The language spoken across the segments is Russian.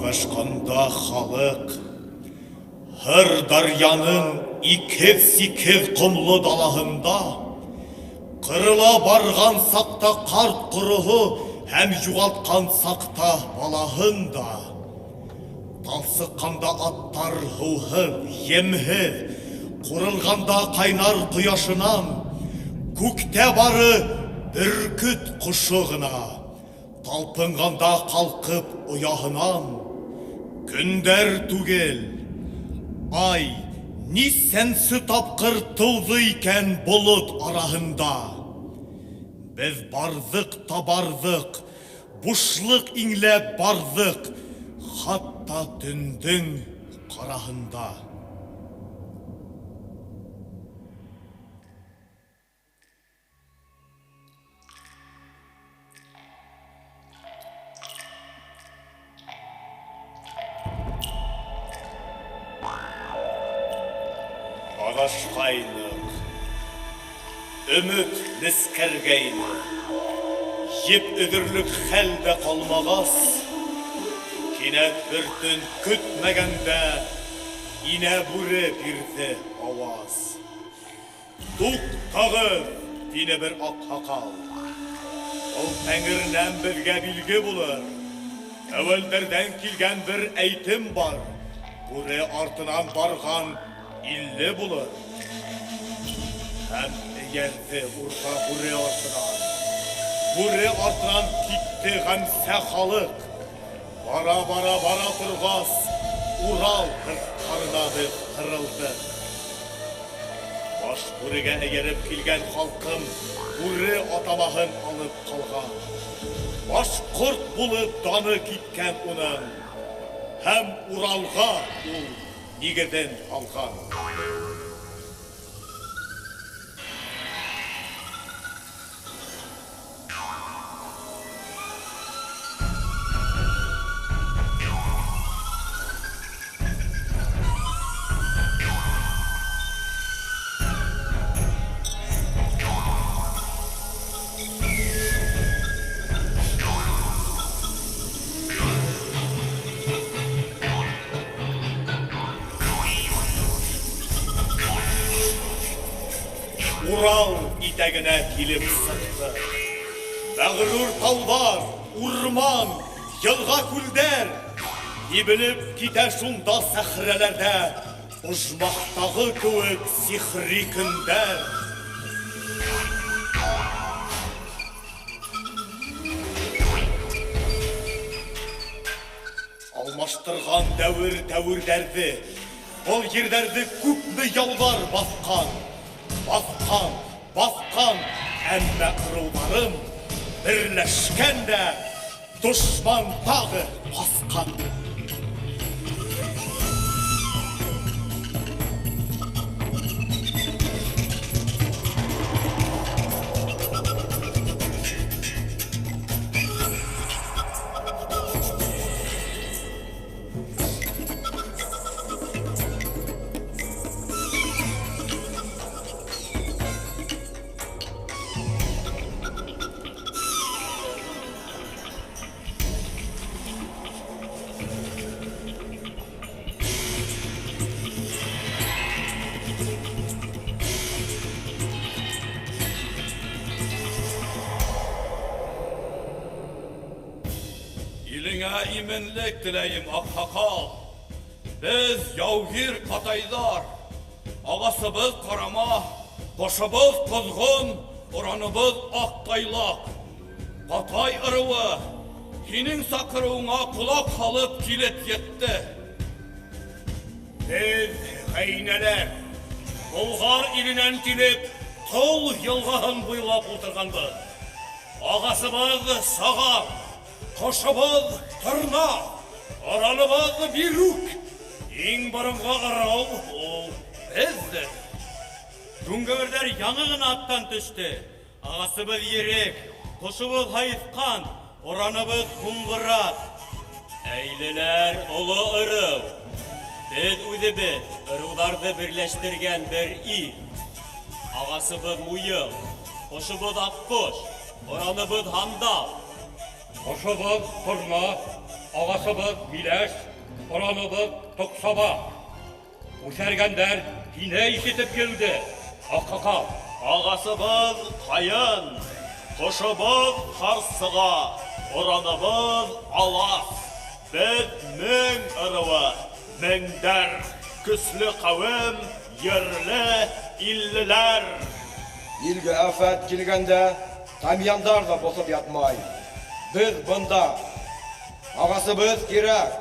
Адашқанда халық, Хыр дарияның икез-сикез құмлы далағында, қырыла барған сақта қарт құрығы, һәм юғалтқан сақта балағында. Талсыққанда аттар хұлхыз, емхіз, құрылғанда қайнар құяшынан, көкте бары бүркіт құшығына, талпынғанда қалқып ұяғынан. Күндер түгел, ай, ни сәнсі тапқыр тылды екен бұлыт арағында. Біз бардық табардық, бұшлық инлеп бардық, хатта түндің қарағында. Адашқайлық, үміт нескергейлік, еп үдірлік хәлді қалмағас, кенет бір түн күтмәгәндә, ине бүрі бирді аваз. Туқтағыз, дине бір ақсақал, ол тәңірнен бізге білге болыр. Әуелдерден келген бір әйтім бар, бүрі артынан барған илле булыр. Һәм егерде урта бүре артынан китте гамсә халык. Бара тұрғас, Урал қырқарынады қырылды. Баш бүріге егеріп келген халқым, бүре атамағын алып қалған. Баш құрт болып даны кеткен оның, һәм Уралға ол нигеден алған. Урал итәгенә килеп сықты. Мәғрур таулар, урман, йылға күлдер, не біліп китә шунда сәхрәләрдә, ұжмақтағы кеүек сихри көндәр. Алмаштырған дәуір-дәуірдәрді, ол ердәрді күпні яулар басқан. Басқан, әммә ұрыларым бірләшкәндә дұшман тағы басқан. Иліңә именлек тілейім, ақсақал. Біз яугир қатайдар, ағасыбыз қарама, қошыбыз қызғын, ұраныбыз ақтайлақ. Qaтай ырыуы, сенің сақыруыңа құлақ қалып келет етті. Біз ғайнелер, Бұлғар илінен келіп, тұл йылғағын бұйлап отырғанбыз. Ағасыбыз сағам, қошыбыз тұрна, ораныбыз бирук, ең бұрынға ырау ол бізді. Дүнгөрлер яңығын аттан түсті. Ағасыбыз ерек, қошыбыз хайысқан, ораныбыз құңғырат. Әйлілер ұлы ырау. Біз өзібіз ырударды бірләштірген бір ил. Ағасыбыз мұйыл, қошыбыз аққош, ораныбыз хандал. Қошыбыз тұрна, Ağasыбыз Миләш, ораныбыз Токсаба. Үсәргәндәр һине ишетеп килде, Акхакал. Ağasыбыз Кайын, кошыбыз Карсыга, ораныбыз Алас. Без мең ырыуы, меңдәр, көсле кавем, ерле, иллеләр. Илге афәт килгәндә, тамяндар да босып ятмай. Без бында. Агасыбыз кирәк,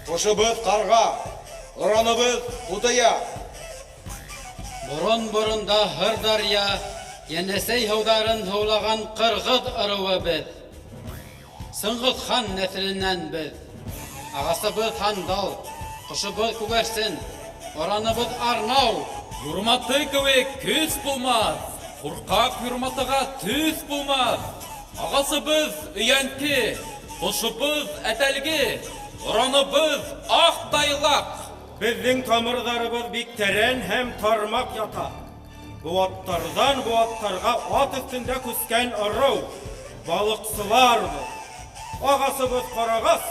кошыбыз карга, ораныбыз кутыя. Борын-борында Hırdarya, Янәсәй һыударын һаулаган Кыргыз ырыуы без. Сыңгыз хан нәселеннән без. Агасыбыз Хандал, кошыбыз Күгәрсен, ораныбыз Арнау. Юрматы кеүек көс булмас, куркак юрматыга төс булмас. Агасыбыз Өянке, кошыбыз Әтәлге, ораныбыз Ак Тайлак. Безнең тамырларыбыз бик тәрән һәм тармак ята. Буаттардан буаттарга ат өстендә күскән ырау, балыксыларбыз. Агасыбыз Карагас,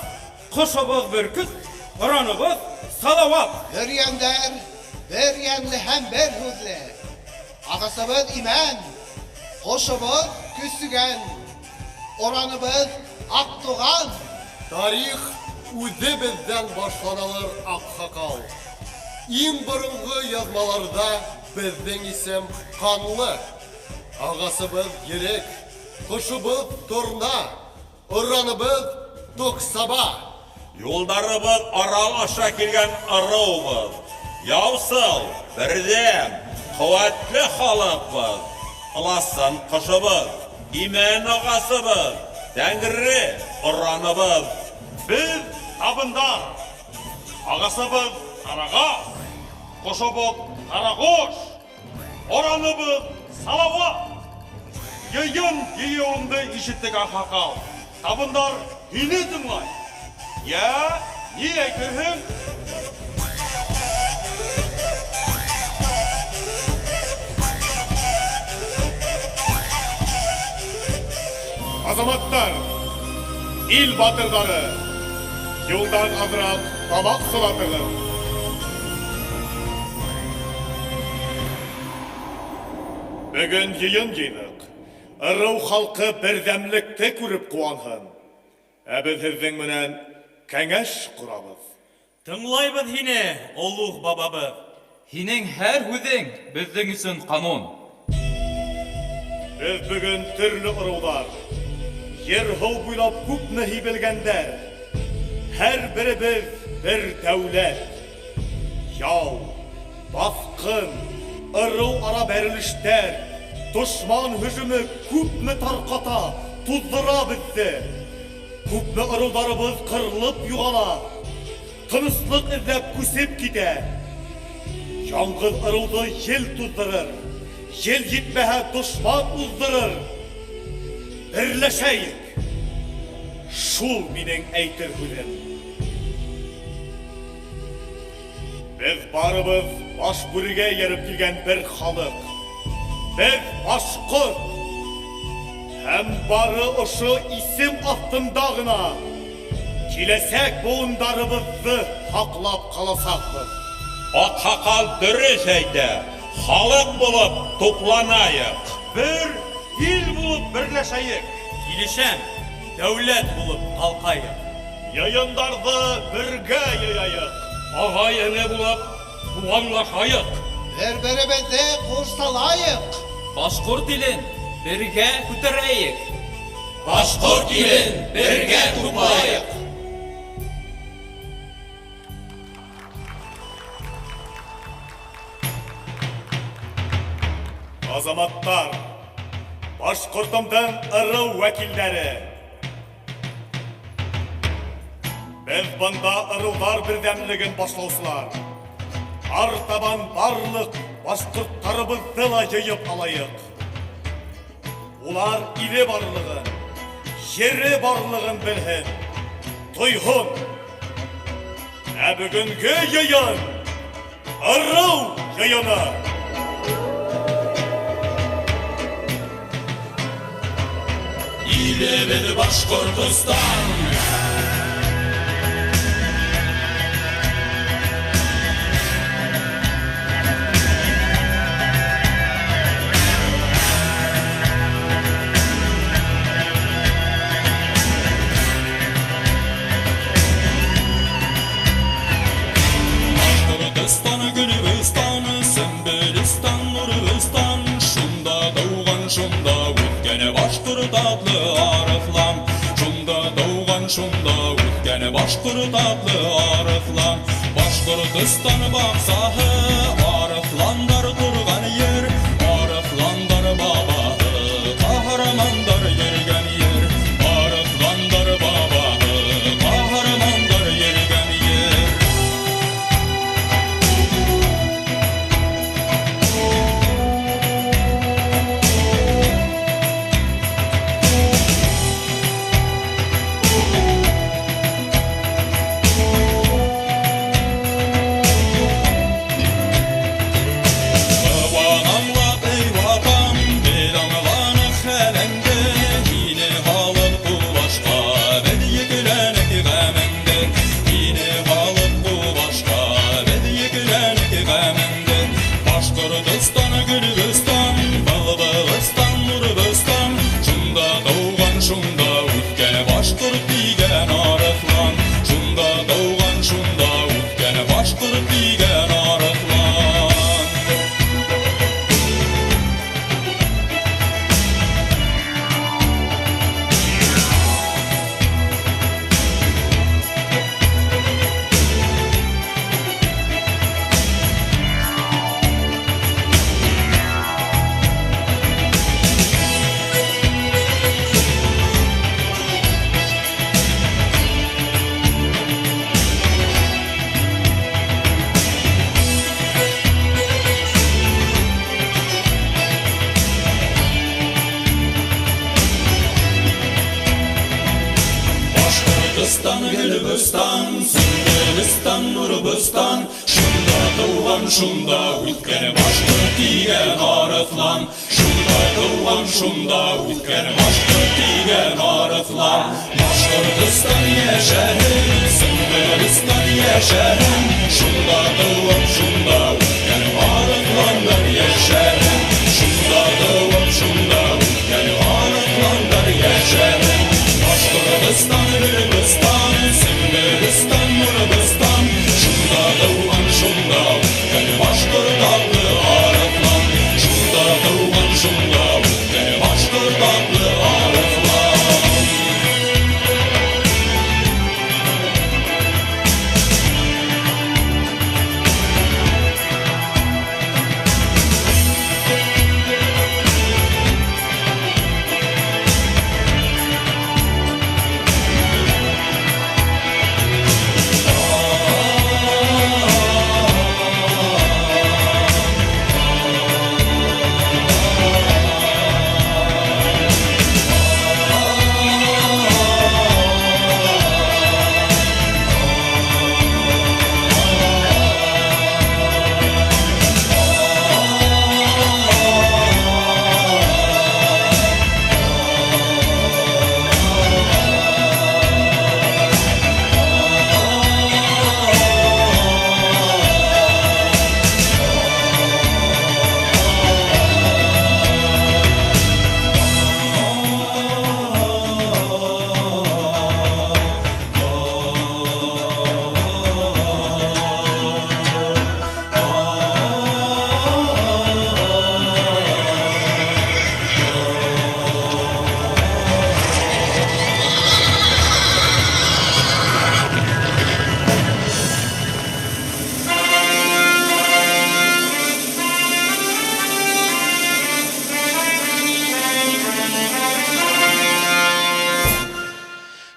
кошыбыз Бөркет, ораныбыз Салават. Bir yanlı hem bir huzlu. Ağasımız İmen, koşumuz Küsügen, oranımız Aktuğan. Тарих үзе бездән башланалыр, Акхакал. Иң борынгы язмаларда безнең исем канлы. Агасыбыз Ерек, кошыбыз Торна, ораныбыз Токсаба. Юлдарыбыз арал аша килгән ырыубыз. Яусыл, бердәм, куәтле халыкбыз. Аласын кошыбыз, Имән агасыбыз, Тәңре ораныбыз. Biz табындар. Ağasыбыз Карага, кошыбыз Карагош, ораныбыз Салава. Йыйын йыйыуыңды ишеттек, Акхакал. Табындар һине тыңлай. Я, ни әйтерһең? Азаматтар, ил батырлары, юлдан азрак тамак сылатыгыз. Бүген йыйын йыйдык. Ырыу халкы бердәмлекте күреп куанһын. Ә без һезнең менән кәңәш курабыз. Тыңлайбыз һине, олуг бабабыз. Һинең һәр һүзең безнең өчен канун. Без бүген төрле ырыулар, ер-һыу буйлап күпме һибелгәндәр. Һәр беребез бер дәүләт. Яу, баскын, ырыу ара бәрелештәр, дошман һөҗүме күпме тарката, туздыра безне. Күпме ырыуларыбыз кырылып югала, тыныслык эзләп күсеп китә. Яңгыз ырыуды ел туздырыр, ел җитмәһә дошман уздырыр. Берләшәйек. Шул минең әйтер һүзем. Без барыбыз баш бүрегә йөреп килгән бер халык. Без башкорт. Һәм бары ошо исем астында гына киләсәк буындарыбызны һаклап каласакбыз. Акхакал дөрес әйтә. Халык булып тупланайык. Бер ил булып берләшәйек. Килешәм, дәүләт булып калкайык. Йыйындарды бергә йыяйык. Агай-эне булып туганлашайык. Birbirimizi kursalayık. Башкорт илен бергә күтәрәйек. Башкорт илен бергә туплайык. Азаматтар, башкортымдың ырыу вәкилләре. Без бында ырыулар бердәмлеген башлаусылар. Артабан барлык башкорттарыбызды ла җыеп алайык. Улар иле барлыгын, җире барлыгын белһен, тойһын. Ә бүгенге йыйын ырыу йыйыны. Илебез Башкортстан, Башкорт атлы арыслан, Башкортстан баксаһы, арысландар турган ер, арысландар бабаһы, каһармандар йөргән ер, арысландар бабаһы, каһармандар йөргән ер. Башкортстан, Гөлбөстан, Балбагыстан, Нурбөстан, шунда тауган, шунда үткән башкорт дигән арыслан, шунда тауган, шунда үткән башкорт дигән арыслан. Башкортстан, Гөлбөстан, Сөмбелстан, Нурбөстан, шунда тауган, шунда үткән башкорт дигән арыслан, шунда тауган, шунда үткән башкорт дигән арыслан. Башкортстан яшәрен, Сөмбелстан яшәрен, шунда тауган, шунда үткән арысландар яшәрен, шунда тауган, шунда үткән арысландар яшәрен. Башкортстан, Гөлбөстан, Сөмбелстан, Нурбөстан, шунда тауган, шунда үткән башкорт атлы арыслан, шунда тауган, шунда үткән башкорт атлы арыслан.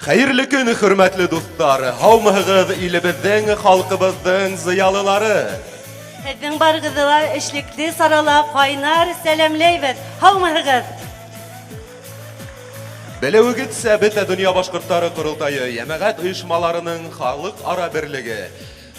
Хәерле көн, хөрмәтле дуслар. Һаумыгыз илебезнең, халкыбызның зыялылары. Һеҙҙең барығыҙға эшлекле сарала ҡайнар сәләмләйбеҙ. Һаумыһығыҙ. Белеүегеҙсә, бөтә дөнья башҡорттары ҡоролтайы, йәмәғәт ойошмаларының халыҡ ара берлеге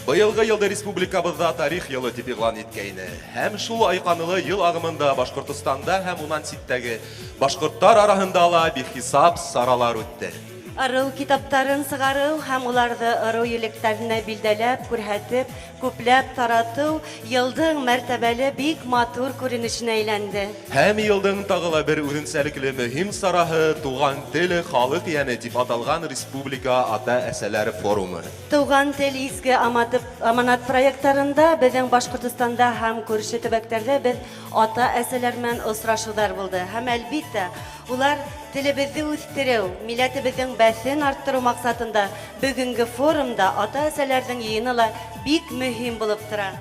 быйылғы йылды республикабыҙҙа тарих йылы тип иғлан иткәйне. Һәм шул айҡанлы йыл ағымында Башҡортостанда һәм унан ситтәге башҡорттар араһында ла бихисап саралар үтте. Арыу китаптарын сығарыу һәм уларҙы ырыу електәренә билдәләп, күрһәтеп, күпләп таратыу йылдың мәртәбәле бик матур күренешенә әйләнде. Һәм йылдың тағыла бер үҙенсәлекле мөһим сараһы Туған теле халыҡ йәне тип аталған республика ата-әсәләр форумы. Туған тел изге аматып Аманат проектларында безнең Башкортстанда һәм күрше төбәкләрдә без ата-әсәләр белән очрашулар булды. Һәм әлбиттә, улар телебезне үстерү, милләтебезнең бәсен арттыру максатында бүгенге форумда ата-әсәләрнең йыйыны бик мөһим булып тора.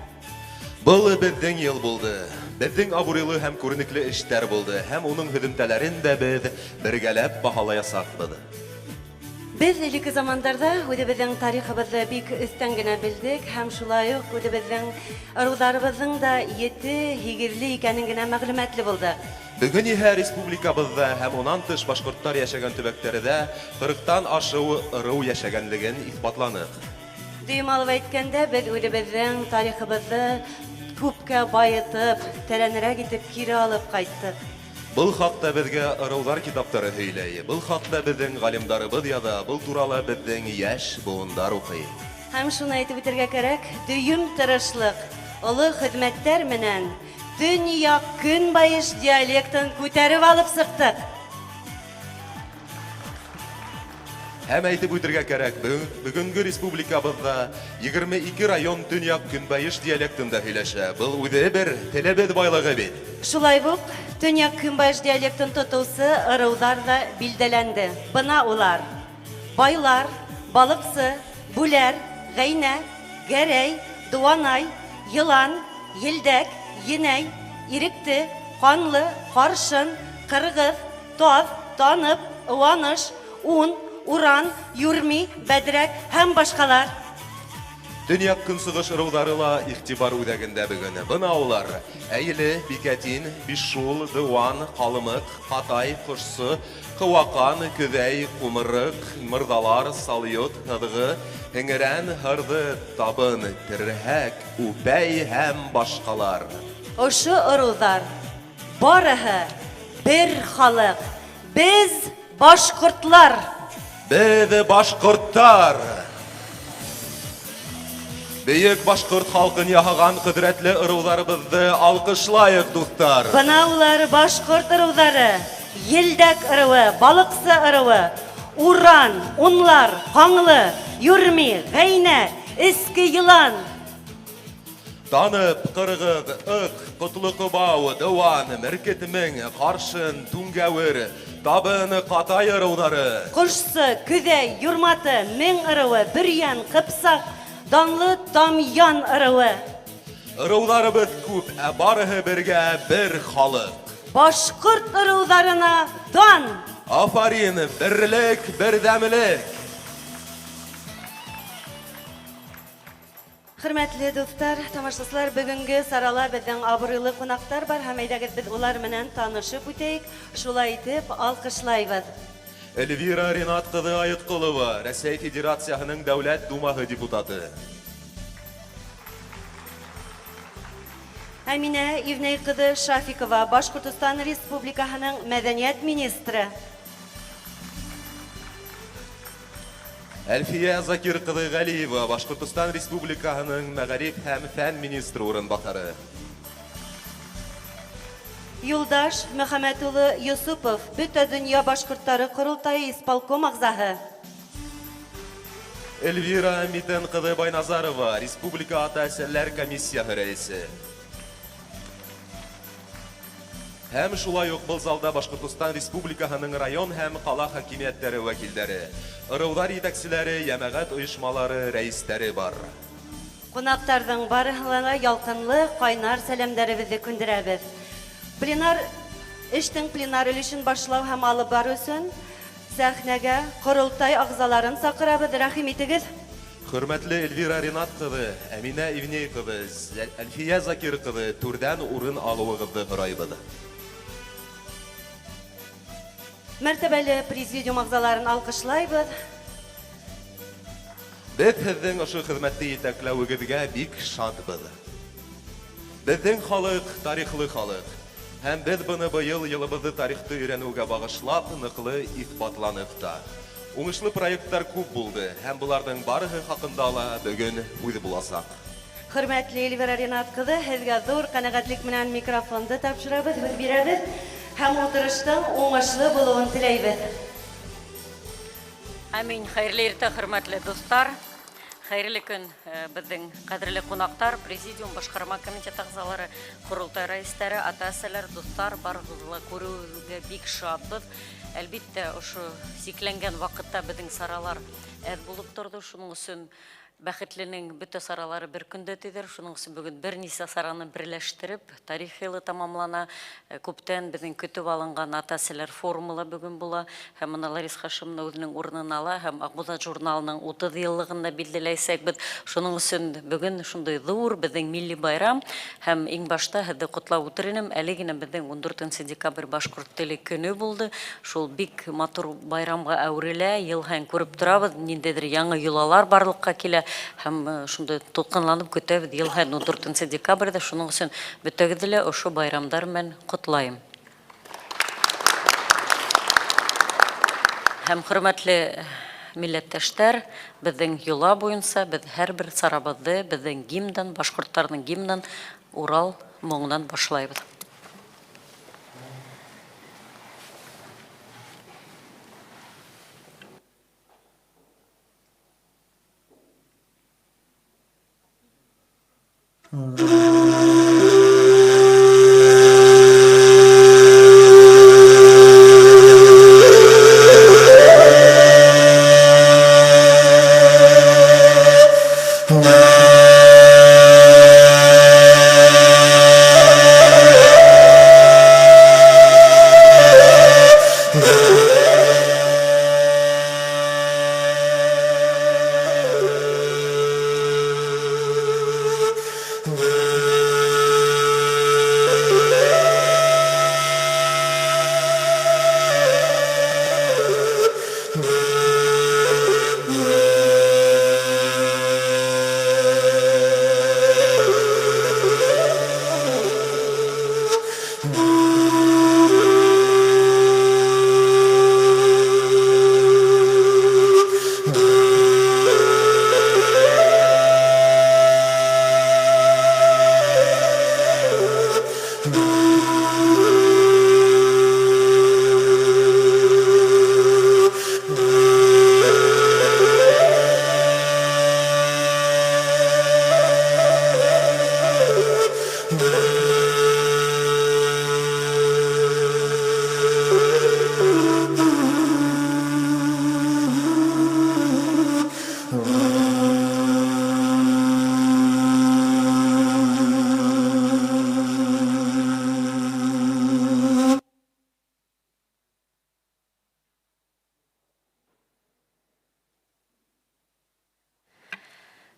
Бұл безнең ел булды. Безнең абруйлы һәм күренекле эшләр булды. Һәм уның һөдемтәләрен дә без бергәләп баһалаячакбыз. Без элекке замандарда үзебезнең тарихыбызны бик өстән генә белдек һәм шулай ук үзебезнең ыруларыбызның да ете, һигерле икәнен генә мәгълүматлы булдык. Бүген иһә республикабызда һәм унан тыш башкортлар яшәгән төбәкләрдә 40-тан ашыу ыру яшәгәнлеген исбатланык. Дүйім алып әйткәндә, без үзебезнең тарихыбызны күпкә байытып, тәрәнрәк итеп кире алып кайттык. Бұл хакта безгә ырулар китаптары һөйләй. Бұл хакта безнең галимдарыбыз яза, бұл туралы безнең яшь буындар укый. Һәм шуны әйтеп үтәргә кирәк, дөйем тырышлык, олы хезмәттәр менән Төньяк Көнбайыш диалектын күтәреп алып сыктык. Һәм әйтеп үтәргә кирәк, бүгенге республикабызда 22 район Төньяк Көнбайыш диалектында һөйләшә. Бұл үзе бер телебез байлыгы бит. Шулай ук Төньяк Көнбайыш диалектын тотусы ырулар да билдәләнде. Бына улар: байлар, балыксы, бүләр, гайнә, гәрәй, дуанай, йылан, елдәк, енәй, иректе, канлы, каршын, кыргыз, таз, танып, уаныш, ун, уран, юрми, бәдрәк һәм башкалар. Төньяк Көнсыгыш ырулары ла игътибар үзәгендә бүген. Бына улар: Әйле, Бикәтин, Бишул, Дыуан, Калымык, Катай, Кошсы, Кывакан, Көҙәй, Кумырык, Мырдалар, Салйот, Һыдығы, Һеңерән, Һырды, Табын, Терһәк, Үпәй һәм башкалар. Ошо ырулар барыһы бер халык. Без башкортлар. Без башкорттар. Бөек башкорт халкын яһаган кыдрәтле ыруларыбызды алкышлайык, дуслар. Бына улар башкорт ырулары: Елдәк ырыуы, балыксы ырыуы, уран, унлар, каңлы, юрми, гайнә, иске йылан. Танып, кыргыз, ык, Котлыкыбау, Дыуан, Меркетмең, Каршын, Түңгәвер, Табын, Катай ырулары. Кошсы, Көҙәй, Юрматы, Мең ырыуы, Бөрьян, Кыпсак, данлы Тамъян ырыуы. Ыруларыбыз күп, барыһы бергә бер халык. Башкорт ыруларына дан. Афарин, берлек, бердәмлек. Хөрмәтле дуслар, тамашачылар, бүгенге сарала безнең абруйлы кунактар бар һәм әйдәгез без улар менән танышып үтәйек. Шулай итеп алкышлайбыз. Эльвира Ринат кызы Айыткулова, Рәсәй Федерацияһының Дәүләт Думаһы депутаты. Әминә Ивнәй кызы Шафикова, Башкортстан Республикаһының мәдәният министры. Әлфия Закир кызы Галиева, Башкортстан Республикаһының Мәгариф һәм фән министры урынбасары. Юлдаш Мөхәммәд улы Юсупов, Бөтә дөнья башкортлары курултайы исполком агзаһы. Эльвира Митен кызы Байназарова, Республика ата-әсәләр комиссияһы рәисе. Һәм шулай ук был залда Башкортстан Республикаһының район һәм кала хакимиятләре вәкилләре, ырулар җитәкчеләре, җәмәгать оешмалары рәисләре бар. Кунактарның барыһына ялкынлы, кайнар сәламнәребезне күндерәбез. Эштең пленар өлешен башлау һәм алып бару өчен сәхнәгә курултай агзаларын сакырабыз. Рәхим итегез. Хөрмәтле Эльвира Ринат кызы, Әминә Ивней кызы, Әлфия Закир кызы, түрдән урын алуыгызды сорайбыз. Мәртәбәле президиум агзаларын алкышлайбыз. Без һезнең ошо хезмәтне итәкләвегезгә бик шатбыз. Безнең халык тарихлы халык. Һәм без буны быел елыбызны тарихты өйрәнүгә багышлап ныклы исбатланык та. Уңышлы проекттар күп булды, һәм буларның барыһы хакында ла бүген үзе буласак. Хөрмәтле Эльвира Ринат кызы, һезгә зур канәгатьлек менән микрофонды тапшырабыз, үз бирәбез һәм утырыштың уңышлы булуын теләйбез. Амин, хәерле иртә, хөрмәтле дуслар. Хәерле көн безнең кадерле кунаклар, президиум, башкарма комитет әгъзалары, курултай рәисләре, ата-әсәләр, дуслар, барыгызны күрүгә бик шатбыз. Әлбәттә, ошо сикләнгән вакытта безнең саралар әз булып торды, шуның өчен бәхетленең бөтә саралары бер көндә тидер. Шуның өчен бүген берничә сараны берләштереп, тарих елы тамамлана. Күптән безнең көтеп алынган ата-әсәләр форумы бүген була. Һәм аны Ларис Хашимовна үзенең урынын ала, һәм Акбузат журналының 30 еллыгын да билгеләйсәк, без шуның өчен бүген шундый зур безнең милли байрам. Һәм иң башта һеҙҙе котлап үтеренем. Әле генә безнең 14 декабрь башҡорт теле көне булды. Шул бик матур байрамға әүрелә. Ел һәйен күреп торабыз, ниндәйҙер яңы йолалар барлыҡҡа килә. Һәм шундай тулҡынланып көтәбеҙ ел һайын 14 декабрьдә. Шуның өсөн бөтәгеҙҙе лә ошо байрамдар менән ҡотлайым. Һәм хөрмәтле милләттәштәр, безнең йола буйынса без һәрбер сарабыҙҙы безнең гимндан, башҡорттарҙың гимндан, Урал моңонан башлайбыҙ.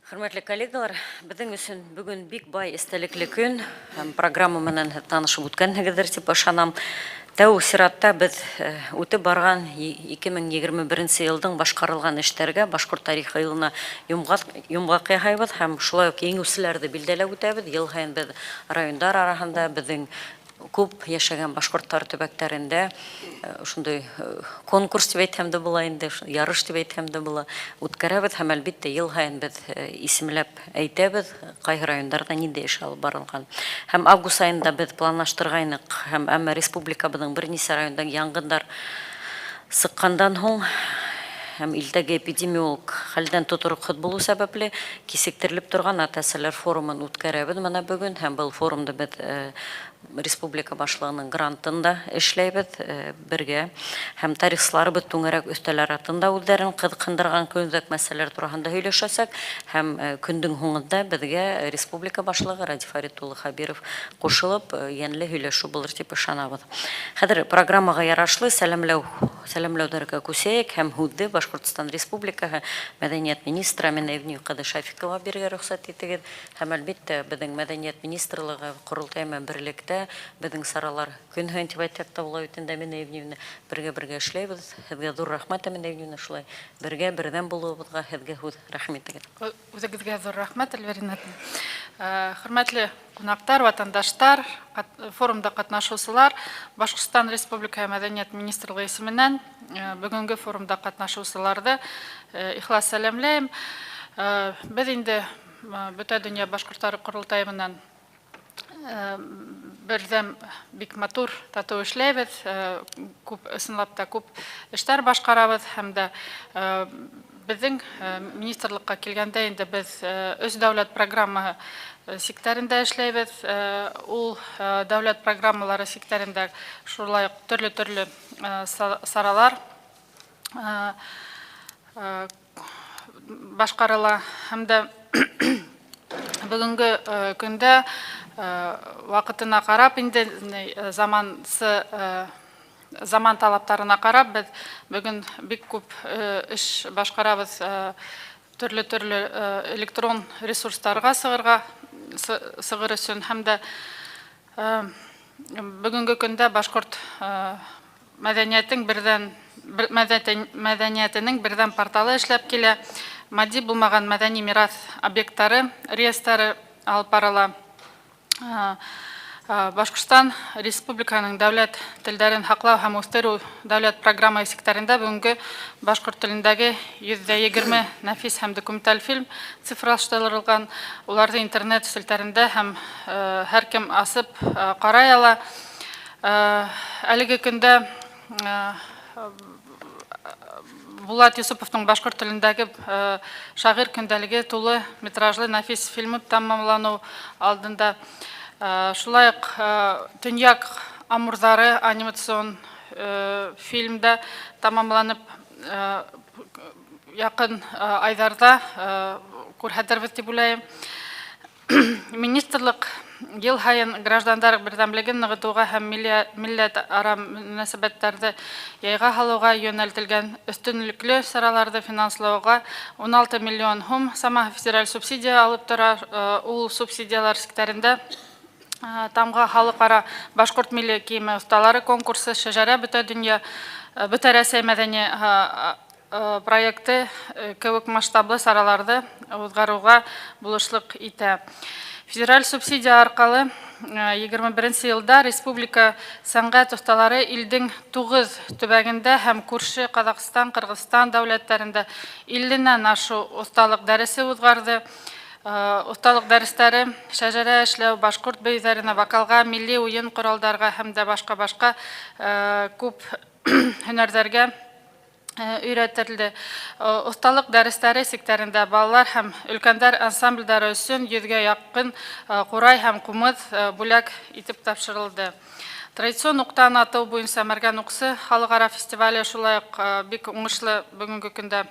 Хөрмәтле коллегалар, безнең өчен бүген бик бай истәлекле көн. Һәм программа менән танышып үткәнһегездер дип ышанам. Тәү сиратта без үтеп барган 2021 елның башкарылган эшләргә, башкорт тарихы елына йомгак яһайбыз һәм шулай ук еңүчеләрне билдәләп үтәбез. Ел һайын без райондар арасында безнең күп яшәгән башкортлар төбәкләрендә шундый конкурс дип әйтәм дә була инде, ярыш дип әйтәм дә була. Үткәрәбез һәм әлбәттә ел һайын без исемләп әйтәбез, кайгы районнарда нинди эш алып барылган. Һәм август айында без планлаштыргайнык, һәм әмма республикабызның берничә районда янгындар сыккандан һуң һәм илдәге эпидемиолог хәлдән тотырлык булу сәбәпле кисектерелеп торган ата-әсәләр форумын үткәрәбез менә бүген һәм был форумда без республика башлыгының грантында эшләйбез бергә һәм тарихчыларыбыз түңәрәк өстәлләр артында үзләрен кызыксындырган көнзәк мәсьәләләр турында һөйләшәсәк һәм көндең һуңында безгә республика башлыгы Радиф Фаритуллы Хабиров кушылып янлы һөйләшү булыр дип ышанабыз. Хәзер программага ярашлы сәламләүләргә күсәек һәм һүзне Башкортстан Республикаһы мәдәният министры Амина Евния Кадышафикова бирергә рөхсәт итегез һәм әлбәттә безнең мәдәният министрлыгы курултай менән берлектә безнең саралар көн һайын дип әйтәк тә була бит инде Амина Евниевна бергә эшләйбез. Һеҙгә зур рәхмәт Амина Евниевна шулай бергә бердәм булуыбыҙға һеҙгә рәхмәт итегеҙ. Үзегеҙгә зур рәхмәт Эльвирина. Хөрмәтле кунаҡтар, ватандаштар, форумда ҡатнашыусылар, Башҡортостан Республика мәҙәниәт министрлығы исеменән бөгөнгө форумда ҡатнашыусыларҙы ихлас сәләмләйем. Беҙ инде бөтә донъя башҡорттары ҡоролтайы менән берҙәм бик матур татыу эшләйбеҙ, ысынлап та күп эштәр башҡарабыҙ һәм дә Безнең министрлыкка килгәндә инде без 3 дәүләт программаһы секторында эшләйбез. Ул дәүләт программалары секторында шулай ук төрле саралар башкарыла һәм дә бүгенге көндә вакытына карап инде заман талаптарына карап без бүген бик күп эш башкарабыз, төрле электрон ресурсларга сыгыр өчен һәм дә бүгенге көндә башкорт мәдәниятенең бердән порталы эшләп килә. Матди булмаган мәдәни мирас объектлары реестры алып барыла. Башкортстан Республиканың дәүләт телләрен һаклау һәм үстерү дәүләт программа секторында бүгенге башкорт телендәге 120 нәфис һәм документаль фильм цифрлаштырылган. Уларны интернет селтәрендә һәм һәркем асып карый ала. Әлеге көндә Булат Юсуповның башкорт телендәге шагыйрь көндәлеге тулы метражлы нәфис фильмы тәмамлану алдында. Шулай ук Төньяк Амурзары анимацион фильмда тамамланып, якын айдарда күрһәтербез дип уйлыйм. Министрлык ел һайын граждандар бердәмлеген ныгытуга һәм милләт-ара мөнәсәбәтләрне яйга һалуга юнәлтелгән өстенлекле сараларны финанслауга 16 миллион сум сама федераль субсидия алып тора. Ул субсидиялар секторында Тамга халыкара башкорт милли киеме осталары конкурсы, Шәҗәрә Бөтә Рәсәй мәдәни проекты кебек масштаблы сараларны узгаруга булышлык итә. Федераль субсидия аркылы 21 елда республика сәнгать осталары илдең 9 төбәгендә һәм күрше Казакстан, Кыргызстан дәүләтләрендә 50-нән ашу осталык дәресе узгарды. Осталык дәресләре шәҗәрә эшләү, башкорт бәйзәренә, вокалга, милли уен коралдарга һәм дә башка күп һөнәрләргә өйрәтелде. Осталык дәресләре секторында балалар һәм өлкәннәр ансамбльләре өчен 100-гә якын курай һәм кумыт бүләк итеп тапшырылды. Традицион уктан атау буенча Мәргән уксы халыкара фестивале шулай ук бик уңышлы бүгенге көндә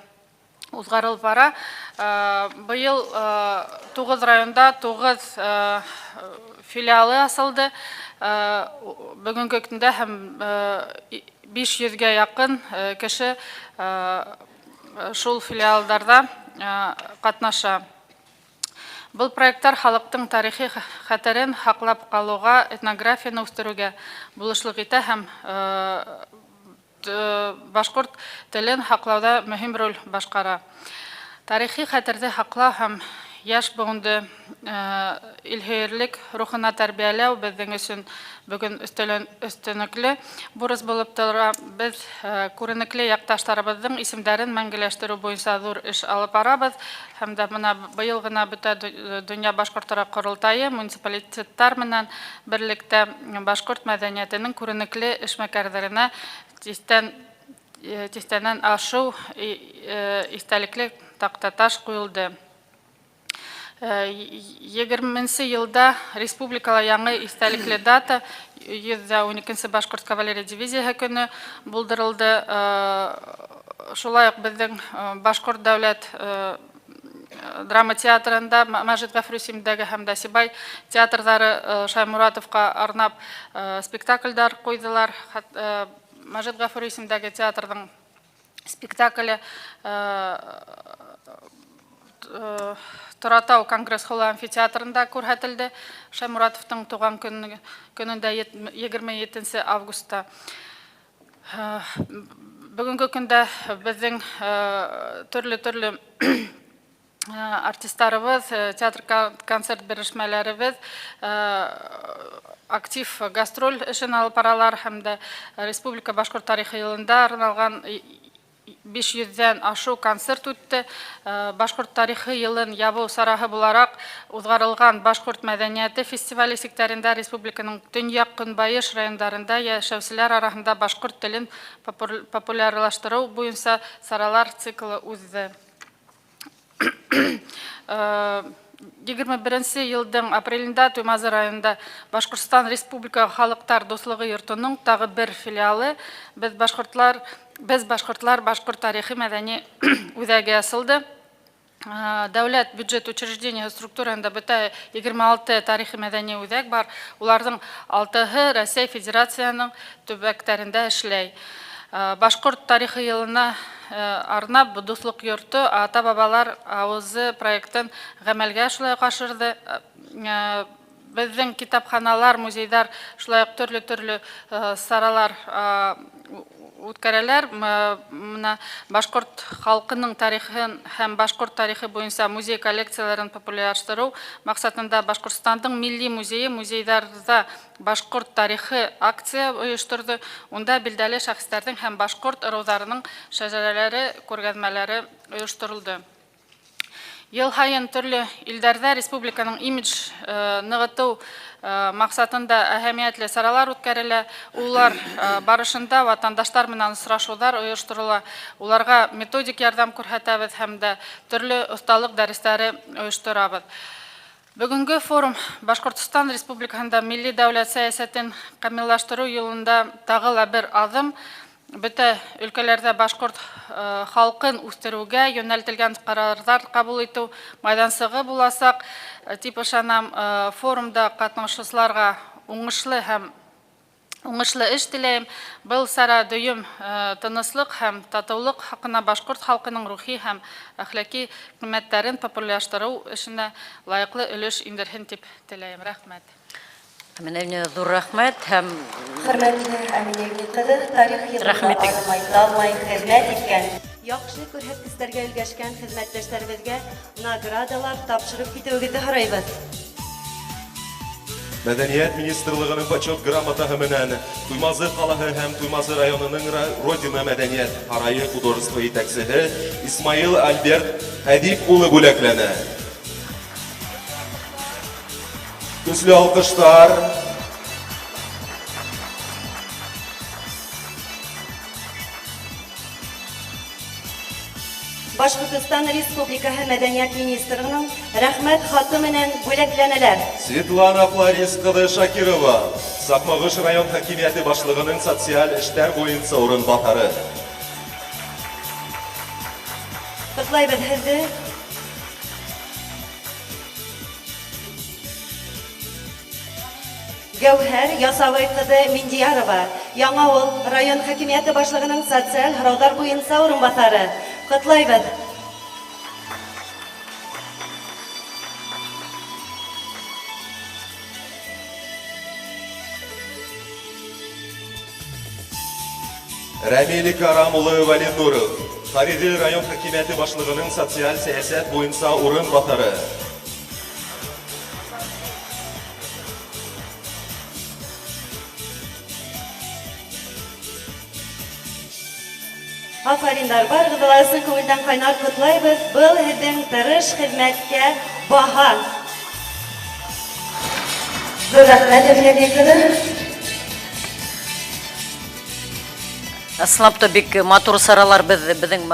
узгарылып бара. Быел 9 районда 9 филиалы асылды. Бүгенге көндә һәм 500-гә якын кеше шул филиалларда катнаша. Бұл проекттар халыктың тарихи хәтерен хаклап калуга, этнографияны үстерүгә булышлык итә һәм башкорт телен хаклауда мөһим роль башкара. Тарихи хәтерде хаклау һәм яш буынды илһөйерлек рухына тәрбияләү безнең өчен бүген өстенлекле бурыс булып тора. Без күренекле якташларыбызның исемнәрен мәңгеләштерү буенча зур эш алып барабыз һәм дә менә быел гына Бөтә дөнья башкортлары курылтайы муниципалитеттар менән берлектә башкорт мәдәниятенең күренекле эшмәкәрләренә тистәнән ашу истәлекле тактаташ куелды. 20 елда республикала яңа истәлекле дата 112 башкорт кавалерия дивизияһы көне булдырылды. Шулай ук безнең башкорт дәүләт драма театрында Мәҗит Гафури исемендәге һәм дә Сибай театрдары Шаймуратовка арнап спектакльләр куйдылар. Мәҗит Гафури исемендәге театрның спектакле Торатау конгресс-холлы амфитеатрында күрһәтелде. Шаймуратовның туган көнендә 27 августта. Бүгенге көндә безнең төрле артистларыбыз, театр концерт бирешмәләребез актив гастроль эшен алып баралар һәм дә республика башкорт тарихи елында арналган 500-дән ашу концерт үтте. Башкорт тарихи елын ябу сарахы буларак узгарылган башкорт мәдәнияте фестивале секторында республиканың Төньяк Көнбайыш районнарында яшәүчеләр арасында башкорт телен популярлаштыру буенча саралар циклы узды. 21 елдың апрелінде Туймазы районында Башқұртстан Республика Халықтар Дослығы йортының тағы бір филиалы біз башқұртлар башқұрт тарихи мәдәни үзәге асылды. Дәүләт бюджет учреждения структурында бөтә 26 тарихи мәдәни үзәк бар. Улардың 6-һы Россия Федерацияның төбәктәрендә эшләй. Башқұрт тарихи елына арнап дуслык йорты ата-бабалар авызы проектын гамәлгә шулай кашырды. Безнең китапханалар, музейлар шулай төрле саралар үткәрәләр. Менә башкорт халкының тарихын һәм башкорт тарихы буенча музей коллекцияларын популярлаштыру максатында Башкортстандың милли музейларда башкорт тарихы акция оештырды. Унда билдәле шәхесләрнең һәм башкорт ыруларының шәҗәрәләре, күргәзмәләре оештырылды. Ел һайын төрле илдәрдә республиканың имидж ныгыту максатында әһәмиятле саралар үткәрелә. Улар барышында ватандашлар менән очрашулар оештырыла. Уларга методик ярдәм күрсәтәбез һәм дә төрле осталык дәресләре оештырабыз. Бүгенге форум Башкортстан Республикасында милли дәүләт сәясәтен камиллаштыру юлында тагы бер адым. Бөтә өлкәләрдә башкорт халкын үстерүгә юнәлтелгән карарлар кабул итү майдансыгы буласак, дип ышанам. Форумда катнашучыларга уңышлы эш теләйм. Был сара дөйем тыныслык һәм татулык хакына башкорт халкының рухи һәм әхлаки кыйммәтләрен популярлаштыру эшенә лаеклы өлеш индерһен дип теләйм. Рәхмәт. Әминәвне зур рәхмәт һәм Хөрмәтле Әминәвне кызы, тарих елында армай хезмәт иткән. Яхшы күрсәткечләргә өлгәшкән хезмәттәшләребезгә наградалар тапшырып китүегезне харайбыз. Мәдәният министрлыгының почет грамотаһы менән Туймазы калаһы һәм Туймазы районының Родина мәдәният һарайы художество итәкчесе Исмаил Альберт Әдип улы бүләкләнә. Көсле алкыштар. Башкортстан Республикаһы Мәдәният министрының рәхмәт хаты менән бүләкләнәләр. Светлана Флорис кызы Шакирова, Сакмагыш район хакимияте башлыгының социаль эшләр буенча урынбасары. Котлайбыз һезне. Гәүһәр Ясавай кызы Миндиярова, Яңавыл район хакимияте башлыгының социаль һораулар буенча урынбасары. Котлайбыз. Рәмили Карамулы Валинуров, Хариди район хакимияте башлыгының социаль сәясәт буенча урынбасары. Афариндар, барыгызларны күңелдән кайнар котлайбыз. Был һезнең тырыш хезмәткә баһа. Зур рәхмәт әминәгә. Аслапта бик матур саралар безнең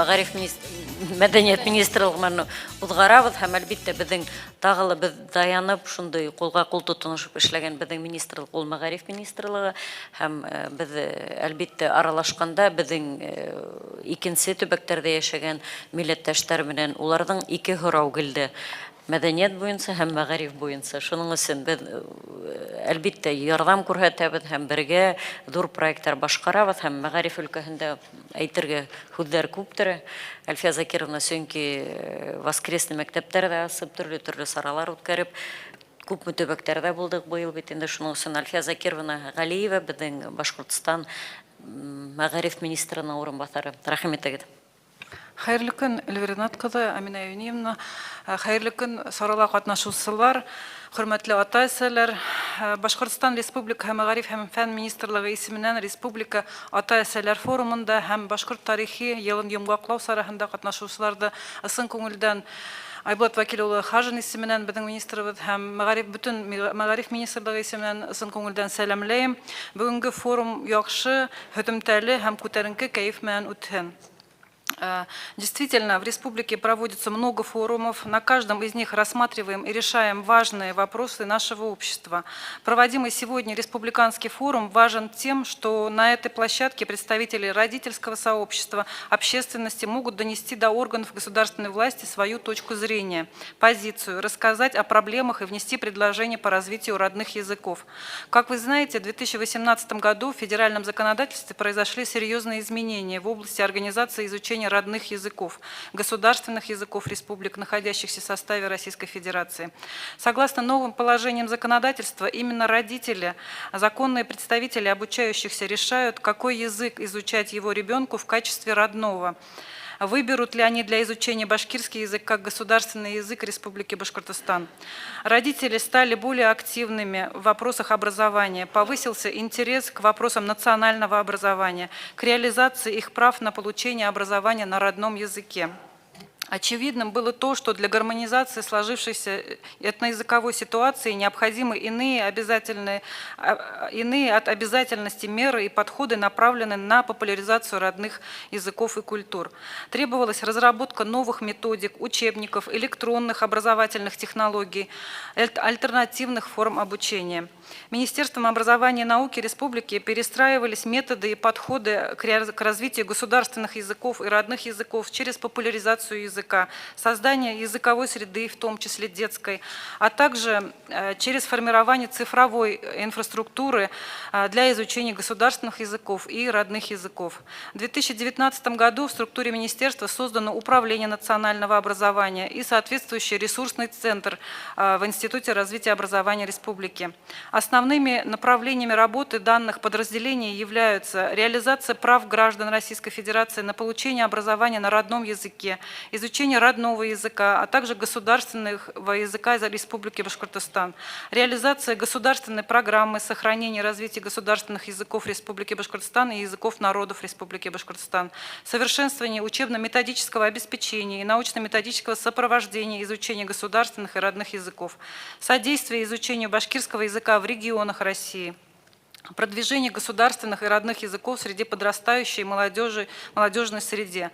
мәдәният министрлыгының узгарабыз һәм әлбиттә безнең тагылы без даянып шундый кулга кул тотынышып эшләгән безнең министрлык ул мәгариф министрлыгы һәм без әлбиттә аралашканда безнең икенче төбәктәрдә яшәгән милләттәшләр белән уларның ике һорау килде. Мәдәният буенча һәм мәгариф буенча. Шуның өчен без әлбиттә ярдәм күрсәтәбез һәм бергә зур проектлар башкарабыз һәм мәгариф өлкәсендә әйтергә хүзләр күптер. Әлфия Закировна сөнки воскресный мәктәптәрдә асып төрле саралар үткәреп күп төбәктәрдә булдык быел бит инде. Шуның өчен Әлфия Закировна Галиева безнең Башкортстан мәгариф министрының урынбасары. Рәхмәт итегез. Хәерле көн, Эльвиринат кызы, Амина Юниевна. Хәерле көн, сарала катнашучылар, хөрмәтле ата-әсәләр. Башкортстан Республика һәм мәгариф һәм фән министрлыгы исеменнән Республика ата-әсәләр форумында һәм башкорт тарихи елын йомгаклау сараһында катнашучыларда ысын күңелдән Айбулат Вәкил улы Хажин исеменнән безнең министрыбыз һәм бөтен мәгариф министрлыгы исеменнән ысын күңелдән сәламләйм. Бүгенге форум яхшы, һөтемтәле һәм күтәренке кәеф менән үтһен. Действительно, в республике проводится много форумов. На каждом из них рассматриваем и решаем важные вопросы нашего общества. Проводимый сегодня республиканский форум важен тем, что на этой площадке представители родительского сообщества, общественности могут донести до органов государственной власти свою точку зрения, позицию, рассказать о проблемах и внести предложения по развитию родных языков. Как вы знаете, в 2018 году в федеральном законодательстве произошли серьезные изменения в области организации изучения родных языков, государственных языков республик, находящихся в составе Российской Федерации. Согласно новым положениям законодательства, именно родители, законные представители обучающихся решают, какой язык изучать его ребенку в качестве родного. Выберут ли они для изучения башкирский язык как государственный язык Республики Башкортостан. Родители стали более активными в вопросах образования, повысился интерес к вопросам национального образования, к реализации их прав на получение образования на родном языке. Очевидным было то, что для гармонизации сложившейся этноязыковой ситуации необходимы иные от обязательности меры и подходы, направленные на популяризацию родных языков и культур. Требовалась разработка новых методик, учебников, электронных образовательных технологий, альтернативных форм обучения. Министерством образования и науки республики перестраивались методы и подходы к развитию государственных языков и родных языков через популяризацию языка, создание языковой среды, в том числе детской, а также через формирование цифровой инфраструктуры для изучения государственных языков и родных языков. В 2019 году в структуре министерства создано Управление национального образования и соответствующий ресурсный центр в Институте развития образования республики. Основными направлениями работы данных подразделений являются реализация прав граждан Российской Федерации на получение образования на родном языке, изучение родного языка, а также государственного языка Республики Башкортостан, реализация государственной программы сохранения и развития государственных языков Республики Башкортостан и языков народов Республики Башкортостан, совершенствование учебно-методического обеспечения и научно-методического сопровождения изучения государственных и родных языков, содействие изучению башкирского языка в регионах России, продвижение государственных и родных языков среди подрастающей молодежной среде,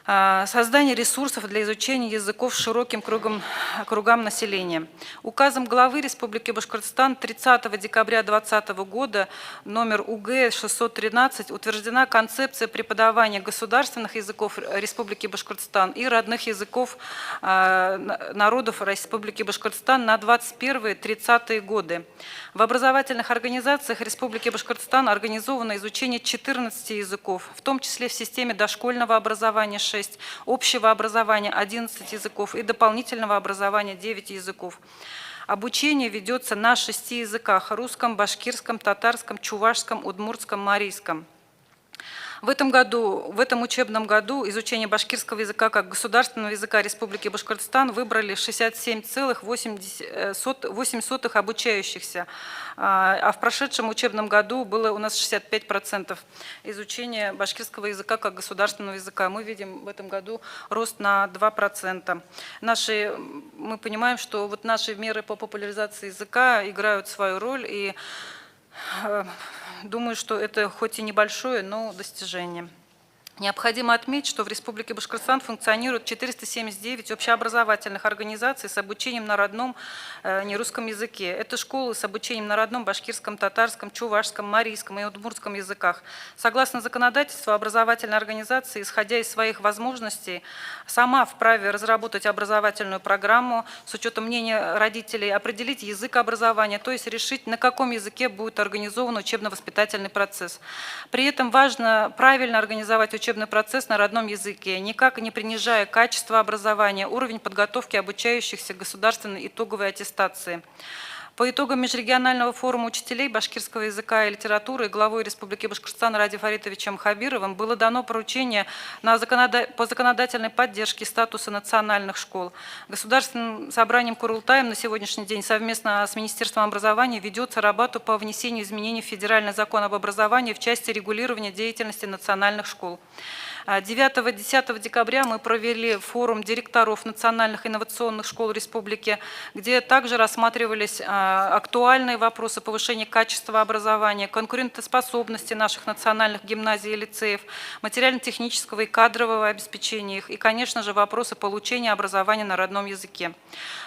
создание ресурсов для изучения языков широким кругам населения. Указом главы Республики Башкортостан 30 декабря 2020 года номер УГ 613 утверждена концепция преподавания государственных языков Республики Башкортостан и родных языков народов Республики Башкортостан на 21-30 годы. В образовательных организациях Республики Башкортостан организовано изучение 14 языков, в том числе в системе дошкольного образования 6, общего образования 11 языков и дополнительного образования 9 языков. Обучение ведется на 6 языках – русском, башкирском, татарском, чувашском, удмуртском, марийском. В этом учебном году изучение башкирского языка как государственного языка Республики Башкортостан выбрали 67,8 обучающихся, а в прошедшем учебном году было у нас 65% изучения башкирского языка как государственного языка. Мы видим в этом году рост на 2%. Мы понимаем, что вот наши меры по популяризации языка играют свою роль, и думаю, что это хоть и небольшое, но достижение. Необходимо отметить, что в Республике Башкортостан функционирует 479 общеобразовательных организаций с обучением на родном нерусском языке. Это школы с обучением на родном башкирском, татарском, чувашском, марийском и удмуртском языках. Согласно законодательству, образовательная организация, исходя из своих возможностей, сама вправе разработать образовательную программу с учетом мнения родителей, определить язык образования, то есть решить, на каком языке будет организован учебно-воспитательный процесс. При этом важно правильно организовать учебный процесс на родном языке, никак не принижая качество образования, уровень подготовки обучающихся государственной итоговой аттестации. По итогам межрегионального форума учителей башкирского языка и литературы главой Республики Башкортостан Ради Фаритовичем Хабировым было дано поручение по законодательной поддержке статуса национальных школ. Государственным собранием Курултаем на сегодняшний день совместно с Министерством образования ведется работа по внесению изменений в Федеральный закон об образовании в части регулирования деятельности национальных школ. 9-10 декабря мы провели форум директоров национальных инновационных школ республики, где также рассматривались актуальные вопросы повышения качества образования, конкурентоспособности наших национальных гимназий и лицеев, материально-технического и кадрового обеспечения их и, конечно же, вопросы получения образования на родном языке.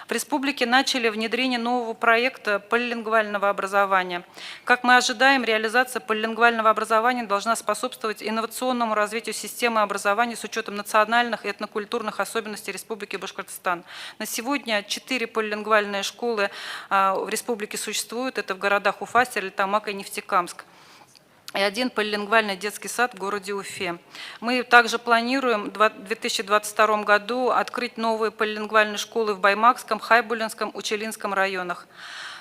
В республике начали внедрение нового проекта полилингвального образования. Как мы ожидаем, реализация полилингвального образования должна способствовать инновационному развитию системы образования с учетом национальных и этнокультурных особенностей Республики Башкортостан. На сегодня 4 полилингвальные школы в республике существуют. Это в городах Уфа, Стерлитамак и Нефтекамск. И 1 полилингвальный детский сад в городе Уфе. Мы также планируем в 2022 году открыть новые полилингвальные школы в Баймакском, Хайбулинском, Учелинском районах.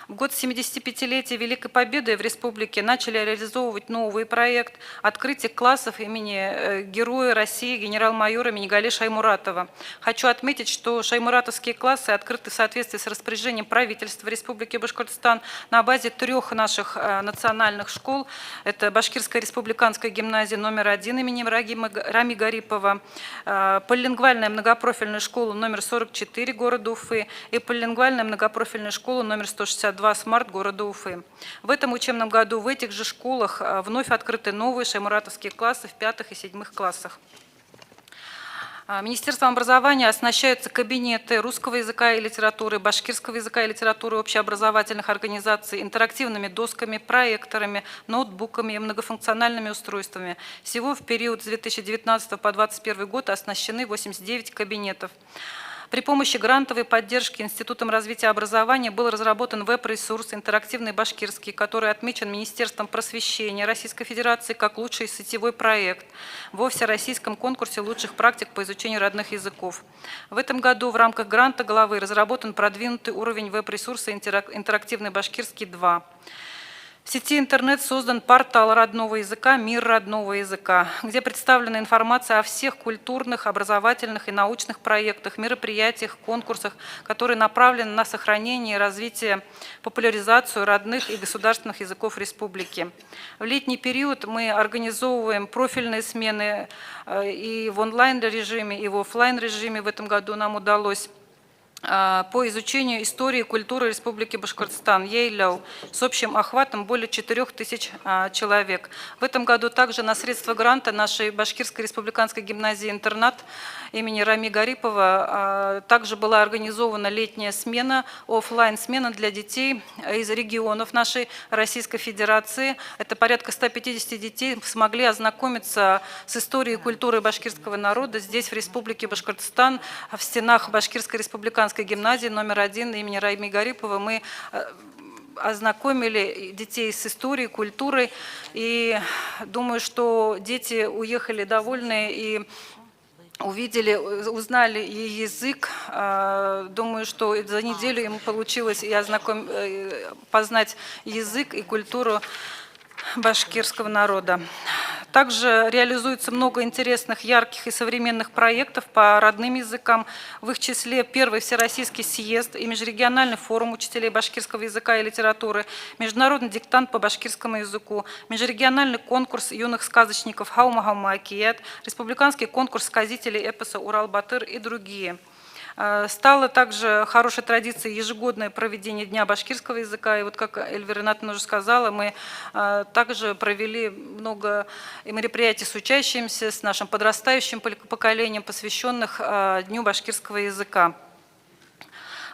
В год 75-летия Великой Победы в республике начали реализовывать новый проект открытия классов имени Героя России генерал-майора Минигали Шаймуратова. Хочу отметить, что шаймуратовские классы открыты в соответствии с распоряжением правительства Республики Башкортостан на базе 3 наших национальных школ. Это Башкирская республиканская гимназия номер 1 имени Рами Гарипова, полилингвальная многопрофильная школа номер 44 города Уфы и полилингвальная многопрофильная школа номер 162 «Смарт» города Уфы. В этом учебном году в этих же школах вновь открыты новые шаймуратовские классы в 5 и 7 классах. Министерством образования оснащаются кабинеты русского языка и литературы, башкирского языка и литературы общеобразовательных организаций, интерактивными досками, проекторами, ноутбуками и многофункциональными устройствами. Всего в период с 2019 по 2021 год оснащены 89 кабинетов. При помощи грантовой поддержки Институтом развития образования был разработан веб-ресурс «Интерактивный башкирский», который отмечен Министерством просвещения Российской Федерации как лучший сетевой проект во всероссийском конкурсе лучших практик по изучению родных языков. В этом году в рамках гранта главы разработан продвинутый уровень веб-ресурса «Интерактивный башкирский 2». В сети интернет создан портал родного языка «Мир родного языка», где представлена информация о всех культурных, образовательных и научных проектах, мероприятиях, конкурсах, которые направлены на сохранение и развитие, популяризацию родных и государственных языков республики. В летний период мы организовываем профильные смены и в онлайн-режиме, и в офлайн-режиме. В этом году нам удалось по изучению истории и культуры Республики Башкортостан (Ейляу) с общим охватом более 4000 человек. В этом году также на средства гранта нашей Башкирской республиканской гимназии-интернат имени Рами Гарипова также была организована летняя смена, офлайн-смена для детей из регионов нашей Российской Федерации. Это порядка 150 детей смогли ознакомиться с историей и культурой башкирского народа здесь, в Республике Башкортостан, в стенах Башкирской республиканской гимназии номер 1 имени Рами Гарипова. Мы ознакомили детей с историей, культурой, и думаю, что дети уехали довольные и увидели, узнали и язык. Думаю, что за неделю им получилось и познать язык и культуру башкирского народа. Также реализуется много интересных, ярких и современных проектов по родным языкам. В их числе первый всероссийский съезд и межрегиональный форум учителей башкирского языка и литературы, международный диктант по башкирскому языку, межрегиональный конкурс юных сказочников «Хаума-Хаума Акият», республиканский конкурс сказителей эпоса «Урал-Батыр» и другие. Стало также хорошей традицией ежегодное проведение Дня башкирского языка. И вот, как Эльвира Ринатовна уже сказала, мы также провели много мероприятий с учащимися, с нашим подрастающим поколением, посвященных Дню башкирского языка.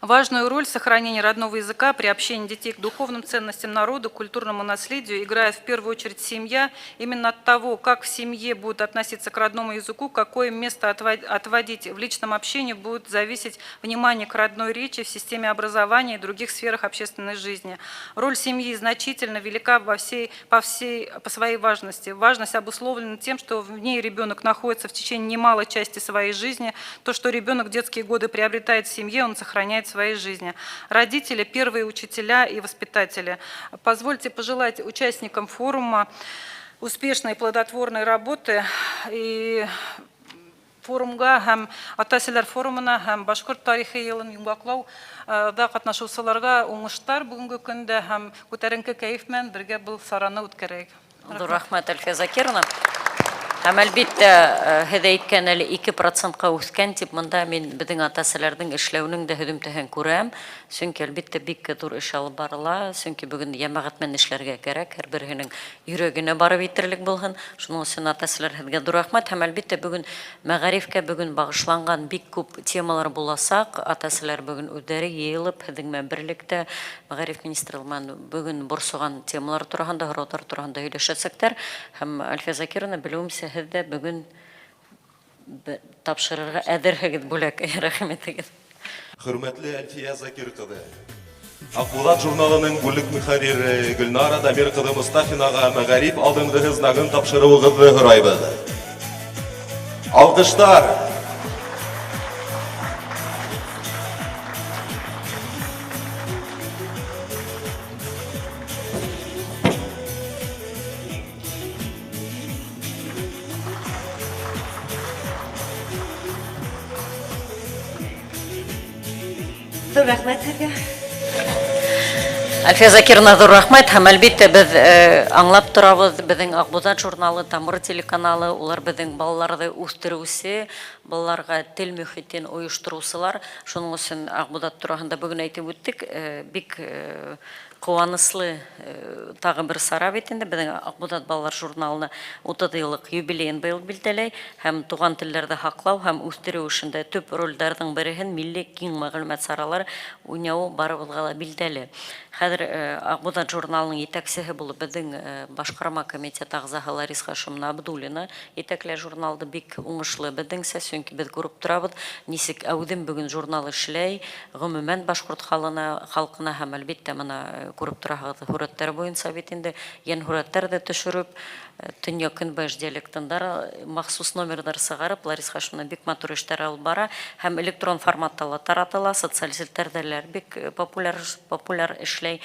Важную роль сохранения родного языка при общении детей к духовным ценностям народа, культурному наследию играет в первую очередь семья. Именно от того, как в семье будут относиться к родному языку, какое место отводить в личном общении, будет зависеть внимание к родной речи в системе образования и других сферах общественной жизни. Роль семьи значительно велика по своей важности. Важность обусловлена тем, что в ней ребенок находится в течение немалой части своей жизни. То, что ребенок в детские годы приобретает в семье, он сохраняет в своей жизни. Родители, первые учителя и воспитатели. Позвольте пожелать участникам форума успешной и плодотворной работы. И форумга һәм ата-әсәләр форумына һәм башкорт тарихи елын юңгаклау да катнашучыларга уңыштар бүгенге көндә һәм күтәренке кәеф белән бергә был сараны үткәрәйек. Рахмәт, Әлфия Закировна. Һәм әлбиттә, һеҙ әйткән әле 2%-ка үҫкән тип, монда мин беҙҙең ата-әсәләрҙең эшләүенең дә һөҙөмтәһен күрәм. Сөнки әлбиттә бик ҙур эш алып барыла. Сөнки бөгөн йәмәғәт менән эшләргә кәрәк. Һәр береһенең йөрәгенә барып етерлек булһын. Шуның өсөн ата-әсәләр һеҙгә ҙур рәхмәт. Һәм әлбиттә бөгөн мәғарифкә бөгөн бағышланған бик күп темалар буласаҡ. Ата-әсәләр бөгөн үҙҙәре йыйылып, һеҙҙең менән берлектә мәғариф министрлығынан бөгөн борсоған темалар тураһында, һорауҙар тураһында һөйләшәсәктәр. Һәм Әлфиә Закировна, белеүемсә, һеҙ дә бөгөн тапшырырға әҙерһегеҙ бүләк. Рәхмәт итегеҙ. Хөрмәтле Әлфиә Закир ҡыҙы. Аҡбулат журналының бүлек мөхәррире Гөлнара Дамир ҡыҙы Мостафинаға мәғариф алдынғы знагын тапшырыуығыҙҙы һорайбыҙ. Алҡыштар! Ҙур рәхмәт һеҙгә. Әлфиә Закировна, ҙур рәхмәт. Һәм әлбиттә беҙ аңлап торабыҙ, беҙҙең Аҡбуҙат журналы, Тамыр телеканалы, улар беҙҙең балаларҙы үҫтереүсе, балаларға тел мөхитен ойоштороусылар. Шуның өсөн Аҡбуҙат тураһында бөгөн әйтеп үттек. Бик ҡыуаныслы тағы бер сара бит инде. Беҙҙең Аҡбуҙат балалар журналына 30 йыллыҡ юбилейын быйыл билдәләй. Һәм туған телдәрҙе һаҡлау һәм үҫтереү эшендә төп ролдәрҙең береһен милли киң мәғлүмәт саралар уйнауы барыбыҙға ла билдәле. Хәҙер Аҡбуҙат журналының етәксеһе булып беҙҙең башҡарма комитет ағзаһы Ларис Хашимовна Абдуллина етәкләй журналды бик уңышлы беҙҙеңсә, сөнки беҙ күреп торабыҙ, нисек әүҙем бөгөн журнал эшләй, ғөмүмән башҡорт халҡына һәм әлбиттә мына күреп тораһығыҙ һүрәттәр буйынса бит инде, йән һүрәттәр дә төшөрөп, төньяҡ-көнбайыш диалектындар махсус номерҙар сығарып, Ларис Хашимовна бик матур эштәр алып бара, һәм электрон форматта ла таратыла, социаль селтәрҙә бик популяр эшләй.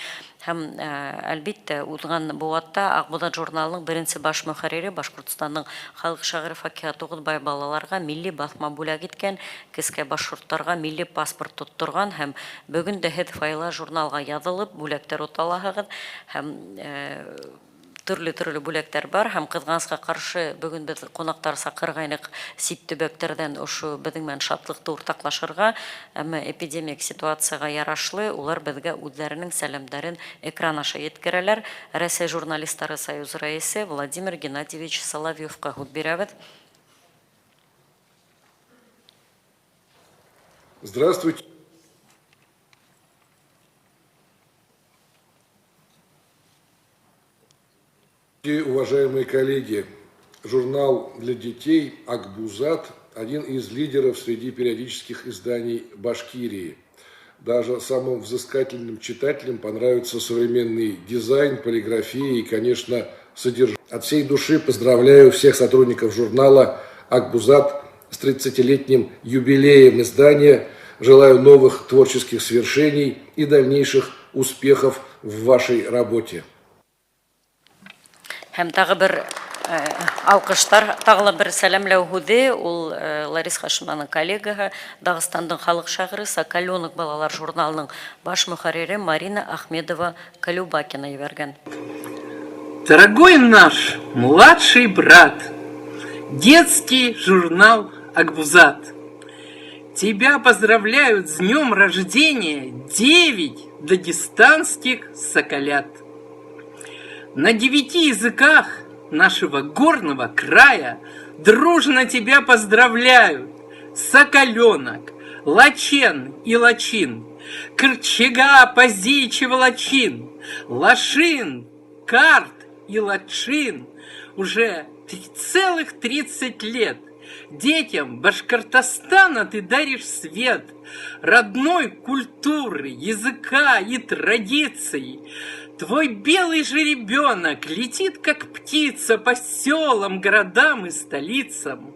Һәм әлбиттә, уҙған быуатта Аҡбуҙат журналының беренсе баш мөхәррире Башҡортостандың халыҡ шағиры Факиһа Туғыҙбай балаларға милли баҫма бүләк иткән, кескәй башҡорттарға милли паспорт тотторған һәм бөгөн дә һеҙ файла журналға яҙылып, бүләктәр уталаһығыҙ һәм төрлө бүләктәр бар һәм ҡыҙғанысҡа ҡаршы бөгөн беҙ ҡунаҡтар саҡырғайныҡ сит төбәктәрҙән ошо беҙҙең менән шатлыҡты уртаҡлашырға, әммә эпидемик ситуацияға ярашлы улар беҙгә үҙҙәренең сәләмдәрен экран аша еткерәләр. Рәсәй журналистары союзы рәйесе Владимир Геннадьевич Соловьевҡа һүҙ бирәбеҙ. Здравствуйте. Уважаемые коллеги, журнал для детей «Аҡбуҙат» – один из лидеров среди периодических изданий Башкирии. Даже самым взыскательным читателям понравится современный дизайн, полиграфия и, конечно, содержание. От всей души поздравляю всех сотрудников журнала «Аҡбуҙат» с 30-летним юбилеем издания. Желаю новых творческих свершений и дальнейших успехов в вашей работе. Һәм тағы бер алҡыштар, тағы бер сәләмләү һүҙе, ул Ларис Хашимовнаның коллегаһы, Дағыстандың халыҡ шағиры Соколенок балалар журналының баш мөхәррире Марина Ахмедова Колюбакина ебәргән. Дорогой наш младший брат, детский журнал «Аҡбуҙат». Тебя поздравляют с днем рождения 9 дагестанских соколят. На 9 языках нашего горного края дружно тебя поздравляют Соколенок, Лачен и Лачин, Кырчега, Позичева, Лачин, Лашин, Карт и Лачин. Уже целых 30 лет детям Башкортостана ты даришь свет родной культуры, языка и традиций. Твой белый жеребенок летит, как птица, по селам, городам и столицам.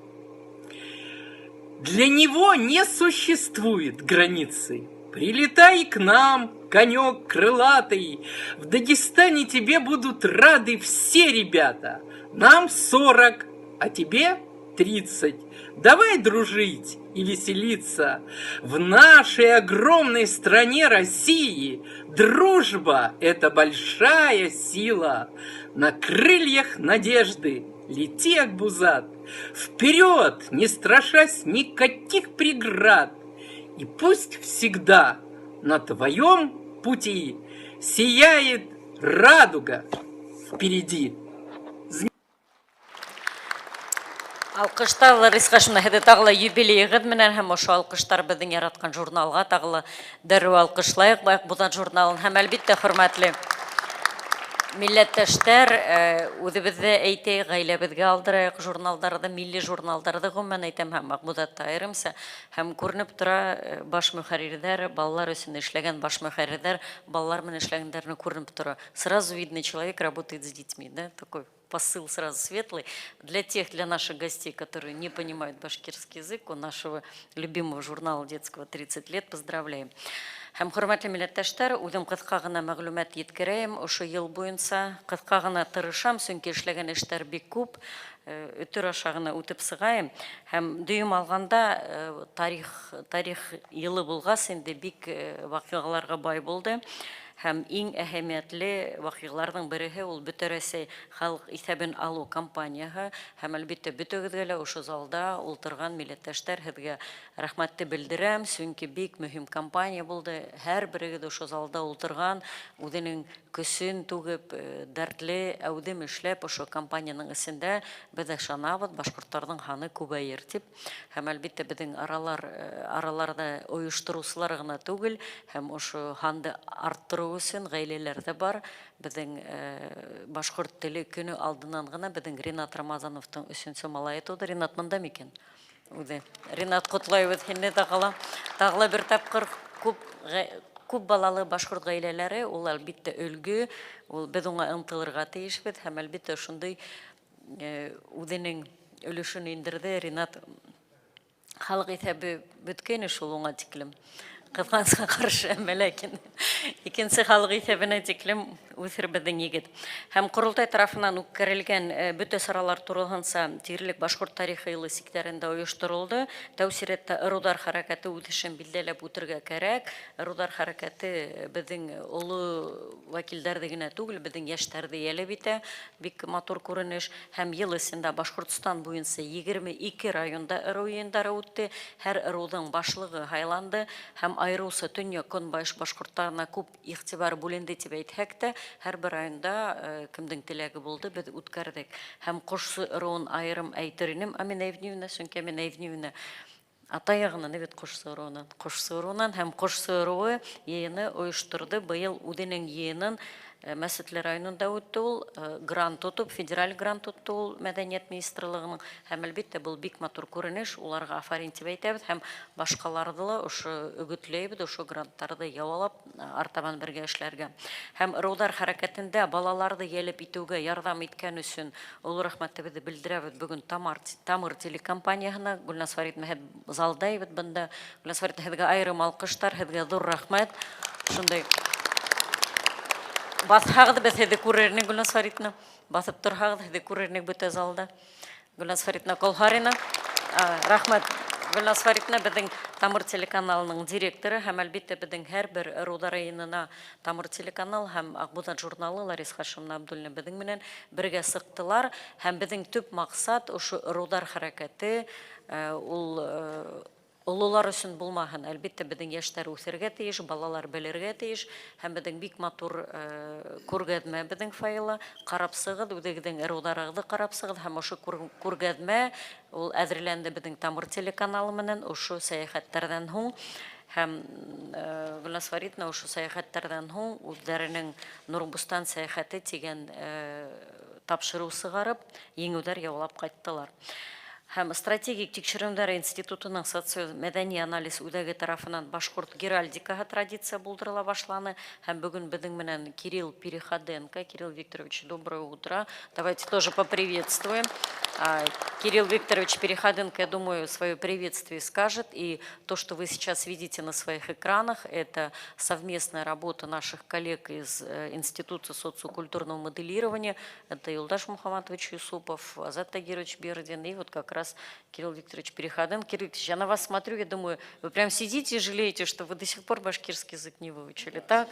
Для него не существует границы. Прилетай к нам, конек крылатый. В Дагестане тебе будут рады все ребята. Нам 40, а тебе 30. Давай дружить и веселиться. В нашей огромной стране России дружба – это большая сила. На крыльях надежды лети, Аҡбуҙат, Вперед, не страшась никаких преград. И пусть всегда на твоем пути сияет радуга впереди. Алкыштар Ларис Хашимовна, һеҙҙе тағы ла юбилейығыҙ менән һәм ошо алкыштар беҙҙең яратҡан журналға тағы ла дәррәү алҡышлайыҡ Баяҡбуҙат журналын һәм әлбиттә хөрмәтле милләттәштәр, үҙебеҙҙе әйтәйек, ғаиләбеҙгә алдырайыҡ журналдарҙы, милли журналдарҙы ғөмүмән әйтәм һәм Мәғбүҙәтте айырымса һәм күренеп тора баш мөхәррирҙәр, балалар өсөн эшләгән баш мөхәррирҙәр, балалар менән эшләгәндәрне күренеп тора. Сразу видно, человек работает с детьми, да, такой посыл сразу светлый. Для наших гостей, которые не понимают башкирский язык, у нашего любимого журнала детского 30 лет, поздравляем. Һәм хөрмәтле милләттәштәр, үҙем ҡыҫҡа гына мәғлүмәт еткерәйем. Ошо йыл буйынса ҡыҫҡа гына тырышам, сөнки эшләгән эштәр бик күп. Өтөр аша гына үтеп сығайым. Һәм дөйөм алғанда тарих йылы булғас инде бик ваҡиғаларға бай булды. Һәм иң әһәмиятле ваҡиғаларҙың береһе ул Бөтә Рәсәй халыҡ иҫәбен алыу кампанияһы. Һәм әлбиттә бөтәгеҙгә лә ошо залда ултырған милләттәштәр һеҙгә рәхмәтте белдерәм, сөнки бик мөһим кампания булды. Һәр берегеҙ ошо залда ултырған, үҙенең көсөн түгеп, дәртле әүҙем эшләп ошо компанияның эсендә беҙ ышанабыҙ, башҡорттарҙың һаны күбәйер тип. Һәм әлбиттә беҙҙең араларҙа ойоштороусылар ғына түгел, һәм ошо һанды арттырыу өсөн ғаиләләрҙә бар. Беҙҙең башҡорт теле көнө алдынан ғына беҙҙең Ринат Рамазановтың 3-нче малайы тыуҙы. Ринат мында микән? Үҙе. Ринат, ҡотлайбыҙ һине тағы ла бер тапҡыр. Күп балалы башҡорт ғаиләләре, ул әлбиттә өлгө, беҙ уға ынтылырға тейешбеҙ һәм әлбиттә шундай үҙенең өлөшөн индерҙе. Ринат халыҡ иҫәбе бөткәйне шул уға тиклем. Ҡыҙғанысҡа ҡаршы, ләкин икенсе халыҡ иҫәбенә тиклем үҫер беҙҙең егет. Һәм ҡоролтай тарафынан үткәрелгән бөтә саралар тураһынса тиерлек башҡорт тарихы йылы сиктәрендә ойошторолдо. Тәү сиратта ырыуҙар хәрәкәте үҙешен билдәләп үтергә кәрәк. Ырыуҙар хәрәкәте беҙҙең оло вәкилдәрҙе генә түгел, беҙҙең йәштәрҙе йәлеп итә. Бик матур күренеш. Һәм йыл эсендә Башҡортостан буйынса 22 районда ырыу йыйындары үтте. Һәр ырыуҙың башлығы һайланды. Һәм айырыуса төньяҡ көнбайыш башҡорттарына күп иғтибар бүленде тип әйтһәк тә, һәр бер районда кемдең теләге булды, беҙ үткәрҙек. Һәм Ҡошсо ырыуын айырым әйтер инем, Амина Евниевна, сөнки Амина Евниевна ата яғынан бит Ҡошсо ырыуынан һәм Ҡошсо ырыуы йыйыны ойошторҙо. Быйыл үҙенең йыйынын Мәсетле районында үтте ул, грант тотоп, федераль грант тотто ул Мәҙәниәт министрлығының. Һәм әлбиттә был бик матур күренеш, уларға афарин тип әйтәбеҙ һәм башҡаларҙы ла ошо өгөтләйбеҙ, ошо гранттарҙы яуалап, артабан бергә эшләргә. Һәм ырыуҙар хәрәкәтендә балаларҙы йәлеп итеүгә ярҙам иткән өсөн оло рәхмәтебеҙҙе белдерәбеҙ бөгөн Тамыр телекомпанияһына. Гөлназ Фәритовна, һеҙ залдайбыҙ бында. Гөлназ Фәритовна, һеҙгә айырым алҡыштар, һеҙгә ҙур рәхмәт. Шундай баҫһағыҙ, беҙ һеҙҙе күрернек, Гөлназ Фәритовна. Баҫып торһағыҙ, һеҙҙе күрернек бөтә залда. Гөлназ Фәритовна Колһарина. Рәхмәт. Гөлназ Фәритовна беҙҙең Тамыр телеканалының директоры һәм әлбиттә беҙҙең һәр бер ырыуҙар йыйынына Тамыр телеканал һәм Аҡбуҙат журналы Ларис Хашимовна Абдуллина беҙҙең менән бергә сыҡтылар. Һәм беҙҙең төп маҡсат ошо ырыуҙар хәрәкәте ул ололар өсөн булмаһын. Әлбиттә беҙҙең йәштәр үҫергә тейеш, балалар белергә тейеш. Һәм беҙҙең бик матур күргәҙмә беҙҙең файла. Ҡарап сығыҙ, үҙегеҙҙең ырыуҙарығыҙҙы ҡарап сығыҙ. Һәм ошо күргәҙмә ул әҙерләнде беҙҙең Тамыр телеканалы менән ошо сәйәхәттәрҙән һуң. Һәм Гөлназ Фәритовна ошо сәйәхәттәрҙән һуң үҙҙәренең Нурбустан сәйәхәте тигән тапшырыу сығарып, еңеүҙәр яулап ҡайттылар. Һәм стратегик тикшереүҙәр институтының социо-мәҙәни анализ үҙәге тарафынан башҡорт геральдикаһы традиция булдырыла башланы. Һәм бөгөн беҙҙең менән Кирилл Переходенко. Кирилл Викторович, доброе утро. Давайте тоже поприветствуем. Кирилл Викторович Переходенко, я думаю, свое приветствие скажет. И то, что вы сейчас видите на своих экранах, это совместная работа наших коллег из Института социокультурного моделирования. Это Юлдаш Мухаммадович Юсупов, Азат Тагирович Бердин и вот как раз раз Кирилл Викторович Переходен. Кирилл Викторович, я на вас смотрю, я думаю, вы прям сидите и жалеете, что вы до сих пор башкирский язык не выучили, так?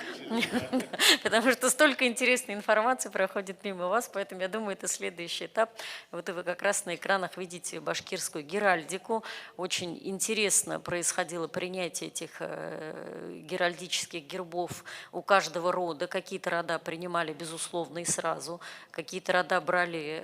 Потому что столько интересной информации проходит мимо вас, поэтому я думаю, это следующий этап. Вот и вы как раз на экранах видите башкирскую геральдику. Очень интересно происходило принятие этих геральдических гербов у каждого рода. Какие-то рода принимали, безусловно, и сразу. Какие-то рода брали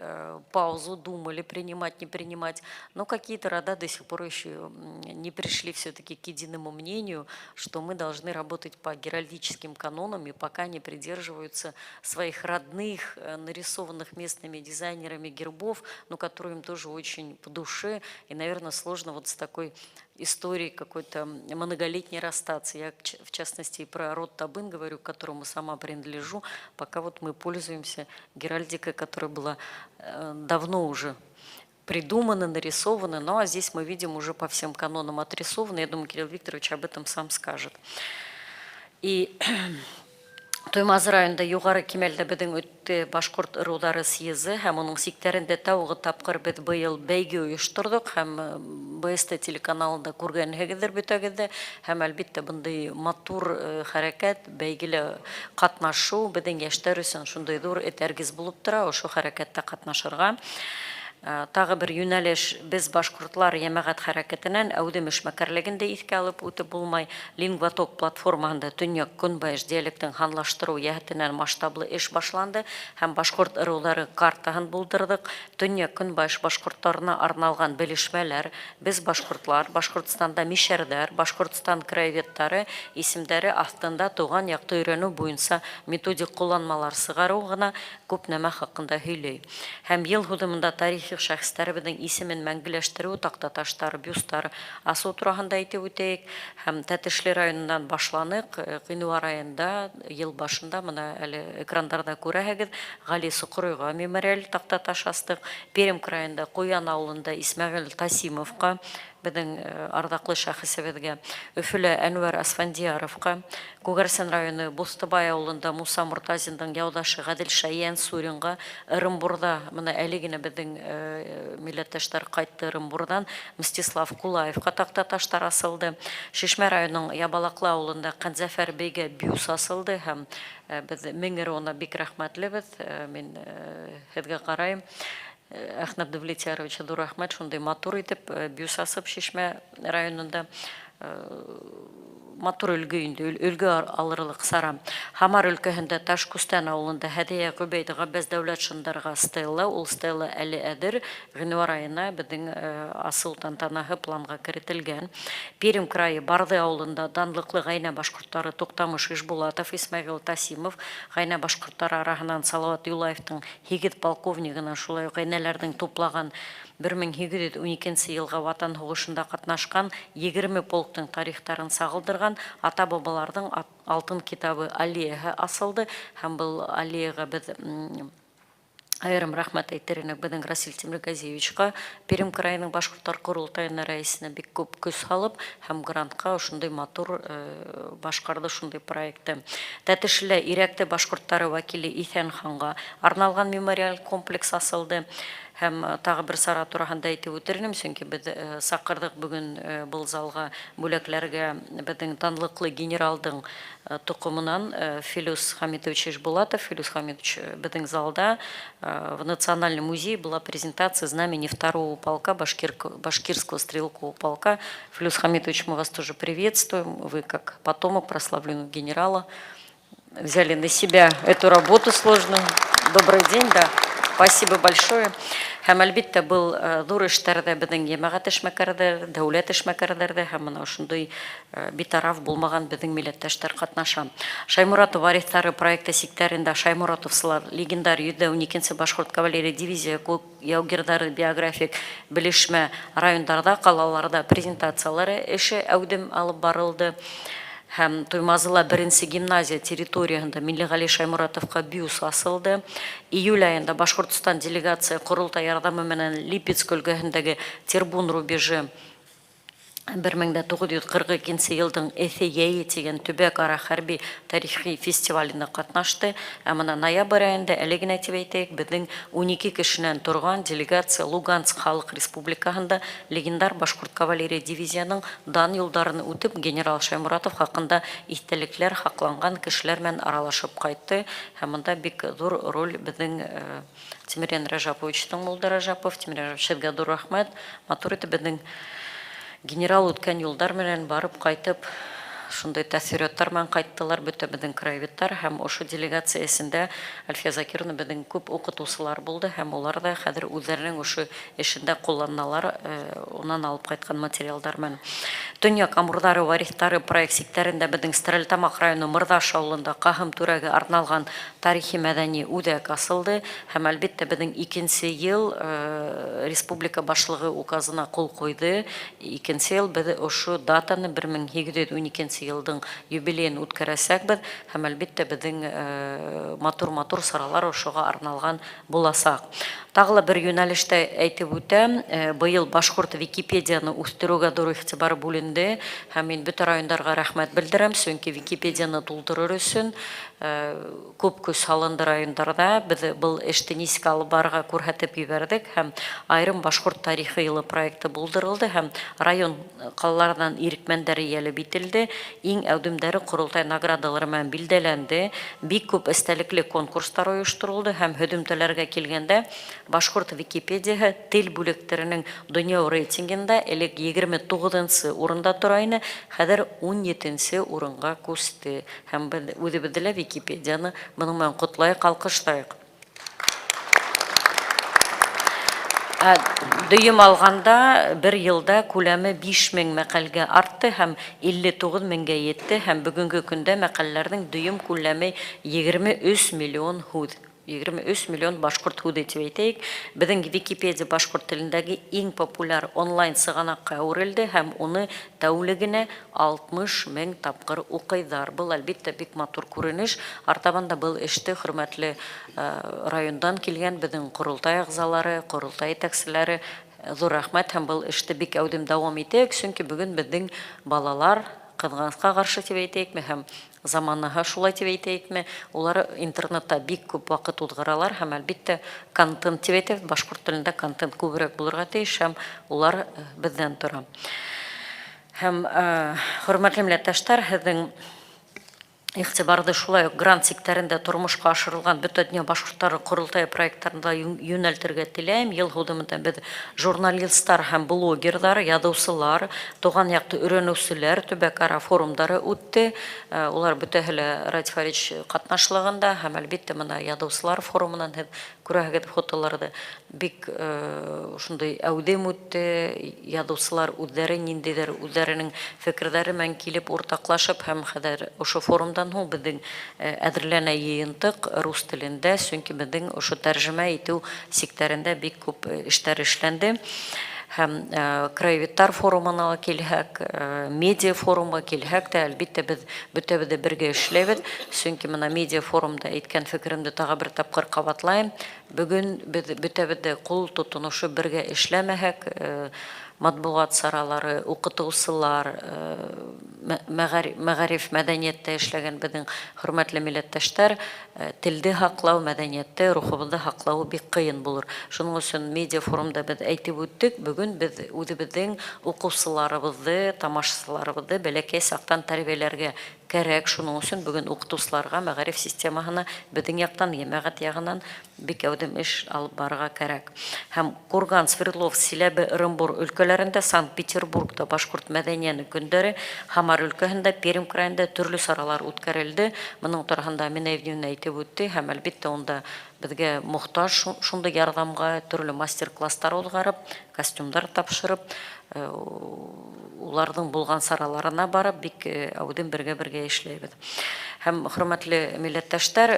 паузу, думали, принимать, не принимать. Но какие-то рода до сих пор еще не пришли все-таки к единому мнению, что мы должны работать по геральдическим канонам, и пока не придерживаются своих родных, нарисованных местными дизайнерами гербов, но которые им тоже очень по душе, и, наверное, сложно вот с такой истории какой-то многолетней расстаться. Я, в частности, и про род Табын говорю, к которому сама принадлежу, пока вот мы пользуемся геральдикой, которая была давно уже придумана, нарисована, ну а здесь мы видим уже по всем канонам отрисовано. Я думаю, Кирилл Викторович об этом сам скажет. И Тоймаз районында югары кимәлдә беҙҙең үтте башҡорт ырыуҙары съезы һәм уның сиктәрендә тәүге тапҡыр беҙ быйыл бәйге ойошторҙоҡ һәм БСТ телеканалында күргәнһегеҙҙер бөтәгеҙҙә һәм әлбиттә бындай матур хәрәкәт, бәйгелә ҡатнашыу беҙҙең йәштәр өсөн шундай ҙур этәргес булып тора, ошо хәрәкәттә ҡатнашырға. Тағы бер юнәлеш без башҡортлар йәмәғәт хәрәкәтенән әүҙем эшмәкәрлегендә иҫкә алып үтеп булмай, Лингваток платформаһында төньяҡ көнбайыш диалектын һанлаштырыу йәһәтенән масштаблы эш башланды һәм башҡорт ырыуҙары картаһын булдырҙыҡ. Төньяҡ көнбайыш башҡорттарына арналған белешмәләр, без башҡортлар, Башҡортостанда мишәрҙәр, Башҡортостан краеведтары исемдәре аҫтында туған яҡты өйрәнеү буйынса методик ҡулланмалар сығарыу ғына күп нәмә хаҡында һөйләй. Һәм йыл һуҙымында тарихи шәхестәребеҙҙең исемен мәңгеләштереү, таҡтаташтар, бюстар асыу тураһында әйтеп үтәйек. Һәм Тәтешле районынан башланыҡ. Ғинуар айында, йыл башында, мына әле экрандарда күрәһегеҙ, Ғали Соҡоройға мемориаль таҡтаташ астыҡ. Пермь крайында Ҡуян ауылында Исмәғил Тасимовҡа, беҙҙең арҙаҡлы шәхесебеҙгә, Өфөлә Әнүәр Асфандияровҡа, Күгәрсен районы Бустыбай ауылында Муса Муртазиндың яуҙашы Ғәдел Шәйән Суринға, Ырымбурҙа, мына әле генә беҙҙең милләттәштәр ҡайтты Ырымбурҙан, Мстислав Кулаевҡа таҡтаташтар асылды. Шишмә районының Ябалаҡлы ауылында Ҡәнзәфәр бейгә бюс асылды һәм беҙ меңер уна бик рәхмәтлебеҙ. Мин һеҙгә ҡарайым. Әхнәп Давлетьярович, ҙур рәхмәт, шундай матур итеп бюс асып Шишмә районында матур өлгө инде, өлгө алырлык сара. Хамар өлкәһендә Ташкүстән ауылында Һәдиә Ғөбәйд Ғаббәс дәүләт шындарға стелла, ул стелла әле әҙер, ғинуар айына беҙҙең асыл тантанаһы планға керетелгән. Пермь крайы Барҙы ауылында данлыҡлы ғәйнә башҡорттары Туҡтамыш Ишбулатов, Исмәғил Тасимов, ғәйнә башҡорттары араһынан Салауат Юлаевтың 8 полковнигына, шулай ғәйнәләрҙең туплаған 1812 йылға Ватан һуғышында ҡатнашҡан 20 полктың тарихтарын сағылдырған ата-бабаларҙың алтын китабы аллеяһы асылды һәм был аллеяға беҙ айырым рәхмәт әйтер инек беҙҙең Расил Тимргазиевичҡа, Пермь крайының башҡорттар ҡоролтайына рәйесенә бик күп көс һалып һәм грантҡа ошондай матур башҡарҙы шундай проектты. Тәтешле Ирәкте башҡорттары вәкиле Иҫән ханға арналған мемориаль комплекс асылды. Һәм тағы бер сара тураһында әйтеп үтернем, сөнки беҙ саҡырҙыҡ бөгөн был залға бүләкләргә беҙҙең данлыҡлы генералдың тоҡомонан Филюс Хамитович Ишбулатов. Филюс Хамитович беҙҙең залда в Национальном музее была презентация знамени второго полка, башкирского стрелкового полка. Филюс Хамитович, мы вас тоже приветствуем. Вы, как потомок прославленного генерала, взяли на себя эту работу сложную. Добрый день, да. Спасибо большое. Һәм әлбиттә был ҙур эштәрҙә беҙҙең йәмәғәт эшмәкәрҙәр, дәүләт эшмәкәрҙәрҙә һәм мына ошондай битараф булмаған беҙҙең милләттәштәр ҡатнаша. Шайморатов варихтары проекты сиктәрендә Шайморатовсылар легендар 112-нче башҡорт кавалерия дивизия яугирҙары биографик белешмә райондарҙа, ҡалаларҙа презентациялары эше әүҙем алып барылды. Һәм Туймазыла 1-нче гимназия территорияһында Миллиғали Шайморатовҡа бюс асылды. Июль айында Башҡортостан делегация ҡоролтай ярҙамы менән Липецк өлкәһендәге Тербун рубежы 1942 елдың Эфегей деген төбәк ара хәрби тарихи фестиваліне катнашты. Әміна ноябрь айында әлеген әйтеп әйтейік, біздің 12 кешенән тұрған делегация Луганск халық республикасында легендар башқұрт кавалерия дивизияның дан юлдарын үтіп, генерал Шаймуратов хақында истәлекләр хақланған кешеләрмен аралашып қайтты. Әмінда бик зур роль біздің Тимирян Ражаповичтың Молда Ражапов, Тимирян Ражапов Рахмет, матур итеп біздің генерал үткән юлдар менән барып кайтып, шундай тәсираттар менән кайттылар бөтә безнең краеведтар һәм ошо делегациясендә Альфия Закировна безнең күп укытучылар булды һәм улар да хәзер үзләренең ошо эшендә кулланалар, оннан алып кайткан материалдар менән. Төньяк Амурдары варихтары проект секторында безнең Стәрлетамак районы Мырдаш авылында Кахым түрәгә арналган тарихи мәдәни үзәк асылды һәм әлбәттә безнең 2нче ел республика башлыгы указына кул куйды. 2нче ел без ошо датаны 1812 елдың юбилейын үткәрәсәкбез һәм әлбәттә безнең матур саралар ошога арналган буласак. Тагы бер юнәлештә әйтеп үтәм, быел башкорт Википедияны үстерүгә зур игътибар бүленде һәм мин бөтен районнарга рәхмәт белдерәм, чөнки Википедияны тултырыр өчен күп көч салынды районнарда. Без бу эшне нисек алып барырга күрһәтеп җибәрдек һәм айрым башкорт тарихи елы проекты булдырылды һәм район калалардан ирекмәндәре ялеп ителде. Иң әүдемдәре курултай наградалары менән билдәләнде. Бик күп эстәлекле конкурслар оештырылды һәм һөдемтәләргә килгәндә башкорт Википедияһы тел бүлектеренең дөнья рейтингында элек 29нчы урында тора иде, хәзер 17нче урынга күсте. Һәм үзебездә Википедияны моның белән котлайык, алкыштайык. Дөйем алганда бер елда күләме 5000 мәкалгә артты һәм 59 меңгә йетте һәм бүгенге көндә мәкалләрнең дөйем күләме 23 миллион худ. 23 миллион башкорт худ дип әйтәйек. Безнең Википедия башкорт телендәге иң популяр онлайн сыганакка әверелде һәм уны тәүлегенә 60 мең тапкыр укыйлар. Бу әлбәттә бик матур күренеш. Артабанда бу эште хөрмәтле райондан килгән безнең курултай агзалары, курултай тәкъсилләре зур рәхмәт һәм бу эште бик әүдем дәвам итәк, чөнки бүген безнең балалар кызганычка каршы дип әйтәйекме һәм заманага шулай дип әйтәйекме, улар интернетта бик күп вакыт узгаралар һәм әлбәттә контент дип әйтәбез, башкорт телендә контент күбрәк булырга тиеш һәм улар бездән тора. Һәм хөрмәтле милләттәшләр, һезнең игътибарды шулай ук грант секторында тормышка ашырылган бөтен дөнья башкортлары курултайы проектларында юнәлтергә теләйм. Ел һудымында без журналистлар һәм блогерлар, язучылар, туган якты өйрәнүчеләр төбәк-ара форумдары үтте. Улар бөтәһеле Радифарич катнашлыгында һәм әлбәттә моны язучылар форумыннан күрәгез фотоларды бик шундый әүдем үтте. Язучылар үзләре ниндидер үзләренең фикерләре белән килеп уртаклашып һәм хәзер ошо форумда безнең әзерләнә йыентык рус телендә, чөнки безнең ошо тәрҗемә итү секторында бик күп эшләр эшләнде. Һәм краеведтар форумына килһәк, медиа форумга килһәк тә әлбәттә без бөтәбез бергә эшләбез, чөнки менә медиа форумда әйткән фикеремне тагы бер тапкыр кабатлайм. Бүген без бөтәбез кул тотынышы бергә эшләмәһәк, матбугат саралары, укытучылар, мәгариф мәдәниятте эшләгән безнең хөрмәтле милләттәшләр, телде хаклау, мәдәниятте, рухыбызды хаклау бик кыен булыр. Шуның өчен медиа форумда без әйтеп үттек, бүген без үзебезнең укучыларыбызды, тамашачыларыбызды бәләкәй сактан тәрбияләргә кирәк. Шуның өчен бүген укытучыларга мәгариф системаһына безнең яктан, җәмәгать ягыннан бик әүдем эш алып барырга кирәк. Һәм Курган, Свердлов, Силәбе, Оренбур өлкәләрендә, Санкт-Петербургта башкорт мәдәнияте көндәре, Хамар өлкәһендә, Пермь краенда төрле саралар үткәрелде. Моның турында Минаевна әйтеп үтте һәм әлбәттә онда безгә мохтаж шундый ярдәмгә төрле мастер-класслар узгарып, костюмдар тапшырып, уларның булган сараларына барып бик әүдем бергә эшләйбез. Һәм хөрмәтле милләттәшләр,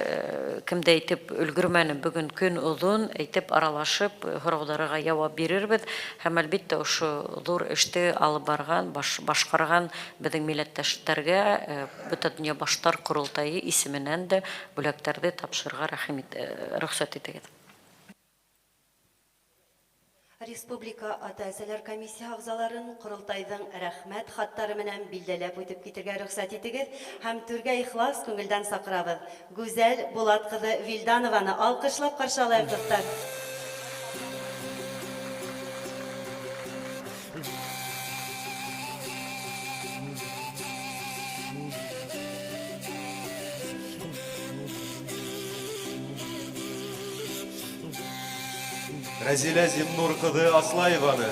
кемдә әйтеп өлгермәне, бүген көн узун әйтеп аралашып, һораударга җавап бирербез һәм әлбәттә ошо зур эште алып барган, башкарган безнең милләттәшләргә бөтен дөнья баштар курултайы исеменнән дә бүләкләрне тапшырырга рөхсәт итегез. Республика ата-әсәләр комиссия ағзаларын Корылтайдың рәхмәт хаттары менән билдәләп үтеп китергә рөхсәт итегез һәм түргә ихлас күңелдән сакырабыз. Гүзәл Булат кызы Вилданованы алкышлап каршы алайык, дуслар. Рәзилә Зиннур кызы Аслаеваны.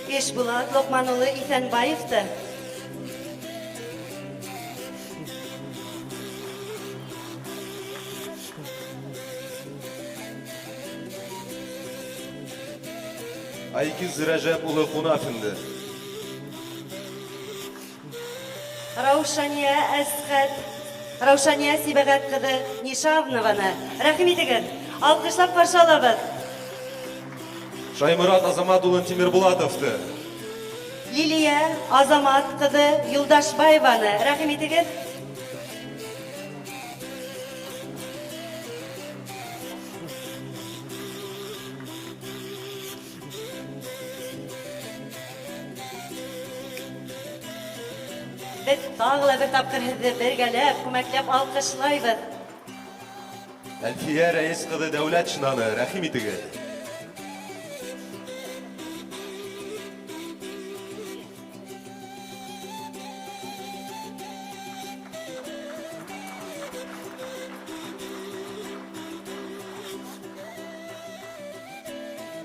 Ешбулат Локман улы Исәнбаевты. Айгиз Рәҗәп улы Кунафинды. Раушания Әсхәт, Раушания Сибәгәт кызы Нишавнованы рәхим итегез. Алкышлап каршы алабыз. Шаймурат Азамат улы Тимербулатовты. Лилия Азамат кызы Юлдашбаеваны рәхим итегез. Без тагы бер тапкыр һезне бергәләп, күмәкләп алкышлайбыз. Әлфия Рәис кызы Дәүләт Шынаны рәхим итегез.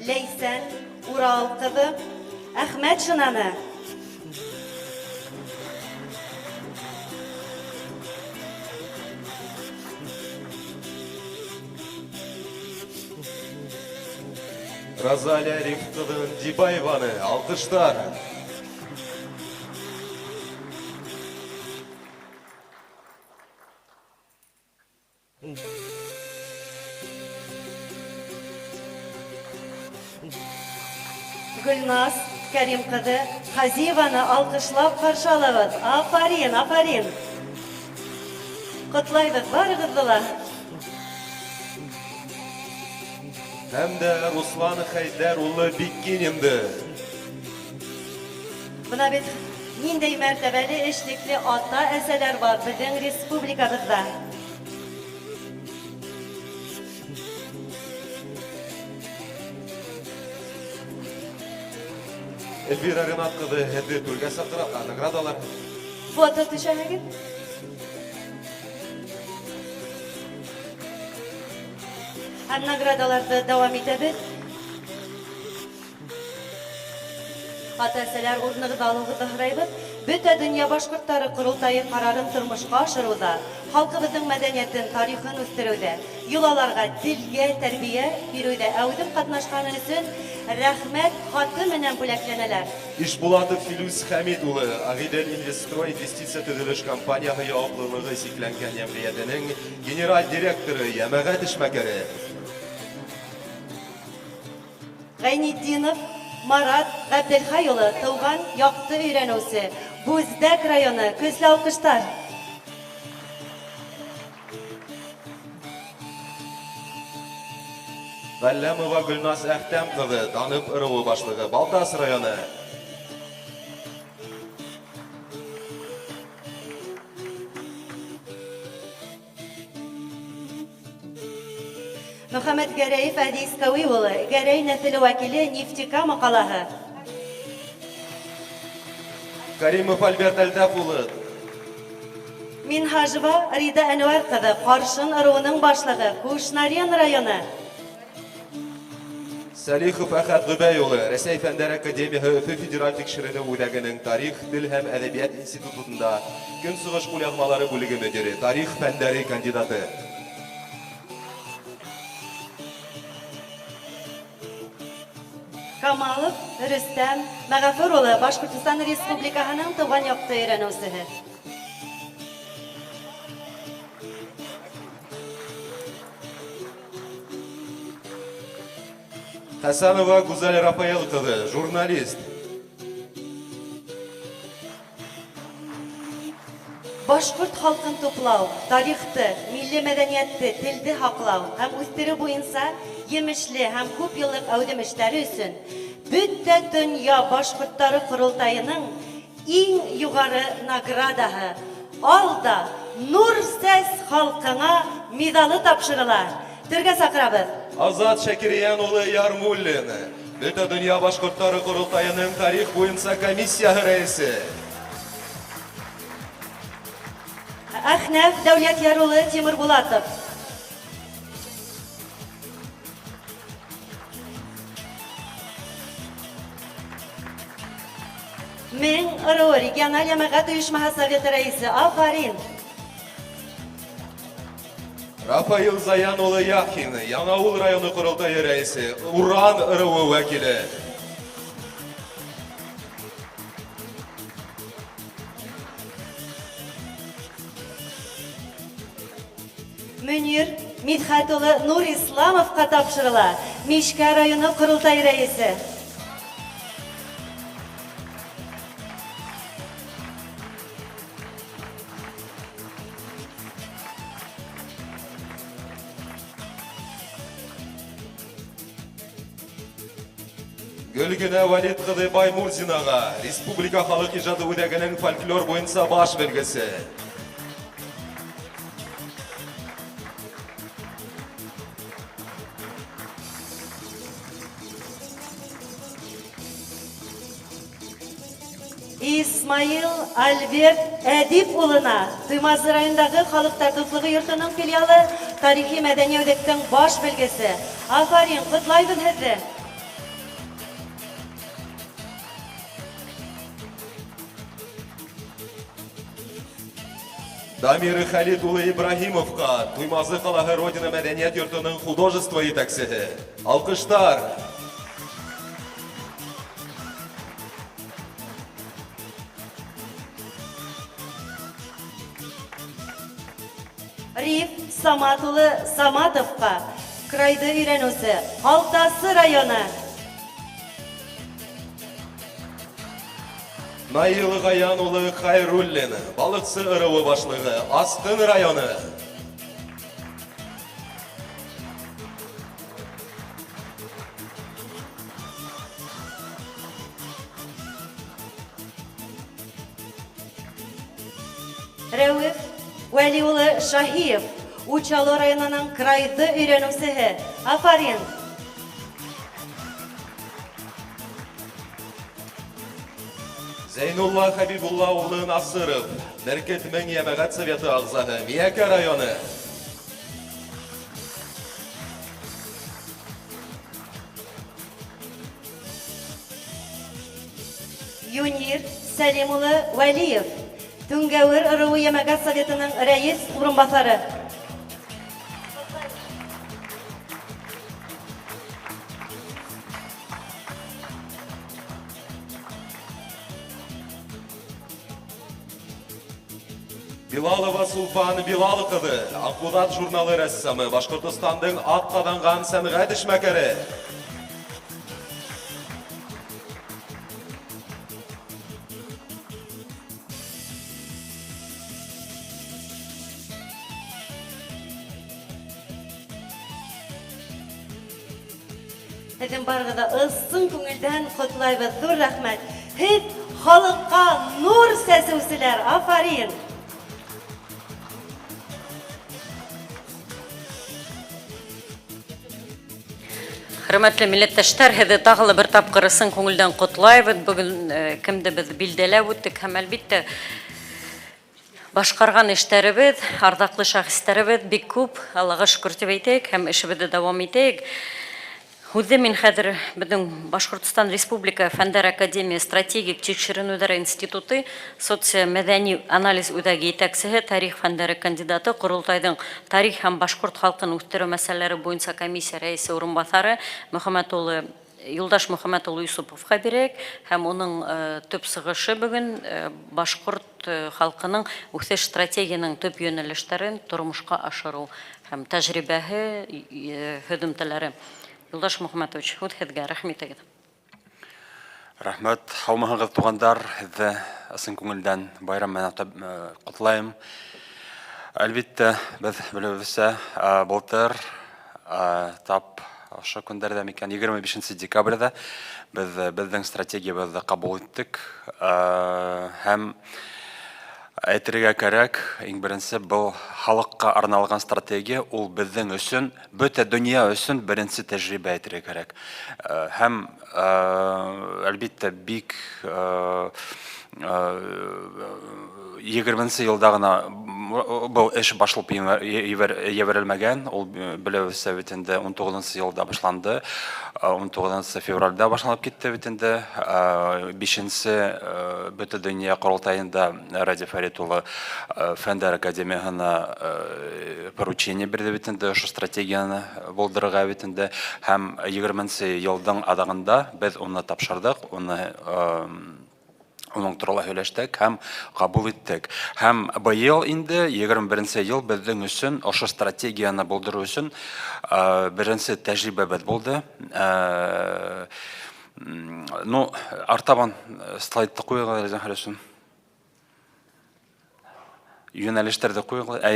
Лейсән Урал кызы Әхмәт Шынаны. Розалия Риф кызы Дибаеваны алкыштар. Гөлназ Кәрим кызы Хазиеваны алкышлап каршы алабыз. Афарин, афарин. Котлайбыз барыгызны да. Һәм дә Руслан Хәйдәр улы Биккининды. Бuna бит ниндәй мәртәбәле эшлекле ата-әсәләр бар безнең республикабызда. Эльвира Ринат кызы һәдде түргә сакырга наградалар. Фото төшәгез. Һәм наградаларда дәвам итәбез. Ата-әсәләр урыныгызда алугызны һорайбыз. Бөтә дөнья башкортлары Корылтайы карарын тормышка ашыруда, халкыбызның мәдәниятен, тарихын үстерүдә, юлаларга, телгә тәрбия бирүдә әүдем катнашканы өчен рәхмәт хаты менән бүләкләнәләр. Ишбулатов Филүс Хәмид улы Агидель Инвестстрой инвестиция төзелеш компанияһы яуаплылыгы сикләнгән әмгыятенең генераль директоры, Ямагат эшмәкәре. Гайнетдинов Марат Габделхай улы тыуган якты өйрәнүсе, Бүздәк районы, көчле алкыштар. Галләмова Гөлназ Әхтәм кызы, Данып ырыу башлыгы, Балтас районы. Мөхәммәд Гәрәев Әдискәви улы, Гәрәй нәселе вәкиле, Нефтека мақалаһы. Каримов Альберт Әлдәп улы. Минхажева Рида Әнвәр кызы, Каршын ырыуының башлыгы, Кушнарин районы. Салихов Әхәт Гөбәй улы, Рәсәй Фәннәр Академияһы Өфө федераль тикшеренү үзәгенең Тарих, тел һәм әдәбият институтында Көнсыгыш кулъязмалары бүлеге мөдире, тарих фәннәре кандидаты. Камалов Рөстәм Мәғәфүр улы, Башкортстан Республикаһының туган якты өйрәнүсеһе. Хәсәнова Гүзәл Рафаэл кызы, журналист. башкорт халкын туплау, тарихты, милли мәдәниятте, телде хаклау һәм үстерү буенча емешле һәм күп еллык әүдем эшләре өчен Бөтә дөнья башкортлары курултайының иң югары наградаһы Алда Нур Сәс халкыңа медалы тапшырыла. Төргә сакрабыз. Азат Шакириян улы Ярмуллин, Бөтә дөнья башкортлары курултайының тарих буенча комиссия рәисе. Әхнәф Дәүләт Ярулы Тимур Булатов. Мен ыру региональ әмәгать оешмаһы советы рәисе. Афарин. Рафаил Заян улы Яхин, Яңаул районы курултайы рәисе, Уран ырыуы вәкиле. Мөнир Мидхәт улы Нур Исламовка тапшырыла. Мишкә районы курултай рәисе. Гөлгенә Валид кызы Баймурзинага, Республика халык иҗаты үдәгенең фольклор буенча баш белгесе. Исмаил Альберт Әдип улына Туймазы районындагы халыктар дуслыгы йортының филиалы тарихи мәдәни үзәктең баш белгесе. Афарин, котлайбыз һезне. Дамир Халид улы Ибрахимовка, Туймазы калаһы Родина мәдәният йортының художество итәкчесе. Алкыштар. Риф Самат улы Саматовка, крайды өйрәнүсе, Алтасы районы. Наил Гаян улы Хайруллин, Балыксы ырыуы башлыгы, Астын районы. Рәүф Вәли улы Шаһиев, Учалы районының крайды өйрәнүсеһе. Афарин. Зейнулла Хабибулла улы Насыров, Бәркет мең Ямәгать советы агзаны, Миякә районы. Юнир Сәлим улы Вәлиев, Түңгәвер ырыуы Ямәгать советының рәис урынбасары. Билалова Сулпан Билал кызы, Акбудат журналы рәссамы, Башкортостандың ат таданған сәнгать эшмәкәре. Һеҙҙең барығыҙҙа ысын күңелдән ҡотлайбыҙ. Ҙур рәхмәт. Һеҙ халыҡҡа нур сәсеүселәр. Афарин. Хөрмәтле милләттәштәр, һеҙҙе тағы ла бер тапҡыр ысын күңелдән ҡотлайбыҙ. Бөгөн кемде беҙ билдәләп үттек һәм әлбиттә башҡарған эштәребеҙ, арҙаҡлы шәхестәребеҙ бик күп. Аллаға шөкөр тип әйтәйек һәм эшебеҙҙе дауам итәйек. Һүҙҙе мин хәҙер беҙҙең Башҡортостан Республика Фәндәр Академия стратегик тикшеренеүҙәр институты социомәҙәни анализ үҙәге етәксеһе, тарих фәндәре кандидаты, Ҡоролтайҙың тарих һәм башҡорт халҡын үҫтереү мәсьәләләре буйынса комиссия рәисе урынбаҫары Юлдаш Мөхәммәт улы Юсуповҡа бирәйек һәм уның төп сығышы бөгөн башҡорт халҡының үҫеш стратегияның төп йүнәлештәрен тормошҡа ашырыу һәм тәжрибәһе, һөҙөмтәләре. Юлдаш Мөхәммәтович, һүҙ һеҙгә, рәхмәт егет. Рахмет, хаумағығыз туғандар, һеҙҙе ысын күңелдән байрам менән ҡотлайым. Әлбиттә, беҙ белеүебеҙсә, былтыр тап ошо көндәрҙә микән 25 декабрҙә беҙҙең стратегиябыҙҙы ҡабул иттек. Һәм әйтергә кәрәк, иң беренсе был халыҡҡа арналған стратегия, ул беҙҙең өсөн, бөтә донъя өсөн беренсе тәжрибә әйтергә кәрәк. Һәм әлбиттә бик 20 йылда ғына был эш башлап ебәрелмәгән, ул белеүебеҙсә бит инде 19 йылда башланды, 19 февральдә башланып китте бит инде, 5-нче бөтә дөнья ҡоролтайында Радий Фәрит улы Фәндәр академияһына поручение бирҙе бит инде, ошо стратегияны булдырырға бит инде, һәм 20-нче йылдың аҙағында беҙ уны тапшырҙык, уның турында һөйләштек һәм ҡабул иттек. Һәм быйыл инде 21-нче йыл беҙҙең өсөн ошо стратегияны булдырыу өсөн беренсе тәжрибәбеҙ булды. Ну, артабан слайдты ҡуйығыҙ, Резан Хәләсун. Йүнәлештәрҙе ҡуйығыҙ.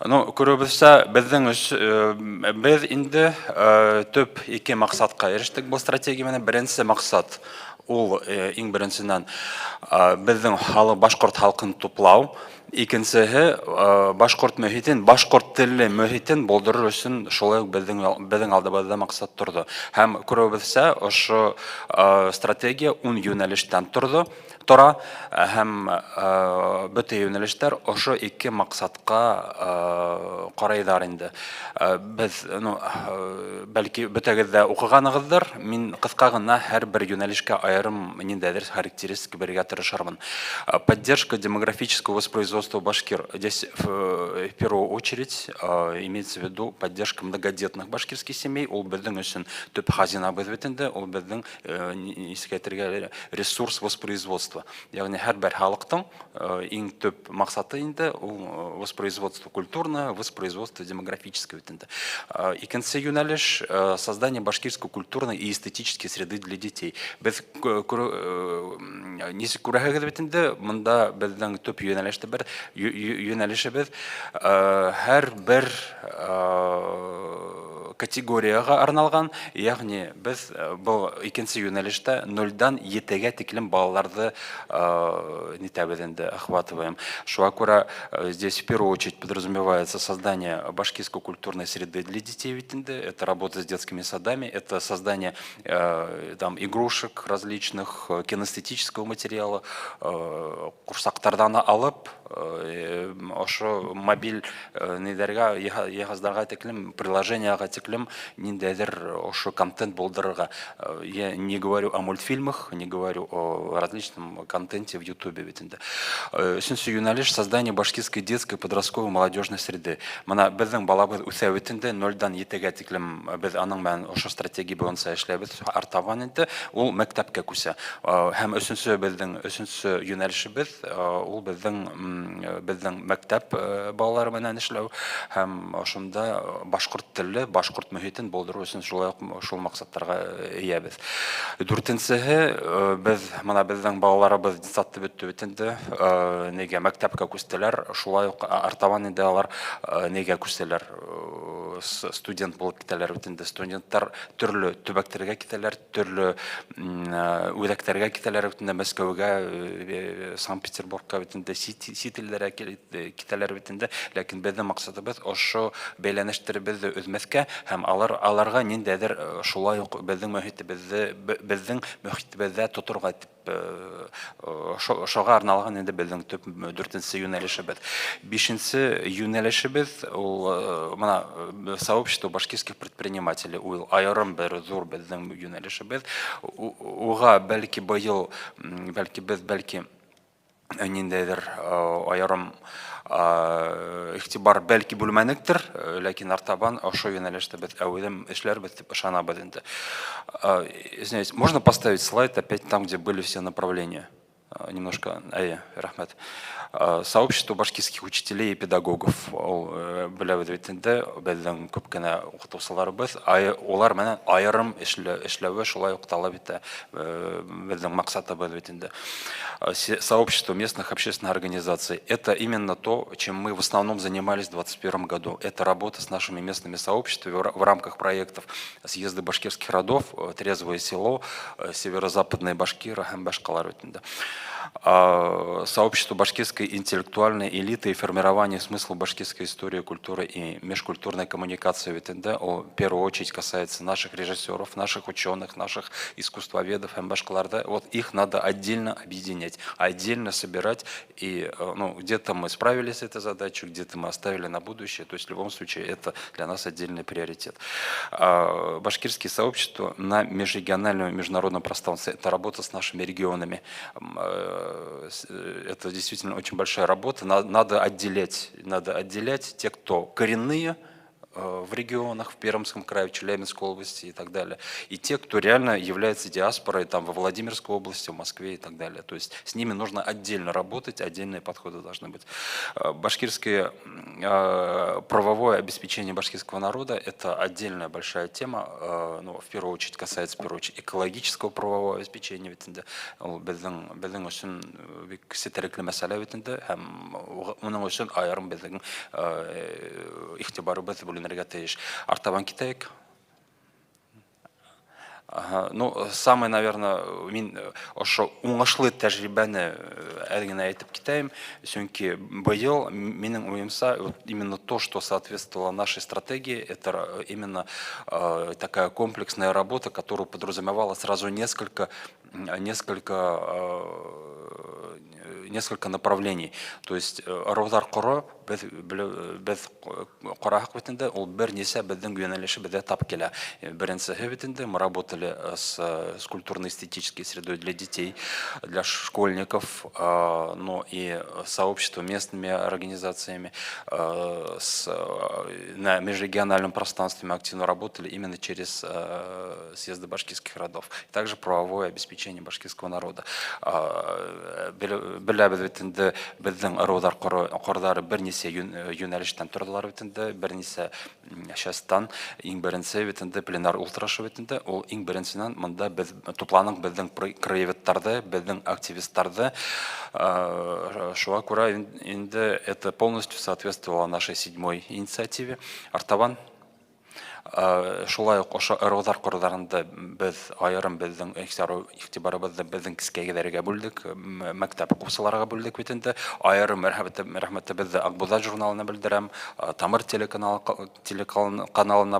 Ну, күреүебеҙсә, беҙ инде төп 2 маҡсатҡа эрештек был стратегия менән. Беренсе маҡсат ул иң беренсенән беҙҙең башҡорт халҡын туплау. Икенсеһе башҡорт мөхитен, башҡорт телле мөхитен булдырыр өсөн шулай беҙҙең алдыбыҙҙа маҡсат торҙо. Һәм күреүебеҙсә, ошо стратегия 10 йүнәлештән тора һәм бөтә йүнәлештәр ошо 2 маҡсатҡа ҡарайҙар инде. Беҙ, бәлки бөтәгеҙ дә уҡығанығыҙҙыр, мин ҡыҫҡа ғына һәр бер йүнәлешкә айырым ниндәйҙер характеристика бирергә тырышырмын. Поддержка демографического воспроизводства башкир. Здесь в первую очередь имеется в виду поддержка многодетных башкирских семей. Ул беҙҙең өсөн төп хазинабыҙ бит инде, ул беҙҙең ресурс воспроизводства. Яғни һәр бер халыҡтың иң төп маҡсаты инде ул воспроизводство культурное, воспроизводство демографическое бит инде. Икенсе йүнәлеш — создание башкирской культурной и эстетической среды для детей. Беҙ нисек күрәһегеҙ бит инде, мында беҙҙең төп йүнәлешебеҙ һәр бер категорияға арналған, яғни біз бұл икенсе юнәлештә 0-дан 7-гә тиклем балаларды охватываем. Шуға күрә здесь в первую очередь подразумевается создание башкирской культурной среды для детей. Это работа с детскими садами, это создание игрушек различных, кинестетического материала, курсактардан алып, ошо мобиль егъаздарға тиклем, приложенияға тиклем ниндәйҙер ошо контент булдырырға. Я не говорю о мультфильмах, не говорю о различном контенте в Ютубе. Өсөнсө юнәлеш — создание башкирской детской подростковой молодежной среды. Мына беҙҙең балабыҙ үҫә бит инде, 0-дан 7-гә тиклем беҙ аның менән ошо стратегия буйынса эшләбеҙ, артабан инде ул мәктәпкә күсә. Һәм өсөнсө юнәлешебеҙ ул беҙҙең мәктәп балалары менән эшләү һәм ошонда башҡорт телле, башҡорт мөхитен булдырыу өсөн шул маҡсаттарға эйәбеҙ. 4-нсеһе, мына беҙҙең балаларыбыҙ детсадты бөттө бит инде, нигә мәктәпкә күстеләр, шулай уҡ артабан инде алар нигә күселәр, студент булып китәләр бит инде. Студенттар төрлө төбәктәргә китәләр, төрлө үҙәктәргә китәләр бит инде, Мәскәүгә, Санкт-Петербургка бит инде, сит илдәргә китәләр бит инде. Ләкин беҙҙең маҡсатыбыҙ ошо бәйләнештәребеҙҙе өҙмәҫкә һәм аларға ниндәйҙер шулай уҡ беҙҙең мөхитебеҙҙә тоторға тип ошоға арналған инде беҙҙең төп 4-нсе юнәлешебеҙ. 5-нсе юнәлешебеҙ ул мына сообщество башкирских предпринимателей, ул айырым бер ҙур беҙҙең юнәлешебеҙ. Уға бәлки быйыл, бәлки ниндәйҙер айырым иғтибар бәлки бүлмәнектер, ләкин артабан ошо юнәлеште беҙ әүҙем эшләрбеҙ дип ышанабыҙ инде. Извиняюсь, можно поставить слайд опять там, где были все направления? Немножко, рахмәт. Сообщество башкирских учителей и педагогов беләбез бит инде безнең күп кенә укытучыларыбыз алар менән аерым эшләве шулай ук таләп итә безнең максатыбыз бит инде. Сообщество местных общественных организаций — это именно то, чем мы в основном занимались в 2021 году. Это работа с нашими местными сообществами в рамках проектов съезда башкирских родов, Трезвое село, Северо-Западные Башкиры, Башкалар бит инде. Сообщество башкирской интеллектуальной элиты и формирование смысла башкирской истории, культуры и межкультурной коммуникации ВТНД в первую очередь касается наших режиссеров, наших ученых, наших искусствоведов, башкаларда. Вот их надо отдельно объединять, отдельно собирать. И где-то мы справились с этой задачей, где-то мы оставили на будущее. То есть в любом случае это для нас отдельный приоритет. Башкирские сообщества на межрегиональном и международном пространстве — это работа с нашими регионами. Это действительно очень большая работа. Надо отделять те, кто коренные в регионах, в Пермском крае, в Челябинской области и так далее, и те, кто реально является диаспорой там, во Владимирской области, в Москве и так далее. То есть с ними нужно отдельно работать, отдельные подходы должны быть. Башкирское правовое обеспечение башкирского народа — это отдельная большая тема, в первую очередь касается экологического правового обеспечения. Безнең өчен бик сетерекле мәсьәлә бит инде, һәм моның өчен аерым безнең игътибарыбыз Артабан китәйек. Самый, наверное, мин ошо уңышлы тәҗрибәне генә әйтеп китәем, чөнки быел минем уемса именно то, что соответствовало нашей стратегии, это именно такая комплексная работа, которая подразумевала сразу несколько направлений. То есть Ровдар Кора без Корах битендә ул бер нисә безнең юнәлеше бездә тап килә. Беренчеһе битендә мы работали с культурно-эстетической средой для детей, для школьников, но и сообществом, местными организациями, на межрегиональном пространстве мы активно работали именно через съезды башкирских родов. Также правовое обеспечение башкирского народа. Беләбез бит инде безнең Ровдар Кордары бернисә юнәлештән тордылар бит инде, бернисә частьтан. Иң беренче бит инде пленар ултырашы бит инде, ул иң беренчедән монда без тупланык безнең краеведтарды, безнең активистларды. Шуңа күрә инде это полностью соответствовало нашей 7-й инициативе. Артабан шулай ук ошо Ровдар Кордарында без айрым безнең игътибарыбызды безнең кискәгеләргә бүлдек, мәктәп укучыларга бүлдек бит инде. Айрым рәхмәтебезне Акбузат журналына белдерәм, Тамыр телеканалына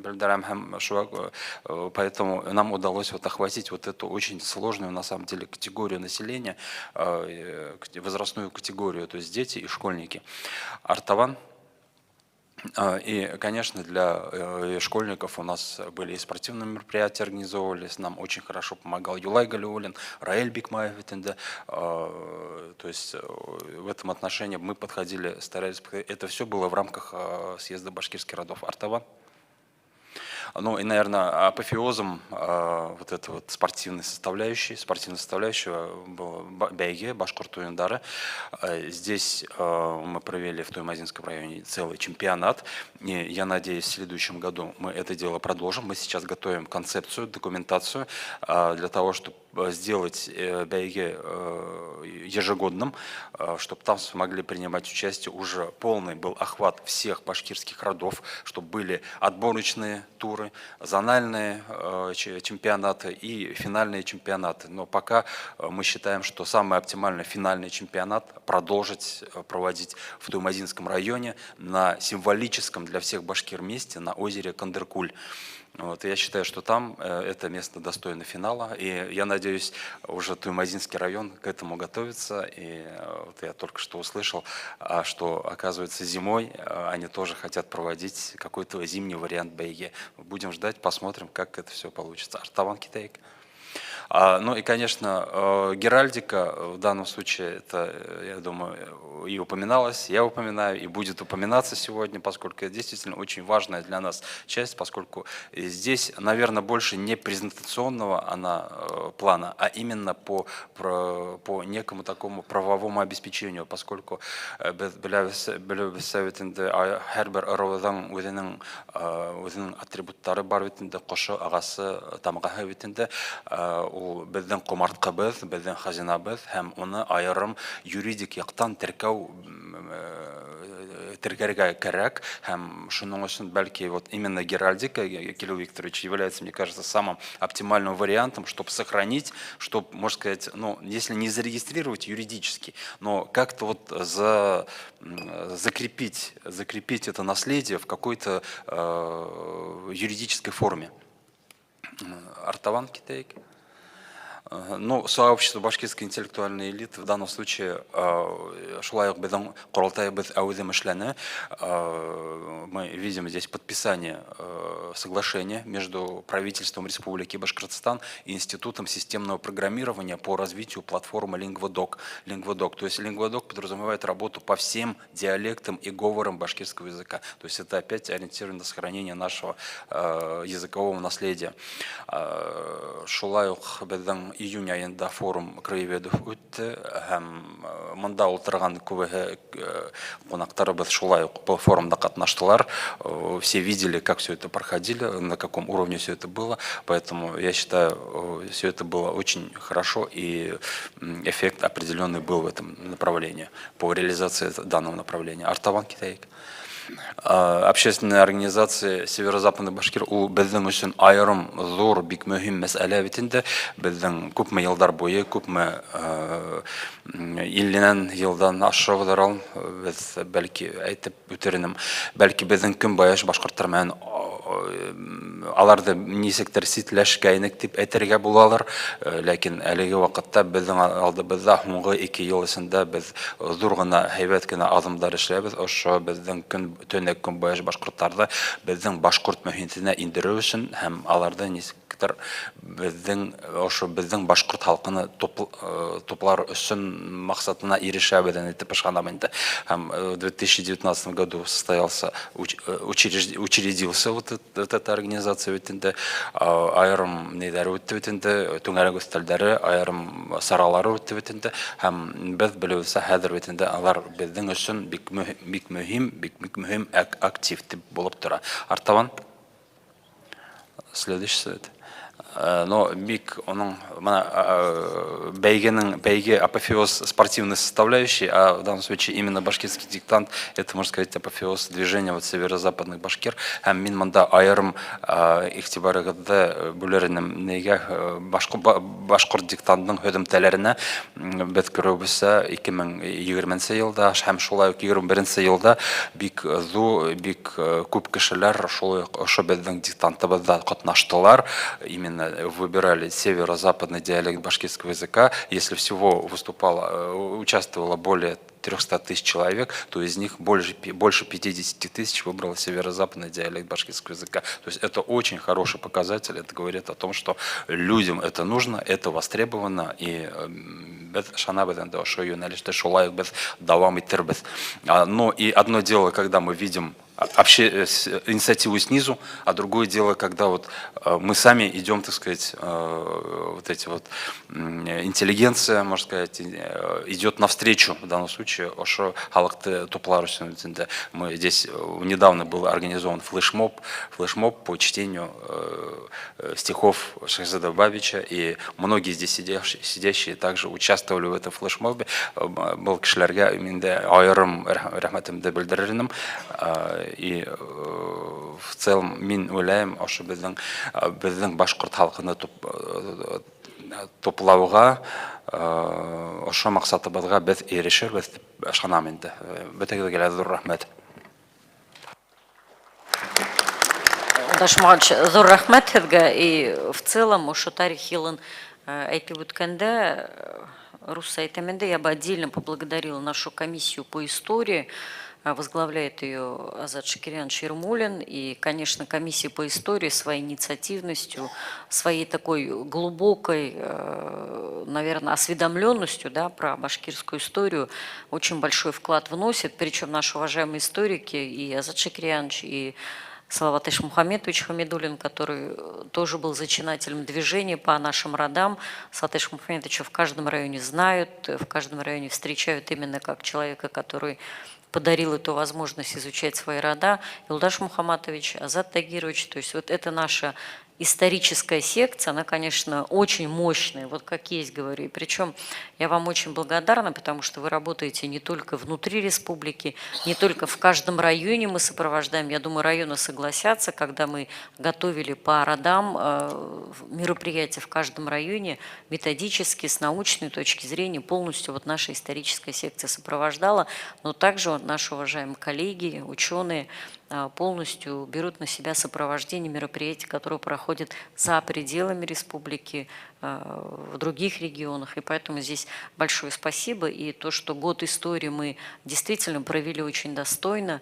белдерәм, һәм шуңа поэтому нам удалось охватить эту очень сложную на самом деле категорию населения, возрастную категорию, то есть дети и школьники. Артабан. И, конечно, для школьников у нас были и спортивные мероприятия, организовывались, нам очень хорошо помогал Юлай Галиуллин, Раэль Бикмаев. То есть в этом отношении мы подходили, старались, это все было в рамках съезда башкирских родов. Артабан. Ну и, наверное, апофеозом этой спортивной составляющей был бәйге, башкорт уендары. Здесь мы провели в Туймазинском районе целый чемпионат. И я надеюсь, в следующем году мы это дело продолжим. Мы сейчас готовим концепцию, документацию для того, чтобы сделать бәйге ежегодным, чтобы там смогли принимать участие, уже полный был охват всех башкирских родов, чтобы были отборочные туры, зональные чемпионаты и финальные чемпионаты. Но пока мы считаем, что самый оптимальный финальный чемпионат продолжить проводить в Туймазинском районе на символическом для всех башкир месте на озере Кандыркуль. Я считаю, что там это место достойно финала, и я надеюсь, уже Туймазинский район к этому готовится. И я только что услышал, что, оказывается, зимой они тоже хотят проводить какой-то зимний вариант бәйге. Будем ждать, посмотрим, как это все получится. Артабан китәйек. Ну и, конечно, геральдика в данном случае, это, я думаю, и упоминалось, я упоминаю, и будет упоминаться сегодня, поскольку это действительно очень важная для нас часть, поскольку здесь, наверное, больше не презентационного плана, а именно по некому такому правовому обеспечению, поскольку һәрбер ырауҙың үҙенең атрибуттары бар бит инде, ҡошо, ағасы, тамғаһы бит инде, ул беҙҙең ҡомартҡыбыҙ, беҙҙең хазинабыҙ, һәм уны айырым юридик яҡтан теркәргә кәрәк, һәм шуның өсөн бәлки вот именно геральдика, Кирилл Викторович, является, мне кажется, самым оптимальным вариантом, чтобы сохранить, чтобы, можно сказать, ну, если не зарегистрировать юридически, но как-то вот закрепить это наследие в какой-то юридической форме. Артаван Китайк. Ну, сообщество башкирской интеллектуальной элиты в данном случае шулай ук беҙҙең ҡоролтайыбыҙ әүҙем эшләне. Мы видим здесь подписание соглашения между правительством Республики Башкортостан и Институтом системного программирования по развитию платформы LingvoDoc. То есть LingvoDoc подразумевает работу по всем диалектам и говорам башкирского языка. То есть это опять ориентировано на сохранение нашего языкового наследия. Шулай ук беҙҙең июнь айында форум краеведов үтте, һәм мында ултырған күбеһе ҡунаҡтарыбыҙ шулай ук был форумда ҡатнаштылар. Все видели, как все это проходило, на каком уровне все это было. Поэтому я считаю, все это было очень хорошо, и эффект определенный был в этом направлении, по реализации данного направления. Артаван Китайк. Общественная организация Северо-Западный Башкир ул беҙҙең өсөн айырым зур, бик мөһим мәсьәлә бит инде. Беҙҙең күпме йылдар буйы, күпме 50 йылдан ашыгыдыр, без бәлки әйтеп үтеренем, бәлки беҙҙең көнбайыш башҡорттар менән аларды нисектер ситләшкәйнек дип әйтергә булалар, ләкин әлеге вакытта беҙҙең алдыбыҙҙа һуңғы 2 йыл эсендә беҙ зур гына, һәйбәт кенә аҙымдар эшләбеҙ. Ошо беҙҙең төньяҡ көнбайыш башҡорттарҙы беҙҙең башҡорт мөхитенә индереү өсөн һәм аларҙы нисектер беҙҙең башҡорт халҡыны туплар өсөн маҡсатына ирешәбеҙ итеп ышанам инде. Һәм в 2019 году учредился вот эта организация бит инде, айырым неләре үтте бит инде, түңәрәк өҫтәлдәре, айырым саралары үтте бит инде, һәм беҙ белеүебеҙсә хәҙер бит инде алар беҙҙең өсөн бик мөһим актив дип булып тора. Артаван, следующий совет. Но бик оның бәйге апофеоз спортивной составляющей, а в данном случае именно башкирский диктант, это, можно сказать, апофеоз движения вот северо-западных башкир. Һәм мин монда айырым игътибарығыҙҙы бүлеренем неге башҡорт диктантның һөҙөмтәләренә беҙ күреүебеҙсә 2020 йылда һәм шулай ук 2021 йылда бик күп кешеләр ошо беҙҙең диктантыбыҙҙа ҡатнаштылар, именно выбирали северо-западный диалект башкирского языка. Если всего участвовало более 300 тысяч человек, то из них больше 50 тысяч выбрало северо-западный диалект башкирского языка. То есть это очень хороший показатель. Это говорит о том, что людям это нужно, это востребовано, и но и одно дело, когда мы видим инициативу снизу, а другое дело, когда вот мы сами идем, так сказать, вот эти вот интеллигенция, можно сказать, идет навстречу. В данном случае ошо халыкты туплар үчүн. Мы здесь недавно был организован флешмоб по чтению стихов Шахзада Бабича, и многие здесь сидящие также участвовали в этом флешмобе. Был кишилерге айырым рәхмәтемде белдерерим. И в целом мин уйлайм, ошо беҙҙең башҡорт халҡыны туплауға, ошо маҡсатыбыҙға беҙ ирешербеҙ дип ышанам инде. Бөтәгеҙгә ҙур рәхмәт. Дашмағач, зур рәхмәт һеҙгә. И в целом ошо тарих йылын әйтеп үткәндә, русса әйтәмендә, я бы отдельно поблагодарила нашу комиссию по истории, возглавляет ее Азат Шакирьянович Ермолин. И, конечно, комиссия по истории своей инициативностью, своей такой глубокой, наверное, осведомленностью, да, про башкирскую историю очень большой вклад вносит. Причем наши уважаемые историки, и Азат Шакирьянович, и Салават Мухаммедович Хамидуллин, который тоже был зачинателем движения по нашим родам. Салават Мухаммедовича в каждом районе знают, в каждом районе встречают именно как человека, который подарил эту возможность изучать свои рода. Илдаш Мухамматович, Азат Тагирович, то есть вот это наша историческая секция, она, конечно, очень мощная, вот как есть, говорю. Причем я вам очень благодарна, потому что вы работаете не только внутри республики, не только в каждом районе мы сопровождаем. Я думаю, районы согласятся, когда мы готовили по родам мероприятия в каждом районе, методически, с научной точки зрения, полностью вот наша историческая секция сопровождала, но также вот наши уважаемые коллеги, ученые, полностью берут на себя сопровождение мероприятий, которые проходят за пределами республики, в других регионах. И поэтому здесь большое спасибо. И то, что год истории мы действительно провели очень достойно,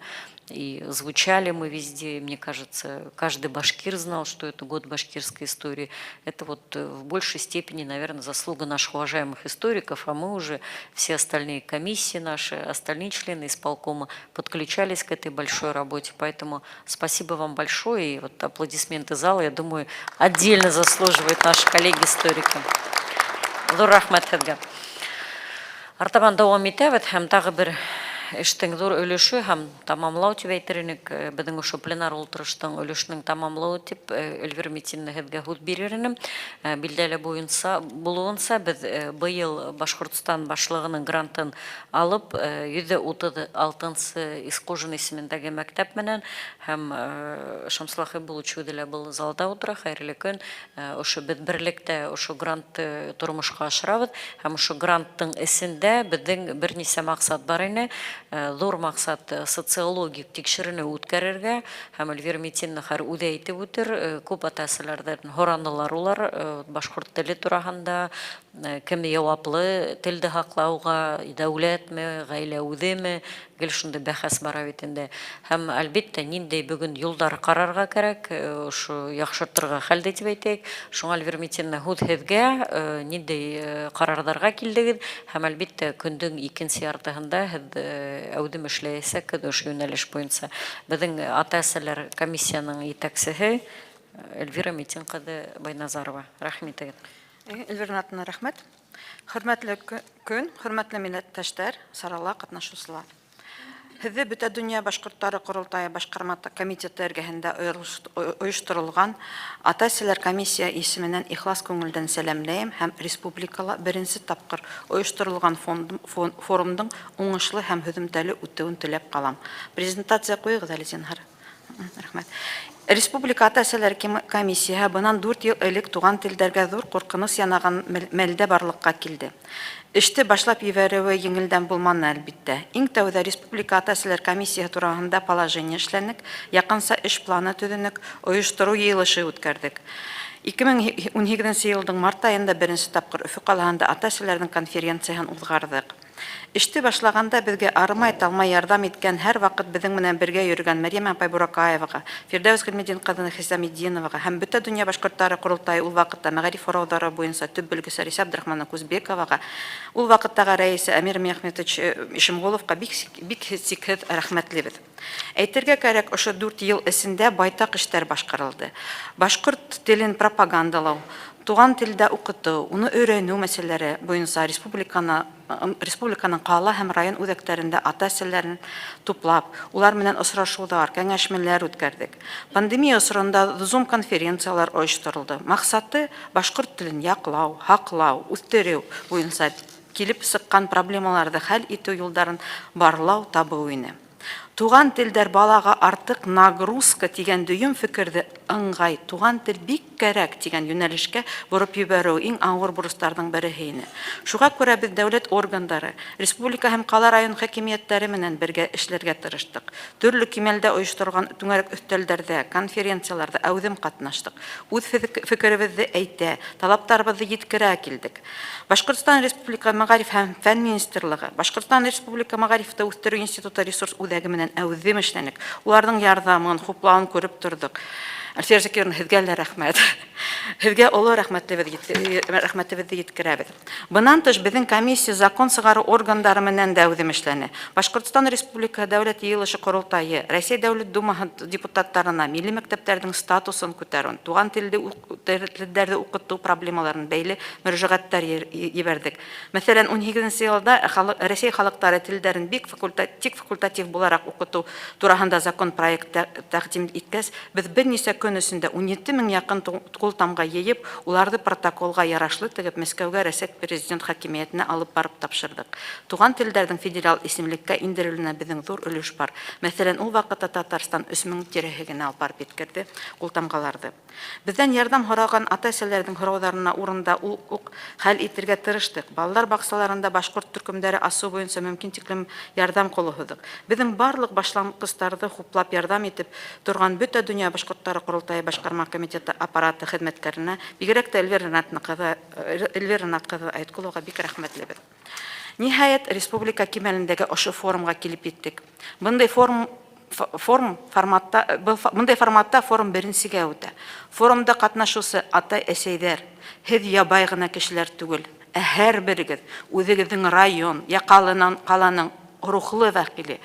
и звучали мы везде, мне кажется, каждый башкир знал, что это год башкирской истории. Это вот в большей степени, наверное, заслуга наших уважаемых историков, а мы уже, все остальные комиссии наши, остальные члены исполкома подключались к этой большой работе. Поэтому спасибо вам большое. И вот аплодисменты зала, я думаю, отдельно заслуживают наши коллеги-историки. Зор рахмат һеҙгә. Артабан дауам итәбеҙ һәм тағы бер эштең зур өлөшө һәм тамамлау дип әйтер инек. Беҙҙең ошо пленар ултырыштың өлөшөнөң тамамлауы дип Эльвира Метинина һеҙгә һүҙ бирер инем. Билдәле булыуынса, беҙ быйыл Башҡортостан башлығының грантын алып 136-нсы Искожин исемендәге мәктәп менән һәм Шамсла Хәйбуллович үҙе лә был залда ултыра. Хәйерле көн. Ошо беҙ берлектә ошо грантты тормошҡа ашырабыҙ һәм ошо гранттың эсендә беҙҙең бер нисә маҡсат бар ине. Зур маҡсат социологик тикшеренеү үткәрергә һәм Эльвира Метинина хәр үҙе әйтеп үтер, күп ата-әсәләрҙән һоранылар улар башҡорт теле тураһында, кем яуаплы телде һаҡлауға, дәүләтме, ғаилә үҙеме, гел шундай бәхәс бара бит инде. Һәм әлбиттә ниндәй бөгөн юлдар ҡарарға кәрәк, ошо яҡшыртырға хәлде дип әйтәйек. Шуңа Эльвира Метинина һүҙ һеҙгә, ниндәй ҡарарҙарға килдегеҙ һәм әлбиттә көндөң икенсе яртыһында һеҙ әүҙем эшләйәсәкһеҙ ошо йүнәлеш буйынса. Беҙҙең ата-әсәләр комиссияның етәксеһе Эльвира Метин ҡыҙы Байназарова. Рәхмәт. Эльвира Натовна, рәхмәт. Хөрмәтле көн, хөрмәтле милләттәштәр, сарала ҡатнашыусылар. Һеҙҙе Бөтә донъя башҡорттары ҡоролтайы башҡарма комитеты эргәһендә ойошторолған ата-әсәләр комиссия исеменән ихлас күңелдән сәләмләйем һәм республикала беренсе тапҡыр ойошторолған форумдың уңышлы һәм һөҙөмтәле үтеүен теләп ҡалам. Презентация ҡуйығыҙ әле, зинһар. Рәхмәт. Республика ата-әсәләр комиссияһы бынан 4 йыл элек туған телдәргә ҙур ҡурҡыныс янаған мәлдә барлыҡҡа килде. Эште башлап ебәреүе еңелдән булманы, әлбиттә. Иң тәүҙә республика ата-әсәләр комиссияһы тураһында положение эшләнек, яҡынса эш планы төҙөнөк, ойоштороу йыйылышы үткәрҙек. 2018 йылдың март айында беренсе тапҡыр Өфө ҡалаһында ата-әсәләрҙең конференцияһын уҙғарҙык. Эште башлағанда беҙгә арымай-талмай ярҙам иткән, һәр ваҡыт беҙҙең менән бергә йөрөгән Мәрйәм апай Буракаеваға, Фирдәүс Ғилметдин ҡыҙы Хисамитдиноваға һәм Бөтә донъя башҡорттары ҡоролтайы ул ваҡытта мәғариф һорауҙары буйынса төп белгесе Рәйсә Абдрахмановна Кузбековаға, ул ваҡыттағы рәйесе Әмир Мөхәммәтович Ишемғоловҡа бик сикһеҙ рәхмәтлебеҙ. Әйтергә кәрәк, ошо 4 йыл эсендә байтаҡ эштәр башҡарылды. Башҡорт телен пропагандалау, туған телдә уҡытыу, уны өйрәнеү мәсьәләләре буйынса республиканың ҡала һәм район үҙәктәрендә ата-әсәләрен туплап, улар менән осрашыуҙар, кәңәшмәләр үткәрҙек. Пандемия осоронда Zoom конференциялар ойошторолдо. Маҡсаты башҡорт телен яҡлау, һаҡлау, үҫтереү буйынса килеп сыҡҡан проблемаларҙы хәл итеү юлдарын барлау, табыу ине. Туган телдәр балага артык нагрузка дигән дөйем фикерде ыңгай, туган тел бик кәрәк дигән юнәлешкә бурып ебәрү иң авыр бурычларның бере ине. Шуңа күрә без дәүләт органнары, республика һәм кала район хакимиятләре менән бергә эшләргә тырыштык. Төрле кимәлдә оештырылган түңәрәк өстәлләрдә, конференцияларда әүдем катнаштык. Үз фикеребезне әйтә, талаптарыбызны җиткерә килдек. Башкортстан Республика Мәгариф һәм фән министрлыгы, Башкортстан Республика Мәгарифты үстерү институты ресурс үзәге менән әүдем эшләнек. Уларның ярдәмен, хуплауын күреп тордык. Әлфия Закировна, һеҙгә лә рәхмәт. Һеҙгә оло рәхмәтебеҙҙе еткерәбеҙ. Бынан тыш, беҙҙең комиссия закон сығарыу органдары менән дә әүҙем эшләне. Башҡортостан Республика Дәүләт Йыйылышы Ҡоролтайы, Рәсәй Дәүләт Думаһы депутаттарына милли мәктәптәрҙең статусын күтәреүен, туған телдәрҙе уҡытыу проблемаларын бәйле мөрәжәғәттәр ебәрҙек. Мәҫәлән, 18 йылда Рәсәй халыҡтары телдәрен тик факультатив булараҡ уҡытыу тураһында закон проекты тәҡдим иткәс, беҙ бер нисә көн эсендә 17 мең яҡын ҡултамға йыйып, уларҙы протоколға ярашлы тегеп Мәскәүгә Рәсәй президент хакимиәтенә алып барып тапшырдык. Туған телдәрҙең федерал исемлеккә индерелүенә беҙҙең ҙур өлөш бар. Мәҫәлән, ул ваҡытта Татарстан 3 мең тирәһе генә алып барып еткерҙе ҡултамғаларҙы. Беҙҙән ярҙам һораған ата-әсәләрҙең һорауҙарына урында уҡ хәл итергә тырыштык. Балалар баҡсаларында башҡорт төркөмдәре асыу буйынса мөмкин тиклем ярҙам ҡулы. Беҙҙең барлык башланғыстарҙы хуплап ярҙам итеп торған бөтә донъя башҡорттары Ҡоролтайы башҡарма комитеты аппараты хеҙмәткәренә, бигерәк тә Эльвира Ратҡыҙы Айткуловға бик рәхмәтлебеҙ. Ниһайәт, республика кимәлендәге ошо форумға килеп еттек. Бындай форматта форум беренсегә үтә. Форумда ҡатнашыусы атай-әсәйҙәр, һеҙ ябай ғына кешеләр түгел, ә һәр берегеҙ үҙегеҙҙең район, ҡаланың рухлы вәкиле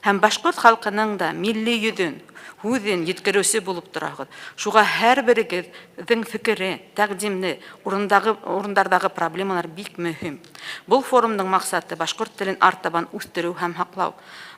һәм башҡорт халҡының да милли йөҙөн, һүҙен еткереүсе булып торағыҙ. Шуға һәр берегеҙҙең фекере, тәҡдимне, урындарҙағы проблемалар бик мөһим. Был форумдың маҡсаты башҡорт телен артабан үҫтереү һәм һаҡлау,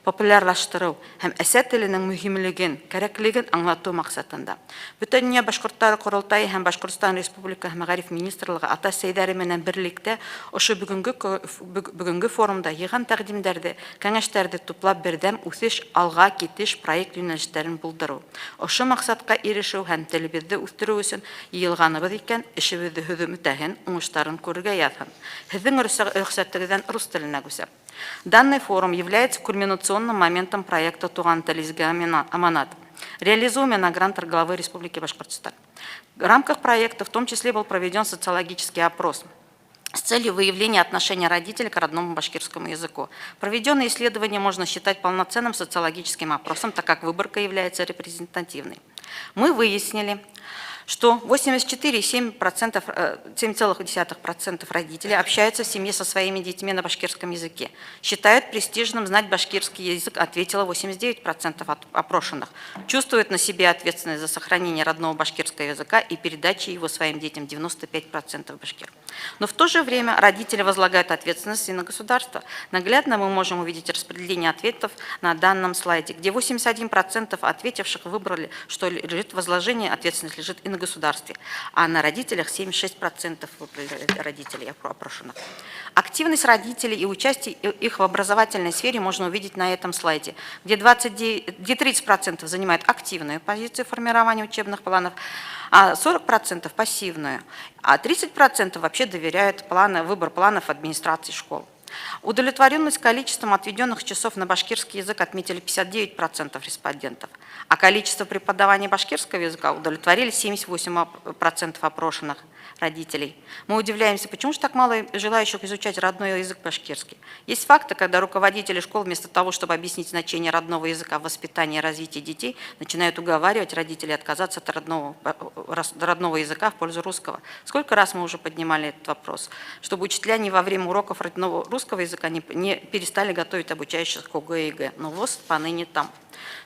популярлаштырыу һәм әсә теленең мөһимлеген, кәрәклеген аңлатыу маҡсатында. Бөтә донъя башҡорттары Ҡоролтайы һәм Башҡортостан Республикаһы Мәғариф министрлығы ата-әсәйҙәре менән берлектә ошо бөгөнгө форумда йыйған тәҡдимдәрҙе, кәңәштәрҙе туплап берҙәм үҫеш, алға китеш проект йүнәлештәрен булдырыу. Ошо маҡсатҡа ирешеү һәм телебеҙҙе үҫтереү өсөн йыйылғаныбыҙ икән, эшебеҙҙе һөҙөм үтәһен, уңыштарын күрергә яҙһын. Һеҙҙең рөхсәтегеҙҙән рус теленә күсәп. Данный форум является кульминационным моментом проекта «Туган тел изге аманат», реализуемый на грант главы Республики Башкортостан. В рамках проекта в том числе был проведен социологический опрос с целью выявления отношения родителей к родному башкирскому языку. Проведенное исследование можно считать полноценным социологическим опросом, так как выборка является репрезентативной. Мы выяснили, что 87,7% родителей общаются в семье со своими детьми на башкирском языке. Считают престижным знать башкирский язык, ответило 89% опрошенных. Чувствуют на себе ответственность за сохранение родного башкирского языка и передачи его своим детям 95% башкир. Но в то же время родители возлагают ответственность и на государство. Наглядно мы можем увидеть распределение ответов на данном слайде, где 81% ответивших выбрали, что возложение ответственности лежит и на государстве, а на родителях 76% выбрали родителей опрошенных. Активность родителей и участие их в образовательной сфере можно увидеть на этом слайде, где 30% занимают активную позицию формирования учебных планов, а 40% пассивную, а 30% вообще доверяют выбор планов администрации школ. Удовлетворенность количеством отведенных часов на башкирский язык отметили 59% респондентов, а количество преподавания башкирского языка удовлетворили 78% опрошенных родителей. Мы удивляемся, почему же так мало желающих изучать родной язык башкирский. Есть факты, когда руководители школ вместо того, чтобы объяснить значение родного языка в воспитании и развитии детей, начинают уговаривать родителей отказаться от родного языка в пользу русского. Сколько раз мы уже поднимали этот вопрос, чтобы учителя не во время уроков родного русского языка не перестали готовить обучающих к ОГЭ и ЕГЭ, но ВОЗ поныне там.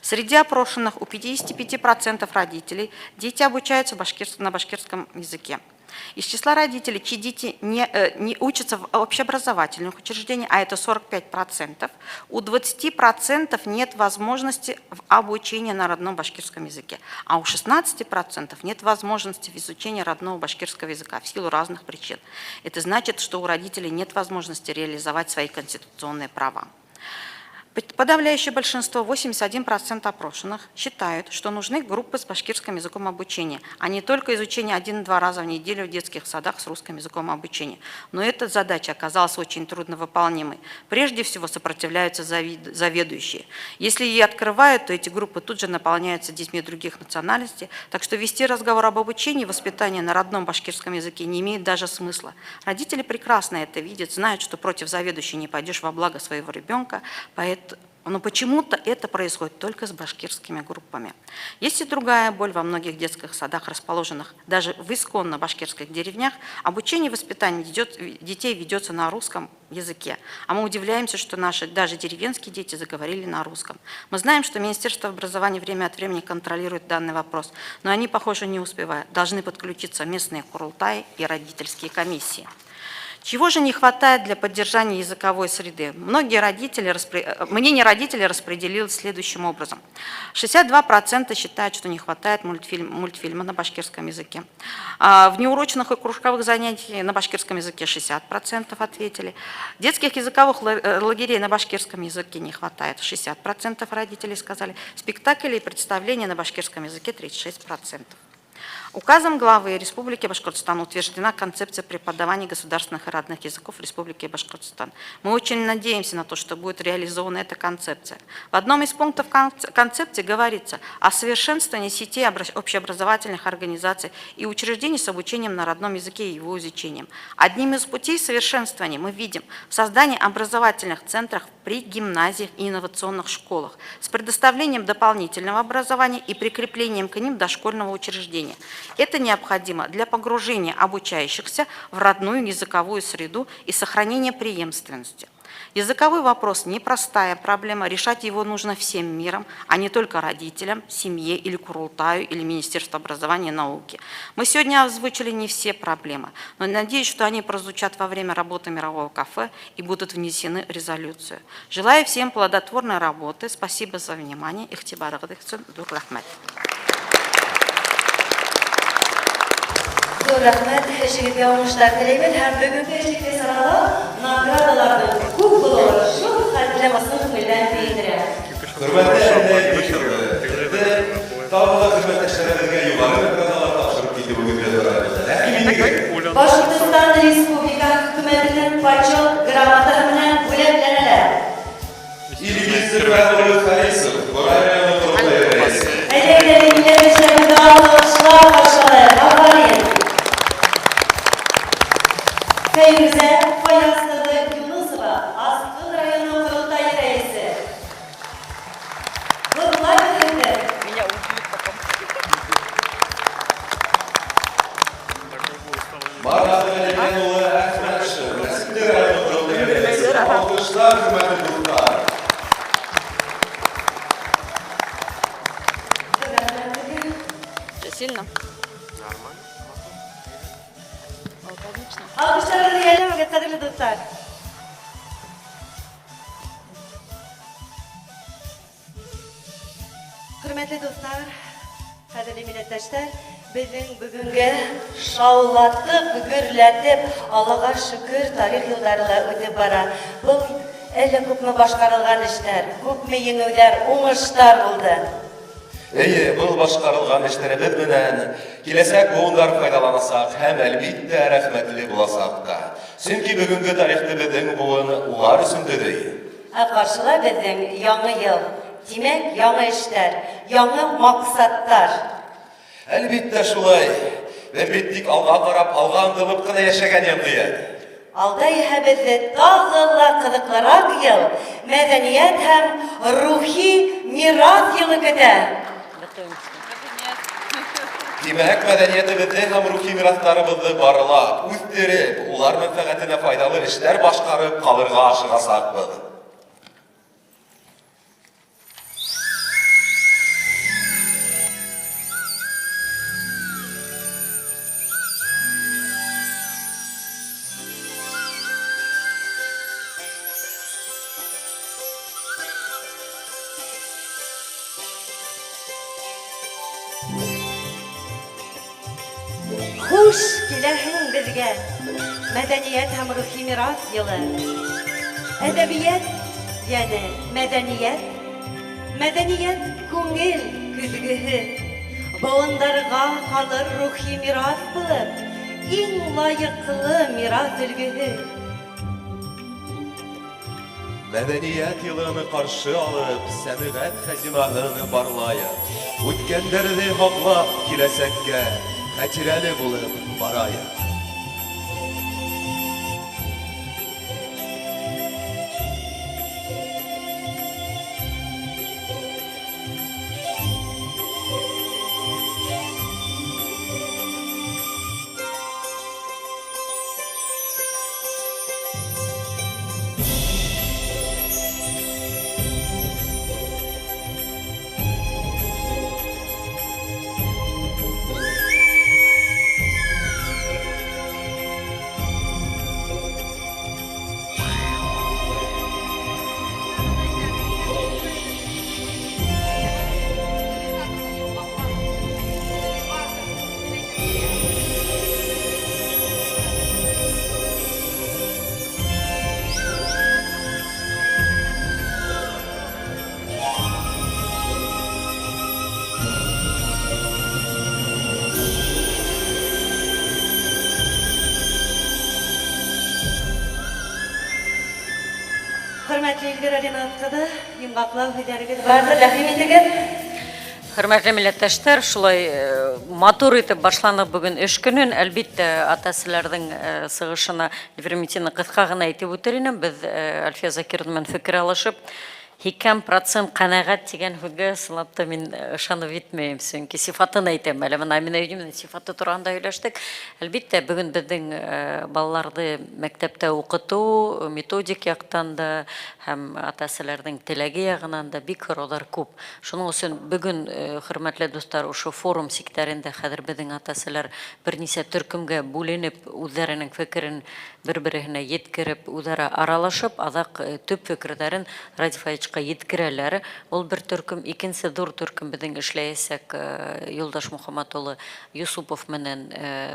Среди опрошенных у 55% родителей дети обучаются на башкирском языке. Из числа родителей, чьи дети не учатся в общеобразовательных учреждениях, а это 45%, у 20% нет возможности в обучении на родном башкирском языке, а у 16% нет возможности в изучении родного башкирского языка в силу разных причин. Это значит, что у родителей нет возможности реализовать свои конституционные права. Подавляющее большинство, 81% опрошенных, считают, что нужны группы с башкирским языком обучения, а не только изучение 1-2 раза в неделю в детских садах с русским языком обучения. Но эта задача оказалась очень трудновыполнимой. Прежде всего сопротивляются заведующие. Если ее открывают, то эти группы тут же наполняются детьми других национальностей, так что вести разговор об обучении и воспитании на родном башкирском языке не имеет даже смысла. Родители прекрасно это видят, знают, что против заведующей не пойдешь во благо своего ребенка, но почему-то это происходит только с башкирскими группами. Есть и другая боль во многих детских садах, расположенных даже в исконно башкирских деревнях. Обучение и воспитание детей ведется на русском языке. А мы удивляемся, что наши даже деревенские дети заговорили на русском. Мы знаем, что Министерство образования время от времени контролирует данный вопрос, но они, похоже, не успевают. Должны подключиться местные курултаи и родительские комиссии. Чего же не хватает для поддержания языковой среды? Мнение родителей распределилось следующим образом. 62% считают, что не хватает мультфильма на башкирском языке. В неурочных и кружковых занятиях на башкирском языке 60% ответили. Детских языковых лагерей на башкирском языке не хватает. 60% родителей сказали. Спектакли и представления на башкирском языке 36%. Указом главы Республики Башкортостан утверждена концепция преподавания государственных и родных языков Республики Башкортостан. Мы очень надеемся на то, что будет реализована эта концепция. В одном из пунктов концепции говорится о совершенствовании сетей общеобразовательных организаций и учреждений с обучением на родном языке и его изучением. Одним из путей совершенствования мы видим создание образовательных центров при гимназиях и инновационных школах с предоставлением дополнительного образования и прикреплением к ним дошкольного учреждения. Это необходимо для погружения обучающихся в родную языковую среду и сохранения преемственности. Языковой вопрос – непростая проблема, решать его нужно всем миром, а не только родителям, семье или Курултаю, или Министерству образования и науки. Мы сегодня озвучили не все проблемы, но надеюсь, что они прозвучат во время работы Мирового кафе и будут внесены в резолюцию. Желаю всем плодотворной работы. Спасибо за внимание. Рахмет. Рахмет, жігітке оңыштар тілеймін, һәм бүгінгі жігітке сарала наградалардың көп болуы шул хәтлемасын күлдән бейдірі. Hürmetli bizde tavla hürmetleştirilirken yukarı nagradalар тапшырып килде бүгінгі Башкортостан Республика Хөкүмәтенең почет грамотасы менән бүләкләнәләр. İlgisi Mehmet Харисов, Горай районы Курултайы рәисе. Әйдәгеләр милләтчеләрне алкышлар каршылый. Фәйрүзә Фаясова Юнусова, Аскыл районы Курултайы рәисе. Кызлар көнне. Меня убьют потом. Марат Әликен улы Әхмәтшев, Әскер районы Курултайы рәисе. Алкышлар хөрмәтле дуслар. Сильно? Alkışlarınızı yerlemeye kadarıyla dostlar. Hürmetli dostlar, kadirli milletdaşlar, bizim bugünkü şaulatıp, gürletip, Allah'a şükür tarih yıllarıyla ötüp bara. Bu elle köpme başkarılgan işler, köpme yeniler, oңыштар oldu. Әйе, бұл башқарылған эшләребез менән киләсәк буындар файдаланасак һәм әлбиттә рәхмәтле буласак та. Чөнки бүгенге тарихта безнең буын улар өсендеди. Каршыла безнең яңа ел, димәк яңа эшләр, яңа максаттар. Әлбиттә шулай. Без бит тик алга карап, алга ынтылып кына яшәгән җәмгыять. Алда иһә безне тагы ла кызыклырак ел, мәдәният һәм рухи мирас елы көтә. Димәк, мәдәниятебезне һәм рухи мирастарыбызны барылап, үстереп, улар мәнфәгатенә файдалы эшләр башкарып калырга ашыгасакбыз. Хуш киләһең безгә, мәдәният һәм рухи мирас елы. Әдәбият яны мәдәният. Мәдәният күңел көзгеһе. Буындарга калыр рухи мирас булып, иң лайыклы мирас өлгеһе. Мәдәният йылыны каршы алып, сәнгать хәзинаһын барлаек. Үткәндәрне хаклап, киләсәккә хәтирәле булып бараек. Hürmetli İlgir Arinatqıды, yumğaqlау hüdәргіз барды, рәхим етігіз. Хөрмәтле милләттәшләр, шулай матур итеп башланып бүген эш көнен, әлбәттә ата-әсәләрнең сыгышына Левремитина кыска гына әйтеп үтер инем. Без Альфия Закирова белән фикер алышып, 2% канәгать дигән һүзгә сынапта мин ышанып итмәйм. Чөнки сифатын әйтәм. Әле менә мин әйтәм, сифаты турында һөйләштек. Әлбәттә бүген безнең балаларны мәктәптә укыту, методик яктан да һәм ата-әсәләрнең теләге ягыннан да бик сораулар күп. Шуның өчен бүген хөрмәтле дуслар, ошо форум сектарында хәзер безнең ата-әсәләр берничә төркемгә бүленеп, үзләренең фикерен бер-беренә yetkirib, үзара аралашып, азак төп фикерләрен Радифаевичка yetkirәләр. Ул бер төркем, икенче зур төркем безнең эшләясәк Юлдаш Мөхәммәд улы Юсупов менән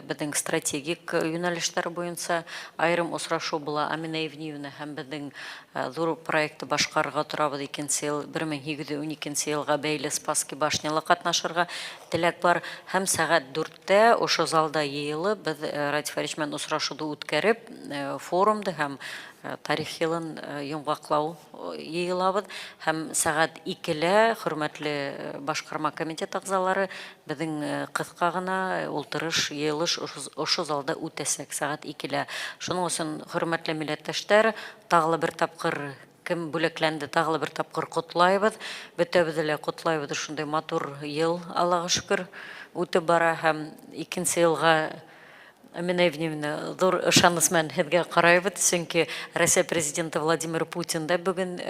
безнең стратегик юнәлештәр буенча айрым очрашу була. Амина Евниевна һәм безнең зур проектты башкарырга турабыз 2012 елга бәйле Спасский башнялы катнашырга теләк бар. Һәм сәгать 4-тә ошо залда йыелып, без Радифаевич менән очрашуды үткәреп, форумды һәм тарих елын йомгаклау йыелабыз. Һәм сәгать 2-лә хөрмәтле башкарма комитет агзалары безнең кыска гына ултырыш, йыелыш ошо залда үтәсәк сәгать 2-лә. Шуның өчен хөрмәтле милләттәшләр, тагы бер тапкыр кем бүләкләнде, тагы бер тапкыр котлайбыз. Бөтәбез дә котлайбыз шундай матур ел, Аллага шөкер, үтеп бара һәм 2нче елга Амина Евниевна, зур ышаныс менән һеҙгә ҡарайбыҙ, сөнки Россия президенты Владимир Путин да бүген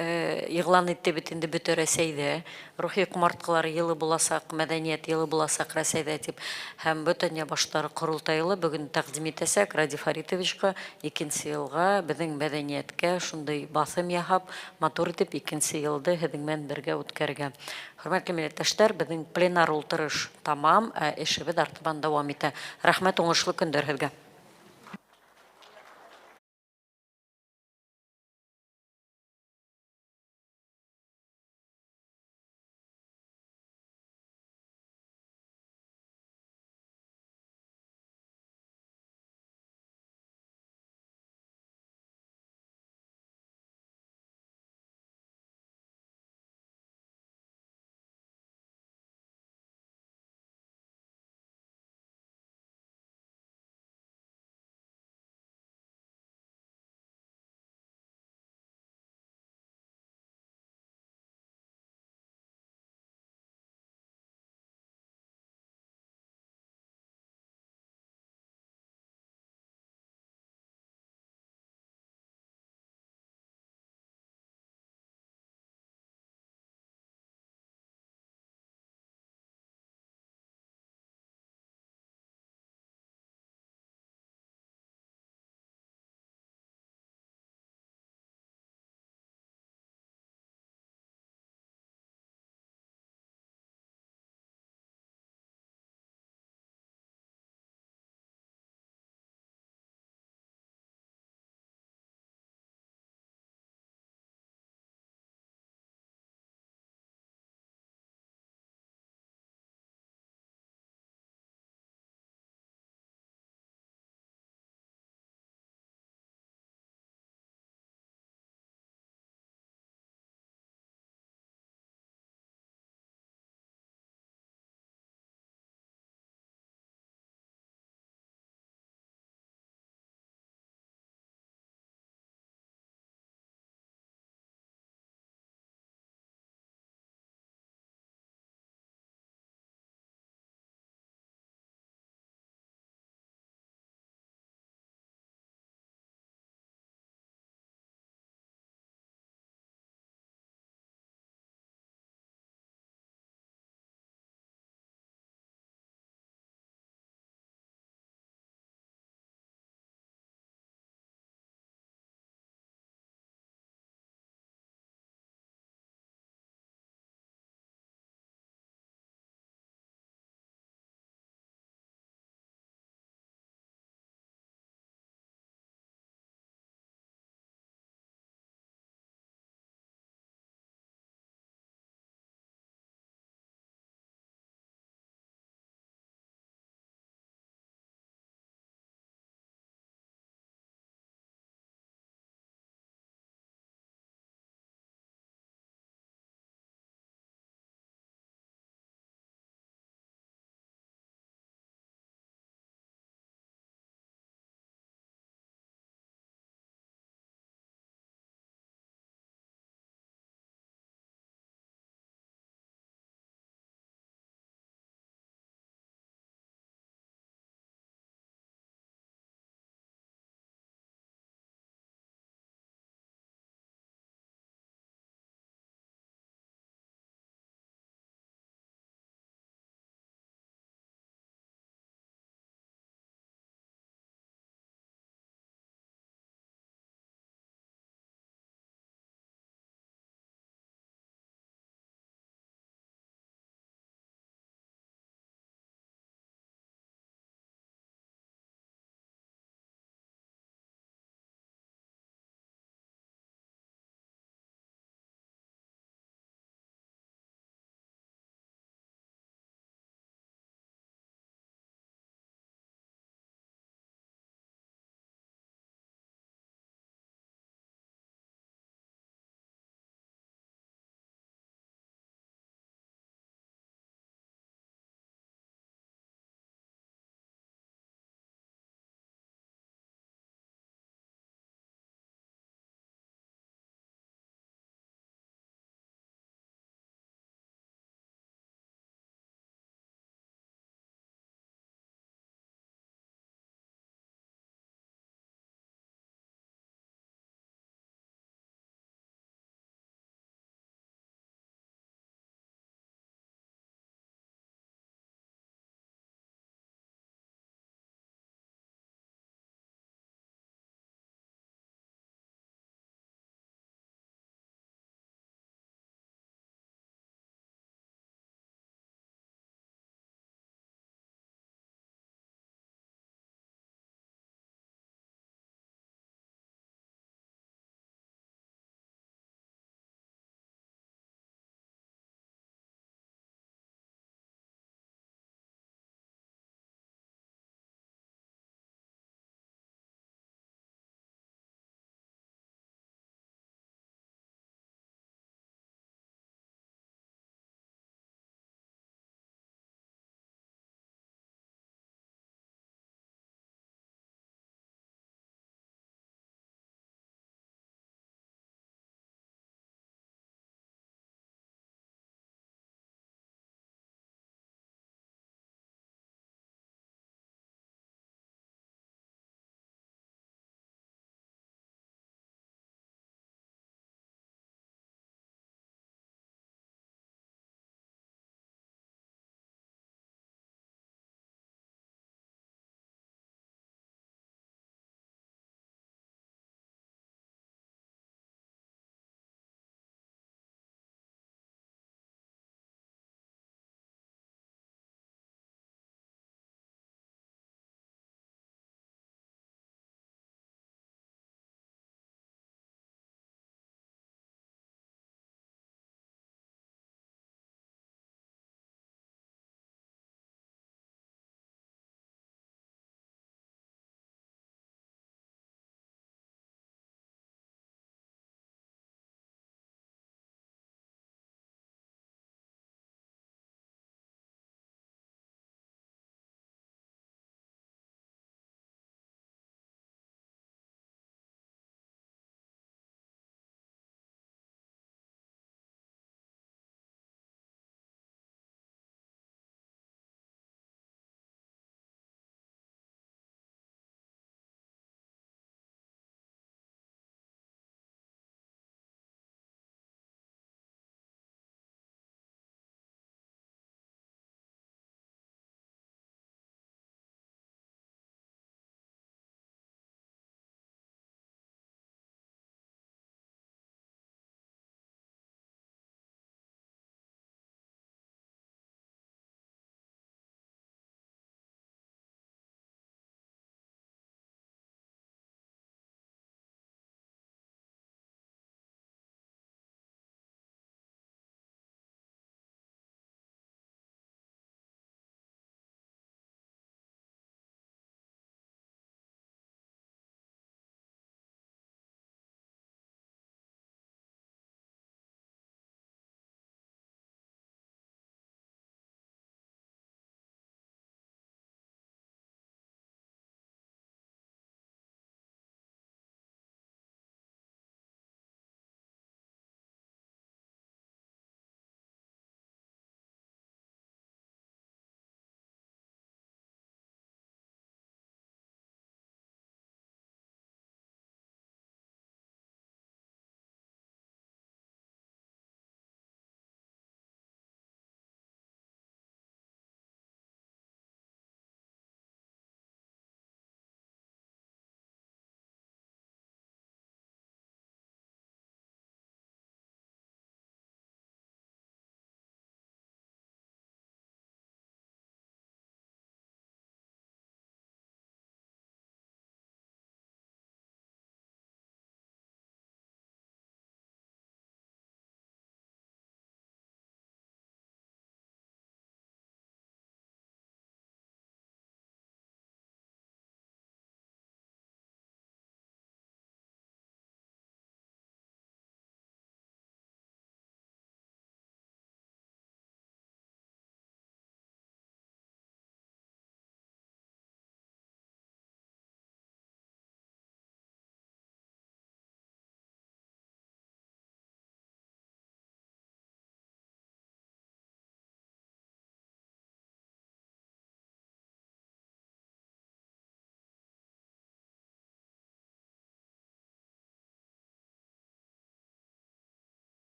иғлан итте бит инде бөтә Рәсәйҙә. Рухи ҡомартҡылар йылы буласаҡ, мәҙәниәт йылы буласаҡ Рәсәйҙә тип. Һәм бөтә донъя баштары ҡоролтайы бүген тәҡдим итәсәк Ради Фаритовичҡа 2нче йылға беҙҙең мәҙәниәткә шундай баҫым яһап, матур итеп 2нче йылды һеҙҙең менән бергә үткәрергә. Хөрмәтле милләттәштәр, беҙҙең пленар ултырыш тамам, эшебеҙ артабан дауам итә. Рәхмәт, уңышлы көндәр һеҙгә.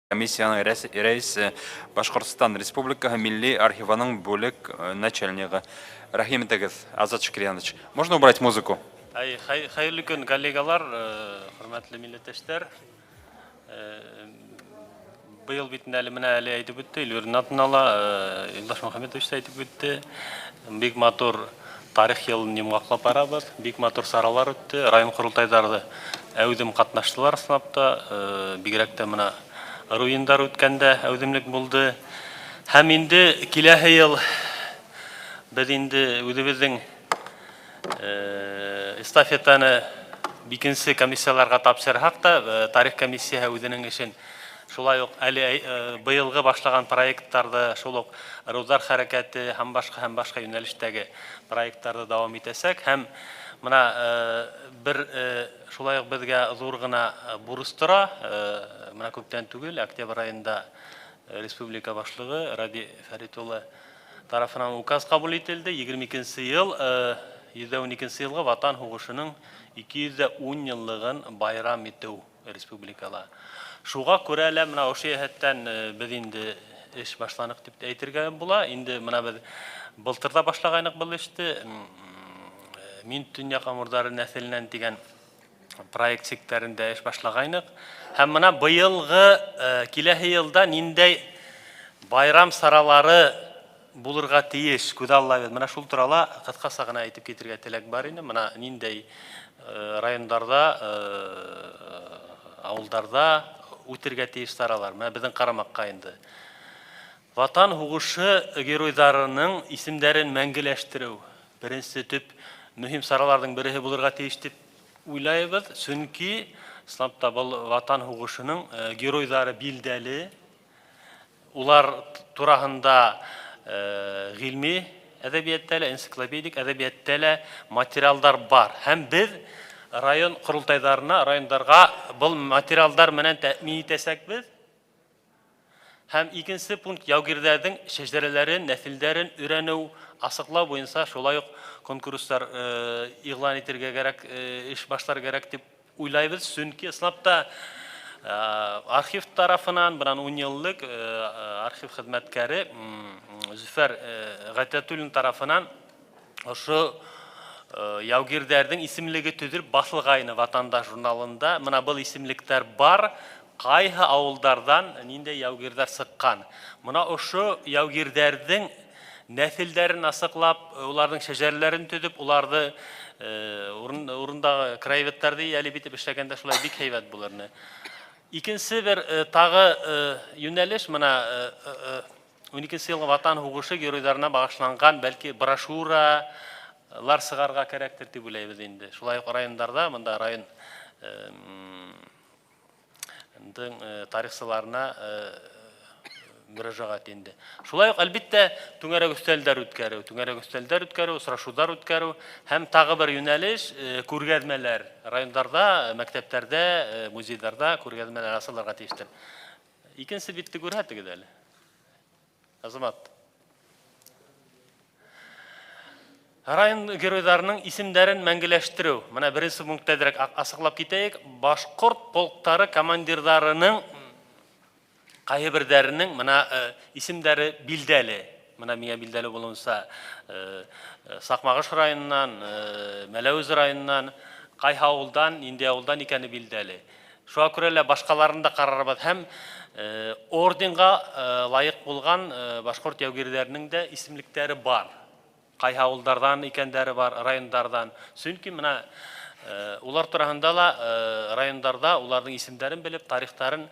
Комиссияның рәисе Башқұртстан Республикаһы Милли архивының бөлек начальнигі. Рахим итегез, Азат Шукриянович. Можно убрать музыку? Хайырлы күн, коллегалар, хөрмәтле милләттәшләр. Быел бит әле менә әле әйтеп үтте, Илвернатын ала, Илдаш Мөхәммәтович әйтеп үтте. Бик матур тарих елын йомгаклап барабыз, бик матур саралар үтте, район курултайдары әүдем катнаштылар сынапта, бигрәк тә менә руиндар үткәндә әүдемлек булды. Һәм инде киләһе ел без инде үзебезнең эстафетаны бикенче комиссияларга тапшырсак та, тарих комиссиясы үзенең эшен шулай ук әле быелгы башлаган проектларда шул ук Рузар хәрәкәте һәм башка юнәлештәге проектларда дәвам итәсәк, һәм менә бер шулай ук безгә зур гына бурыч тора, менә күптән түгел, октябрь аенда республика башлыгы Ради Фәрит улы тарафынан указ кабул ителде. 22 ел, 112 елга Ватан һугышының 210 еллыгын байрам итү республикала. Шуга күрә лә менә ошо җәһәттән без инде эш башланык дип әйтергә була. Инде менә без былтырда башлаганык бул эште. Мин дөнья камырлары нәселеннән дигән проект секторында эш башлаганык. Һәм менә быелгы киләһе елда ниндәй байрам саралары булырга тиеш, күз аллабыз. Менә шул турала кыскасы гына әйтеп китергә теләк бар инде. Менә ниндәй районнарда, авылдарда үтергә тиеш саралар. Менә безнең карамакка инде. Ватан һугышы геройларының исемнәрен мәңгеләштерү беренче төп мөһим сараларның бере булырга тиеш дип уйлайбыз. Чөнки исламда бу Ватан һугышының геройлары билдәле. Улар турасында гыйльми әдәбияттә, энциклопедик әдәбияттә материалдар бар. Һәм без район курултайдарына, райондарга бу материалдар менән тәэмин итәсәк без. Һәм икенче пункт яугирләрнең шәҗәрәләрен, нәселләрен өйрәнү, асыклау буенча шулай ук конкурслар игълан итәргә кирәк, эш башлар кирәк дип уйлайбыз. Чөнки исламда архив тарафынан, биран 10 еллык архив хезмәткәре Зөфәр Гататуллин тарафынан ошо яугирләрнең исемлеге төзелеп басылгайны Ватанда журналында. Менә бу исемлектәр бар. Кайһы авылдардан ниндәй яугирләр сыккан. Менә ошо яугирләрнең нәселләрен асыклап, уларның шәҗәрәләрен төзеп, уларны урындагы краеведтәрдә яли битеп эшләгәндә шулай бик һәйбәт булырны. Икенче бер тагы юнәлеш менә 12 елга Ватан һугышы геройларына багышланган бәлки брошюралар сыгарга кирәктер дип уйлайбыз инде. Шулай ук районнарда, монда район тарихчыларына мөрәҗәгать инде. Шулай ук әлбәттә түңәрәк өстәлдәр үткәрү, сорашулар үткәрү һәм тагы бер юнәлеш күргәзмәләр. Районнарда, мәктәпләрдә, музейларда күргәзмәләр асылырга тиештер. Икенче битте күрһәтегез әле. Азамат. Район геройларының исемнәрен мәңгеләштерү. Менә беренче пунктта дирәк асыклап китәйек. Башкорт полктары командирларының кайы бердәренең менә исемнәре билдәле. Менә миңа билдәле булса, Сакмагыш районыннан, Мәләвез районыннан, кайһы авылдан, инде авылдан икәне билдәле. Шуңа күрә лә башкаларында карарбыз һәм орденга лайык булган башкорт яугирләренең дә исемлектәре бар. Кайһы авылдардан икәннәре бар, районнардан. Чөнки менә улар турасында да районнарда уларның исемнәрен белеп, тарихтарын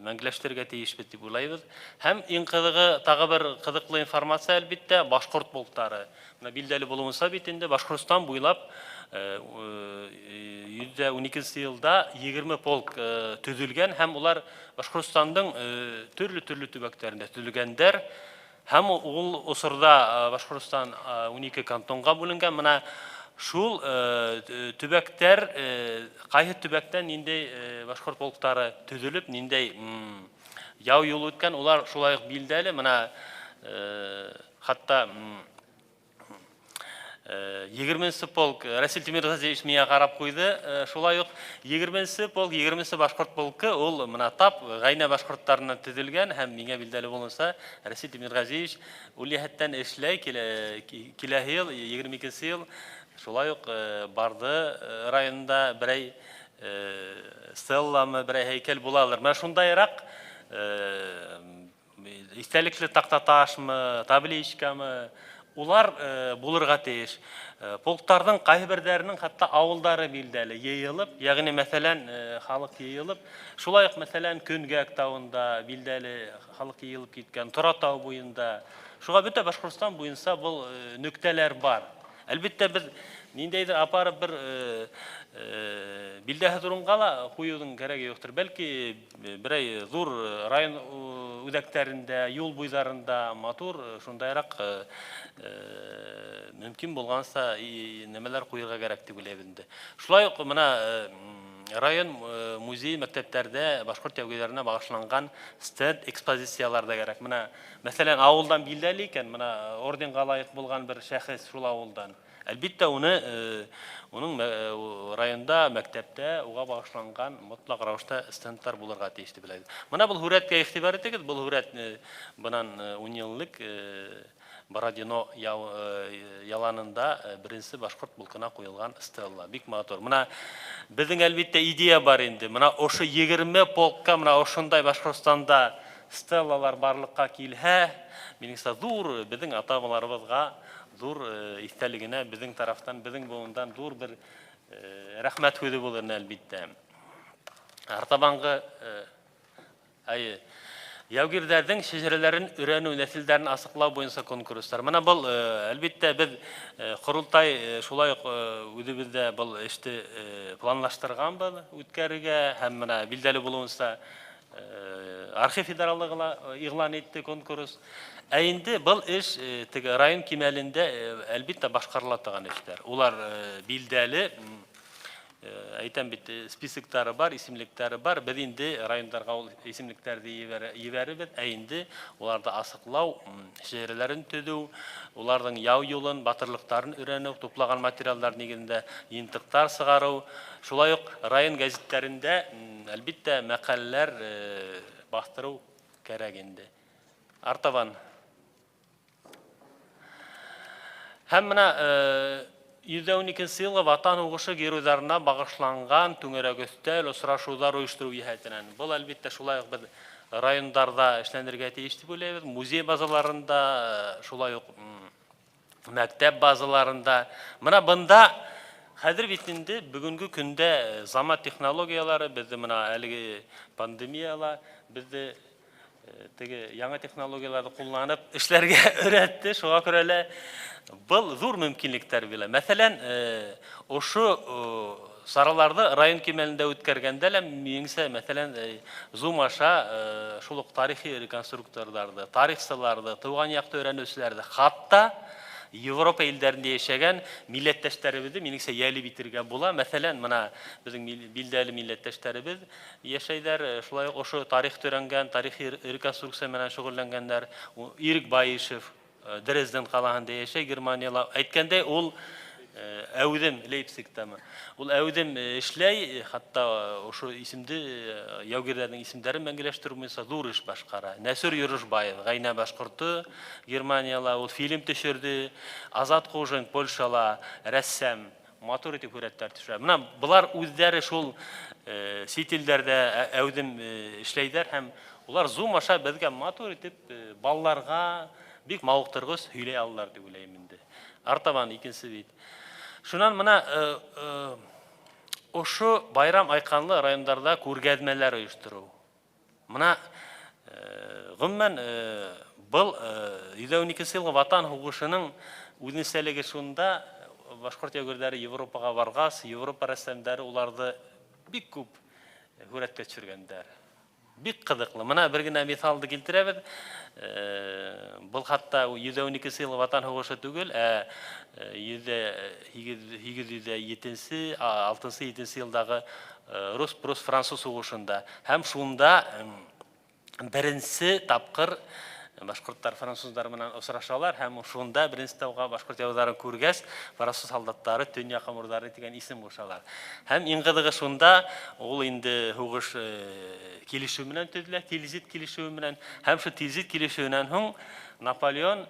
мәңгеләштерергә тиешбез дип уйлайбыз. Һәм иң кызыгы тагы бер кызыклы информация әлбәттә башкорт полклары. Менә билдәле булуынса бит инде Башкортстан буйлап 12 елда 20 полк төзелгән һәм улар Башкортстанның төрле төбәкләрендә төзелгәннәр. Һәм ул усырда Башкортстан 12 кантонга бүленгән. Менә шул төбәктәр, кайһы төбәктән ниндәй башкорт полклары төзелеп, ниндәй яу юл үткән, улар шулай ук билдәле. Менә хатта 20-сі полк Расил Тимирғазиевич мия қарап қойды. Шулай ук 20-сі полк, 20-сі башқұрт полкы ол мына тап ғайна башқұрттарынан түзілген, һәм миңа билдәле болса Расил Тимирғазиевич улияттан эшләй киләһе ел 22-сі ел шулай ук барды районында берәй стелламы, берәй һәйкәл булалар. Менә шундайрак истәлекле тақтаташмы, табличкамы улар булырга тиеш. Полктарның кайберләренең хәтта авылдары билдәле йыелып, ягъни мәсәлән, халык йыелып, шулай ук мәсәлән Көнгәк тауында билдәле халык йыелып киткән, Торатау буенда. Шуга бөтә Башкортстан буенча бу нөктәләр бар. Әлбәттә без ниндәйдер апарып бер билдәһе турынга ла куюдың кирәге юктыр. Бәлки берәй зур район үзәкләрендә, юл буйларында матур шундайрак мөмкин булганса нәмәләр куярга кирәк дип уйлыйм инде. Шулай ук менә район музей мәктәпләрдә башкорт ягъзаларына багышланган стенд экспозициялар да кирәк. Менә мәсәлән авылдан билдәле икән, менә орденга лаек булган бер шәхес шул авылдан. Әлбәттә уның районда, мәктәптә уга багышланган мотлак рәвештә стендлар булырга тиеш дип уйлыйм. Менә бу хүрәткә игътибар итегез, бу хүрәт бунан 10 еллык Бородино яланында беренче башкорт полкына куелган стелла. Бик матур. Менә безнең әлбәттә идея бар инде. Менә ошы 20 полкка менә ошондай Башкортстанда стеллалар барлыкка килһә, минемчә зур безнең ата-бабаларыбызга зур истәлегенә безнең тарафтан, безнең буындан зур бер рәхмәт хүзе булыр әлбәттә. Артабанғы яугирләрнең шәҗәрәләрен өйрәнү, нәселләрне асыклау буенча конкурслар. Менә бу әлбәттә без курултай шулай ук үзебездә бу эште планлаштырганбыз үткәрергә һәм менә билдәле булуынча архив федераллыгына игълан итте конкурс. Инде бу эш теге район кимәлендә әлбәттә башкарыла торган эшләр. Улар билдәле әйтәм бит списоктары бар, исемлектәре бар. Без инде районнарга ул исемлекләрне җибәрәбез. Инде уларда асыклау, шәһәрләрен төзү, уларның яу юлын, батырлыктарын өйрәнү, туплаган материаллар нигезендә ентыктар сыгару. Шулай ук район газетләрендә әлбәттә мәкаләләр бастыру кирәк инде. Артабан һәм менә 112 елгы Ватан угышы геройларына багышланган түңәрәк өстәл очрашулар оештыру җәһәтеннән. Бу әлбәттә шулай ук без районнарда эшләнергә тиеш дип уйлыйбыз. Музей базаларында, шулай ук мәктәп базаларында. Менә бында хәзер бит инде бүгенге көндә заман технологиялары, бездә менә әлеге пандемияла бездә теге яңа технологияларны кулланып эшләргә өйрәтте. Шуңа күрә лә был зур мөмкинлектәр бирә. Мәсәлән, ошу сараларды район кимәлендә үткәргәндә лә минемчә, мәсәлән, Zoom аша шул ук тарихи реконструкторларды, тарихчыларды, туган якты өйрәнүчеләрне, хатта Европа илләрендә яшәгән милләттәшләребезне минемчә ялеп итәргә була. Мәсәлән, менә безнең билдәле милләттәшләребез яшәйләр, шулай ук ошу тарих өйрәнгән, тарихи реконструкция белән шөгыльләнгәннәр. Ирек Баишев Дрезден калаһында яшәй, Германиялә. Әйткәндә, ул әүдем Лейпцигтәме. Ул әүдем эшләй, хатта ошу исемдә яугирләрнең исемнәрен мәңгеләштерү буенча зур эш башкара. Нәсир Юрышбаев, Гайна башкорты, Германиялә ул фильм төшерде. Азат Кожин, Польшала, рәссам, матур итеп хүрәттәр төшерә. Менә булар үзләре шул сителләрдә әүдем эшләйдәр һәм улар Zoom аша безгә матур итеп балларга бик мавыктыргыс һөйләй алалар дип уйлыйм инде. Артабан икенче бит. Шуннан менә ошу байрам айканлы районнарда күргәзмәләр оештыру. Менә гомумән бу 112 елгы Ватан угышының үзенчәлеге шунда башкорт ягүрләре Европага баргас, Европа рәссамнары уларды бик күп хүрәткә төшергәннәр. Бик кызыклы. Менә бер генә мисалды килтерәбез. Бу хатта 112 елгы Ватан угышы түгел, 807-6-7 елдагы рус-француз угышында. Һәм шунда беренче тапкыр башкорттар француздар менен очрашалар һәм шунда беренче тауга башкорт яударын күргәч, француз солдаттары Төньяк Амурдары дигән исем кушалар. Һәм иң кызыгы шунда ул инде хугыш килешү менән төзелә, Тильзит килешү менән һәм шу Тильзит килешүеннән һуң Наполеон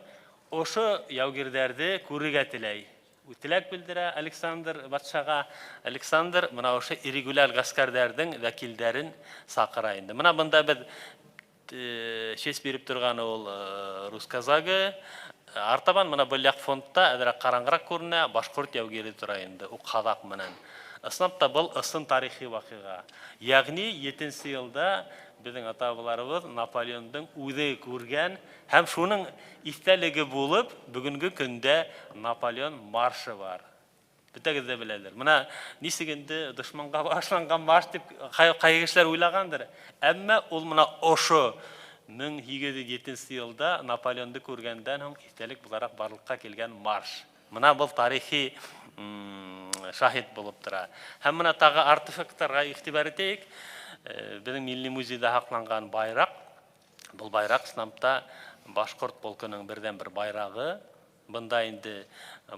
ошо яугирләрне күрергә теләй. Үтеләк билдерә Александр батшага. Александр мына ошо иррегуляр гаскәрләрнең вәкилләрен сакыра инде. Мына бында без шеш берип торган ул рус казагы. Артабан мына бөляк фондта әдерәк караңгырак күренә башкорт яугире тора инде. У кадак менән. Ысынапта был ысын тарихи вакыйга. Ягъни 7нче елда безнең ата-бабаларыбыз Наполеондың үзе күргән һәм шуның истәлеге булып бүгенге көндә Наполеон маршы бар. Битәгез дә беләләр. Менә нисегенде дошманга башланган марш дип кайгышлар уйлагандыр. Әмма ул менә ошо 1807 елда Наполеонды күргәндән һәм истәлек буларак барлыкка килгән марш. Менә бу тарихи шахид булып тора. Һәм менә тагы артефактларга игътибар итәйек. Безнең милли музейда хакланган байрак. Бу байрак снамта башкорт полкының бердән бер байрагы. Бында инде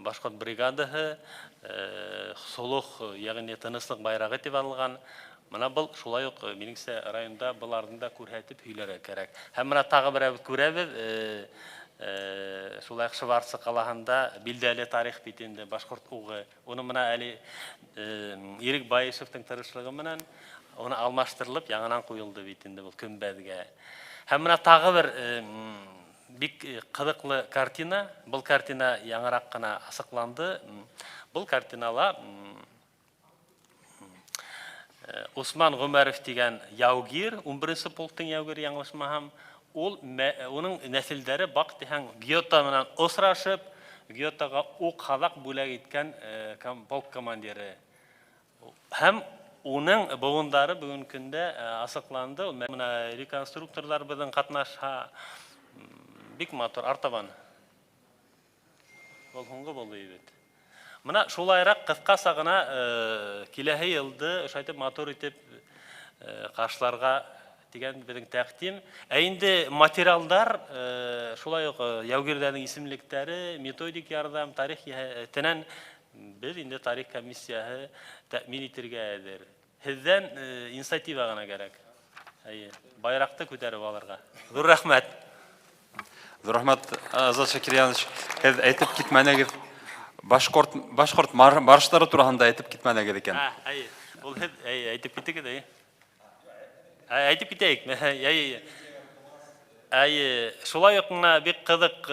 башкорт бригадаһы солох, ягъни тынычлык байрагы дип алган. Менә бу шулай ук Миниксе районында буларны да күрһәтеп һөйләргә кирәк. Һәм менә тагы бер күрәбез. Шулай Шварц калаһында билдәле тарих бит инде башкорт угы. Уны менә әле Ирек Баешевтың тырышлыгы менән оны алмаштырылып яңадан куелды бит инде бу көмбәдгә. Һәм менә тагы бер бик кызыклы картина. Бу картина яңарак кына асыкланды. Бу картинала Усман Гомәров дигән яугир, 11нче полктың яугире яңлышмаһам, уның нәселдәре бак дигән Гёта менән осрашып, Гётага ук халак бүләк иткән полк командиры. Һәм уның буындары бүген көндә асыкланды. Менә реконструкторлар безнең катнаша бик матур артабан. Ул һуңгы булды бит. Менә шулайрак кыскаса гына киләһе елды ошайтып матур итеп каршыларга дигән безнең тәкъдим. Инде материалдар шулай ук яугирләрнең исемлектәре, методик ярдәм, тарих тенән без инде тарих комиссияһы тәэмин итәргә әзер. Һездән инициатива гына кирәк. Байракты күтәреп алырга. Зур рәхмәт. Зур рәхмәт, Азат Шакирьянович. Һез әйтеп китмәнегез. Башкорт маршлары турында әйтеп китмәнегез икән. Ул һез әйтеп китегез, әйтеп китәйек. Шулай ук бик кызык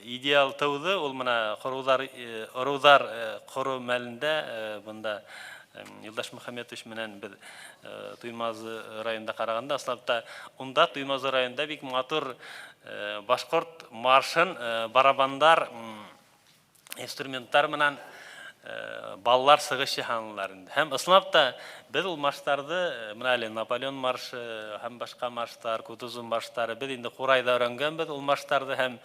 идеал тауды. Ул менә Орузар кору мәлендә бында Илдаш Мөхәммәтович менән без Туймазы районында караганда, аслапта унда Туймазы районында бик матур башкорт маршын барабандар, инструменттар менән баллар сыгыш яһанлар. Һәм аслапта без ул маршларны, менә әле Наполеон маршы һәм башка маршлар, Кутузун маршлары без инде Курайда өйрәнгәнбез ул маршларны һәм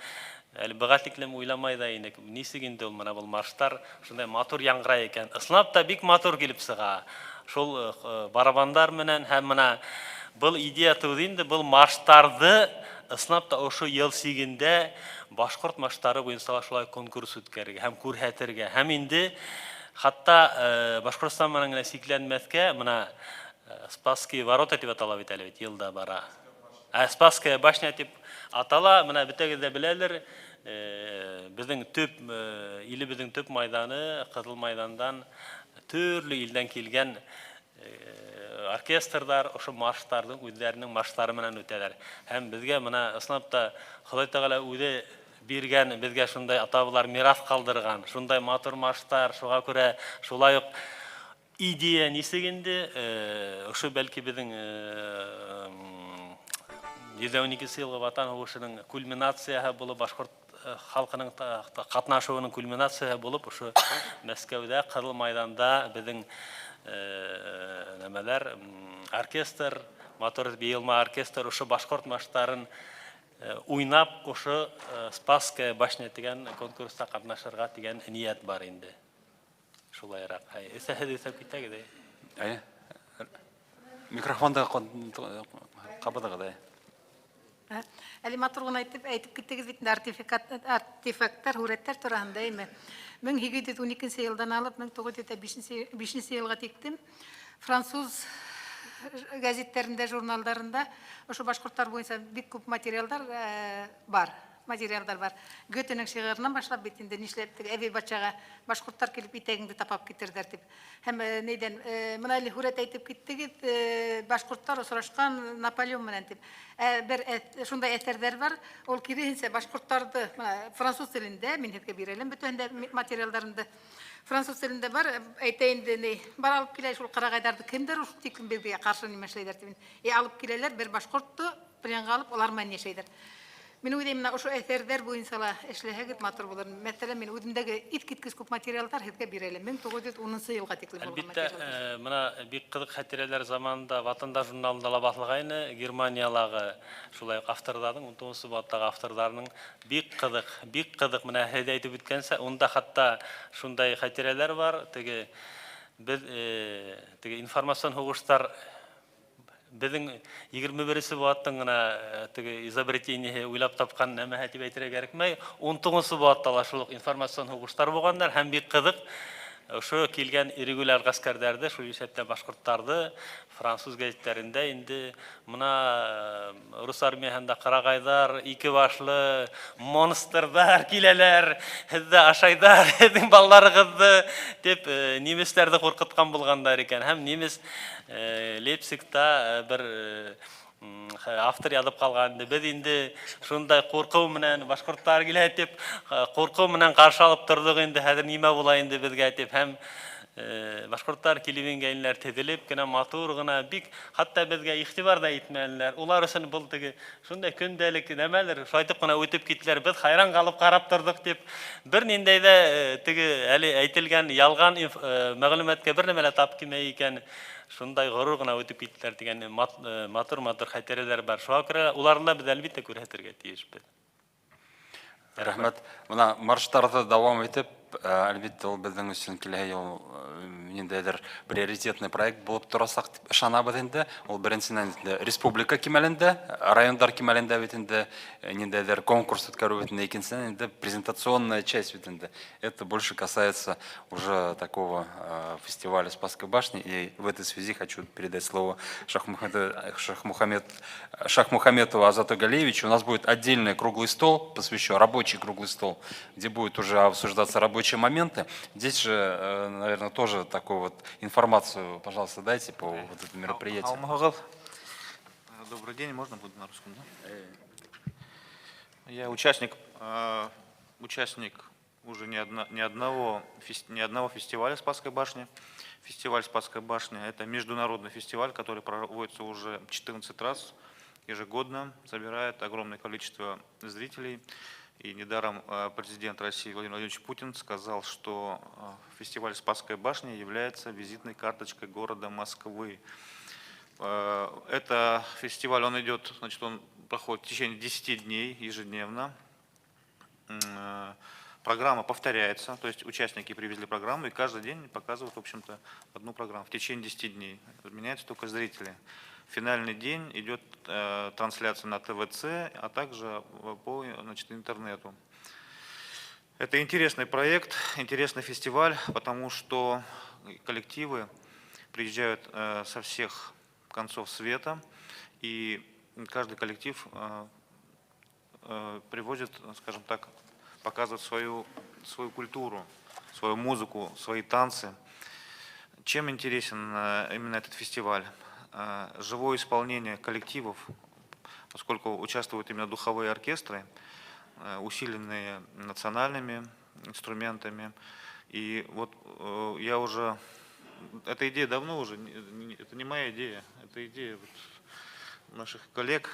әле бәгатиклем уйламай да инде. Нисегенде ул менә бу маршлар шундай матур яңгыра икән. Аслапта бик матур килеп сыга. Шул барабандар менән һәм менә бу идея туды инде бу маршларны аслапта ошо ел сигендә башкорт маршлары буенча шулай конкурс үткәрергә һәм күрһәтергә. Һәм инде хатта Башкортстан менән генә сикләнмәскә менә Спасские ворота дип атала бит әле елда бара. Спасская башня дип атала. Менә битәгез дә беләләр. Безнең илебезнең төп майданы Кызыл майдандан төрле илдән килгән оркестрлар ошо маршларның үзләренең маршлары менән үтәләр. Һәм безгә менә исламда Ходай Тәгалә үзе биргән, безгә шундай ата-бабалар мирас калдырган, шундай матур маршлар, шуңа күрә шулай ук идея нисегенде ошо бәлки безнең 112 елгы ватан сугышының кульминацияһы булып, башкорт халкының катнашуының кульминацияһы булып, ошо Мәскәүдә Кызыл майданда безнең нәмәләр оркестр, матур быелма оркестр ошо башкорт маршларын уйнап, ошо Спасская башня дигән конкурста катнашырга дигән ният бар инде. Шулайрак. Эсәһедәсә китәгез. Микрофонда кабадыгыз. Әлі матурғын әйтіп кеттегіз бетін артефакттар, хүреттер тұрағында еме. 1812 елдан алып, 1905 елға тектім. Француз газеттерінде, журналдарында ошы башқұрттар бойынша бик көп материалдар бар. Гөтенің шығырынан башлап бетінде нешлептігі әбей батшаға башқұрттар келіп итегіңді тапап кетірдер деп. Хәм нейден, мұна әлі хүрет әйтіп кеттігі башқұрттар сұрашқан Наполеон менен деп. Бір шундай әсердер бар, ол керейінсе башқұрттарды француз тілінде, мен хетке берелім бүтінде материалдарында француз тілінде бар, әйтейінде бар алып келей шул қарағайдарды кімдер ұшып текін берге қаршы немешлейдер деп. Алып келелер бір башқұртты пленға алып, олар мән нешейдер. Мен өйдеймін ошу әсердер бойынсала әшләһәгет матур болар. Мәселен, мен өйдімдегі иткеткіз көп материалдар хетке берелем. 1910 елға теклі болған материалдар. Әлбетте, мына бик қызық хәтирәләр заманында Ватандар журналында ла басылғайны Германиялағы шулай авторлардың, 19 баттағы авторларының бик қызық мына хәйді айтып өткенсе, онда хатта шундай хәтирәләр бар. Біз информацион хугыштар Біздің 21-сі бұаттың изобретение уйлап тапқан әмі әтіп әйтірі кәрікмей, 19-сі бұаттала шулық информацион хугыштар болғандар, һәм бик қызық. Ошо келген ирегуляр гаскәрләрде, шу есәптә башкортларды француз газеттерінде инде мына рус армиясында карагайдар, ике башлы монстрдар киләләр, һездә ашайдар, һезнең балларыгызды дип немецләрне куркыткан булгандар икән. Һәм немец Лейпцигта бер автор язып калган. Без инде шундай куркуу менен башкортлар килә дип куркуу менен каршы алып тордык. Инде хәзер нимә була инде безгә дип һәм башкортлар килебенгәннәр тезелеп кенә матур гына бик хәтта безгә игътибар да итмәләр. Улар өчен бул шундай көндәлек нәмәләр шайтып кына үтеп киттеләр. Без хайран калып карап тордык дип бер ниндәй дә әле әйтелгән ялган мәгълүматкә бер нәмә тап килмәй икән. Шундай горур гына үтеп киттеләр дигән матур хәтирәләр бар. Шуңа күрә уларны без әлбәттә күрһәтергә тиешбез. Рәхмәт. Мына марштарда дәвам итеп, әлбәттә ул безнең өчен килә ел ниндәйдер приоритетный проект булып торасак дип ышанабыз инде. Ул беренчедән республика кимәлендә, райондар кимәлендә бит инде ниндәйдер конкурс үткәрү бит инде, икенчедән инде презентационная часть бит инде. Это больше касается уже такого фестиваля Спасской башни. И в этой связи хочу передать слово Шахмухаметову Азату Галиевичу. У нас будет отдельный круглый стол, посвящен рабочий круглый стол, где будет уже обсуждаться рабочие моменты. Здесь же, наверное, тоже такую вот информацию, пожалуйста, дайте по вот этому мероприятию. Добрый день, можно будет на русском, да? Я участник уже не одного фестиваля Спасской башни. Фестиваль Спасской башни – это международный фестиваль, который проводится уже 14 раз ежегодно, собирает огромное количество зрителей. И недаром президент России Владимир Владимирович Путин сказал, что фестиваль Спасской башни является визитной карточкой города Москвы. Это фестиваль, он идет, значит, он проходит в течение 10 дней ежедневно. Программа повторяется, то есть участники привезли программу и каждый день показывают, в общем-то, одну программу в течение 10 дней. Меняются только зрители. Финальный день идет трансляция на ТВЦ, а также по интернету. Это интересный проект, интересный фестиваль, потому что коллективы приезжают со всех концов света, и каждый коллектив привозит, скажем так, показывает свою культуру, свою музыку, свои танцы. Чем интересен именно этот фестиваль? Живое исполнение коллективов, поскольку участвуют именно духовые оркестры, усиленные национальными инструментами. И вот я уже, эта идея давно уже, это не моя идея, это идея наших коллег.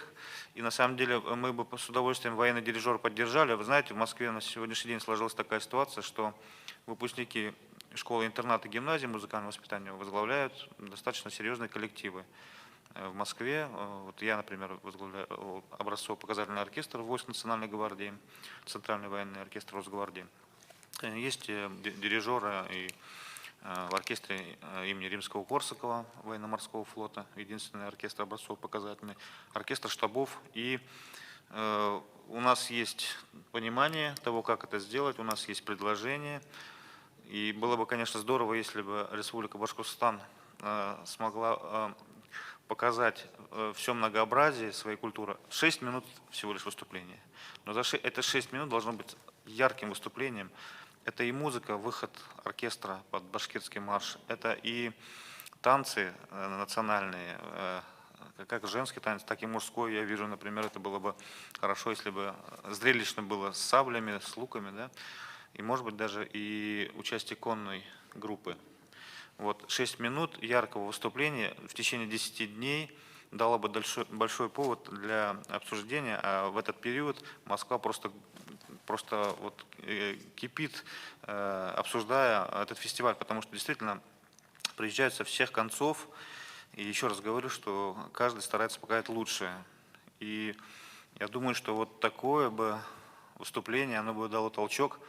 И на самом деле мы бы с удовольствием военный дирижер поддержали. Вы знаете, в Москве на сегодняшний день сложилась такая ситуация, что выпускники школы-интерната, гимназии музыкального воспитания возглавляют достаточно серьезные коллективы. В Москве, вот я, например, возглавляю образцово-показательный оркестр войск Национальной гвардии, Центральный военный оркестр Росгвардии. Есть дирижеры и в оркестре имени Римского-Корсакова военно-морского флота, единственный оркестр образцово-показательный, оркестр штабов. И у нас есть понимание того, как это сделать, у нас есть предложение. И было бы, конечно, здорово, если бы Республика Башкортостан смогла показать все многообразие своей культуры. 6 минут всего лишь выступления. Но это 6 минут должно быть ярким выступлением. Это и музыка, выход оркестра под башкирский марш. Это и танцы национальные, как женский танец, так и мужской. Я вижу, например, это было бы хорошо, если бы зрелищно было с саблями, с луками, да? И, может быть, даже и участие конной группы. Вот 6 минут яркого выступления в течение 10 дней дало бы большой повод для обсуждения, а в этот период Москва просто вот кипит, обсуждая этот фестиваль, потому что действительно приезжают со всех концов, и еще раз говорю, что каждый старается показать лучшее. И я думаю, что вот такое бы выступление, оно бы дало толчок,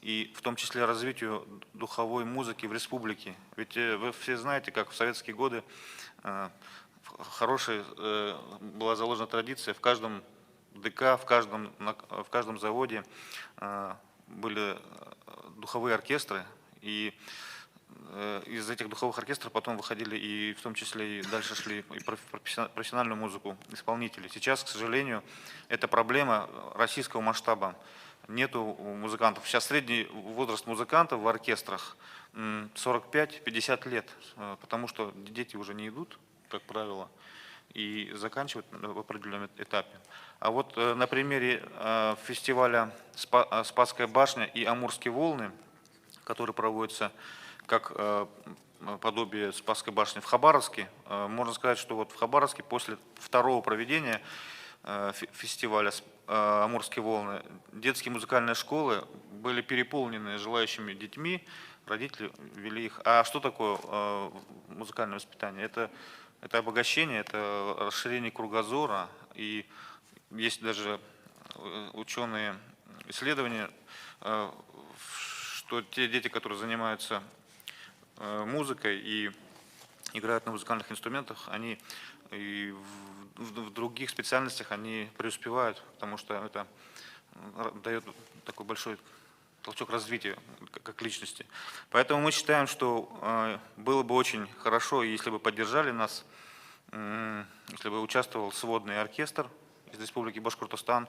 и в том числе развитию духовой музыки в республике. Ведь вы все знаете, как в советские годы хорошая была заложена традиция, в каждом ДК, в каждом заводе были духовые оркестры, и из этих духовых оркестров потом выходили и в том числе и дальше шли и профессиональную музыку исполнители. Сейчас, к сожалению, это проблема российского масштаба. Нету музыкантов. Сейчас средний возраст музыкантов в оркестрах 45-50 лет, потому что дети уже не идут, как правило, и заканчивают в определенном этапе. А вот на примере фестиваля «Спасская башня» и «Амурские волны», который проводится как подобие Спасской башни в Хабаровске, можно сказать, что вот в Хабаровске после второго проведения фестиваля «Амурские волны» детские музыкальные школы были переполнены желающими детьми, родители вели их. А что такое музыкальное воспитание? Это обогащение, это расширение кругозора, и есть даже ученые исследования, что те дети, которые занимаются музыкой и играют на музыкальных инструментах, они и в других специальностях они преуспевают, потому что это дает такой большой толчок развития как личности. Поэтому мы считаем, что было бы очень хорошо, если бы поддержали нас, если бы участвовал сводный оркестр из Республики Башкортостан,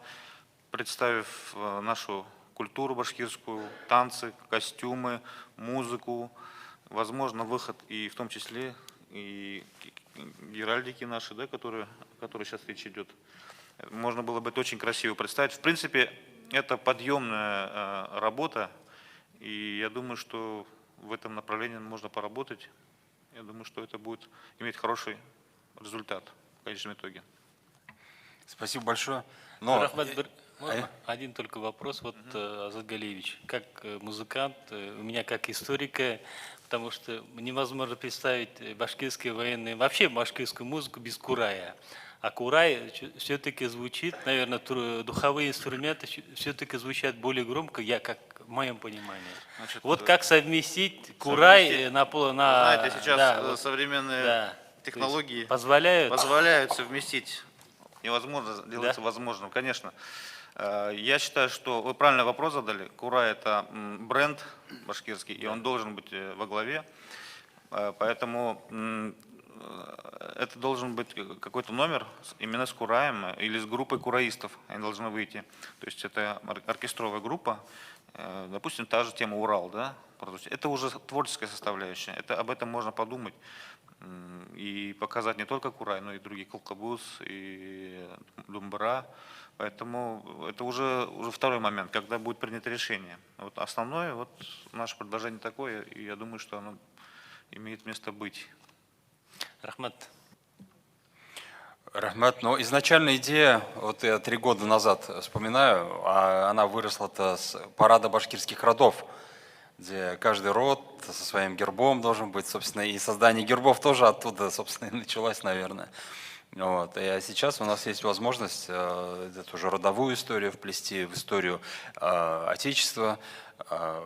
представив нашу культуру башкирскую, танцы, костюмы, музыку, возможно, выход и в том числе и геральдики наши, да, которые сейчас речь идет. Можно было бы это очень красиво представить. В принципе, это подъемная работа, и я думаю, что в этом направлении можно поработать. Я думаю, что это будет иметь хороший результат в конечном итоге. Спасибо большое. Можно один только вопрос, вот, Азат Галиевич, как музыкант, у меня как историка, потому что невозможно представить башкирские военные, вообще башкирскую музыку без курая. А курай все-таки звучит, наверное, духовые инструменты все-таки звучат более громко, в моем понимании. Значит, вот как совместить курай на... Знаете, сейчас современные технологии позволяют совместить. Невозможно, делается возможным, конечно. Я считаю, что вы правильный вопрос задали. Курай — это бренд башкирский, и он должен быть во главе. Поэтому это должен быть какой-то номер именно с кураем или с группой кураистов. Они должны выйти. То есть это оркестровая группа, допустим, та же тема «Урал». Да? Это уже творческая составляющая. Об этом можно подумать и показать не только курай, но и другие колкобуз и думбра. Поэтому это уже второй момент, когда будет принято решение. Вот основное, вот наше предложение такое, и я думаю, что оно имеет место быть. Рахмат. Рахмат, но изначально идея, вот я 3 года назад вспоминаю, она выросла-то с парада башкирских родов, где каждый род со своим гербом должен быть, собственно, и создание гербов тоже оттуда, собственно, и началось, наверное. Вот. А сейчас у нас есть возможность эту уже родовую историю вплести в историю Отечества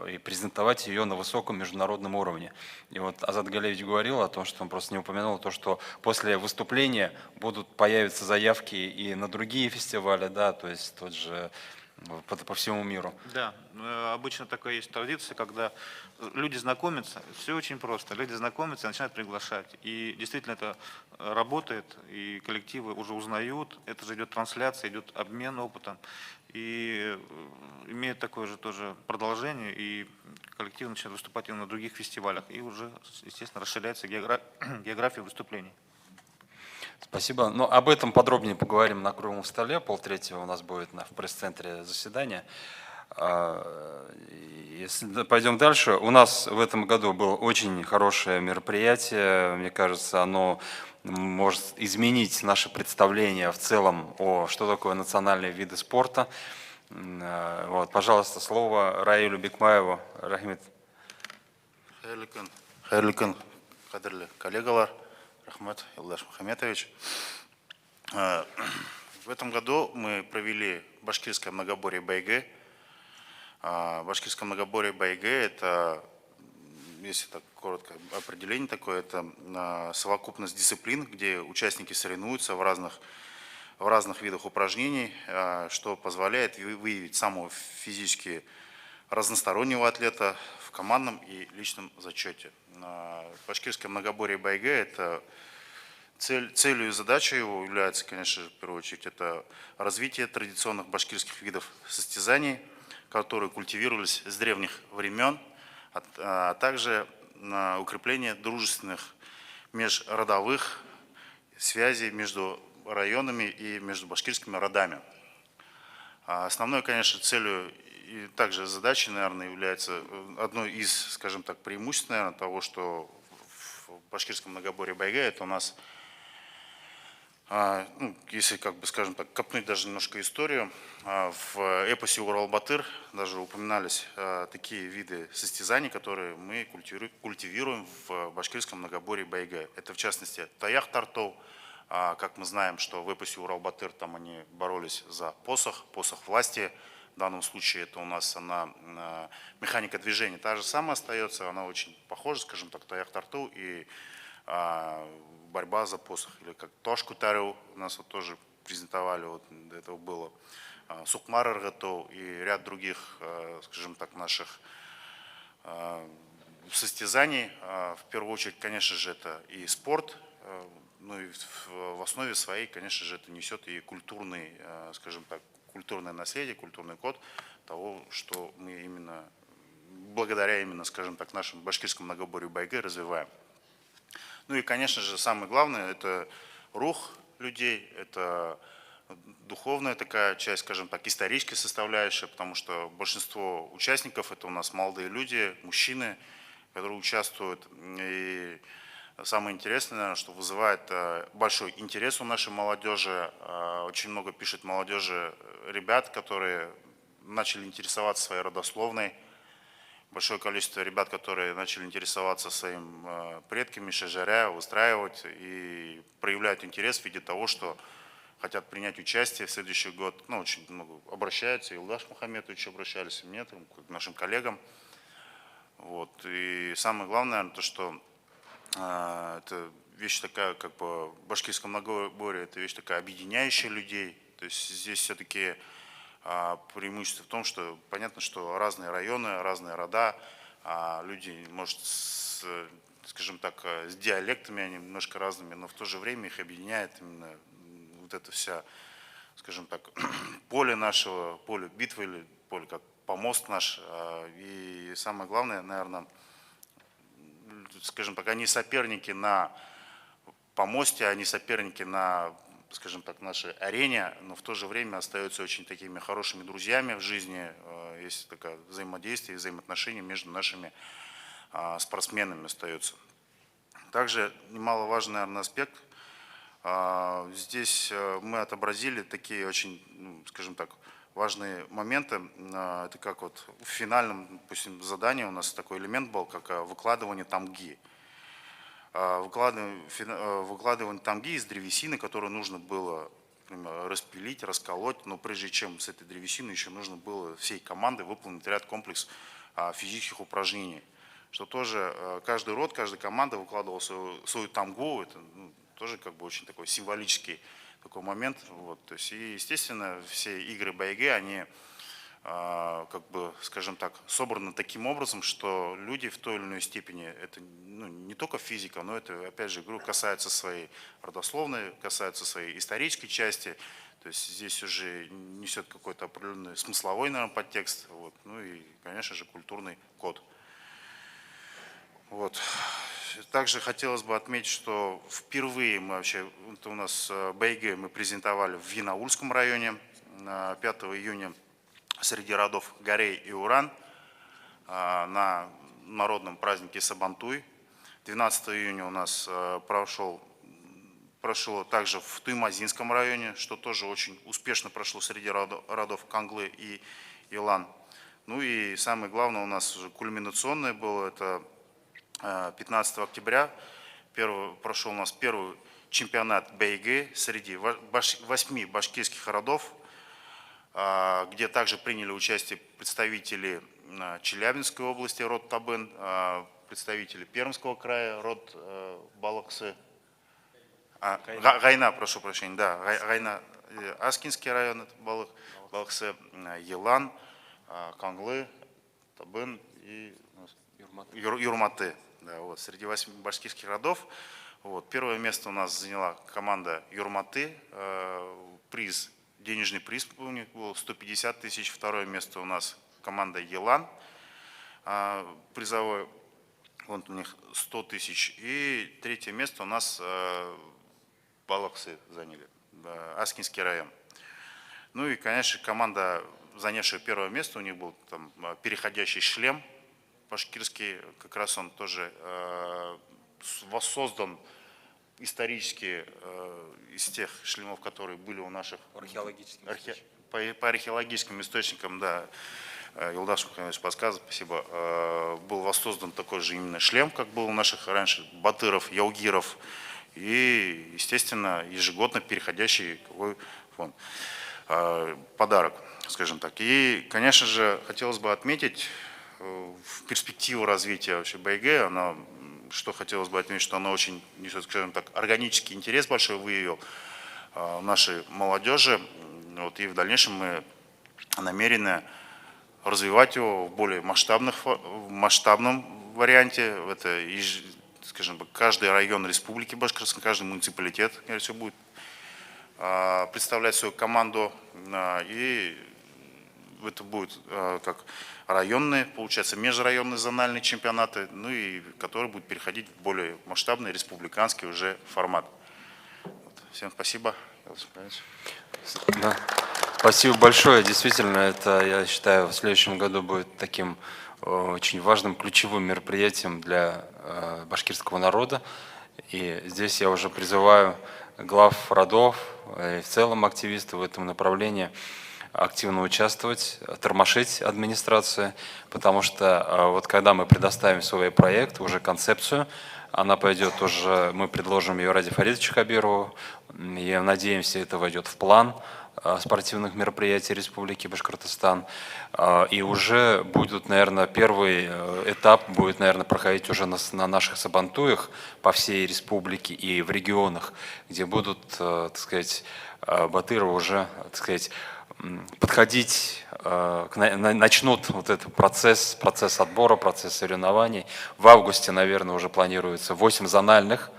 и презентовать ее на высоком международном уровне. И вот Азат Галевич говорил о том, что он просто не упомянул, то, что после выступления появятся заявки и на другие фестивали, да, то есть тот же по всему миру. Да, обычно такая есть традиция, когда люди знакомятся, все очень просто, люди знакомятся и начинают приглашать. И действительно это работает, и коллективы уже узнают, это же идет трансляция, идет обмен опытом, и имеет такое же тоже продолжение, и коллективы начинают выступать и на других фестивалях, и уже, естественно, расширяется география выступлений. Спасибо. Но об этом подробнее поговорим на круглом столе. 2:30 у нас будет в пресс-центре заседания. Если пойдем дальше, у нас в этом году было очень хорошее мероприятие. Мне кажется, оно может изменить наше представление в целом о что такое национальные виды спорта. Вот, пожалуйста, слово Раилю Бекмаеву. Рахмет. Хайырлы күн, кадірлі коллегалар. Рахмет, Илдаш Мухаметович. В этом году мы провели башкирское многоборье БАЙГ. Башкирское многоборье БАЙГ – это, если так коротко определение такое, это совокупность дисциплин, где участники соревнуются в разных видах упражнений, что позволяет выявить самого физически разностороннего атлета в командном и личном зачете. Башкирское многоборье БАЙГ – это целью и задачей его является, конечно же, в первую очередь, это развитие традиционных башкирских видов состязаний, которые культивировались с древних времен, а также укрепление дружественных межродовых связей между районами и между башкирскими родами. Основной, конечно, целью и также задачей, наверное, является одной из, скажем так, преимуществ, наверное, того, что в башкирском многоборье БАЙГ это у нас, если, скажем так, копнуть даже немножко историю, в эпосе Урал-Батыр даже упоминались такие виды состязаний, которые мы культивируем в башкирском многоборье БАЙГ. Это, в частности, Таях-Тартов. Как мы знаем, что в эпосе Урал-Батыр там они боролись за посох власти. В данном случае это у нас механика движения та же самая остается, она очень похожа, скажем так, Таях-Тарту и борьба за посох. Или как Тошку-Тару у нас вот тоже презентовали, вот до этого было Сукмар-Иргатов и ряд других, скажем так, наших состязаний. В первую очередь, конечно же, это и спорт, ну и в основе своей, конечно же, это несет и культурный, скажем так, культурное наследие, культурный код того, что мы именно, благодаря именно, скажем так, нашему башкирскому многоборью БАЙГ развиваем. Ну и, конечно же, самое главное, это рух людей, это духовная такая часть, скажем так, историческая составляющая, потому что большинство участников это у нас молодые люди, мужчины, которые участвуют. И самое интересное, наверное, что вызывает большой интерес у нашей молодежи. Очень много пишет молодежи ребят, которые начали интересоваться своей родословной. Большое количество ребят, которые начали интересоваться своим предками, шажаря, выстраивать и проявляют интерес в виде того, что хотят принять участие в следующий год. Ну, очень много обращаются, и Илдаш Мухаметович обращались, и мне, к нашим коллегам. Вот. И самое главное, наверное, то, что это вещь такая, как бы в башкирском многоборье, это вещь такая объединяющая людей. То есть здесь все-таки преимущество в том, что понятно, что разные районы, разные рода, люди, может, скажем так, с диалектами, они немножко разными, но в то же время их объединяет именно вот это вся, скажем так, поле нашего, поле битвы или поле как помост наш. И самое главное, наверное, скажем так, они соперники на помосте, они соперники на, скажем так, нашей арене, но в то же время остаются очень такими хорошими друзьями в жизни. Есть такое взаимодействие, взаимоотношения между нашими спортсменами остается. Также немаловажный, наверное, аспект. Здесь мы отобразили такие очень, скажем так, важные моменты. Это как вот в финальном, допустим, задании у нас такой элемент был, как выкладывание тамги. выкладываем тамги из древесины, которую нужно было, например, распилить, расколоть, но прежде чем с этой древесиной еще нужно было всей командой выполнить ряд комплекс физических упражнений. Что тоже каждый род, каждая команда выкладывала свою тамгу, это тоже как бы очень такой символический такой момент. Вот. То есть, и, естественно, все игры БАЙГ, они, как бы, скажем так, собраны таким образом, что люди в той или иной степени, это не только физика, но это, опять же, касается своей родословной, касается своей исторической части. То есть здесь уже несет какой-то определенный смысловой, наверное, подтекст. Вот. Ну и, конечно же, культурный код. Вот. Также хотелось бы отметить, что впервые мы вообще, это у нас БАЙГ мы презентовали в Янаульском районе 5 июня среди родов Горей и Уран на народном празднике Сабантуй. 12 июня у нас прошло также в Туймазинском районе, что тоже очень успешно прошло среди родов Канглы и Илан. Ну и самое главное у нас уже кульминационное было, это 15 октября прошел у нас первый чемпионат БАЙГ среди 8 башкирских родов, где также приняли участие представители Челябинской области, род Табын, представители Пермского края, род Балаксы, Гайна, прошу прощения, да, Гайна, Аскинский район, Балаксы, Елан, Канглы, Табын и Юрматы. Да, вот, среди 8 башкирских родов. Вот, первое место у нас заняла команда Юрматы. Денежный приз у них был 150 тысяч. Второе место у нас команда Елан. Призовой фонд у них 100 тысяч. И третье место у нас Балаксы заняли. Аскинский район. Ну и, конечно, команда, занявшая первое место, у них был там переходящий шлем башкирский, как раз он тоже воссоздан исторически из тех шлемов, которые были у наших по археологическим источникам, да, Юлдаш Мухаммедович подсказывает, спасибо, был воссоздан такой же именно шлем, как был у наших раньше батыров, яугиров, и, естественно, ежегодно переходящий какой фонд. Подарок, скажем так. И, конечно же, хотелось бы отметить, в перспективу развития вообще БАЙГ, что хотелось бы отметить, что она очень несет, скажем так, органический интерес большой выявил нашей молодежи. Вот, и в дальнейшем мы намерены развивать его в более масштабном варианте. Это, скажем так, каждый район Республики Башкортостан, каждый муниципалитет, все будет представлять свою команду. И это будет как районные, получается, межрайонные зональные чемпионаты, ну и которые будут переходить в более масштабный республиканский уже формат. Вот. Всем спасибо. Да. Спасибо большое. Действительно, это, я считаю, в следующем году будет таким очень важным, ключевым мероприятием для башкирского народа. И здесь я уже призываю глав родов и в целом активистов в этом направлении активно участвовать, тормошить администрацию, потому что вот когда мы предоставим свой проект, уже концепцию, она пойдет уже, мы предложим ее Раде Фаридовичу Хабирову, и надеемся, это войдет в план спортивных мероприятий Республики Башкортостан. И уже будет, наверное, первый этап будет, наверное, проходить уже на наших сабантуях по всей республике и в регионах, где будут, так сказать, батыры уже, так сказать, подходить, начнут вот этот процесс отбора, процесс соревнований. В августе, наверное, уже планируется 8 зональных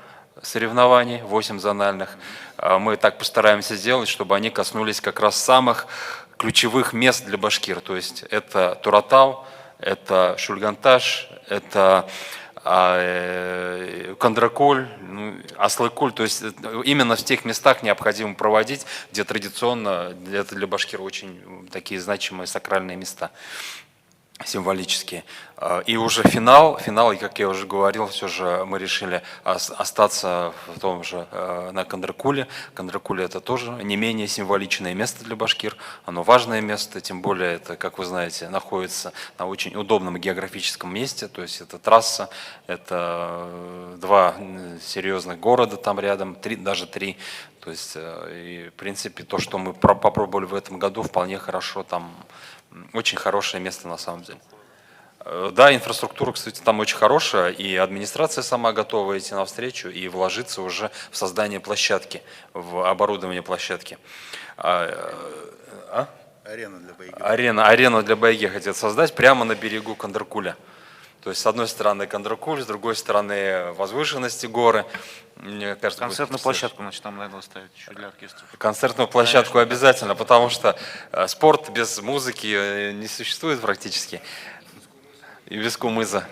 соревнований, 8 зональных. Мы так постараемся сделать, чтобы они коснулись как раз самых ключевых мест для башкир. То есть это Туратау, это Шульганташ, это Кандракуль, Аслыкуль, то есть именно в тех местах необходимо проводить, где традиционно это для башкир очень такие значимые сакральные места. символические. И уже финал, и, как я уже говорил, все же мы решили остаться в том же на Кандрыкуле. Кандрыкуле — это тоже не менее символичное место для башкир, оно важное место, тем более это, как вы знаете, находится на очень удобном географическом месте, то есть это трасса, это 2 серьезных города там рядом, даже 3. То есть, и, в принципе, то, что мы попробовали в этом году, вполне хорошо, там очень хорошее место на самом деле. Да, инфраструктура, кстати, там очень хорошая, и администрация сама готова идти навстречу и вложиться уже в создание площадки, в оборудование площадки. Арена для байги. Арену для байги хотят создать прямо на берегу Кандрыкуля. То есть, с одной стороны Кандрыкуль, с другой стороны возвышенности горы. Мне кажется, концертную площадку, значит, там надо ставить еще для оркестра. Концертную площадку обязательно, потому что спорт без музыки не существует практически. И без кумыза.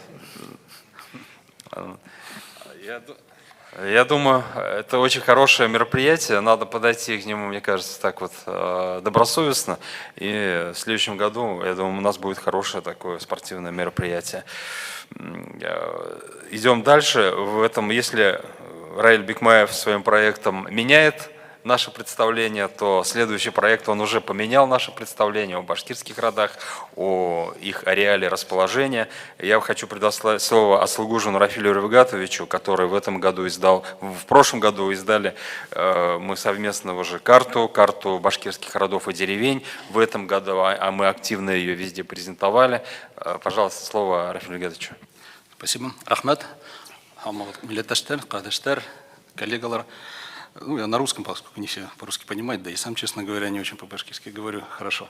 Я думаю, это очень хорошее мероприятие, надо подойти к нему, мне кажется, так вот добросовестно. И в следующем году, я думаю, у нас будет хорошее такое спортивное мероприятие. Идем дальше. В этом, если Раиль Бикмаев своим проектом меняет наше представление, то следующий проект, он уже поменял наше представление о башкирских родах, о их ареале расположения. Я хочу предоставить слово Аслыгужину Рафилю Ревгатовичу, который в прошлом году издали мы совместно уже карту башкирских родов и деревень. В этом году, а мы активно ее везде презентовали. Пожалуйста, слово Рафилю Ревгатовичу. Спасибо. Ахмед, миллетташтар, кадаштар, коллегалар. Ну, я на русском, поскольку не все по-русски понимают, да и сам, честно говоря, не очень по-башкирски говорю хорошо.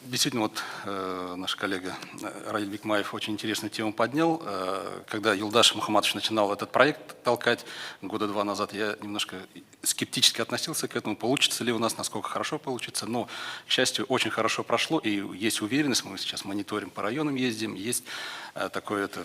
Действительно, вот наш коллега Раиль Бикмаев очень интересную тему поднял. Когда Юлдаш Мухаммадович начинал этот проект толкать года 2 назад, я немножко скептически относился к этому, получится ли у нас, насколько хорошо получится. Но, к счастью, очень хорошо прошло, и есть уверенность, мы сейчас мониторим по районам, ездим, есть такое, этот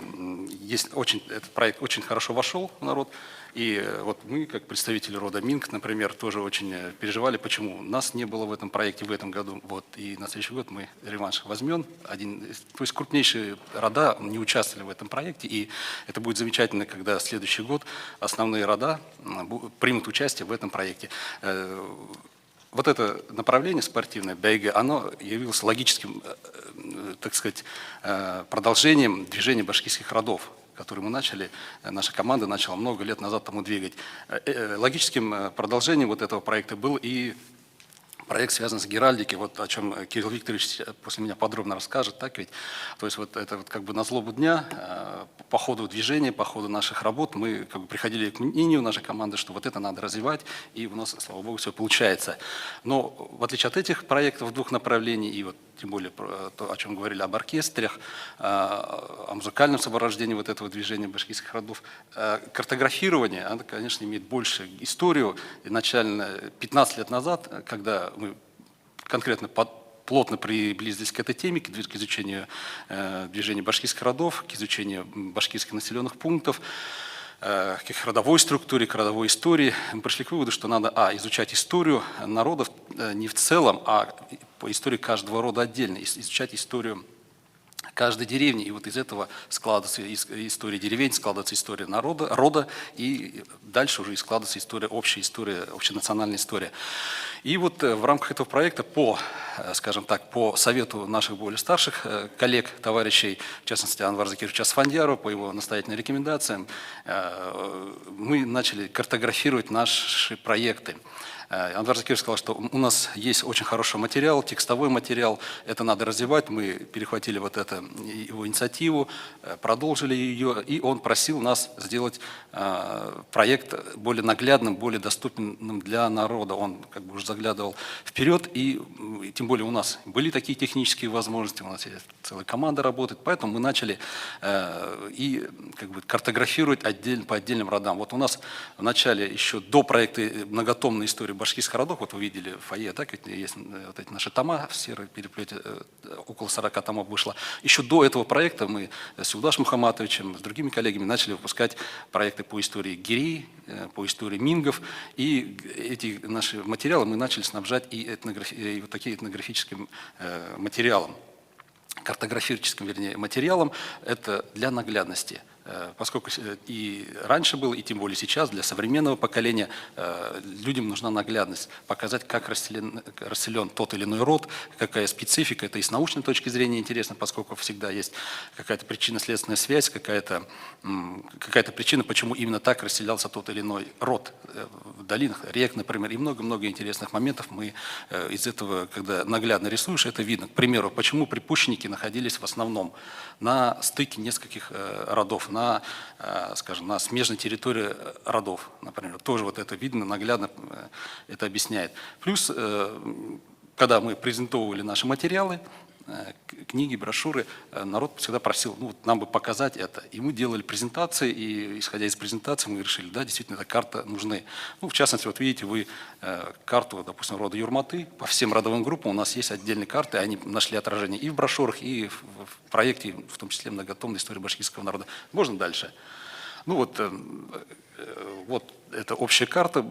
проект очень хорошо вошел в народ. И вот мы, как представители рода Минг, например, тоже очень переживали, почему нас не было в этом проекте в этом году. Вот, и на следующий год мы реванш возьмем. То есть крупнейшие рода не участвовали в этом проекте, и это будет замечательно, когда в следующий год основные рода примут участие в этом проекте. Вот это направление спортивное, байге, оно явилось логическим, так сказать, продолжением движения башкирских родов, который мы начали, наша команда начала много лет назад тому двигать. Логическим продолжением вот этого проекта был и проект связан с геральдикой, вот о чем Кирилл Викторович после меня подробно расскажет, так ведь? То есть вот это вот как бы на злобу дня, по ходу движения, по ходу наших работ мы как бы приходили к мнению нашей команды, что вот это надо развивать, и у нас, слава богу, все получается. Но в отличие от этих проектов 2 направлений, и вот тем более то, о чем говорили об оркестрах, о музыкальном сопровождении вот этого движения башкирских родов, картографирование, оно, конечно, имеет больше историю. Изначально 15 лет назад, когда мы конкретно плотно приблизились к этой теме, к изучению движения башкирских родов, к изучению башкирских населенных пунктов, к их родовой структуре, к родовой истории, мы пришли к выводу, что надо изучать историю народов не в целом, а по истории каждого рода отдельно, изучать историю каждой деревни, и вот из этого складывается история деревень, складывается история народа, рода, и дальше уже и складывается история, общенациональная история. И вот в рамках этого проекта скажем так, по совету наших более старших коллег, товарищей, в частности Анвара Закировича Асфандиярова, по его настоятельным рекомендациям, мы начали картографировать наши проекты. Анвар Закирович сказал, что у нас есть очень хороший материал, текстовой материал, это надо развивать. Мы перехватили вот эту его инициативу, продолжили ее, и он просил нас сделать проект более наглядным, более доступным для народа. Он как бы уже заглядывал вперед, и тем более у нас были такие технические возможности, у нас есть целая команда работает, поэтому мы начали и как бы картографировать по отдельным родам. Вот у нас в начале, еще до проекта «Многотомная история башкирских родов», вот вы видели в фойе, так, есть вот эти наши тома в серой переплете, около 40 томов вышло. Еще до этого проекта мы с Юлдашем Мухаммадовичем, с другими коллегами начали выпускать проекты по истории гирей, по истории мингов, и эти наши материалы мы начали снабжать и вот таким этнографическим материалом. картографическим, вернее, материалом, это для наглядности. Поскольку и раньше было, и тем более сейчас, для современного поколения людям нужна наглядность, показать, как расселен тот или иной род, какая специфика. Это и с научной точки зрения интересно, поскольку всегда есть какая-то причинно-следственная связь, какая-то причина, почему именно так расселялся тот или иной род в долинах, рек, например, и много-много интересных моментов мы из этого, когда наглядно рисуешь, это видно. К примеру, почему припущенники находились в основном на стыке нескольких родов, скажем, на смежной территории родов, например. Тоже вот это видно, наглядно это объясняет. Плюс, когда мы презентовали наши материалы, книги, брошюры, народ всегда просил, нам бы показать это. И мы делали презентации, и исходя из презентации мы решили, да, действительно, эта карта нужны. В частности, вот видите, вы карту, допустим, рода Юрматы, по всем родовым группам у нас есть отдельные карты, они нашли отражение и в брошюрах, и в проекте, в том числе многотомной истории башкирского народа. Можно дальше? Вот эта общая карта,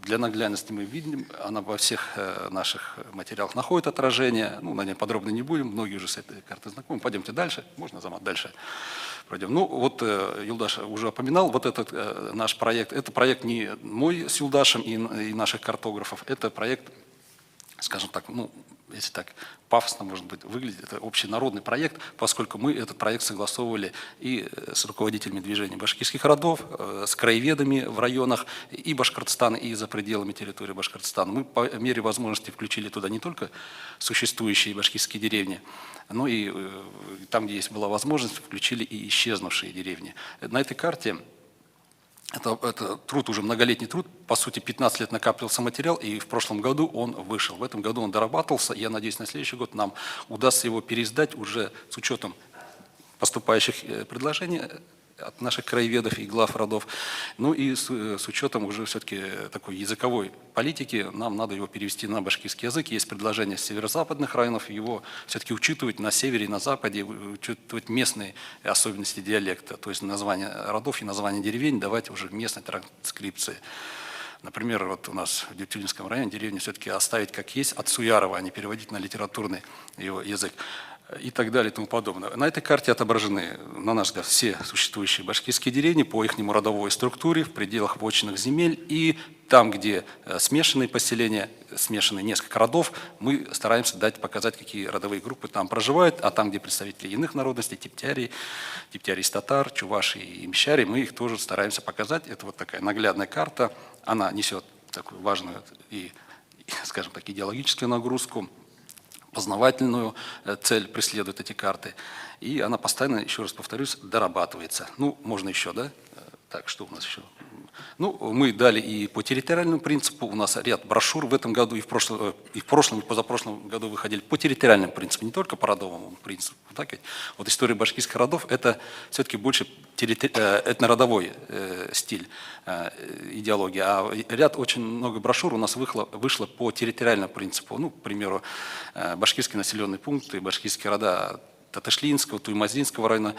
для наглядности мы видим, она во всех наших материалах находит отражение, на ней подробно не будем, многие уже с этой картой знакомы. Пойдемте дальше, можно, Азамат, дальше пройдем. Юлдаш уже упоминал, вот этот наш проект, это проект не мой с Юлдашем и наших картографов, это проект, скажем так, если так пафосно, может быть, выглядит, это общенародный проект, поскольку мы этот проект согласовывали и с руководителями движения башкирских родов, с краеведами в районах и Башкортостана, и за пределами территории Башкортостана. Мы по мере возможности включили туда не только существующие башкирские деревни, но и там, где была возможность, включили и исчезнувшие деревни. На этой карте это труд, уже многолетний труд, по сути 15 лет накапливался материал, и в прошлом году он вышел. В этом году он дорабатывался, я надеюсь, на следующий год нам удастся его переиздать уже с учетом поступающих предложений от наших краеведов и глав родов, и с учетом уже все-таки такой языковой политики, нам надо его перевести на башкирский язык. Есть предложение с северо-западных районов, его все-таки учитывать на севере и на западе, учитывать местные особенности диалекта, то есть названия родов и названия деревень давать уже в местной транскрипции. Например, вот у нас в Дюптюлинском районе деревню все-таки оставить как есть от Суярова, а не переводить на литературный его язык. И так далее и тому подобное. На этой карте отображены, на наш взгляд, все существующие башкирские деревни по их родовой структуре в пределах вотчинных земель. И там, где смешанные поселения, смешанные несколько родов, мы стараемся показать, какие родовые группы там проживают, а там, где представители иных народностей, типтярий из татар, чуваши и мещари, мы их тоже стараемся показать. Это вот такая наглядная карта, она несет такую важную и, скажем так, идеологическую нагрузку, познавательную цель преследуют эти карты. И она постоянно, еще раз повторюсь, дорабатывается. Можно еще, да? Так, что у нас еще? Мы дали и по территориальному принципу, у нас ряд брошюр в этом году, и в прошлом, и позапрошлом году выходили по территориальному принципу, не только по родовому принципу. Так ведь? Вот история башкирских родов – это все-таки больше этнородовой стиль, идеология. А ряд, очень много брошюр у нас вышло по территориальному принципу. К примеру, башкирские населенные пункты, башкирские рода Татышлинского, Туймазинского района,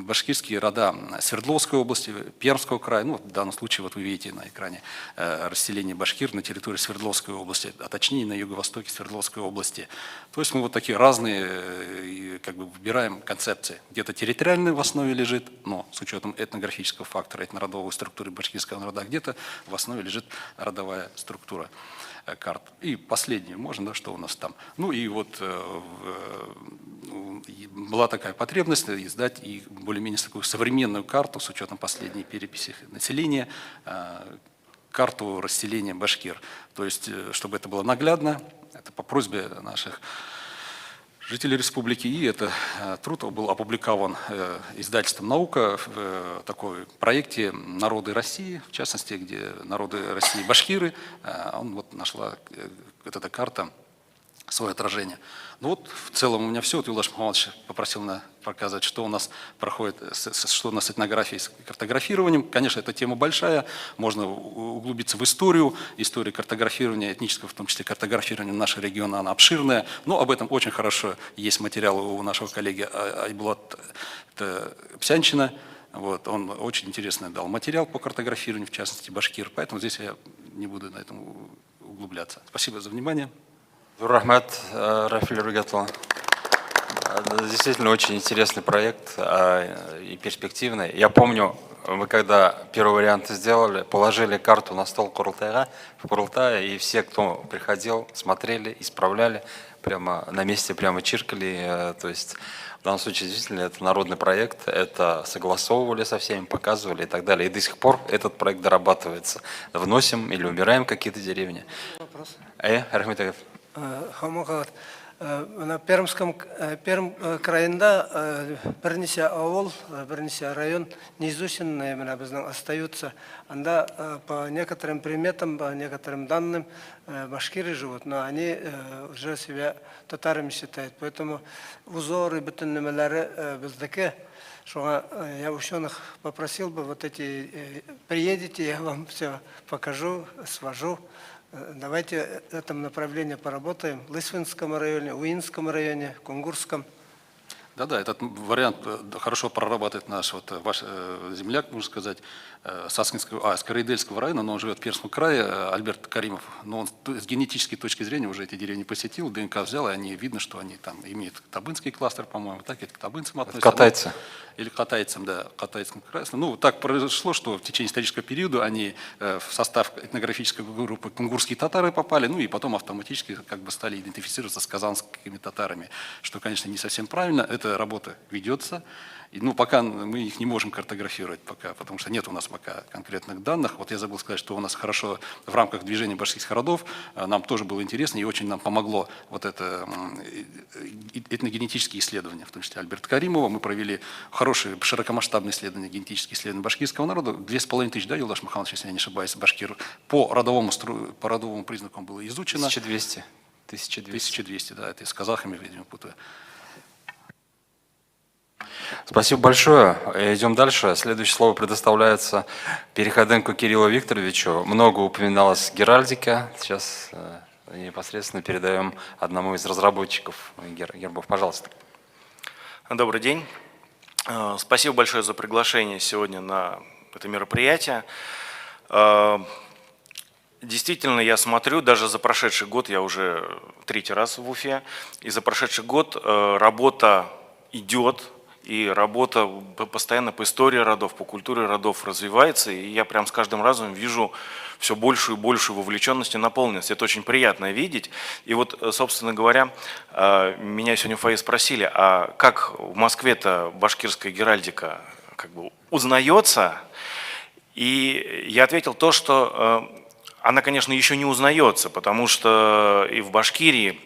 башкирские рода Свердловской области, Пермского края. В данном случае, вот вы видите на экране расселение башкир на территории Свердловской области, а точнее на юго-востоке Свердловской области. То есть мы вот такие разные выбираем концепции. Где-то территориальная в основе лежит, но с учетом этнографического фактора, этнородовой структуры башкирского народа, а где-то в основе лежит родовая структура карт. И последнее, можно, да, что у нас там. И вот была такая потребность издать и более-менее такую современную карту с учетом последней переписи населения, карту расселения башкир. То есть, чтобы это было наглядно, это по просьбе наших жителей республики, и этот труд был опубликован издательством «Наука» в такой проекте «Народы России», в частности, где народы России башкиры, нашла эта карта свое отражение. В целом у меня все. Юлдаш Мухаммадович попросил меня показать, что у нас проходит, что у нас с этнографией, с картографированием. Конечно, эта тема большая, можно углубиться в историю картографирования, этнического, в том числе картографирования нашего региона, она обширная, но об этом очень хорошо есть материалы у нашего коллеги Айбулат Псянчина. Он очень интересный дал материал по картографированию, в частности башкир, поэтому здесь я не буду на этом углубляться. Спасибо за внимание. Рахмат, Рафиль Ругатовна. Действительно очень интересный проект и перспективный. Я помню, мы когда первый вариант сделали, положили карту на стол Курултая, и все, кто приходил, смотрели, исправляли, прямо на месте прямо чиркали. То есть в данном случае действительно это народный проект, это согласовывали со всеми, показывали и так далее. И до сих пор этот проект дорабатывается. Вносим или убираем какие-то деревни. Вопрос. Рахметов. На Перм крайында бірнеше ауыл, бірнеше район не изученные остаются. Анда по некоторым приметам, по некоторым данным башкиры живут, но они уже себя татарами считают. Поэтому узоры, бітіннімелері біздікі. Шоға я ученых попросил бы, вот эти, приедете, я вам все покажу, свожу. Давайте в этом направлении поработаем. В Лысвинском районе, Уинском районе, Кунгурском. Да, этот вариант хорошо прорабатывает наш ваш земляк, можно сказать, Скородельского района, но он живет в Пермском крае, Альберт Каримов. Но он с генетической точки зрения уже эти деревни посетил, ДНК взял, и они видно, что они там имеют табынский кластер, по-моему, так и к табынцам относятся. Катайцы. Или катайцам, да, катайцам красным. Ну, так произошло, что в течение исторического периода они в состав этнографической группы кунгурские татары попали, ну и потом автоматически как бы стали идентифицироваться с казанскими татарами, что, конечно, не совсем правильно. Эта работа ведется. И, ну, пока мы их не можем картографировать, пока, потому что нет у нас пока конкретных данных. Вот я забыл сказать, что у нас хорошо в рамках движения башкирских родов, нам тоже было интересно и очень нам помогло вот это этногенетические исследования, в том числе Альберта Каримова. Мы провели хорошие широкомасштабные исследования, генетические исследования башкирского народа. 2500, да, Юлдаш Маханович, если я не ошибаюсь, башкир по родовому признаку было изучено. 1200. 1200, да, это с казахами, видимо, путаю. Спасибо большое. Идем дальше. Следующее слово предоставляется Переходенко Кириллу Викторовичу. Много упоминалось геральдика. Сейчас непосредственно передаем одному из разработчиков гербов. Пожалуйста. Добрый день. Спасибо большое за приглашение сегодня на это мероприятие. Действительно, я смотрю, даже за прошедший год, я уже 3-й раз в Уфе, и за прошедший год работа идет, и работа постоянно по истории родов, по культуре родов развивается, и я прям с каждым разом вижу все большую и большую вовлеченность и наполненность. Это очень приятно видеть. И вот, собственно говоря, меня сегодня в фойе спросили, а как в Москве-то башкирская геральдика как бы узнается? И я ответил то, что она, конечно, еще не узнается, потому что и в Башкирии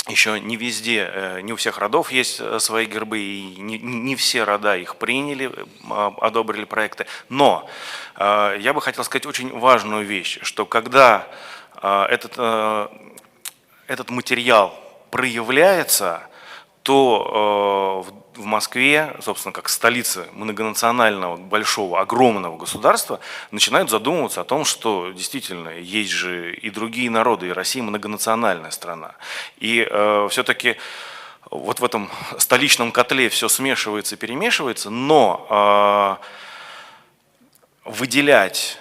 еще не везде, не у всех родов есть свои гербы, и не все рода их приняли, одобрили проекты. Но я бы хотел сказать очень важную вещь, что когда этот материал проявляется, то в Москве, собственно, как столице многонационального, большого, огромного государства, начинают задумываться о том, что действительно есть же и другие народы, и Россия многонациональная страна. И все-таки вот в этом столичном котле все смешивается и перемешивается, но выделять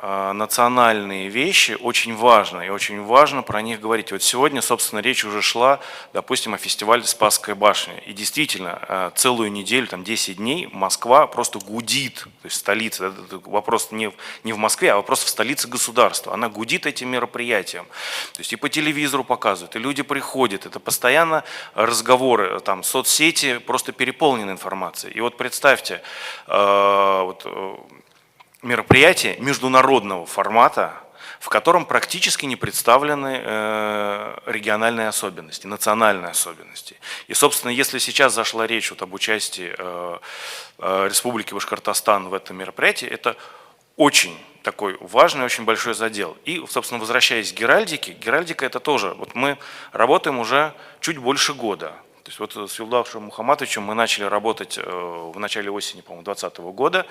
национальные вещи очень важно, и очень важно про них говорить. Вот сегодня, собственно, речь уже шла, допустим, о фестивале «Спасская башня». И действительно, целую неделю, там 10 дней Москва просто гудит, то есть столица, это вопрос не в Москве, а вопрос в столице государства. Она гудит этим мероприятием. То есть и по телевизору показывают, и люди приходят, это постоянно разговоры, там соцсети просто переполнены информацией. И вот представьте, мероприятие международного формата, в котором практически не представлены региональные особенности, национальные особенности. И, собственно, если сейчас зашла речь вот об участии Республики Башкортостан в этом мероприятии, это очень такой важный, очень большой задел. И, собственно, возвращаясь к геральдике, геральдика это тоже, вот мы работаем уже чуть больше года. То есть вот с Юлдашем Мухаматовичем мы начали работать в начале осени, по-моему, 2020 года.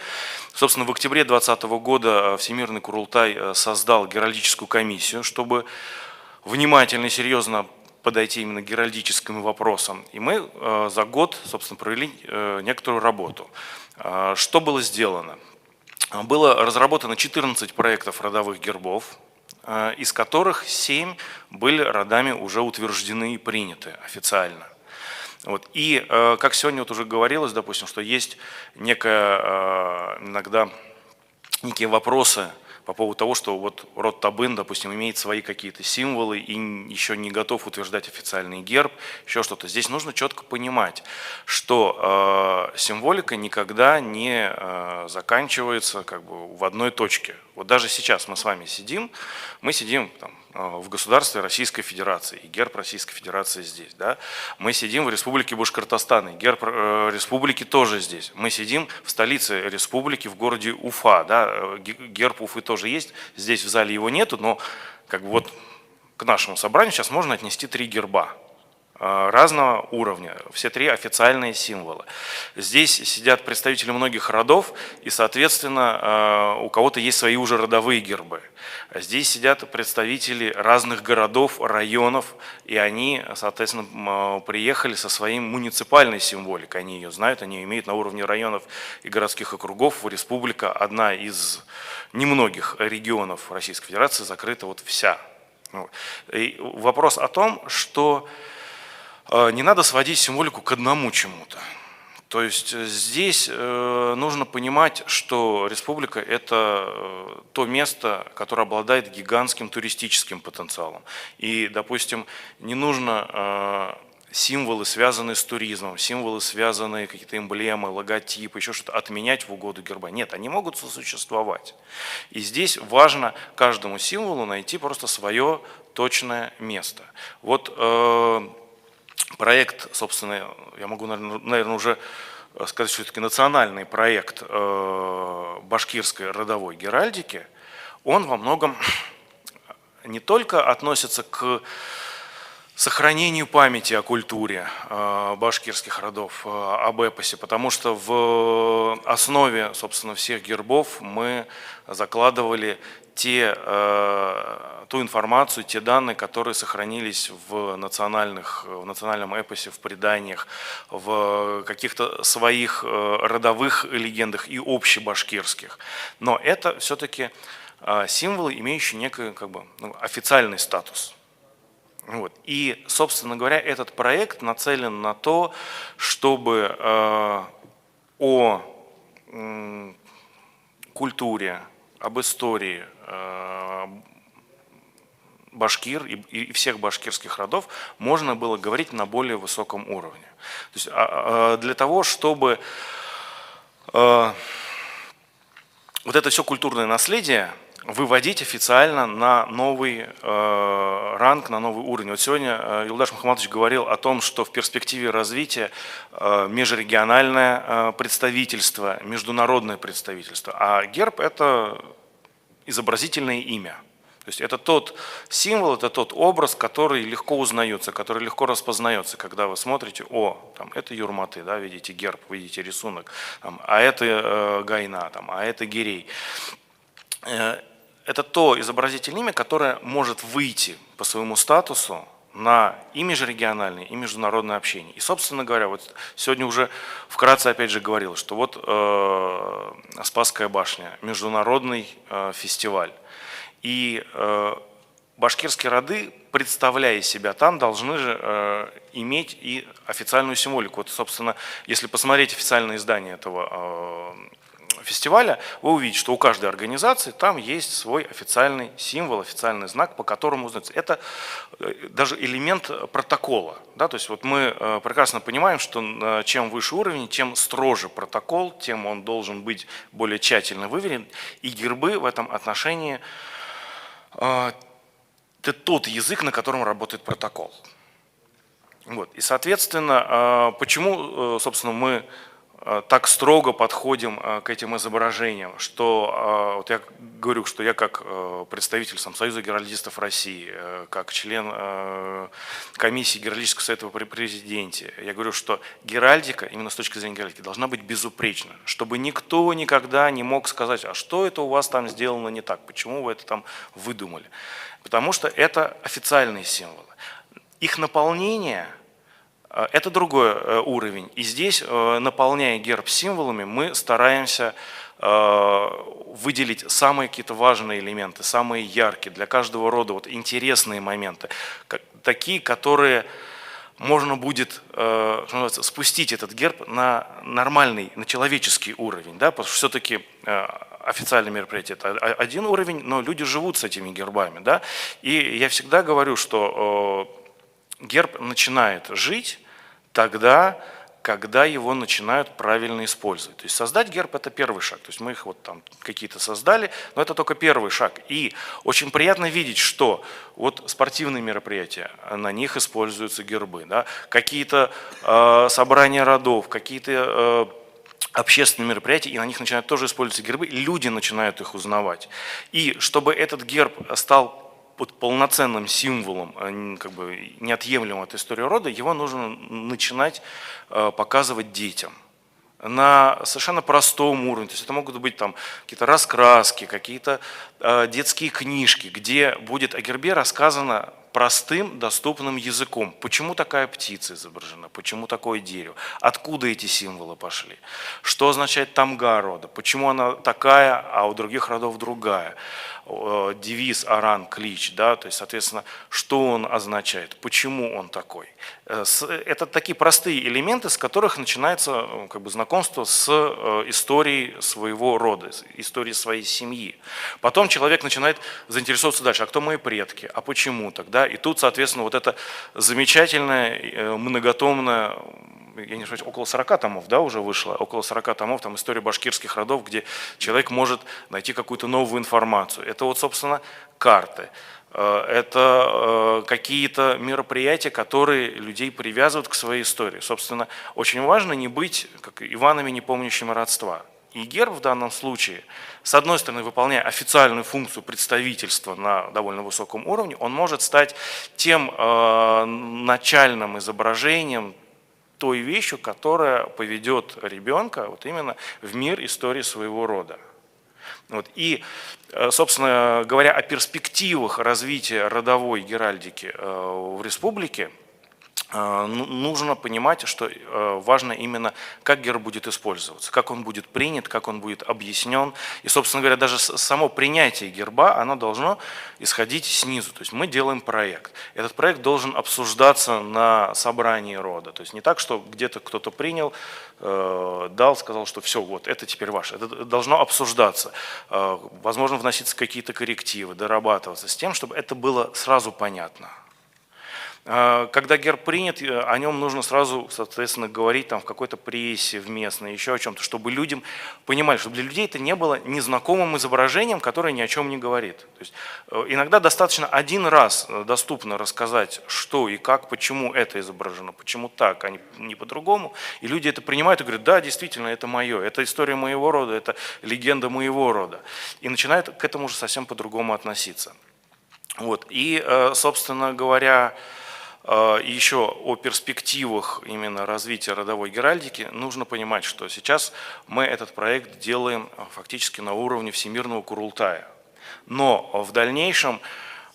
Собственно, в октябре 2020 года Всемирный Курултай создал геральдическую комиссию, чтобы внимательно и серьезно подойти именно к геральдическим вопросам. И мы за год, собственно, провели некоторую работу. Что было сделано? Было разработано 14 проектов родовых гербов, из которых 7 были родами уже утверждены и приняты официально. Вот. И как сегодня вот уже говорилось, допустим, что есть иногда некие вопросы по поводу того, что вот род Табын, допустим, имеет свои какие-то символы и еще не готов утверждать официальный герб, еще что-то. Здесь нужно четко понимать, что символика никогда не заканчивается как бы в одной точке. Вот даже сейчас мы с вами сидим, там, в государстве Российской Федерации, и герб Российской Федерации здесь. Да? Мы сидим в Республике Башкортостан, и герб республики тоже здесь. Мы сидим в столице республики, в городе Уфа, да? Герб Уфы тоже есть, здесь в зале его нету, но как бы вот к нашему собранию сейчас можно отнести 3 герба разного уровня, все 3 официальные символа. Здесь сидят представители многих родов, и, соответственно, у кого-то есть свои уже родовые гербы. Здесь сидят представители разных городов, районов, и они, соответственно, приехали со своей муниципальной символикой. Они ее знают, они ее имеют на уровне районов и городских округов. Республика, одна из немногих регионов Российской Федерации, закрыта вот вся. И вопрос о том, что не надо сводить символику к одному чему-то. То есть здесь нужно понимать, что республика – это то место, которое обладает гигантским туристическим потенциалом. И, допустим, не нужно символы, связанные с туризмом, символы, связанные, какие-то эмблемы, логотипы, еще что-то, отменять в угоду герба. Нет, они могут сосуществовать. И здесь важно каждому символу найти просто свое точное место. Вот проект, собственно, я могу, наверное, уже сказать, что все-таки национальный проект башкирской родовой геральдики, он во многом не только относится к сохранению памяти о культуре башкирских родов, об эпосе, потому что в основе, собственно, всех гербов мы закладывали ту информацию, те данные, которые сохранились в национальном эпосе, в преданиях, в каких-то своих родовых легендах и общебашкирских. Но это все-таки символы, имеющие некий официальный статус. Вот. И, собственно говоря, этот проект нацелен на то, чтобы о культуре, об истории башкир и всех башкирских родов можно было говорить на более высоком уровне. То есть для того, чтобы вот это все культурное наследие выводить официально на новый ранг, на новый уровень. Вот сегодня Юлдаш Мухаммадович говорил о том, что в перспективе развития межрегиональное представительство, международное представительство, а герб – это изобразительное имя. То есть это тот символ, это тот образ, который легко узнается, который легко распознается, когда вы смотрите, это Юрматы, да, видите герб, видите рисунок, а это Гайна, а это Гирей. Это то изобразительное имя, которое может выйти по своему статусу на и межрегиональное, и международное общение. И, собственно говоря, вот сегодня уже вкратце опять же говорил, что вот Спасская башня, международный фестиваль. И башкирские роды, представляя себя там, должны же иметь и официальную символику. Вот, собственно, если посмотреть официальное издание этого фестиваля, вы увидите, что у каждой организации там есть свой официальный символ, официальный знак, по которому узнается. Это даже элемент протокола. Да? То есть вот мы прекрасно понимаем, что чем выше уровень, тем строже протокол, тем он должен быть более тщательно выверен. И гербы в этом отношении это тот язык, на котором работает протокол. Вот. И, соответственно, почему, собственно, мы так строго подходим к этим изображениям, что вот я говорю, что я как представитель Союза геральдистов России, как член комиссии геральдического совета при президенте, я говорю, что геральдика, именно с точки зрения геральдики, должна быть безупречна, чтобы никто никогда не мог сказать, а что это у вас там сделано не так, почему вы это там выдумали. Потому что это официальные символы. Их наполнение – это другой уровень. И здесь, наполняя герб символами, мы стараемся выделить самые какие-то важные элементы, самые яркие, для каждого рода вот интересные моменты, такие, которые можно будет что называется, спустить этот герб на нормальный, на человеческий уровень, да, потому что все-таки официальное мероприятие – это один уровень, но люди живут с этими гербами, да, и я всегда говорю, что герб начинает жить тогда, когда его начинают правильно использовать. То есть создать герб – это первый шаг. То есть мы их вот там какие-то создали, но это только первый шаг. И очень приятно видеть, что вот спортивные мероприятия, на них используются гербы, да? Какие-то собрания родов, какие-то общественные мероприятия, и на них начинают тоже использоваться гербы, люди начинают их узнавать. И чтобы этот герб стал полноценным символом, как бы неотъемлемым от истории рода, его нужно начинать показывать детям на совершенно простом уровне. То есть это могут быть там какие-то раскраски, какие-то детские книжки, где будет о гербе рассказано простым, доступным языком. Почему такая птица изображена, почему такое дерево, откуда эти символы пошли, что означает тамга рода, почему она такая, а у других родов другая. Девиз «Аран клич», да, то есть, соответственно, что он означает, почему он такой. Это такие простые элементы, с которых начинается как бы знакомство с историей своего рода, историей своей семьи. Потом человек начинает заинтересовываться дальше, а кто мои предки, а почему так, да, и тут, соответственно, вот это замечательное, многотомное, я не знаю, около 40 томов, да, уже вышло, около 40 томов, там история башкирских родов, где человек может найти какую-то новую информацию. Это вот, собственно, карты, это какие-то мероприятия, которые людей привязывают к своей истории. Собственно, очень важно не быть как Иванами, не помнящими родства. И герб в данном случае, с одной стороны, выполняя официальную функцию представительства на довольно высоком уровне, он может стать тем начальным изображением, той вещью, которая поведет ребенка вот именно в мир истории своего рода. Вот. И, собственно говоря, о перспективах развития родовой геральдики в республике нужно понимать, что важно именно, как герб будет использоваться, как он будет принят, как он будет объяснен. И, собственно говоря, даже само принятие герба, оно должно исходить снизу. То есть мы делаем проект. Этот проект должен обсуждаться на собрании рода. То есть не так, что где-то кто-то принял, дал, сказал, что все, вот, это теперь ваше. Это должно обсуждаться. Возможно, вноситься какие-то коррективы, дорабатываться с тем, чтобы это было сразу понятно. Когда герб принят, о нем нужно сразу, соответственно, говорить там в какой-то прессе, в местной, еще о чем-то, чтобы людям понимали, чтобы для людей это не было незнакомым изображением, которое ни о чем не говорит. То есть, иногда достаточно один раз доступно рассказать, что и как, почему это изображено, почему так, а не по-другому, и люди это принимают и говорят, да, действительно, это мое, это история моего рода, это легенда моего рода, и начинают к этому уже совсем по-другому относиться. Вот. И, собственно говоря, еще о перспективах именно развития родовой геральдики нужно понимать, что сейчас мы этот проект делаем фактически на уровне Всемирного Курултая. Но в дальнейшем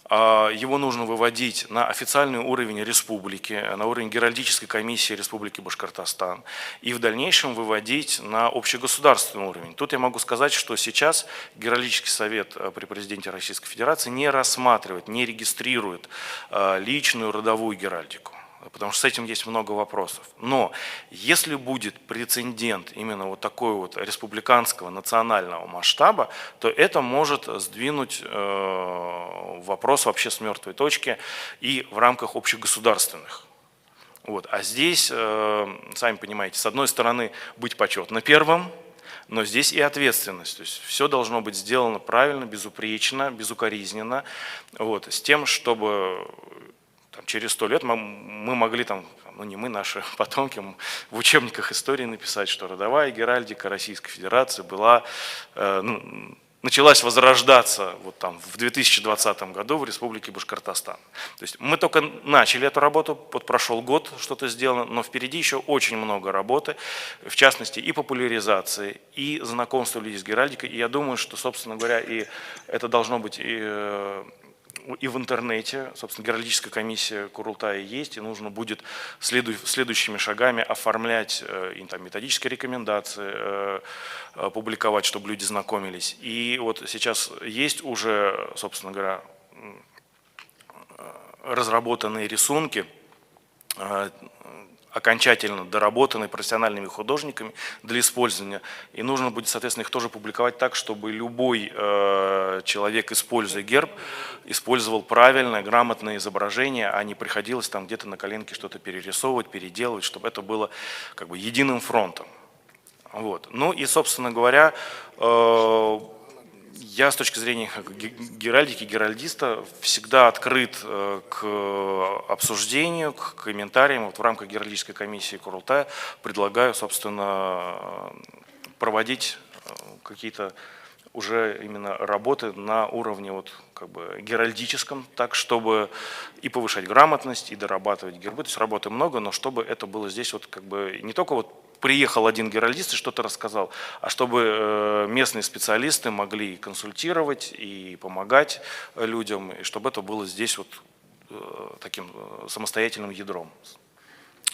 его нужно выводить на официальный уровень республики, на уровень геральдической комиссии Республики Башкортостан и в дальнейшем выводить на общегосударственный уровень. Тут я могу сказать, что сейчас Геральдический совет при президенте Российской Федерации не рассматривает, не регистрирует личную родовую геральдику, потому что с этим есть много вопросов. Но если будет прецедент именно вот такой вот республиканского национального масштаба, то это может сдвинуть вопрос вообще с мертвой точки и в рамках общегосударственных. Вот. А здесь, сами понимаете, с одной стороны быть почетно первым, но здесь и ответственность. То есть все должно быть сделано правильно, безупречно, безукоризненно, вот, с тем, чтобы через 100 лет мы могли, там, ну не мы, наши потомки, в учебниках истории написать, что родовая геральдика Российской Федерации была, началась возрождаться вот там, в 2020 году в Республике Башкортостан. То есть мы только начали эту работу, вот прошел год, что-то сделано, но впереди еще очень много работы, в частности и популяризации, и знакомства людей с геральдикой. И я думаю, что, собственно говоря, и это должно быть и в интернете, собственно, геральдическая комиссия Курултая есть, и нужно будет следующими шагами оформлять там, методические рекомендации, публиковать, чтобы люди знакомились. И вот сейчас есть уже, собственно говоря, разработанные рисунки окончательно доработаны профессиональными художниками для использования. И нужно будет, соответственно, их тоже публиковать так, чтобы любой человек, используя герб, использовал правильное, грамотное изображение, а не приходилось там где-то на коленке что-то перерисовывать, переделывать, чтобы это было как бы единым фронтом. Вот. Ну и, собственно говоря, я с точки зрения геральдики, геральдиста всегда открыт к обсуждению, к комментариям. Вот в рамках геральдической комиссии Курултая предлагаю, собственно, проводить какие-то уже именно работы на уровне вот как бы геральдическом, так чтобы и повышать грамотность, и дорабатывать гербы. То есть работы много, но чтобы это было здесь вот как бы не только вот приехал один геральдист и что-то рассказал, а чтобы местные специалисты могли консультировать и помогать людям, и чтобы это было здесь вот таким самостоятельным ядром.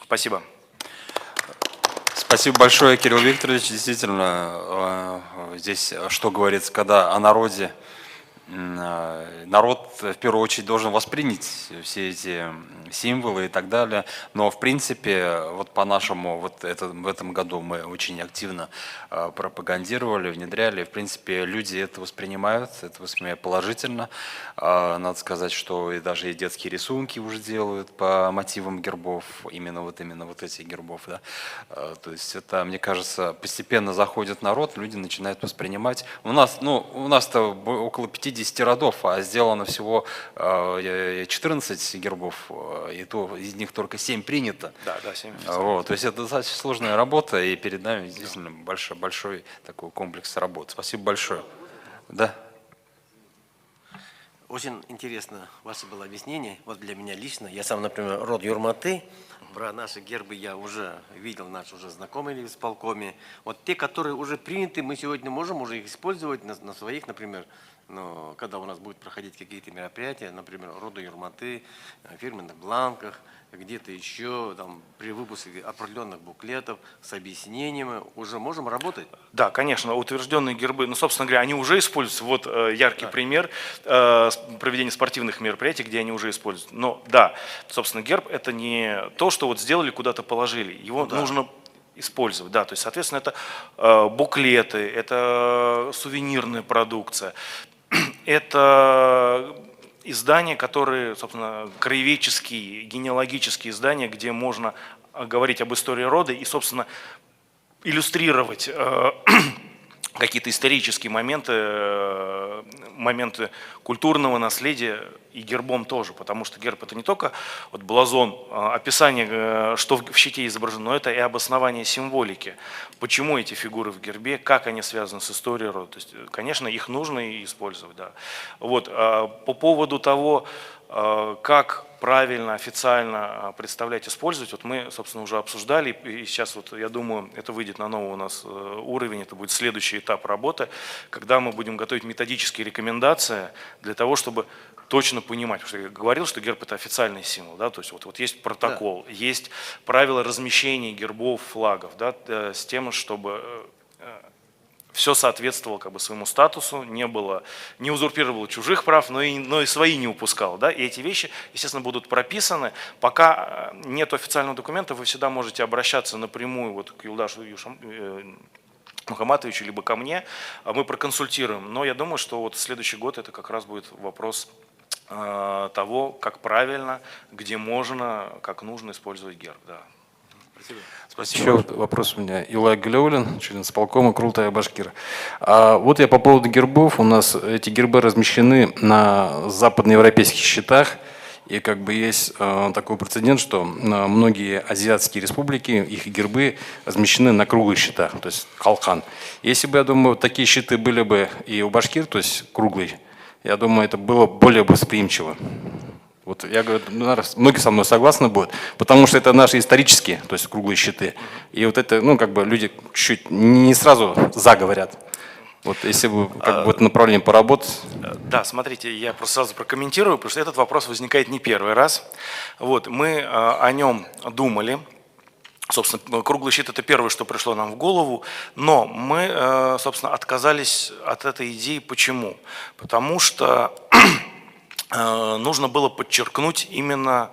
Спасибо. Спасибо большое, Кирилл Викторович. Действительно, здесь что говорится, когда о народе, народ в первую очередь должен воспринять все эти символы и так далее. Но в принципе, вот по-нашему, вот в этом году мы очень активно пропагандировали, внедряли. В принципе, люди это воспринимают положительно. Надо сказать, что и даже и детские рисунки уже делают по мотивам гербов, именно вот этих гербов. Да? То есть это, мне кажется, постепенно заходит народ, люди начинают воспринимать. У нас-то около 50 родов, а сделано всего 14 гербов, и то из них только 7 принято. Да, 7. Вот, то есть это достаточно сложная работа, и перед нами действительно большой такой комплекс работ. Спасибо большое. Да. Очень интересно ваше было объяснение. Вот для меня лично, я сам, например, род Юрматы, про наши гербы я уже видел, наши уже знакомые в исполкоме. Вот те, которые уже приняты, мы сегодня можем уже их использовать на своих, например, когда у нас будут проходить какие-то мероприятия, например, рода Юрматы, фирменных бланках, где-то еще там, при выпуске определенных буклетов с объяснениями уже можем работать? Да, конечно, утвержденные гербы, собственно говоря, они уже используются. Вот яркий пример проведения спортивных мероприятий, где они уже используются. Но да, собственно, герб это не то, что вот сделали, куда-то положили. Его нужно использовать. Да, то есть, соответственно, это буклеты, это сувенирная продукция, это издания, которые, собственно, краеведческие, генеалогические издания, где можно говорить об истории рода и, собственно, иллюстрировать какие-то исторические моменты культурного наследия и гербом тоже, потому что герб это не только вот блазон, описание, что в щите изображено, но это и обоснование символики. Почему эти фигуры в гербе, как они связаны с историей рода. То есть, конечно, их нужно использовать. Да. Вот, по поводу того, как правильно, официально представлять, использовать, вот мы, собственно, уже обсуждали, и сейчас, вот, я думаю, это выйдет на новый у нас уровень, это будет следующий этап работы, когда мы будем готовить методические рекомендации для того, чтобы точно понимать, потому что я говорил, что герб это официальный символ, да, то есть вот есть протокол, да. Есть правила размещения гербов, флагов, да, с тем, чтобы все соответствовало как бы своему статусу, не узурпировало чужих прав, но и свои не упускало. Да? И эти вещи, естественно, будут прописаны. Пока нет официального документа, вы всегда можете обращаться напрямую вот к Юлдашу Мухаматовичу, либо ко мне, мы проконсультируем. Но я думаю, что вот следующий год это как раз будет вопрос того, как правильно, где можно, как нужно использовать герб. Да. Спасибо. Еще вопрос у меня. Илай Галиуллин, член исполкома Курултая Башкир. Вот я по поводу гербов. У нас эти гербы размещены на западноевропейских счетах. И как бы есть такой прецедент, что многие азиатские республики, их гербы размещены на круглых счетах, то есть калкан. Если бы, я думаю, такие счеты были бы и у башкир, то есть круглый, я думаю, это было более восприимчиво. Вот я говорю, многие со мной согласны будут, потому что это наши исторические, то есть круглые щиты. И вот это, как бы люди чуть не сразу заговорят. Вот если бы как бы в этом направлении поработать. Да, смотрите, я просто сразу прокомментирую, потому что этот вопрос возникает не первый раз. Вот, мы о нем думали. Собственно, круглый щит – это первое, что пришло нам в голову, но мы, собственно, отказались от этой идеи. Почему? Потому что нужно было подчеркнуть именно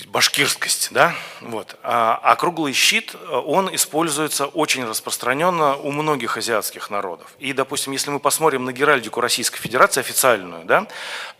башкирскость, да, вот. А круглый щит, он используется очень распространенно у многих азиатских народов. И, допустим, если мы посмотрим на геральдику Российской Федерации официальную, да,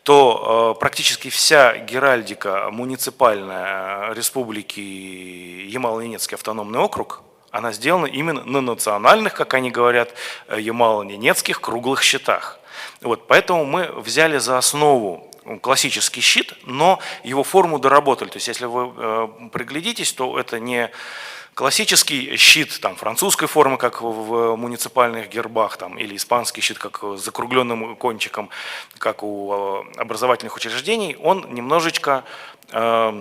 то практически вся геральдика муниципальная Республики Ямало-Ненецкий автономный округ, она сделана именно на национальных, как они говорят, ямало-ненецких круглых щитах. Вот, поэтому мы взяли за основу классический щит, но его форму доработали. То есть, если вы приглядитесь, то это не классический щит там, французской формы, как в муниципальных гербах, там, или испанский щит, как с закругленным кончиком, как у образовательных учреждений, он немножечко как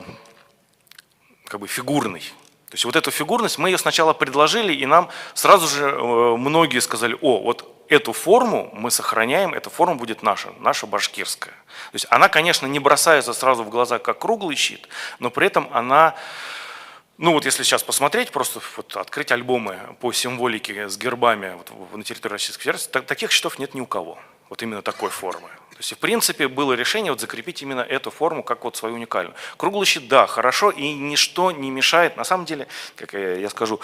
бы фигурный. То есть вот эту фигурность, мы ее сначала предложили, и нам сразу же многие сказали: о, вот эту форму мы сохраняем, эта форма будет наша башкирская. То есть она, конечно, не бросается сразу в глаза, как круглый щит, но при этом она, ну вот если сейчас посмотреть, просто вот открыть альбомы по символике с гербами вот на территории Российской Федерации, таких щитов нет ни у кого, вот именно такой формы. То есть, в принципе, было решение вот закрепить именно эту форму как вот свою уникальную. Круглый щит, да, хорошо, и ничто не мешает. На самом деле, как я скажу,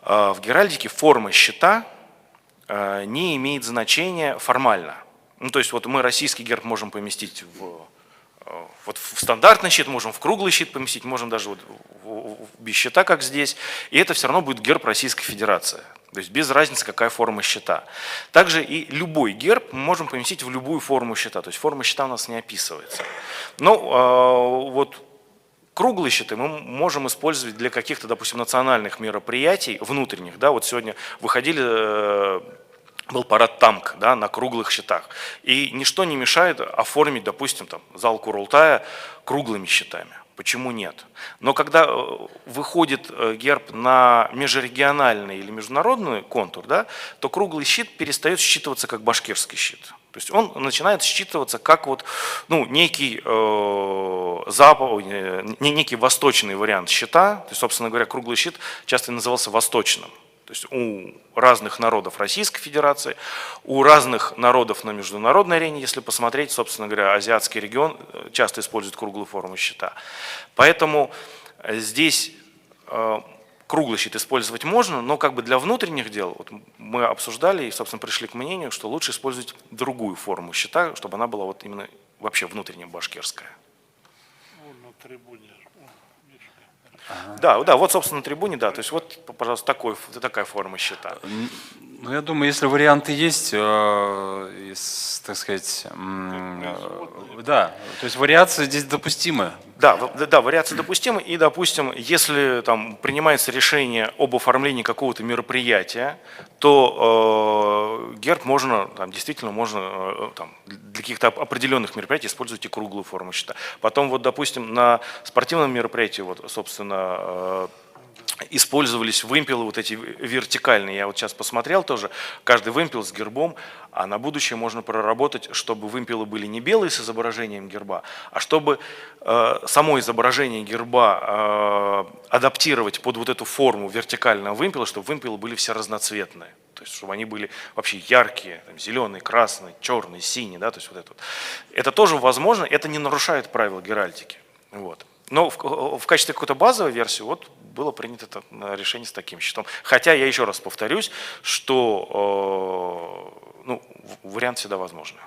в геральдике форма щита не имеет значения формально. Ну, то есть вот мы российский герб можем поместить вот в стандартный щит, можем в круглый щит поместить, можем даже вот без щита, как здесь, и это все равно будет герб Российской Федерации. То есть без разницы, какая форма щита. Также и любой герб мы можем поместить в любую форму щита. То есть форма щита у нас не описывается. Но вот круглые щиты мы можем использовать для каких-то, допустим, национальных мероприятий, внутренних. Да, вот сегодня выходили, был парад танк, да, на круглых щитах. И ничто не мешает оформить, допустим, там, зал Курултая круглыми щитами. Почему нет? Но когда выходит герб на межрегиональный или международный контур, да, то круглый щит перестает считываться как башкирский щит. То есть он начинает считываться как вот, ну, некий некий восточный вариант щита. То есть, собственно говоря, круглый щит часто назывался восточным. То есть у разных народов Российской Федерации, у разных народов на международной арене, если посмотреть, собственно говоря, азиатский регион часто использует круглую форму щита. Поэтому здесь круглый щит использовать можно, но как бы для внутренних дел вот мы обсуждали и, собственно, пришли к мнению, что лучше использовать другую форму щита, чтобы она была вот именно вообще внутренняя башкирская. На трибуне. Да, да, вот, собственно, на трибуне, да, то есть вот, пожалуйста, такая форма щита. Ну, я думаю, если варианты есть, так сказать, да, то есть вариации здесь допустимы. Да, вариации допустимы, и, допустим, если там принимается решение об оформлении какого-то мероприятия, то герб можно, там, действительно можно там, для каких-то определенных мероприятий использовать и круглую форму щита. Потом, вот, допустим, на спортивном мероприятии, вот, собственно, использовались вымпелы вот эти вертикальные. Я вот сейчас посмотрел тоже, каждый вымпел с гербом, а на будущее можно проработать, чтобы вымпелы были не белые с изображением герба, а чтобы само изображение герба адаптировать под вот эту форму вертикального вымпела, чтобы вымпелы были все разноцветные. То есть, чтобы они были вообще яркие, там, зеленый, красный, черный, синий. Да, то есть вот это. Это тоже возможно, это не нарушает правил геральдики. Вот. Но в качестве какой-то базовой версии вот было принято это решение с таким щитом. Хотя я еще раз повторюсь, что ну, вариант всегда возможен.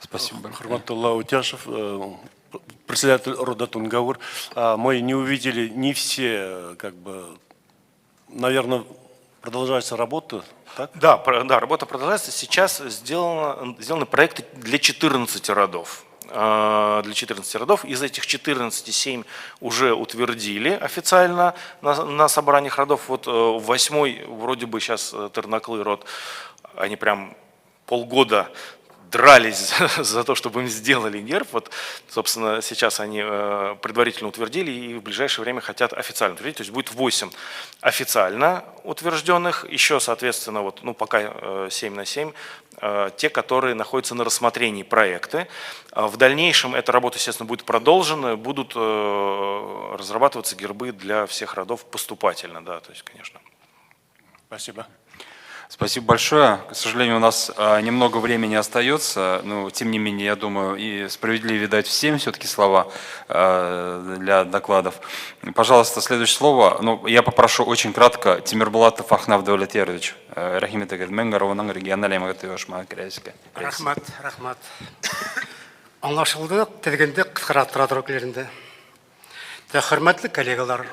Спасибо. Хурматтулла Утяшев, председатель рода Тунгаур. Мы не увидели не все, как бы, наверное, продолжается работа. Так? Да, работа продолжается. Сейчас сделаны проекты для 14 родов. Для 14 родов. Из этих 14 7 уже утвердили официально на собраниях родов. Вот 8-й, вроде бы сейчас Тернаклы род, они прям полгода дрались за то, чтобы им сделали герб. Вот, собственно, сейчас они предварительно утвердили и в ближайшее время хотят официально утвердить. То есть будет 8 официально утвержденных, еще, соответственно, вот, ну, пока 7 на 7, те, которые находятся на рассмотрении проекты. В дальнейшем эта работа, естественно, будет продолжена, будут разрабатываться гербы для всех родов поступательно, да, то есть, конечно. Спасибо. Спасибо большое. К сожалению, у нас немного времени остается, но тем не менее, я думаю, и справедливее дать всем все-таки слова для докладов. Пожалуйста, следующее слово. Ну, я попрошу очень кратко Тимирбулатов Ахнав Давлетьярович. Рахимет Менгаровның региональный магатыошма крәске. Рахмат. Аңлашылды, тезгенде кыскара тора тургыларында. Хөрмәтле коллегалар,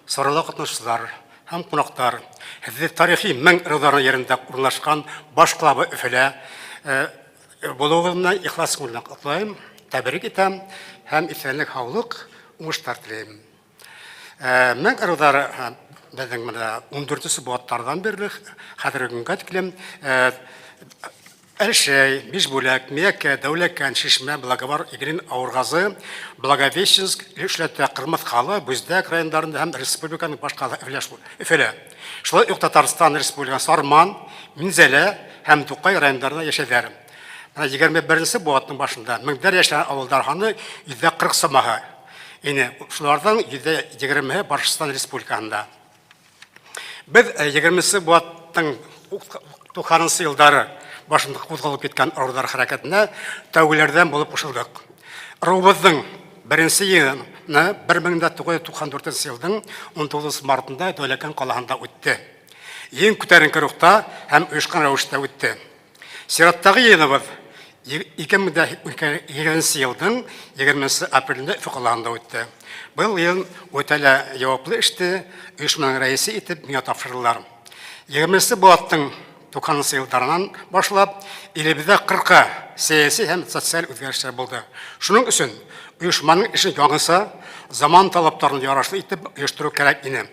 сарала катнашчылар һәм кунаклар, хәзер тарихи мең рыдары yerində урнашкан баш клубы Өфелә булуына ихлас күңелдән котлыйм, тәбрик итәм һәм исәнлек, һаулык, уңышлар теләйм. Мең рыдары безнең менә 14 буаттардан бирле хәзерге көнгә тиклем Әлшәй, Бишбүләк, Меккә, Дәүләкән, Шишмә, Благовар, Игрин, Аургазы, Благовещенск, Эшләтә, Кырмыскалы, Бүздәк районнарында һәм республиканың башка Өфелә. Шулай ук Татарстан Республикасы Сарман, Минзәлә һәм Тукай районнарында яшәделәр. Менә 21 буатның башында меңдәр яшәгән авылдар саны 140 самаһы. Шулардан 120 Башкортстан Республикасында. Без 20 буаттың 90 елдары башында кузгалып кеткән авылдар хәрәкәтенә тәүгеләрдән булып кушылдык. Рубызның беренче елны 1994 елның 19 мартында Дәүләкән каласында үтте. Ең күтәренке рухта һәм оешкан рәвештә үтте. Сираттагы елыбыз 2020 елның 20 апрелендә Фукаланда үтте. Бу ел үтәлә җаваплы эште оешманың рәисе итеп миңа тапшырдылар. 20 буаттың 90 еллардан башлап, илебездә 40 сәяси һәм социаль үзгәрешләр булды. Шуның өчен оешманың эше яңгыса, заман талапларын ярашлы итеп оештыру кирәк иде.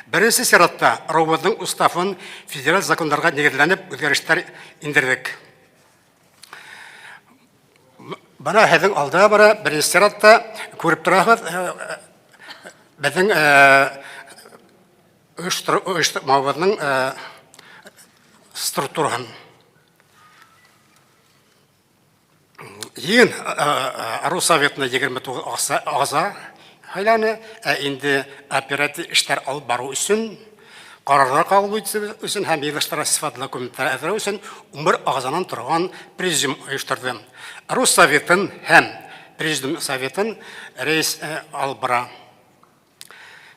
Беренче сиратта Роботның уставын федераль законнарга нигезләнеп үзгәрешләр индердек. Бана һәзер алда бара беренче сиратта күреп торабыз, безнең оештырмабызның структураһын. Ең Русоветны 29 агза хайланы, инде оператив эшләр алып бару өчен, карарлар кабул итү өчен һәм йыгыштыра сыйфатлы комитетлар әзерләү өчен 11 агзадан торган президиум оештырды. Руссоветын һәм президиум советын рейс алып бара.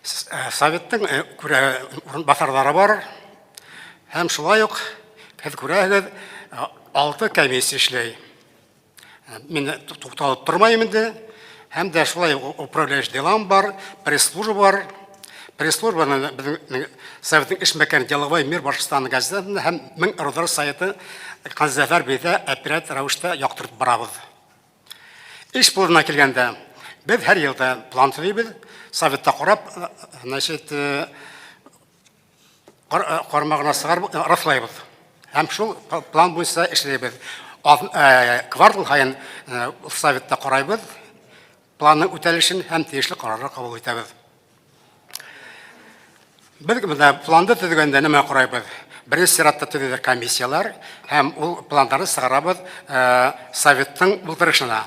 Советтың урынбасарлары бар. Һәм шулай ук күрәгез 6 комиссия эшләй. Мин тукталып тормайм инде. Һәм дә шулай управляющий делам бар, пресс-служба бар. Пресс-службаны безнең Советтың эш мәкәне деловой мир Башкортстан газетасында һәм 1000 рыдар сайты газеталар бейтә оператор рәвештә яктырып барабыз. Эш булына килгәндә без һәр елда план төзибез. Советта карап, значит, кармагына сыгар раслайбыз. Һәм шул план буенча эшләйбез. Квартал һайын Советта карайбыз. Планның үтәлешен һәм тиешле карарлар кабул итәбез. Без планды төзегәндә нәмә карайбыз? Беренче сиратта төзелгән комиссиялар һәм ул планнарны сыгарабыз Советтың булдырышына.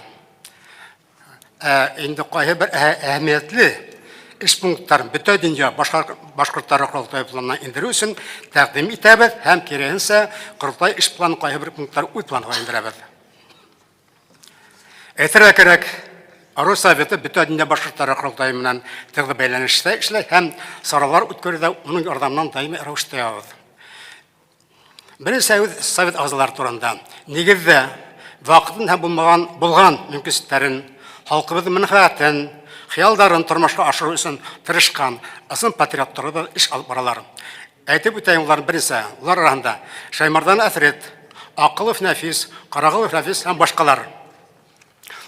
Инде кайһы бер әһәмиятле эш пунктларын бөтен дөнья башкортлар курултайы планына индерү өчен тәкъдим итәбез һәм кирәгенсә курултай эш планы кайһы бер пунктлар үз планга индерәбез. Әйтергә кирәк, Рус Советы бөтен дөнья башкортлар курултайы менән тыгыз бәйләнештә эшләй һәм саралар үткәрүдә уның ярдәменнән даими рәвештә ябыз. Беренче Совет агзалары турында нигездә вакытын һәм булган мөмкинлекләрен, халкыбыз мәнфәгатен, хыялдарын тормышка ашыру өчен тырышкан ысым патриотлары эш алып баралар. Әйтеп үтәйм уларның берсе, улар арасында Шаймардан Әфрет, Акылов Нәфис, Карагылов Рафис һәм башкалар.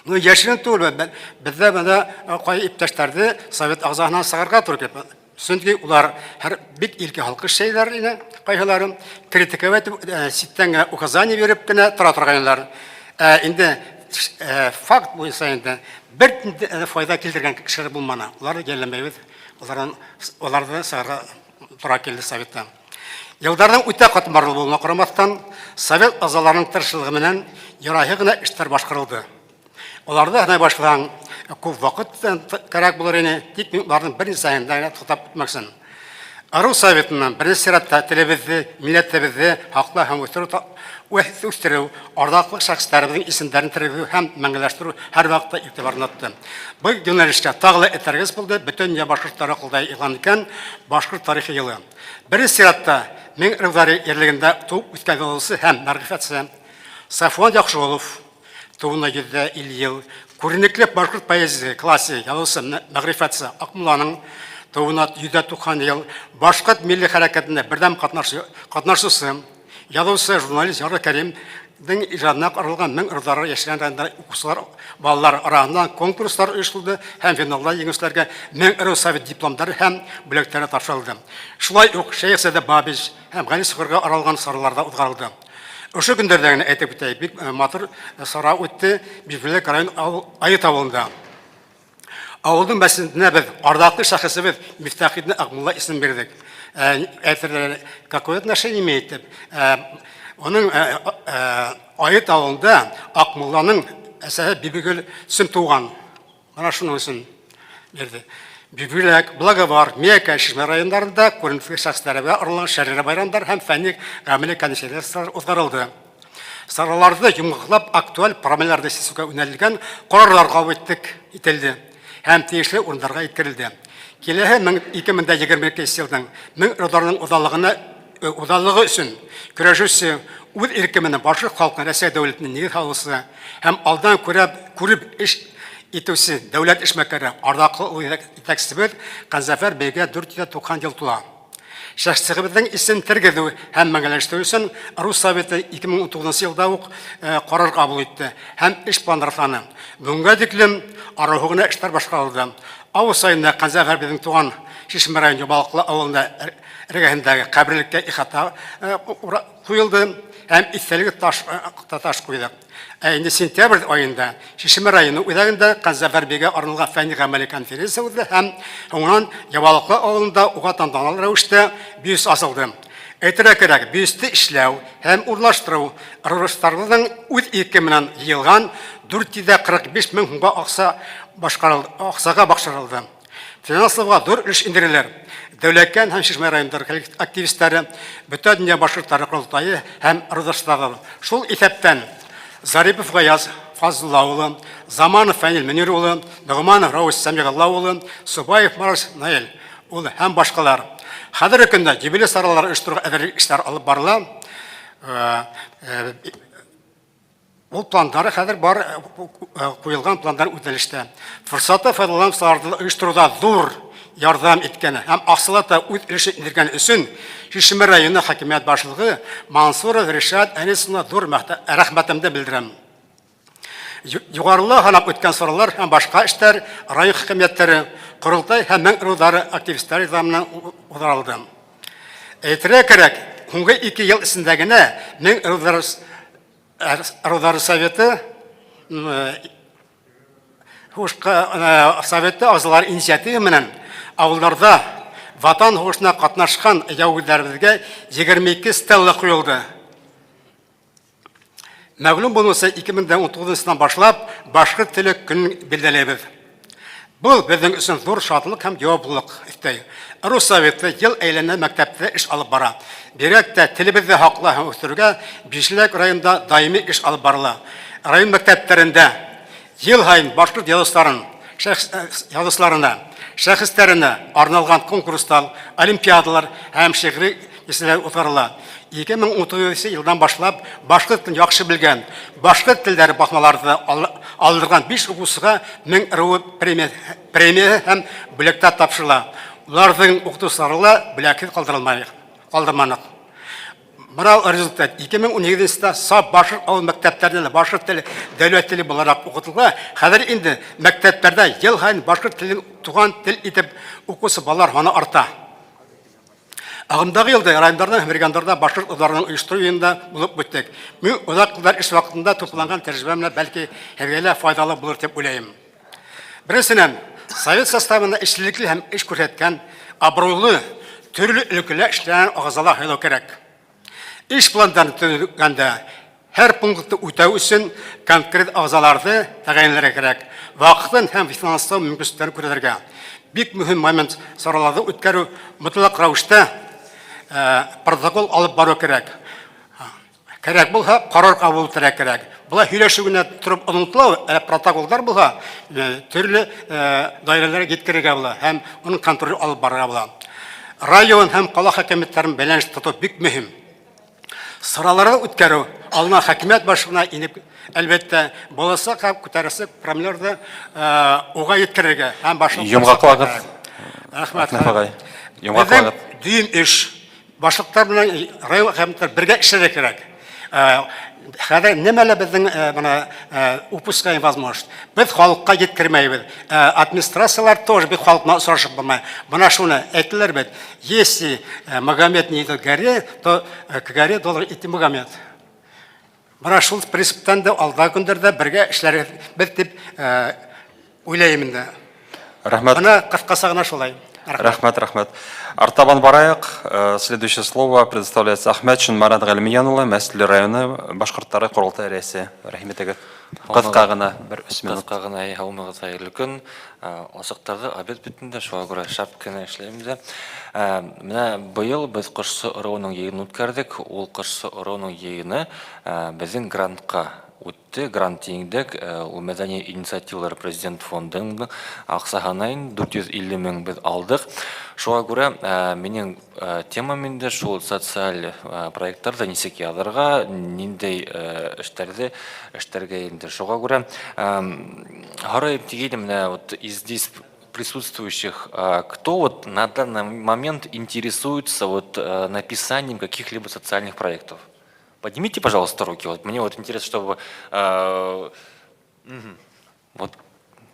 Ну яшерен түгел, бездә менә кай иптәшләрне Совет агзасына сыгарга туры килә. Чөнки улар һәр бик илке халкы шәйләр иде, кайһыларын критиковать ситтән указание биреп кенә тора торганнар. Инде факт буенча инде бер файда килтергән кешеләр булмана. Уларны гәлләмәйбез. Уларны сыгарга тура килде Советтан. Елларның үтә катмарлы булуына карамастан, Совет агзаларының тырышлыгы менән ярайы гына эшләр башкарылды. Уларда һәм башлаган күп вакыт кирәк булыр иде, тик уларның берничә айында туктап үтмәксен. Ару Советынан бірінші сиратта телебізді, милләтебізді хақлы һәм үстеру, ардақлық шәхестәребезнең исемдәрен терәү һәм мәңгеләштерү һәр вакытта игътибарны тотты. Бу юнәлештә тагылы этәргез булды, бөтен дөнья башкортлары кылдай игълан иткән башкорт тарихи елы. Бірінші сиратта мен рәвзәре ерлегендә туып үткән олысы һәм мәргифәтсе Сафуан Яхшыулов туына 7 ел, күренекле башкорт поэзия классик ялысы мәгърифәтсе Акмулланың туына 190 ел, башкорт милли хәрәкәтендә бердәм катнашучысы, язучы журналист Яры Кәримнең иҗатына каралган 1000 ырдары яшәгән районда укучылар, балалар арасында конкурслар оештырылды һәм финалда җиңүчеләргә 1000 ыру совет дипломнары һәм бүләкләре тапшырылды. Шулай ук Шәйх Сәдә Бабич һәм Гали Сөхөргә аралган сараларда узгарылды. Ошо көндәрдә генә әйтеп үтәйек, бик матур сара үтте Бишбүләк район Айыт авылында. Авылның мәсҗиденә без ардаклы шәхесебез Мифтахидне Акмулла исем бирдек. Әйтерләр, какое отношение имеет? Оның Айыт авылында Акмулланың әсәре Бибигөл Сөм туган. Мана шуның өчен бирде. Бибүләк, Благовар, Мияка, Шишмә райондарында күренекле шәхесләргә арналган шәһәр байрамдар һәм фәнни гамәли конференциялар узгарылды. Сараларда йомгаклап актуаль проблемаларны сисүгә юнәлгән карарлар кабул ителде һәм тиешле урыннарга иткерелде. Киләһе 2022 елның 1000 ырдарның удаллыгы өчен көрәшүче үз иркеменә башкорт халкы Россия дәүләтенең нигез халысы һәм алдан күреп эш итүче дәүләт эшмәкәре ардаклы итәкчебез Канзафар бәйгә 490 ел тула. Шәхсебезнең исем тергеҙү һәм мәңгеләштерү өчен Рус Советы 2019 елда ук карар кабул итте һәм эш планлары. Бүгенгә тиклем арыгына эшләр башкарылды. Август айында Канзафар безнең туган Шишмә районы Балыклы авылында эргәһендәге каберлеккә ихата куелды һәм истәлек таш куйды. Инде сентябрь айында Шишмә районы үзәгендә Канзафар бәйгә арналган фәнни гамәли конференция узды һәм аңнан Балыклы авылында уга тантаналы рәвештә бюст асылды. Әйтергә кирәк, бюстты эшләү һәм урлаштыру рустарларның үз ирке менән йыелган 445 мең сумга аксага башкарылды. Финансларга зур эш индереләр. Дәүләткән һәм Шишмә районындагы активистлары, бөтен дөнья башкортлары курултайы һәм ырдашлары. Шул исәптән Зарипов Гаяз Фазылла улы, Заманов Фәнил Мөнир улы, Нугманов Раус Сәмигалла улы, Субаев Марс Наил улы һәм башкалар. Хәзерге көндә җибеле саралар оештыруга әзерлек эшләр алып барыла. Ул планнары хәзер бар куелган планнар үтәлештә. Форсатта файдаланучыларны оештыруда зур ярдәм иткән һәм аксылата үз эше индергән өчен Шишмә районы хакимият башлыгы Мансуров Ришат Әнисовна зур рәхмәтемне белдерәм. Югарыла һанап үткән соралар һәм башка эшләр район хакимиятләре, курултай һәм мең ырулары активистлары заманында узарылды. Әйтергә кирәк, соңгы 2 ел исендә генә мең ырулары советы советы агзалары инициатива менән авылларда ватан һугышына катнашкан яугидләребезгә 22 стелла куелды. Мәгълүм булмаса 2019 елдан башлап башкорт теле көн билдәләбез. Бу безнең өчен зур шатлык һәм җаваплылык истәй. Рус Советы ел әйләнә мәктәптә эш алып бара. Бирәк тә телебезне хаклы һәм үстерүгә Бишбүләк районында даими эш алып барыла. Район мәктәпләрендә ел һайын башкорт язучыларын, шәхесләренә арналган конкурслар, олимпиадалар һәм шигъри исемләр узарыла. 2019 елдан башлап башкорт телен яхшы белгән, башкорт телләре басмаларында алдырган 5 укучыга 1000 ыру премия һәм бүләктә тапшырыла. Уларның укытучыларына бүләк калдырманык. Морал результат 2017 елда сап башкорт авыл мәктәпләрендә башкорт теле дәүләт теле буларак укытылга. Хәзер инде мәктәпләрдә ел һайын башкорт телен туган тел итеп укучы балалар саны арта. Агымдагы елда районнарда һәм регионнарда башкорт ыруларының оештыру юнында булып үттек. Мин узак еллар эш вакытында тупланган тәҗрибәмне бәлки һәргәлә файдалы булыр дип уйлыйм. Беренчедән, совет составында эшлекле һәм эш күрсәткән абруйлы төрле өлкәләр эшләгән агзалар һайлау кирәк. Эш пландарын төзегәндә һәр пунктты үтәү өчен конкрет агзаларны тәгаенләргә кирәк. Вакытын һәм финанслау мөмкинлекләрен күрергә. бик мөһим момент сараларды үткәрү мотлак рәвештә протокол алып бару кирәк. Кирәк булса, карар кабул итәргә кирәк. Була һөйләшү генә торып онытылу, протоколдар булса, төрле даирәләргә җиткерергә була һәм уның контроль алып барырга була. Район һәм кала хакимиятләрен бәйләнеш тоту бик мөһим. Сараларды үткәрү, алына хакимият башына инеп, әлбәттә, буласы күтәрәсе проблемаларны уга җиткерергә һәм башлык. Йомгаклыгы. Рәхмәт. Йомгаклыгы. Дүйім эш. Башлыктар белән район хакимиятләре бергә эшләргә кирәк. Хәзер нимәлә безнең упускаем возможность. Без халыкка җиткермәйбез. Администрациялар тоже бит халыкны сорашып булмай. Менә шуны әйттеләр бит. Если Магомед не идет к горе, то к горе должен идти Магомед. Менә шул принциптан да алда көндәрдә бергә эшләргә без дип уйлыйм инде. Рахмат. Менә кыскасы гына шулай. Рахмат. Артабан барайык. Следующее слово предоставляется Ахметшин Марат Галимьянұлы, Мәсілі районы башқұрттары құрылтай рәйсі. Рахметегі. Қысқағына бір үсмен. Қысқағына хаумығы сайырлы күн. Осықтарды абет бітінде шуа көрі шапкіні ішлеймді. Мына бұйыл біз қырсы ұрауының егін өткердік. Ол қырсы ұрауының егіні біздің грантқа өтті. Грант еңдік. Ол мәдәни инициативалар президент фондының ақсағанайын 450 мың біз алдық. Шуа көрі менің темамында шул социаль проекттарды несеке алырға, нендей іштерге енді. Шуа көрі харайып тегейдім, из здесь присутствующих, кто вот на данный момент интересуется написанием каких-либо социальных проектов? Поднимите, пожалуйста, руки. Вот мне вот интересно, чтобы... Вот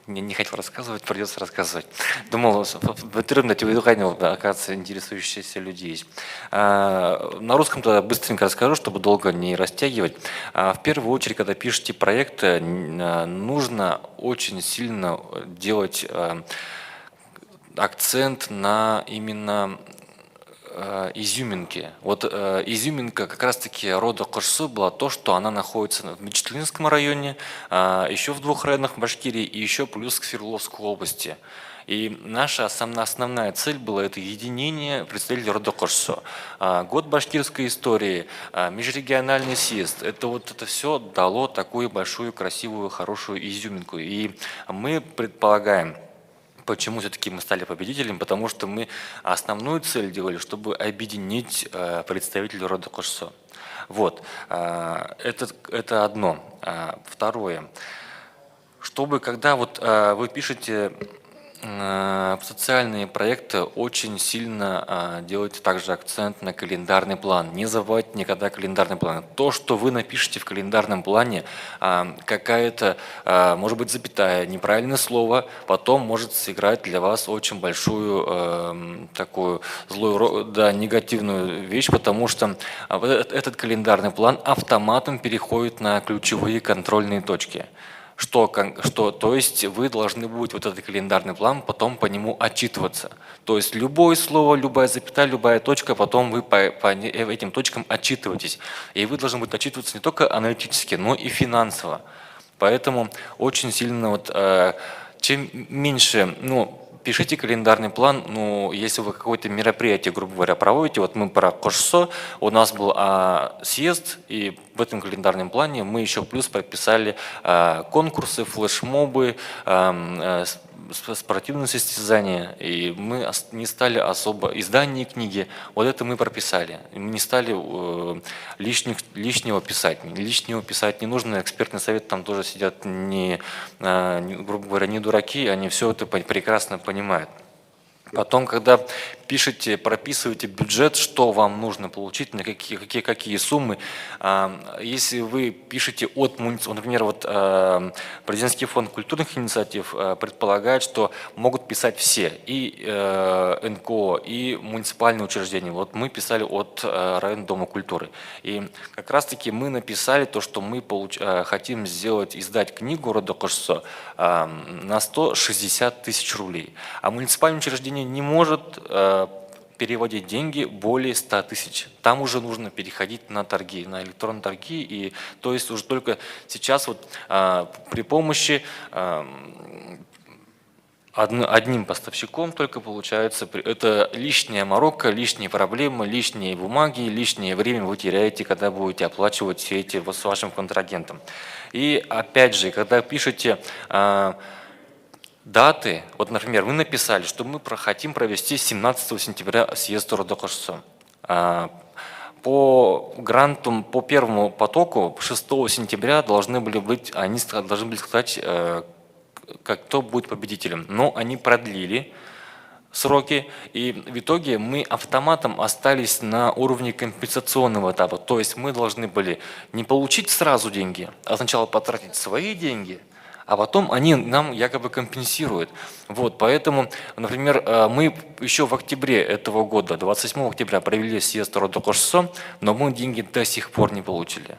не хотел рассказывать, придется рассказывать. Думал, в интернете оказывается, интересующиеся люди есть. На русском тогда быстренько расскажу, чтобы долго не растягивать. В первую очередь, когда пишете проекты, нужно очень сильно делать акцент на именно изюминки. Вот изюминка как раз-таки рода Кырсы была то, что она находится в Мечетлинском районе, еще в 2 районах Башкирии и еще плюс к Свердловской области. И наша основная цель была это единение представителей рода Кырсы. Год башкирской истории, межрегиональный съезд, это все дало такую большую, красивую, хорошую изюминку. И мы предполагаем, почему все-таки мы стали победителем? Потому что мы основную цель делали, чтобы объединить представителей рода Кырсы. Вот. Это одно. Второе. Чтобы, когда вот вы пишете социальные проекты, очень сильно делайте также акцент на календарный план. Не забывайте никогда календарный план. То, что вы напишете в календарном плане, какая-то, может быть, запятая, неправильное слово, потом может сыграть для вас очень большую такую злую, негативную вещь, потому что этот календарный план автоматом переходит на ключевые контрольные точки. То есть вы должны будете вот этот календарный план потом по нему отчитываться. То есть любое слово, любая запятая, любая точка, потом вы по этим точкам отчитываетесь. И вы должны будете отчитываться не только аналитически, но и финансово. Поэтому очень сильно чем меньше, пишите календарный план, если вы какое-то мероприятие, грубо говоря, проводите, вот мы про Кырсы, у нас был съезд, и в этом календарном плане мы еще плюс прописали конкурсы, флешмобы, спортивные состязания, и мы не стали особо издание книги, вот это мы прописали. Мы не стали лишнего писать. Лишнего писать не нужно, экспертный совет там тоже сидят, грубо говоря, не дураки, они все это прекрасно понимают. Потом, когда пишете, прописываете бюджет, что вам нужно получить, на какие суммы. Если вы пишете от муниципалитета, например, президентский фонд культурных инициатив предполагает, что могут писать все, и НКО, и муниципальные учреждения. Вот мы писали от районного дома культуры. И как раз-таки мы написали то, что мы хотим издать книгу рода Кырсы на 160 тысяч рублей. А муниципальное учреждение не может переводить деньги более 100 тысяч. Там уже нужно переходить на торги, на электронные торги. И то есть уже только сейчас при помощи одним поставщиком только получается. Это лишняя морока, лишние проблемы, лишние бумаги, лишнее время вы теряете, когда будете оплачивать все эти вот с вашим контрагентом. И опять же, когда пишете даты, вот, например, вы написали, что мы хотим провести 17 сентября съезд Родокошсо. По гранту, по первому потоку 6 сентября должны были сказать, кто будет победителем. Но они продлили сроки, и в итоге мы автоматом остались на уровне компенсационного этапа. То есть мы должны были не получить сразу деньги, а сначала потратить свои деньги, а потом они нам якобы компенсируют. Вот, поэтому, например, мы еще в октябре этого года, 27 октября, провели съезд Родокошсо, но мы деньги до сих пор не получили.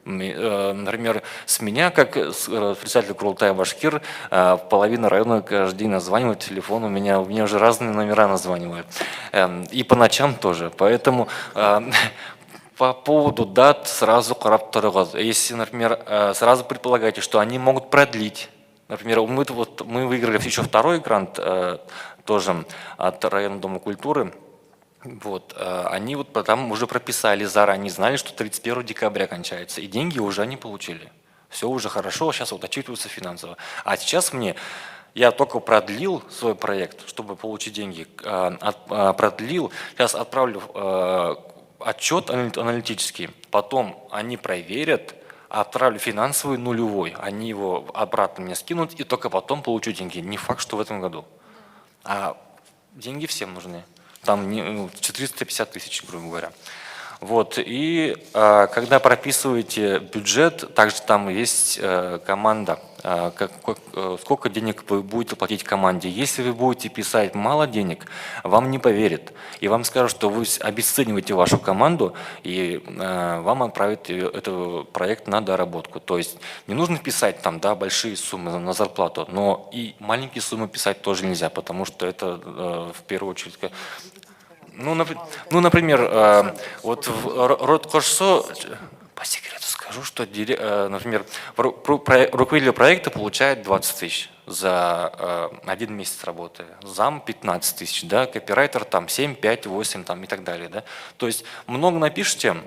Например, с меня, как председатель Курултая Башкир, половина района каждый день названивает телефон, у меня уже разные номера названивают. И по ночам тоже. Поэтому по поводу дат сразу қарап тұрыңыз. Если, например, сразу предполагаете, что они могут продлить. Например, мы выиграли еще второй грант тоже от районного дома культуры. Вот, они вот там уже прописали заранее, знали, что 31 декабря кончается, и деньги уже они получили. Все уже хорошо, сейчас вот отчитываются финансово. А сейчас я только продлил свой проект, чтобы получить деньги, продлил, сейчас отправлю отчет аналитический, потом они проверят, отправлю финансовый нулевой, они его обратно мне скинут, и только потом получу деньги. Не факт, что в этом году. А деньги всем нужны. Там 450 тысяч, грубо говоря. Вот. И когда прописываете бюджет, также там есть команда, сколько денег вы будете платить команде. Если вы будете писать мало денег, вам не поверят. И вам скажут, что вы обесцениваете вашу команду, и вам отправят этот проект на доработку. То есть не нужно писать там, да, большие суммы на зарплату, но и маленькие суммы писать тоже нельзя, потому что это в первую очередь... Ну, например, вот в Родокошсо, по секрету скажу, что, например, руководитель проекта получает 20 тысяч за 1 месяц работы, зам 15 тысяч, да, копирайтер там 7, 5, 8 там, и так далее. Да. То есть много напишите,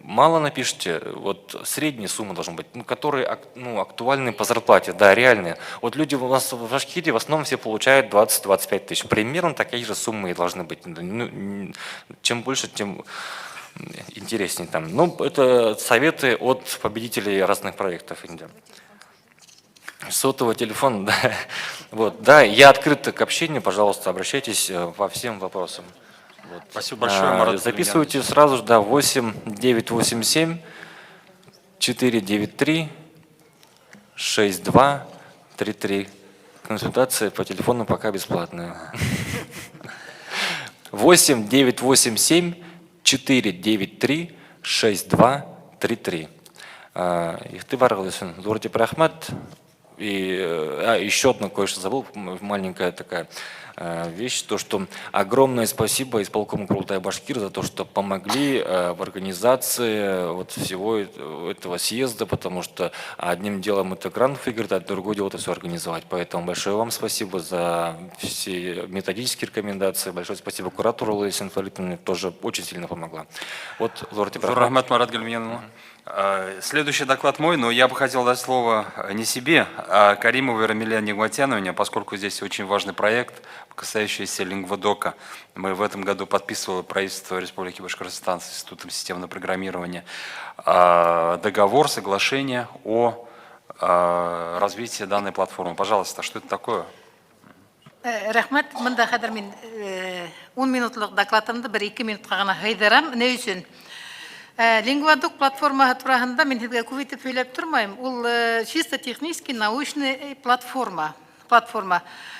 мало напишите, вот средняя сумма должна быть, которые актуальны по зарплате, да, реальные. Вот люди у нас в Башкирии в основном все получают 20-25 тысяч. Примерно такие же суммы и должны быть. Чем больше, тем интереснее там. Ну, это советы от победителей разных проектов. Сотовый телефон, да. Вот, да, я открыт к общению, пожалуйста, обращайтесь по всем вопросам. Вот. Спасибо большое, Марат. Записывайте сразу же, да, 8987 493 6233. Консультация по телефону пока бесплатная. 8987 493 6233. Ихтибар Галысин, Зурти Прахмат. И еще одно кое-что забыл, маленькая такая вещь, то, что огромное спасибо исполкому Курултая Башкир за то, что помогли в организации вот всего этого съезда, потому что одним делом это грант выиграть, а другое дело это все организовать. Поэтому большое вам спасибо за все методические рекомендации, большое спасибо куратору Ларисе Анатольевне, тоже очень сильно помогла. Вот, Зурти Рахмат, Марат Гальмияновна. Следующий доклад мой, но я бы хотел дать слово не себе, а Каримовой Рамиле Нигматяновне, поскольку здесь очень важный проект, касающийся лингводока. Мы в этом году подписывали правительство Республики Башкортостан с Институтом системного программирования договор, соглашение о развитии данной платформы. Пожалуйста, что это такое? Рахмат, мында хәзер мин 10 минутлык докладымды 1-2 минутка гына һайдарам. Не өчен? Лингводок платформаһы тураһында мин һеҙгә күп итеп һөйләп тормайым. Ул чисто технический, научный платформа.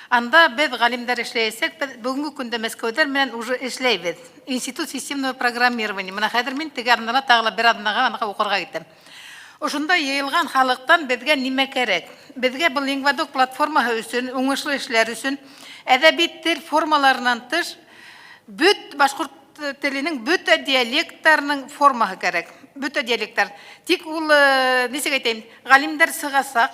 Анда без галимдәр эшләйәсәк, бүгенге көндә Мәскәүдәр менән уже эшләйбез. Институт системного программирования. Менә хәзер мин теге арнага тагы бер адымга укырга киттем. Ошонда йыйылган халыктан безгә нимә кирәк? Безгә бу лингводок платформаһы өчен, уңышлы эшләр өчен әдәби тел формаларынан тыш бөт башкорт теленең бөтә диалектларының формаһы кирәк. бөтә диалекттар. Тик ул, нисек әйтәйем, галимдар сыгасак,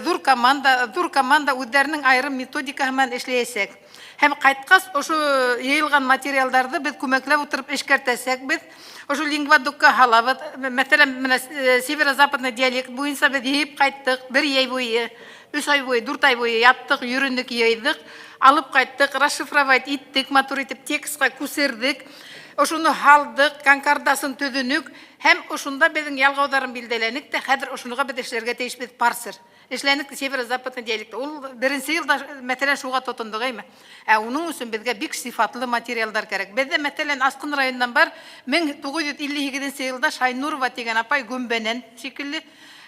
зур команда үзләренең айрым методикаһы белән эшләячәк. Һәм кайткас, ошо йыелган материалларны без күмәкләп утырып эшкәртәсәк, без ошо лингвадукка халабыз. Мәсәлән, менә северо-западный диалект буенча без йыеп кайттык, 1 яй буе, 3 ай буе, 4 ай буе яттык, йөрендек, йыйдык, алып кайттык, расшифровать иттек, матур итеп текстка күсердек. Ошоны халдык, конкордасын төҙөнөк, һәм ошонда безнең ялгаударын билдәләнек тә, хәзер ошонуга без эшләргә тейешбез парсер. Эшләнек северо-западный диалект. Ул беренче елда мәсәлән шуга тотындык әйме. Уның өчен безгә бик сыйфатлы материалдар кирәк. Бездә мәсәлән Аскын районыннан бар 1958 елда Шайнурова дигән апай Гөмбәнән шикелле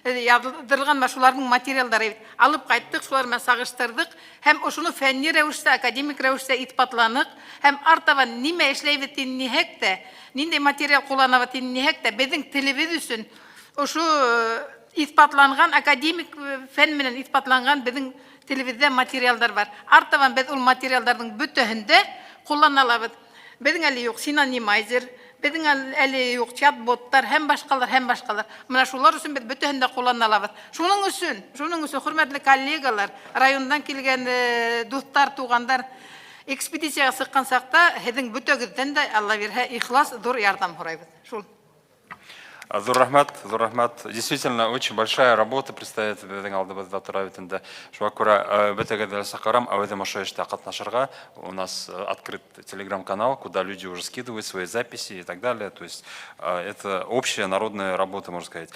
яздырылган шуларның материалдары алып кайттык, шулар белән сагыштырдык һәм ошоны фәнни рәвештә, академик рәвештә исбатланык һәм артабан нимә эшләйбез дигән тә, нинди материал кулланабыз дигән тә безнең телебез өчен ошо исбатланган академик фән менән исбатланган безнең телебездә материалдар бар. Артабан без ул материалларның бөтәһендә куллана алабыз. Безнең әле юк синонимайзер, безнең әле юк чат-боттар һәм башкалар. Менә шулар өчен без бөтәһендә куллана алабыз. Шуның өчен, хөрмәтле коллегалар, райондан килгән дуслар, тугандар, экспедицияга сыккан сакта һезнең бөтәгездән дә Алла бирһә ихлас зур ярдәм һорайбыз. Шул. Зур рахмат. Действительно, очень большая работа предстоит безнең алдыбызда тора бит инде. Шуңа күрә бөтәгездә сакырам, әүдем ошо эштә катнашырга. У нас открыт телеграм-канал, куда люди уже скидывают свои записи и так далее. То есть это общая народная работа, можно сказать.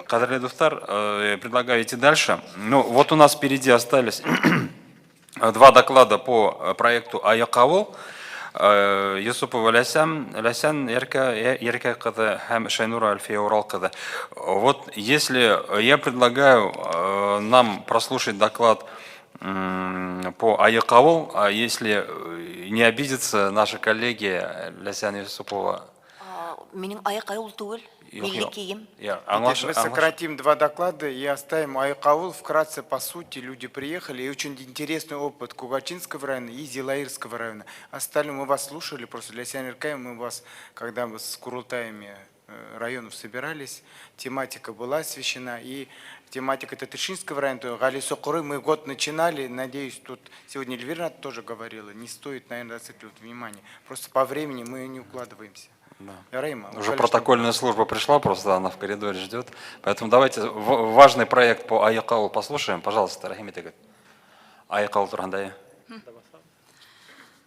Кадрле дуфтар, предлагаю идти дальше. Ну, вот у нас впереди остались 2 доклада по проекту Аякавул. Юсупова Лясян Ерке кызы һәм Шайнура Альфия Урал кызы. Вот если я предлагаю нам прослушать доклад по Аякавул, а если не обидятся наши коллеги Лясян Юсупова. Менің Аякавул түгел. Мы сократим 2 доклада и оставим Аякавул. Вкратце, по сути, люди приехали. И очень интересный опыт Кугачинского района и Зилаирского района. Остальное мы вас слушали, просто для Сянеркая мы вас, когда мы с Курултаями районов собирались, тематика была освещена. И тематика Татаршинского района, Гали Сокуры, мы год начинали. Надеюсь, тут сегодня Эльвира тоже говорила, не стоит, наверное, зацикливать внимание. Просто по времени мы не укладываемся. Да. Рейма, уже протокольная служба пришла, просто она в коридоре ждет. Поэтому давайте важный проект по Аякавул послушаем. Пожалуйста, Рахим Итегет. Аякавул тургандай.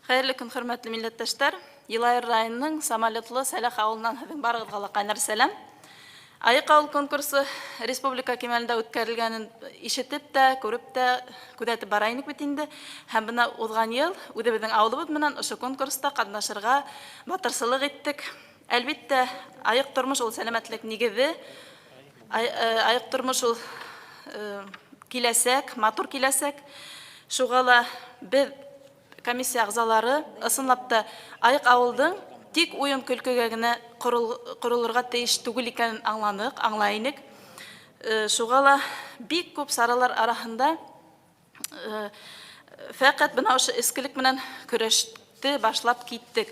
Хәерле көн, хөрмәтле милләттәшләр. Елайыр районының Самолетлы Сәләх авылынан һеҙҙең барығыҙға ла ҡайнар сәләм. Аякавул конкурсы республика кимәлендә үткәрелгәнен ишетеп тә, күреп тә, күҙәтеп бара инек бит инде. Һәм бына уҙған йыл үҙебеҙҙең ауылыбыҙ менән ошо конкурста ҡатнашырға батырсылыҡ иттек. Әлбиттә, айыҡ тормош ул сәләмәтлек нигеҙе. Айыҡ тормош ул киләсәк, матур киләсәк. Шуға ла беҙ комиссия ағзалары ысынлап та айыҡ ауылдың тик уйын көлкөгә генә ҡоролорға тейеш түгел икәнен аңлайныҡ. Шуға ла бик күп саралар араһында фәҡәт бына ошо эскелек менән көрәште башлап киттек.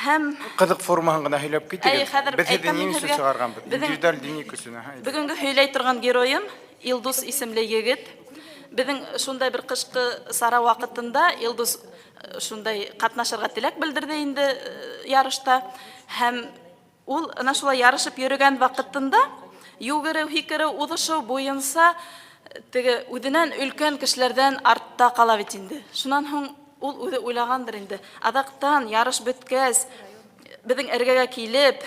Һәм ҡыҙыҡ формаһын ғына һөйләп китегеҙ. Беҙ һеҙҙе ни өсөн сығарғанбыҙ? Индивидуаль дини көсөнә. Бөгөнгө һөйләй торған геройым Илдус исемле егет. Беҙҙең шундай бер ҡышҡы сара ваҡытында Илдус шундай ҡатнашырға теләк белдерҙе инде ярышта. Һәм ул шулай ярышып йөрөгән ваҡытында йүгереү, һикереү, уҙышыу буйынса үҙенән өлкән кешеләрҙән артта ҡала бит инде. Шунан һуң ул үҙе уйлағандыр инде. Аҙаҡтан ярыш бөткәс, беҙҙең эргәгә килеп,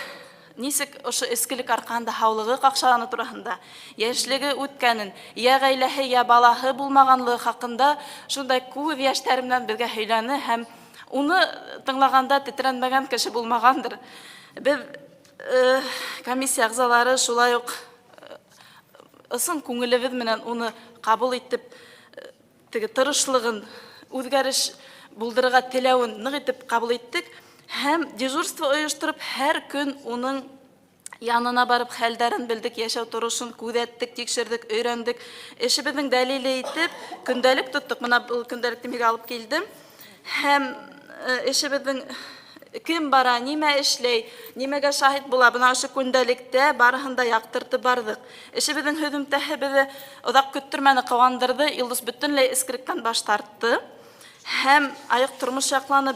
нисек ошо эскелек арҡаһында һаулығы ҡаҡшағаны тураһында, йәшлеге үткәнен, йә ғаиләһе, йә балаһы булмағанлығы хаҡында шундай күҙ йәштәре менән беҙгә һөйләне һәм уны тыңлағанда тетрәнмәгән кеше булмағандыр. Беҙ комиссия ағзалары шулай уҡ ысын күңелебеҙ менән уны ҡабул итеп, тырышлығын, үҙгәреш булдырырға теләүен ныҡ итеп ҡабул иттек. Һәм дежурство ойоштырып, һәр көн уның янына барып, хәлдәрен белдек, йәшәү торошын күҙәттек, тикшердек, өйрәндек. Эшебеҙҙең дәлиле итеп, көндәлек тоттоҡ. Мына был көндәлекте миңә алып килдем. Һәм эшебеҙҙең кем бара, нимә эшләй, нимәгә шаһит була, бына ошо көндәлектә барыһын да яктыртып бардык. Эшебезнең һөҙөмтәһе беҙҙе оҙаҡ көттөрмәне, ҡыуандырҙы. Илдус бөтөнләй эскеректән баш тартты. Һәм айыҡ тормош яҡланы.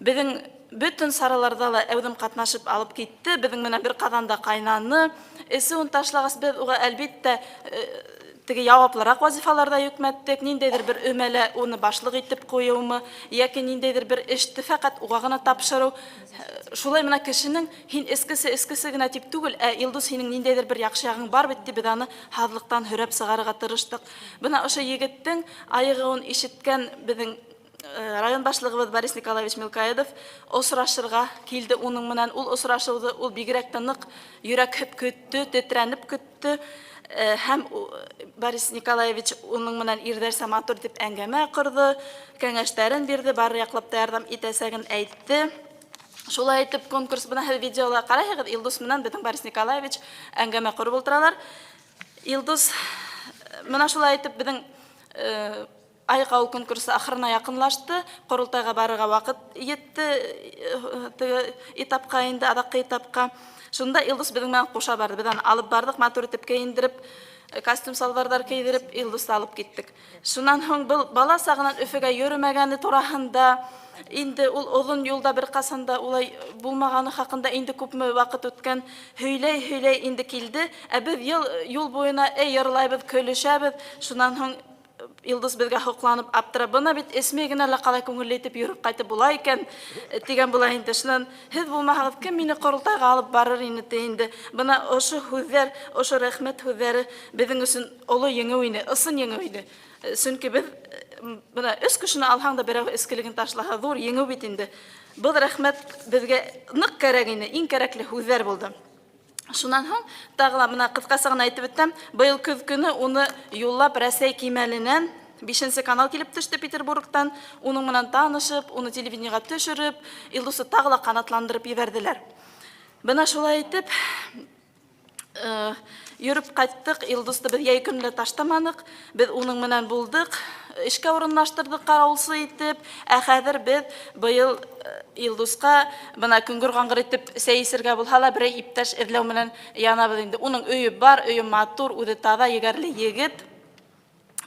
Беҙҙең бөтөн сараларҙа ла әүҙем ҡатнашып алып китте. Беҙҙең менән бер ҡаҙанда ҡайнаны. Эсеүен ташлағас, беҙ уға әлбиттә теге яуаплыраҡ вазифаларда йөкмәттек, ниндәйҙер бер өмәлә уны башлыҡ итеп ҡуйыумы, йәки ниндәйҙер бер эште фәҡәт уға ғына тапшырыу. Шулай мына кешенең һин эскесе генә тип түгел, ә Илдус, һинең ниндәйҙер бер яҡшы яғың бар бит тип, беҙ аны һаҙлыҡтан һөрәп сығарырға тырыштыҡ. Бына ошо егеттең айығыуын ишеткән беҙҙең район башлығыбыҙ Борис Николаевич Мелкаедов осрашырға килде уның менән. Ул осрашыуҙы ул бигерәк тә ныҡ йөрәкһеп көттө, тетрәнеп көттө. Һәм Борис Николаевич уның менән ирҙәрсә матур итеп әңгәмә ҡорҙо, кәңәштәрен бирҙе, бары яҡлап та ярҙам итәсәген әйтте. Шулай итеп, конкурс бына һеҙ видеола ҡарайһығыҙ, Илдус менән беҙҙең Борис Николаевич әңгәмә ҡорып ултыралар. Илдус мына шулай итеп беҙҙең айыҡ ауыл конкурсы ахырына яҡынлашты, ҡоролтайға барырға ваҡыт етте, этапҡа инде, аҙаҡҡы этапҡа. Шунда Илдус беҙҙең менән ҡуша барды. Беҙ аны алып барҙык, матур итеп кейендереп, костюм салбарҙар кейҙереп, Илдусты алып киттек. Шунан һуң был бала сағынан Өфөгә йөрөмәгәне тураһында, инде ул оҙон юлда бер ҡасанда улай булмағаны хаҡында инде күпме ваҡыт үткән, һөйләй инде килде. Ә беҙ юл буйына йырлайбыҙ, көлөшәбеҙ. Шунан һуң Илдус беҙгә һоҡланып аптырап, бына бит эсмәй генә лә ҡалай күңелле итеп йөрөп ҡайтып була икән тигән була инде. Шунан һеҙ булмаһағыҙ, кем мине ҡоролтайға алып барыр ине инде. Бына ошо һүҙҙәр, ошо рәхмәт һүҙҙәре беҙҙең өсөн оло еңеү ине, ысын еңеү ине. Сөнки беҙ бына 3 кешене алһаң да берәү эскелеген ташлаһа, ҙур еңеү бит инде. Был рәхмәт беҙгә ныҡ кәрәк ине, иң кәрәкле һүҙҙәр булды. Шунан һуң, тағыла мына ҡыҫҡаса ғына әйтеп үтәм, быйыл көҙ көнө уны юллап Рәсәй кимәленән 5-нче канал килеп төштө Петербургтан, уның менән танышып, уны телевидениеға төшөрөп, Илдусты тағы ла ҡанатландырып ебәрҙеләр. Бына шулай итеп, йөрөп ҡайттык, Илдусты беҙ йәй көнлә таштаманыҡ, беҙ уның менән булдыҡ, эшкә урынлаштырдыҡ ҡарауылсы итеп, ә хәҙер беҙ быйыл Илдусҡа бына көңгөр-ҡаңғыр итеп сәй эсергә булһа ла берәй иптәш эҙләү менән янабыҙ инде. Уның өйө бар, өйө матур, үҙе таҙа, егәрле егет.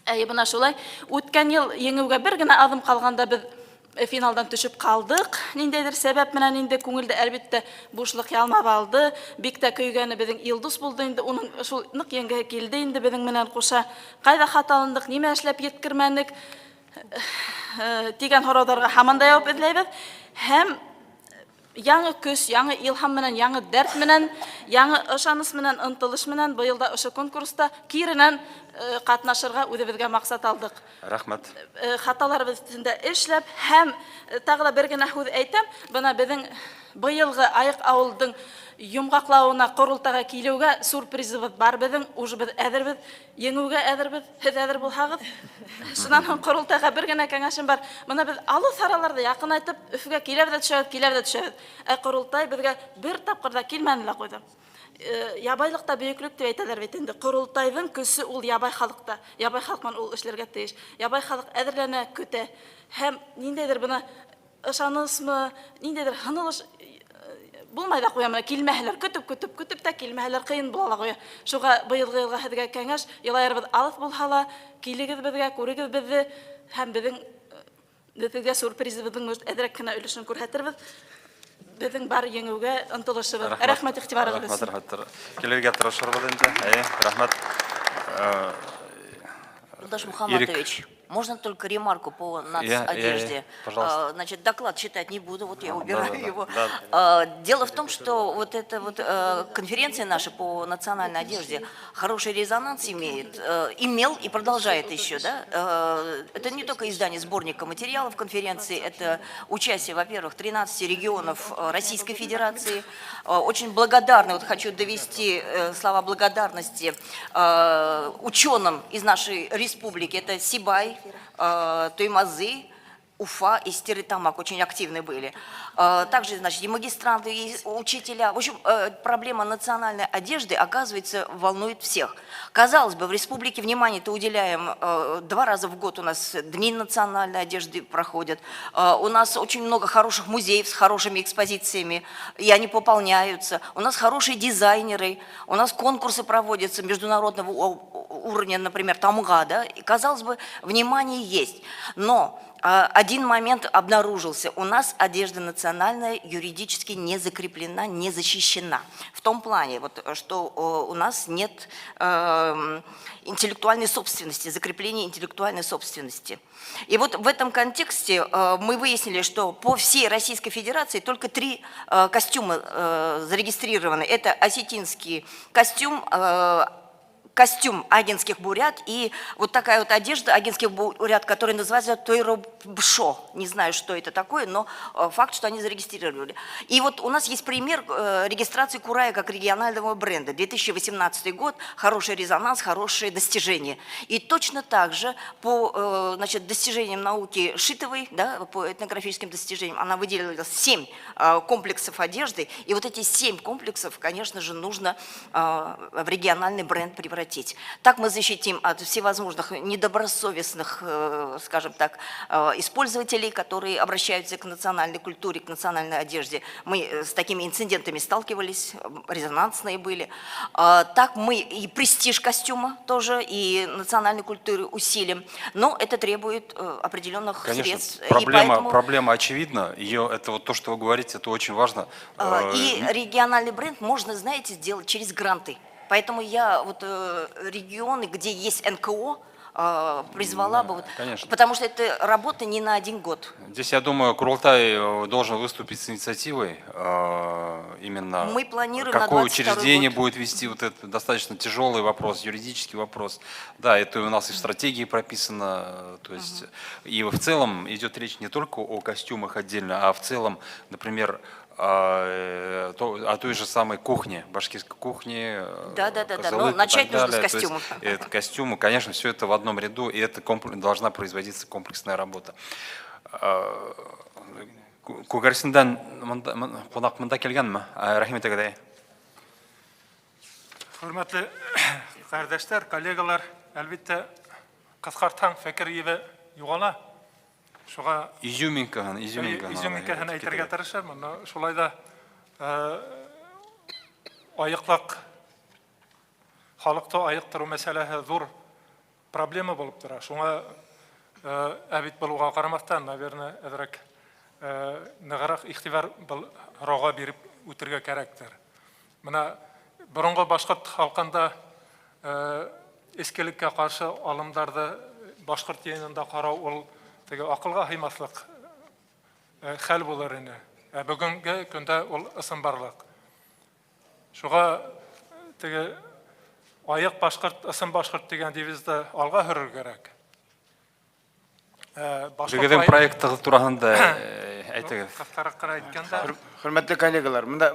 Бына шулай, үткән йыл еңеүгә бер генә аҙым ҡалғанда беҙ финалдан төшөп ҡалдыҡ. Ниндәйҙер сәбәп менән инде күңелде әлбиттә бушлыҡ ялмап алды. Бик тә көйгәне беҙҙең Илдус булды инде. Уның шул ныҡ еңгеһе килде инде беҙҙең менән ҡуша. Ҡайҙа хаталандыҡ, нимә эшләп еткермәнек тигән һорауҙарға һаман да яуап эҙләйбеҙ. Һәм яңы көс, яңы илһам менән, яңы дәрт менән, яңы ышаныс менән, ынтылыш менән быйылда ошо конкурста киренән ҡатнашырға үҙебеҙгә маҡсат алдыҡ. Рәхмәт. Хаталарыбыҙ өҫтөндә эшләп, һәм тағы ла бер генә һүҙ әйтәм, бына беҙҙең быйылғы Айыҡ ауылдың йомғаҡлауына, ҡоролтайға килеүгә сюрпризыбыҙ бар беҙҙең, уже беҙ әҙербеҙ, еңеүгә әҙербеҙ, һеҙ әҙер булһағыҙ. Шунан һуң ҡоролтайға бер генә кәңәшем бар. Бына беҙ алыҫ араларҙы яҡынайтып, Өфөгә киләбеҙ дә төшәбеҙ. Ә ҡоролтай беҙгә бер тапҡыр да килмәне лә ҡуйҙы. Ябайлыҡта бөйөклөк тип әйтәләр бит инде. Ҡоролтайҙың көсө ул ябай халыҡта. Ябай халыҡ ул эшләргә тейеш. Ябай халыҡ әҙерләнә, көтә. Һәм ниндәйҙер бына ышанысмы, ниндәйҙер һынылыш булмай ҙа ҡуя, килмәһәләр, көтөп тә килмәһәләр, ҡыйын була ла ҡуя. Шуға быйылғы йылға һеҙгә кәңәш, йылайырбыҙ алыҫ булһа ла, килегеҙ беҙгә, күрегеҙ беҙҙе, һәм беҙҙең сюрпризыбыҙҙың әҙерәк кенә өлөшөн күрһәтербеҙ. Беҙҙең бар еңеүгә ынтылышыбыҙ. Рәхмәт иғтибарығыҙ өсөн. Килергә тырышырбыҙ инде. Рәхмәт. Илдус Мухамматович, можно только ремарку по нацодежде? Значит, доклад читать не буду, вот я убираю его. Дело в том, что вот эта вот конференция наша по национальной одежде хороший резонанс имел и продолжает еще, да? Это не только издание сборника материалов конференции, это участие, во-первых, 13 регионов Российской Федерации. Очень благодарны, вот хочу довести слова благодарности ученым из нашей республики, это Сибай, Туймазы, Уфа и Стерлитамак очень активны были. Также, значит, и магистранты, и учителя. В общем, проблема национальной одежды, оказывается, волнует всех. Казалось бы, в республике внимание-то уделяем 2 раза в год. У нас дни национальной одежды проходят. У нас очень много хороших музеев с хорошими экспозициями, и они пополняются. У нас хорошие дизайнеры, у нас конкурсы проводятся международного уровня, например, Тамга, да, и, казалось бы, внимание есть. Но один момент обнаружился. У нас одежда национальная юридически не закреплена, не защищена. В том плане, вот, что у нас нет интеллектуальной собственности, закрепления интеллектуальной собственности. И вот в этом контексте мы выяснили, что по всей Российской Федерации только 3 костюма зарегистрированы. Это осетинский костюм, костюм агинских бурят и вот такая вот одежда агинских бурят, которая называется тойробшо. Не знаю, что это такое, но факт, что они зарегистрировали. И вот у нас есть пример регистрации Курая как регионального бренда. 2018 год, хороший резонанс, хорошие достижения. И точно так же по, значит, достижениям науки Шитовой, да, по этнографическим достижениям, она выделила 7 комплексов одежды. И вот эти 7 комплексов, конечно же, нужно в региональный бренд превратить. Так мы защитим от всевозможных недобросовестных, скажем так, использователей, которые обращаются к национальной культуре, к национальной одежде. Мы с такими инцидентами сталкивались, резонансные были. Так мы и престиж костюма тоже, и национальной культуры усилим. Но это требует определенных средств. Проблема очевидна. Это вот то, что вы говорите, это очень важно. И региональный бренд можно, знаете, сделать через гранты. Поэтому я вот регионы, где есть НКО, призвала бы, вот, потому что это работа не на 1 год. Здесь, я думаю, Курултай должен выступить с инициативой, именно мы планируем какое учреждение будет вести вот этот достаточно тяжелый вопрос, юридический вопрос. Да, это у нас и в стратегии прописано, то есть, и в целом идет речь не только о костюмах отдельно, а в целом, например, о той же самой кухне, башкирской кухне. Да. Но начать нужно с костюмов. Это костюмы, конечно, все это в одном ряду, и это должна производиться комплексная работа. Көкәрсендан қонақ мында келгенме? Рахмет әгәдәй. Hürmetli kardeşler, kollegalar, elbette qisqartan fikir ebe yuğala. Шуға изюминкаһын әйтергә тырышырмын. Шулай да айыклык, халыкты айыктыру мәсьәләсе зур проблема булып тора. Шуңа әбит булуга карамастан, наверное, әзрәк ныгырак игътибар рога биреп үтергә кирәктер. Менә борынгы башкорт халкында эскелеккә каршы алымдарды башкорт янында карау ул акылга сыймаслык хәл булыр иде. Бүгенге көндә ул ысынбарлык. Шуга теге аяк башкорт, ысым башкорт дигән девизды алга хөрер кирәк. Бүгенге проект турында әйтегез. Хөрмәтле коллегалар, монда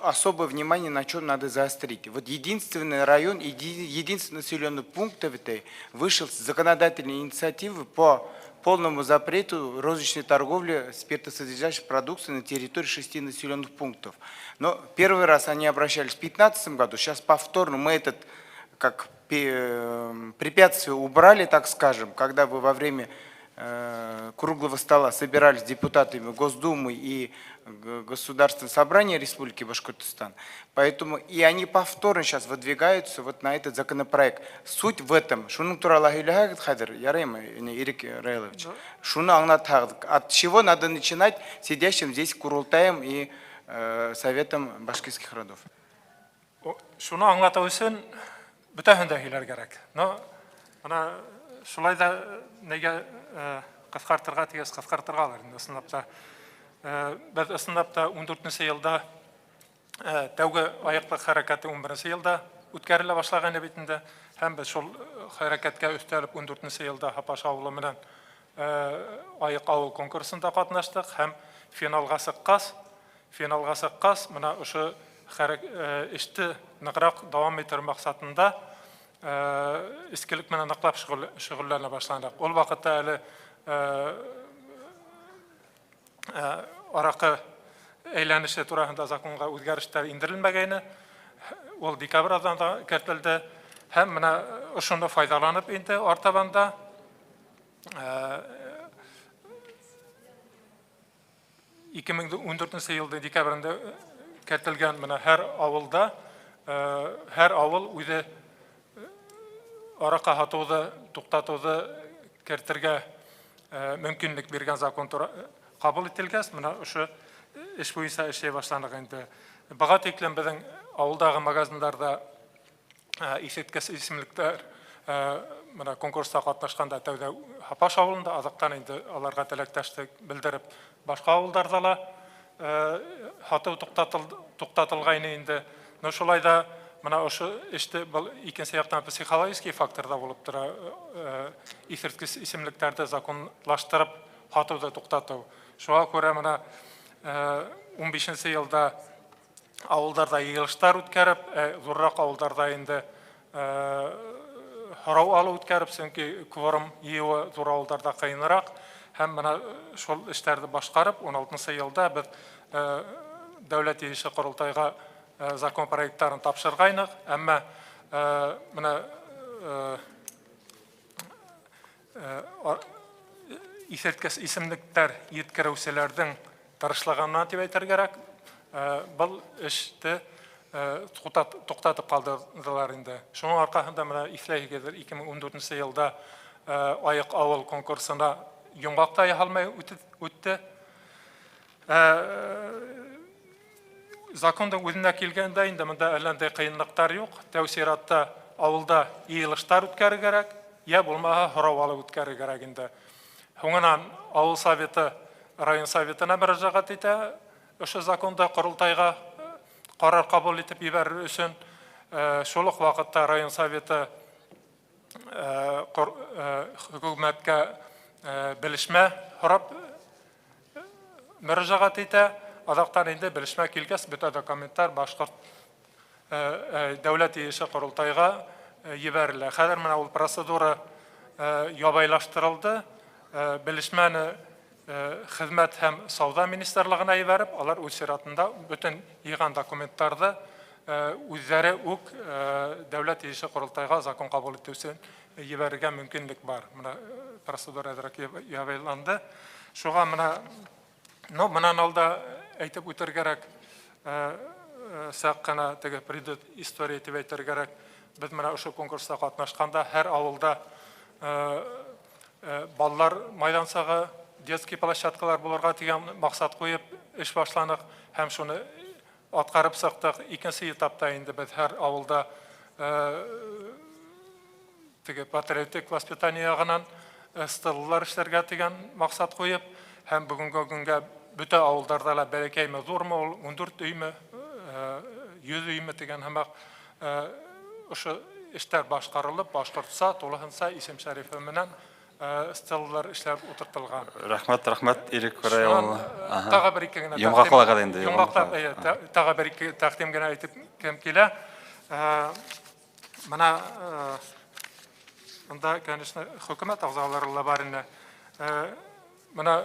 особое внимание на чем надо заострить. Вот единственный район, единственный населенный пункт вышел с законодательной инициативы по полному запрету розничной торговли спиртосодержащей продукции на территории 6 населенных пунктов. Но первый раз они обращались в 2015 году, сейчас повторно мы этот как препятствие убрали, так скажем, когда вы во время круглого стола собирались депутатами Госдумы и Государственного собрания Республики Башкортостан. Поэтому и они повторно сейчас выдвигаются вот на этот законопроект. Суть в этом. Шуның туралы сөйләгән хәзер, ярыймы, Ирек Раилович? Шуны аңлатадык. От чего надо начинать сидящим здесь Курултаем и Советом башкирских родов? Шуны аңлату өчен бөтәһен дә һөйләр кирәк. Но ана шулай да нигә кыскартырга тигез кыскартыргалар инде сынапта. Без ысынапта 14 елда тәүге аяклык хәрәкәте 11 елда үткәрелә башлаган бит инде. Һәм без шул хәрәкәткә өстәлеп 14 елда Хапаш авылы менән аяк авыл конкурсында катнаштык һәм финалга сыккас, менә ошо эште ныграк дәвам итер максатында искелек менән ныклап шөгыльләнә башладык. Ул вакытта әле арақы әйләнеше турасында законға үзгәрештәр индерелмәгәне, ул декабрь азында кертелде. Һәм менә ошоны файдаланып инде артабанда 2014 елда декабрендә кертелгән менә һәр авылда, һәр авыл үзе арака хатуды, туктатуды кертергә мөмкинлек биргән закон кабул ителгәс, менә ошо эш буенча эшләй башланык инде. Бага тиклем безнең авылдагы магазиннарда исеткес исемлектәр менә конкурста катнашканда тәүдә Хапаш авылында, азактан инде аларга теләктәшлек белдереп, башка авылдарда ла хату туктатылгайны инде. Но шулай да менә ошо эште икенче яктан психологик факторда булып тора. Исеткес исемлекләрдә законлаштырып, хатуды туктату. Шуңа күрә менә 15 елда авылдарда йыелыштар үткәреп, зуррак авылдарда инде һорау алу үткәреп, чөнки кворум йыюы зур авылдарда кыенрак. Һәм менә шул эшләрне башкарып, 16 елда без дәүләт иеше корылтайга закон проектларын тапшыргайнык. Әмма менә исерткес исемлектәр yetkерүчеләрнең тырышлыгыннан дип әйтергә кирәк. Бұл эште туктатып калдылар инде. Шуның аркасында менә исләйгәдер 2014 елда Айык авыл конкурсына йомгакта яһалмай үтте. Законның үзенә килгәндә инде монда әлләндәй кыенлыктар юк. Тәүсиратта авылда йыелыштар үткәрергә кирәк, я булмаса һорау алып үткәрергә кирәк инде. Һуңынан авыл советы район советына мөрәҗәгать итә. Ошо законда корылтайга карар кабул итеп ибәрер өчен шул ук вакытта район советы хөкүмәткә белешмә һорап мөрәҗәгать итә. Азактан инде белешмә килгәс, бөтә документлар башкорт дәүләт иеше корылтайга ибәрелә. Хәзер менә ул процедура ябайлаштырылды. Белешмәне Хезмәт һәм сауда министрлыгына ибәреп, алар үз чиратында бөтен йыган документларны үзләре үк дәүләт иеше корылтайга закон кабул итү өчен ибәрергә мөмкинлек бар. Менә процедура ябайланды. Шуңа менә алда әйтеп үтәргә кирәк, саккана теге предыдут история дип әйтергә кирәк. Без менә ошо конкурста катнашканда һәр авылда баллар майдансагы, детский площадкалар булырга дигән максат куеп эш башланык. Һәм шуны аткарып сыктык. Икенче этапта инде без һәр авылда теге патриотик воспитаниягынан стеллар эшләргә дигән максат куеп, һәм бүгенге көнгә бөтә авылдарда ла бәләкәйме зурмы, 14 өйме, 100 өйме дигән һәм ошо эштәр башкарылып, башкортса, тулыһынча исем шәрифе менән стеллар эшләп утыртылган. Рәхмәт, Ирек Караевна. Тагы бер ике генә Йомгаклага инде. Тагы бер ике тәкъдим генә әйтеп килә. Менә монда, конечно, хөкүмәт әгъзалары ла бар инде. Менә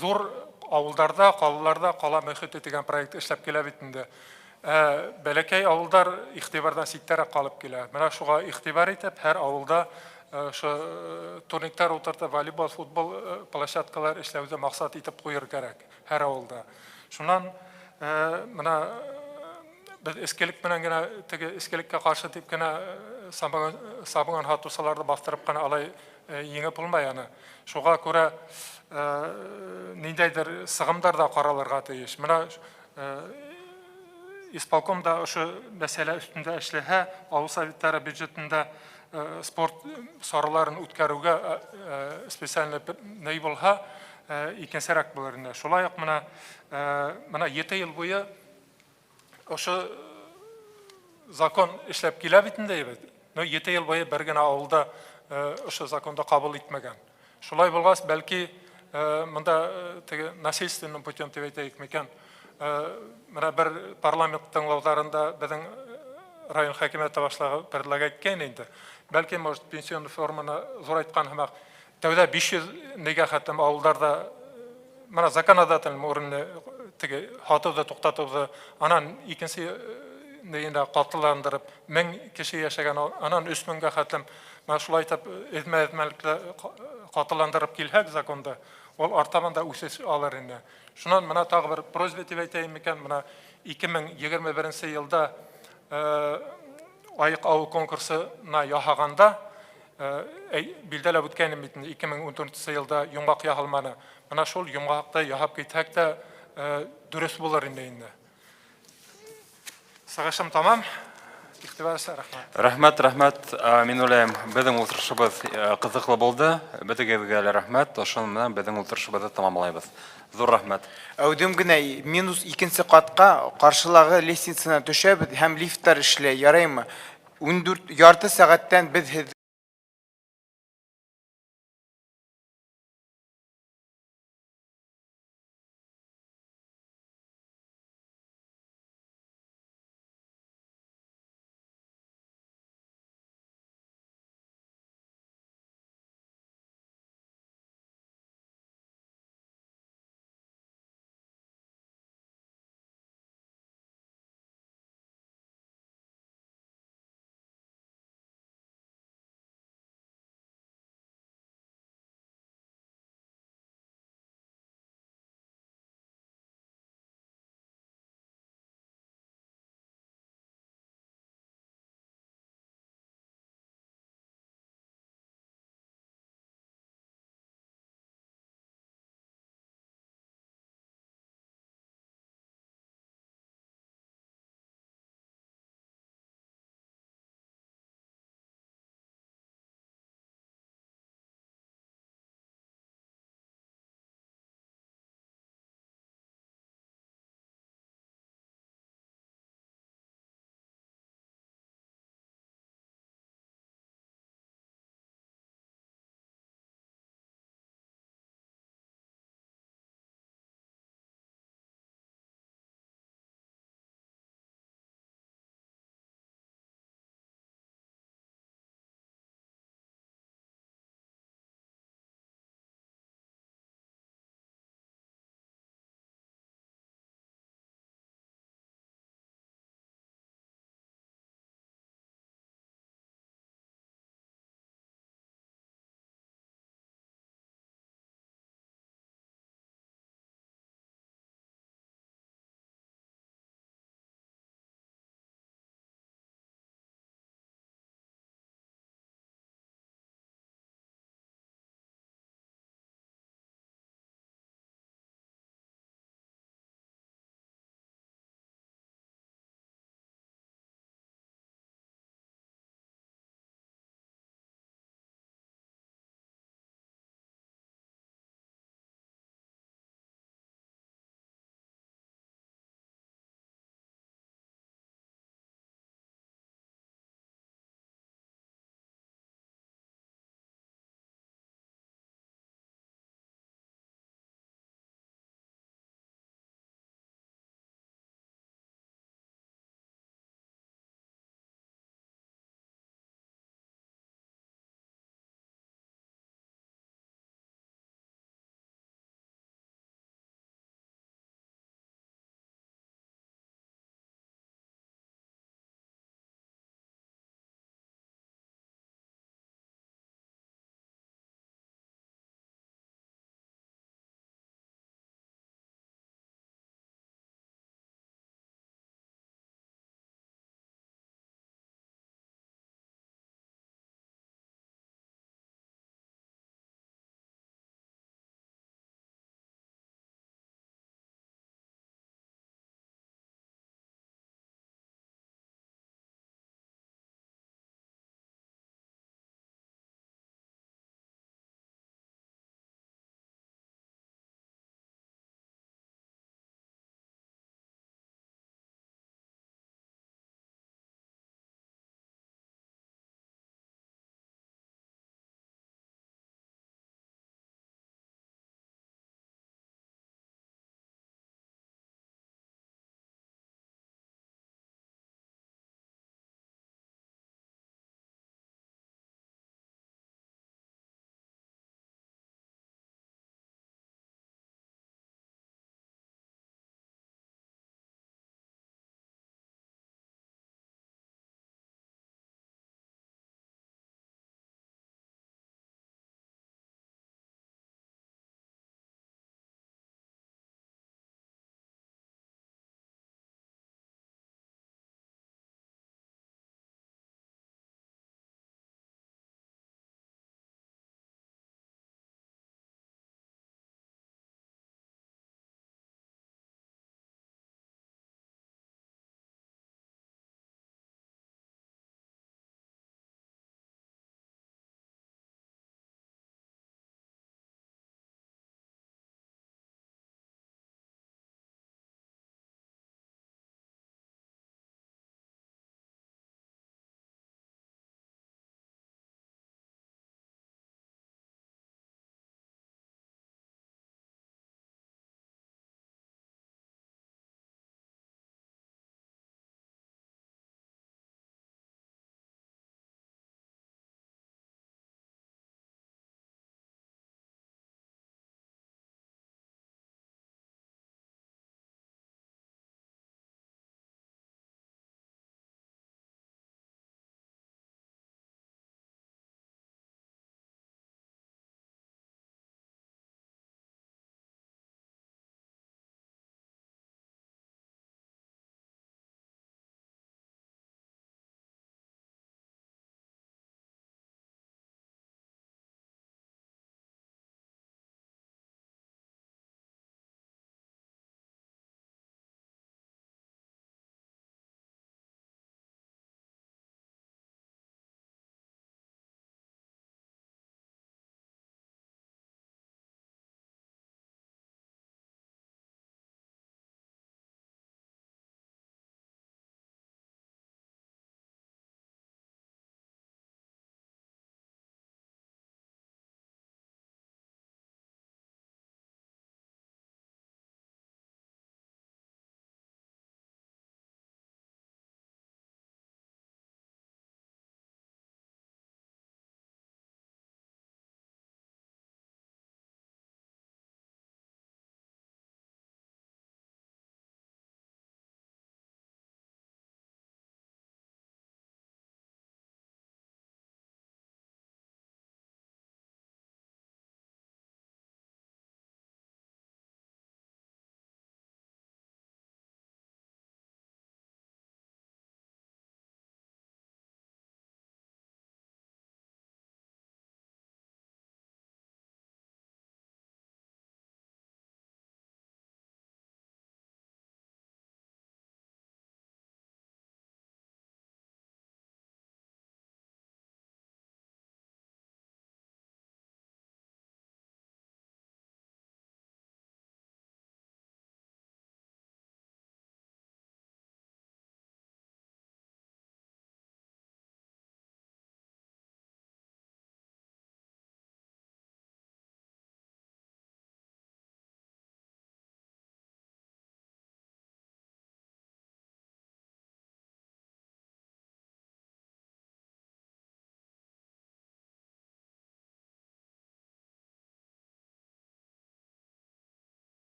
зур авылдарда, калаларда кала мөхите дигән проект эшләп килә бит инде. Бәләкәй авылдар игътибардан ситтәрәк калып килә. Менә шуга игътибар итеп, һәр авылда шу турниктар утыртып, волейбол, футбол площадкалар эшләүдә максат итеп куйыр кирәк һәр авылда. Шуннан менә без эскелек менән генә теге эскелеккә каршы дип кенә сабыган хатусаларны бастырып кына алай еңеп булмай аны. Шуга күрә ниндәйдер сыгымдар да каралырга тиеш. Менә исполкомда ошо мәсьәлә өстендә эшләһә, авыл советлары бюджетында спорт сараларын үткәрүгә специаль ней булһа, икенчерәк булыр инде. Шулай ук менә 7 ел буе ошо закон эшләп килә бит инде. Но 7 ел буе бер генә авылда ошо законда кабул итмәгән. Шулай булгас, бәлки монда теге насильственным путем дип әйтәйек микән. Менә бер парламент тыңлауларында безнең район хакимияты башлыгы предлагайткан инде. Бәлки, может, пенсионный форманы зурайткан һәм тәүдә 500 нигә хәтем авылларда мына законодательный урынны теге хатыуда туктатуды, анан икенче нигендә катыландырып 1000 кеше яшәгән, анан 3000-гә хәтем мына шулай итеп эзмәлекле катыландырып килһәк законда, ул артаман да үсеш алыр инде. Шуннан мына тагы бер просьба дип әйтәйем микән, мына 2021 елда айык авыл конкурсына яһаганда билдәләп үткәнем бит 2014 елда йомгак яһалманы. Мына шул йомгакта яһап китһәк тә дөрес булыр инде. Сагышым тамам. Рәхмәт, рәхмәт. Мин уйлыйм, безнең утырышыбыз кызыклы булды. Бөтегезгә рәхмәт. Ошон менән безнең утырышыбызны тәмамлайбыз. Зур рәхмәт. Әүдем генә минус 2нче катка каршылагы лестницаны төшәбез һәм лифтлар эшләй, яраймы? 14 ярты сәгатьтән без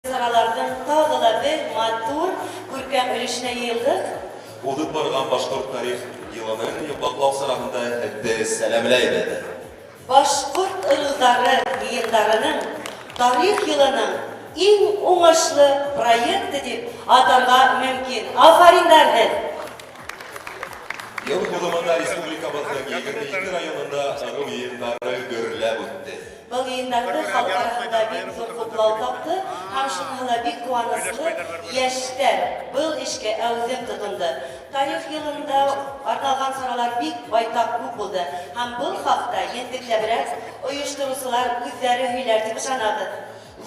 Саралардың тағы да бір матур күркәм өлешенә йыелдык. Узып барган башкорт тарих елының баклау сарагында хәтта сәламләйбез. Башкорт ырылдары йыендарының тарих елының иң уңышлы проекты дип атарга мөмкин. Афариндар һез. Ел узымында республикабызның 22 районында ырыл йыендары гөрләп үтте. Был йыеннарда халык арасында бик зур хуплау тапты һәм шуңа бик куанычлы яшьтәр был эшкә әүзем тотынды. Тарих елында арналган саралар бик байтак күп булды һәм был хакта ентекләбрәк оештыручылар үзләре һөйләр дип ышанабыз.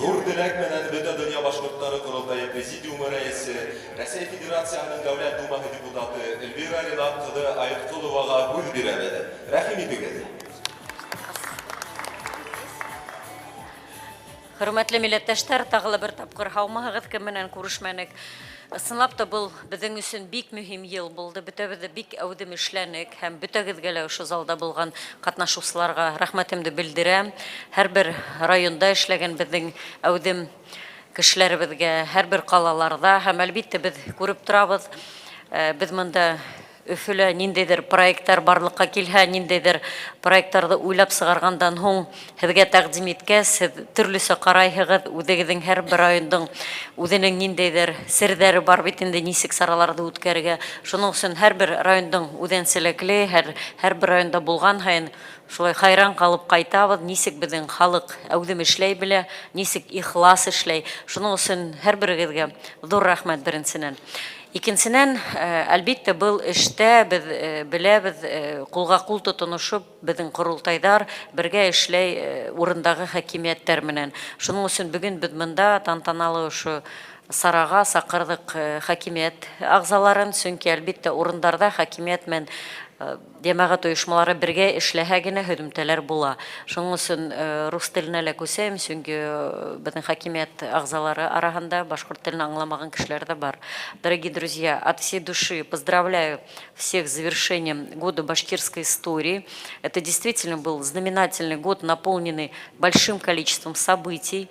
Зур теләк менән бөтә дөнья башкортлары корылтайы президиумы рәисе, Россия Федерациясының Дәүләт Думасы депутаты Эльвира Ринат кызы Айткуловага бүл бирәбез. Рәхим итегез. Хөрмәтле милләттәшләр, тагы бер тапкыр һаумыгыз, кем менән күрешмәнек. Ысынлап та был безнең өчен бик мөһим ел булды. Бөтәбез бик әүдем эшләнек һәм бөтәгезгә лә ошо залда булган катнашучыларга рәхмәтемне белдерәм. Һәрбер районда эшләгән безнең әүдем кешеләребезгә, һәрбер калаларда һәм әлбәттә без күреп торабыз. Без монда Өфөлә ниндәйдер проекттар барлыкка килһә, ниндәйдер проекттарны уйлап сыгаргандан һуң һезгә тәкъдим иткәс, төрлесе карайһыгыз, үзегезнең һәрбер райондың үзенең ниндәйдер сердәре бар бит инде нисек сараларда үткәргә. Шуның өчен һәрбер райондың үзенчәлекле, һәрбер районда булган һайын шулай хайран калып кайтабыз, нисек безнең халык әүдем эшләй белә, нисек ихлас эшләй. Шуның өчен һәрберегезгә зур рәхмәт беренчедән. Икенчедән, әлбәттә, был эштә без беләбез, кулга-кул тотынышып, безнең корылтайдар бергә эшләй урындагы хакимияттәр менән. Шуның өчен бүген без монда тантаналы ошо сарага сакырдык хакимият агзаларын, чөнки әлбәттә урындарда хакимият менән Демагат оешмалары бергә эшләһә генә һөдемтәләр була. Шуның өчен рус теленә лә күсәм, чөнки безнең хакимият агзалары арасында башкорт телен аңламаган кешеләр дә бар. Дорогие друзья, от всей души поздравляю всех с завершением года башкирской истории. Это действительно был знаменательный год, наполненный большим количеством событий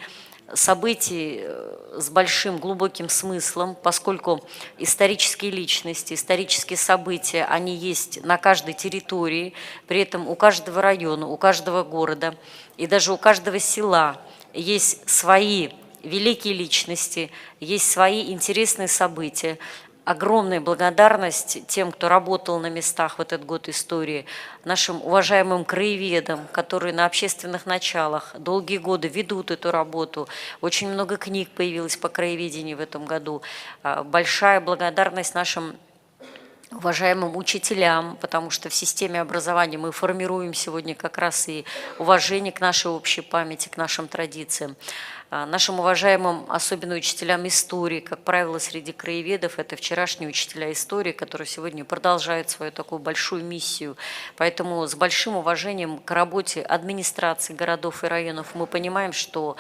с большим глубоким смыслом, поскольку исторические личности, исторические события, они есть на каждой территории, при этом у каждого района, у каждого города и даже у каждого села есть свои великие личности, есть свои интересные события. Огромная благодарность тем, кто работал на местах в этот год истории, нашим уважаемым краеведам, которые на общественных началах долгие годы ведут эту работу. Очень много книг появилось по краеведению в этом году. Большая благодарность нашим уважаемым учителям, потому что в системе образования мы формируем сегодня как раз и уважение к нашей общей памяти, к нашим традициям. Нашим уважаемым, особенно учителям истории, как правило, среди краеведов, это вчерашние учителя истории, которые сегодня продолжают свою такую большую миссию. Поэтому с большим уважением к работе администрации городов и районов мы понимаем, что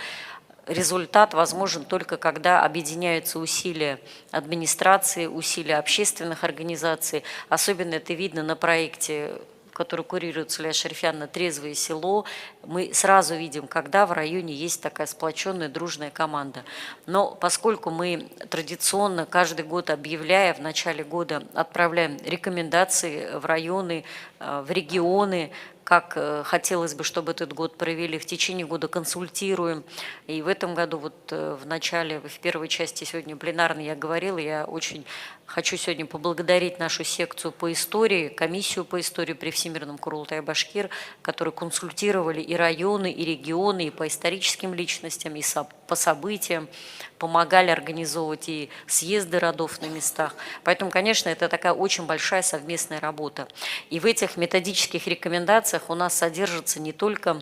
результат возможен только когда объединяются усилия администрации, усилия общественных организаций. Особенно это видно на проекте, который курирует Сулейя Шарифьяновна «Трезвое село», мы сразу видим, когда в районе есть такая сплоченная, дружная команда. Но поскольку мы традиционно каждый год, объявляя в начале года, отправляем рекомендации в районы, в регионы, как хотелось бы, чтобы этот год провели, в течение года консультируем. И в этом году, вот в начале, в первой части сегодня пленарной я говорила, я очень хочу сегодня поблагодарить нашу секцию по истории, комиссию по истории при Всемирном Курултае Башкир, которые консультировали и районы, и регионы, и по историческим личностям, и по событиям, помогали организовывать и съезды родов на местах. Поэтому, конечно, это такая очень большая совместная работа. И в этих методических рекомендациях у нас содержится не только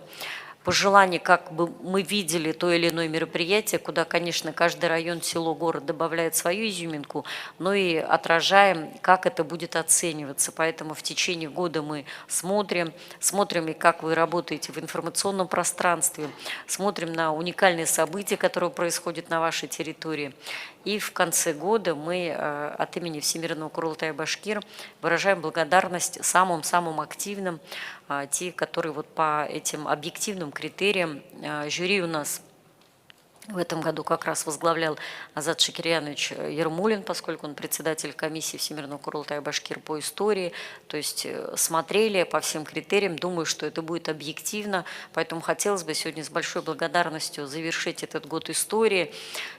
пожелание, как бы мы видели то или иное мероприятие, куда, конечно, каждый район, село, город добавляет свою изюминку, но и отражаем, как это будет оцениваться. Поэтому в течение года мы смотрим и как вы работаете в информационном пространстве, смотрим на уникальные события, которые происходят на вашей территории. И в конце года мы от имени Всемирного Курултая Башкир выражаем благодарность самым-самым активным, те, которые вот по этим объективным критериям жюри у нас В этом году как раз возглавлял Азат Шакирьянович Ермулин, поскольку он председатель комиссии Всемирного Курултая Башкир по истории. То есть смотрели по всем критериям, думаю, что это будет объективно. Поэтому хотелось бы сегодня с большой благодарностью завершить этот год истории.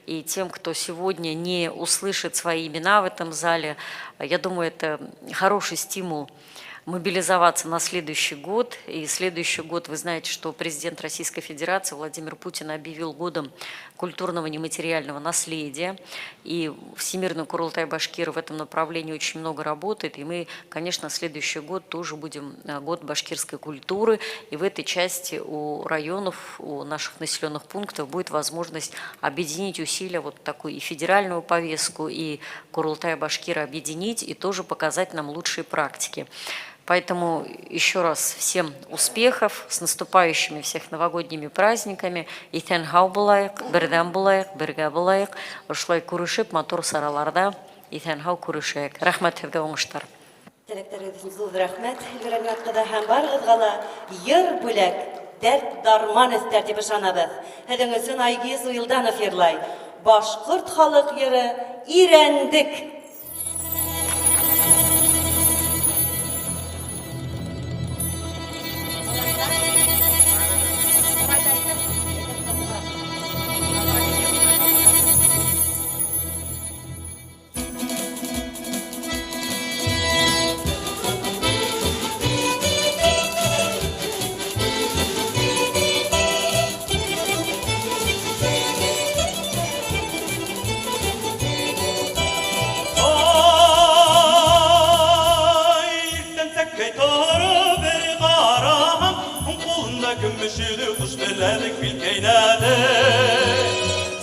И тем, кто сегодня не услышит свои имена в этом зале, я думаю, это хороший стимул мобилизоваться на следующий год. И следующий год, вы знаете, что президент Российской Федерации Владимир Путин объявил годом культурного нематериального наследия. И Всемирный Курултай Башкир в этом направлении очень много работает. И мы, конечно, следующий год тоже будем год башкирской культуры. И в этой части у районов, у наших населенных пунктов будет возможность объединить усилия, вот такую и федеральную повестку, и Курултай Башкира объединить, и тоже показать нам лучшие практики. Поэтому еще раз всем успехов, с наступающими всех новогодними праздниками. Итен хау булайык, бердәм булайык, бергә булайык. Ошулай күрешеп, матур сараларда итен хау күрешәйек. Рәхмәт һеҙгә уңыштар. Теләктәрегез зур рәхмәт. Эльвира Минатҡыҙы һәм барығыҙға ла йыр бүләк, дәрт дарман өҫтәр тип ышанабыҙ. Һеҙҙең өсөн Айгиз Уилданов йырлай. Башҡорт халыҡ йыры «Ирәндек».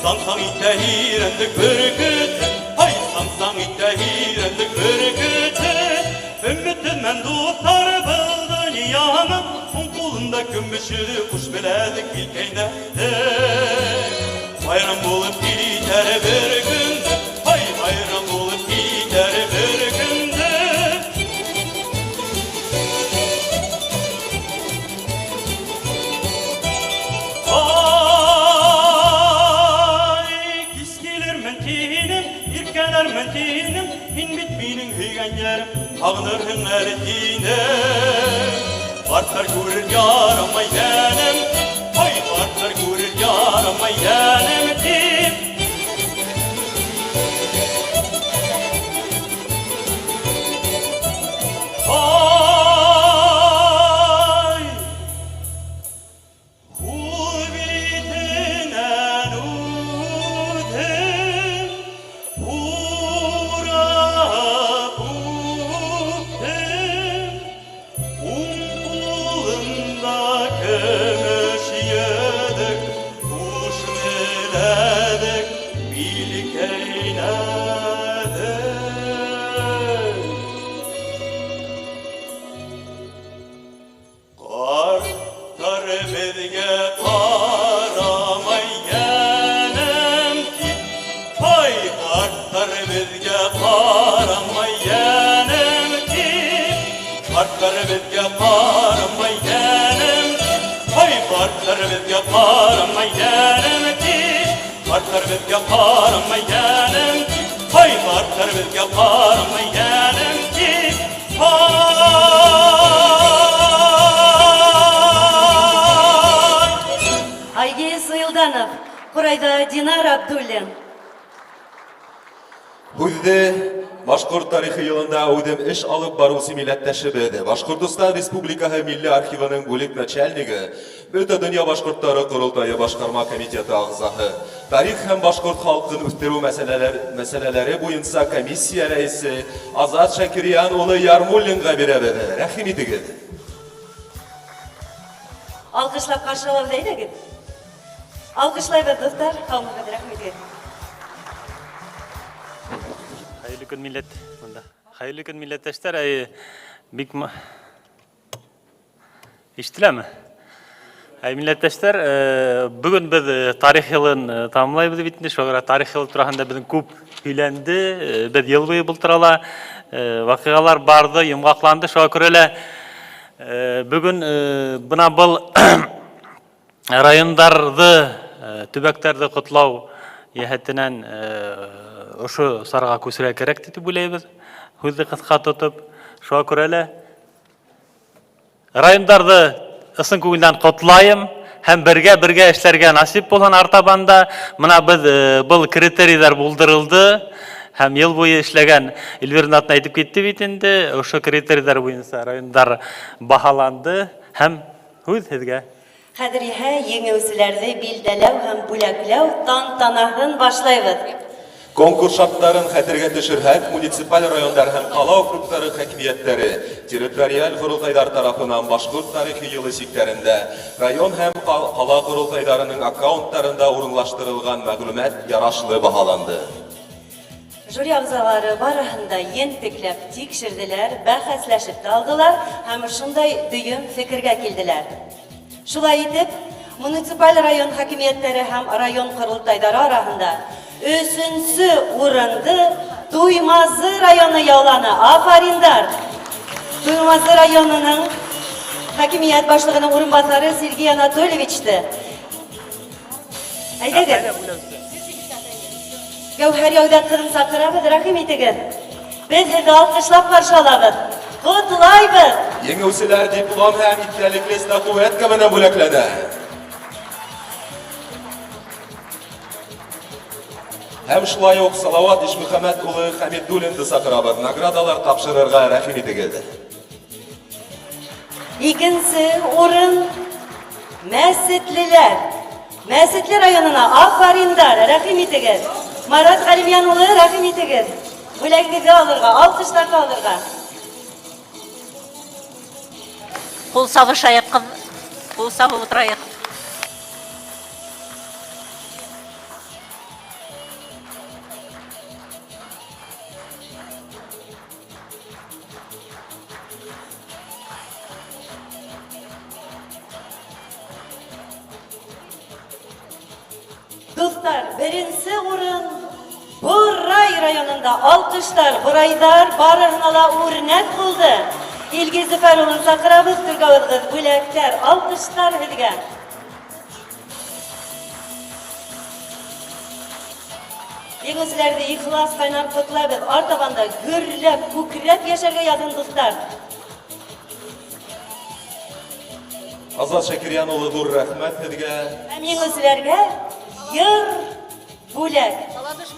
Sansang ite hirendek bürkütü, hay sansang ite hirendek bürkütü. Ümmetinden tutar bu dünyanın, kulunda kümbüşülü kuş biledik bilkeyne. Bayram bulup gider bir günde, hay bayram bulup gider bir günde. Ermentinim, hin bitminin hüygen yerim, ağnırhın eritinem. Bartlar görür yarama yenim, hay bartlar görür yarama yenim tim. Ay, hul bitinen udem, Айгиз Уилданов, Құрайда Динар Абдуллин. Һүҙҙе Башҡорт тарихи йылында үҙем эш алып барыусы милләттәшебеҙ, Башҡортостан Республикаһы Милли архивының бүлек начальнигы, Бөтә донъя башҡорттары ҡоролтайы башҡарма комитеты ағзаһы, тарих һәм башҡорт халҡын үҫтереү мәсьәләләре буйынса комиссия рәйесе Азат Шакирйан улы Ярмуллинға бирәбеҙ. Рәхим итегеҙ. Алҡышлап ҡаршылап әйҙәгеҙ. Алҡышлайбыҙ, дуҫтар. Һаумыһығыҙ, рәхмәт итегеҙ. Hayırlı gün millet. Hayırlı gün millettəşlər. Big İştilə mi? Millettəşlər, bugün biz tarix yılın tamamlayımız bitmiş. Tarix yılı turağında bizim көп hüylendi. Biz yıl boyu bulturala vakıgalar bardı, yumğaqlandı. Şoğa körele bugün buna бұл rayondardı төбәктәрде котлау яһәтенән ошо сарага күсәргә кирәк дип уйлыйбыз. Хүзде кыска тотып, шуңа күрә лә райондарды ысын күңелдән котлайым һәм бергә эшләргә насип булган артабанда менә без был критерийлар булдырылды һәм ел буе эшләгән Эльвира әйтеп китте бит инде, ошо критерийлар буенча райондар баһаланды һәм һүз һезгә. Хәзер иһә еңеүчеләрне билдәләү һәм бүләкләү тантанаһын башлайбыз. Конкурс шартларын хәтергә төшерһәк, муниципаль райондар һәм кала округлары хакимиятләре территориаль курултайлар тарафынан Башкорт тарихи елы сиктәрендә район һәм кала курултайларының аккаунтларында урынлаштырылган мәгълүмат ярашлы баһаланды. Жюри агзалары барыһында ентекләп тикшерделәр, бәхәсләшеп алдылар һәм шундай дөйем фикергә килделәр. Шулай итеп, муниципаль район хакимиятләре һәм район курултайлары арасында 3-нче урынды Туймазы районы яуланы. Афариндар! Туймазы районының хакимият башлыгының урынбасары Сергей Анатольевичты. Әйдәгез. Гәүһәр яудан кызын сакырабыз, рәхим итегез. Без һезне алкышлап каршы алабыз. Котлайбыз. Еңеүчеләр диплом һәм истәлекле статуэтка менән бүләкләнә. Һәм шулай ук Салават Ишмөхәмәт улы Хәмидуллинды сакырабыз, наградалар тапшырырга рәхим итегез. Икенче урын Мәсетлеләр. Мәсетле районына Афариндар, рәхим итегез. Марат Галимян улы, рәхим итегез. Бүләгегезгә алырга, алкышларга алырга. Кул сабышайык, кул сабып утырайык. Достар, беренче урын Бурай районында алкышлар, бурайдар барыһына да үрнәк булды. Илгиз Зөфәровны сакырабыз, түргәвезгез бүләкләр, алкышлар һезгә. Еңеүчеләрне ихлас кайнар котлабыз, артабанда гөрләп, күкрәп яшәргә язын дуслар. Азат Шакирян улы зур рәхмәт һезгә. Һәм еңеүчеләргә йыр бүләк.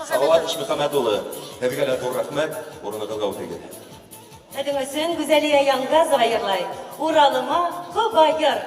Салават Ишмөхәмәт улы һезгә дә зур рәхмәт, урыныгызга үтегез. Һәм өчен Гүзәлия Янгазова йырлай. Уралыма күбайыр.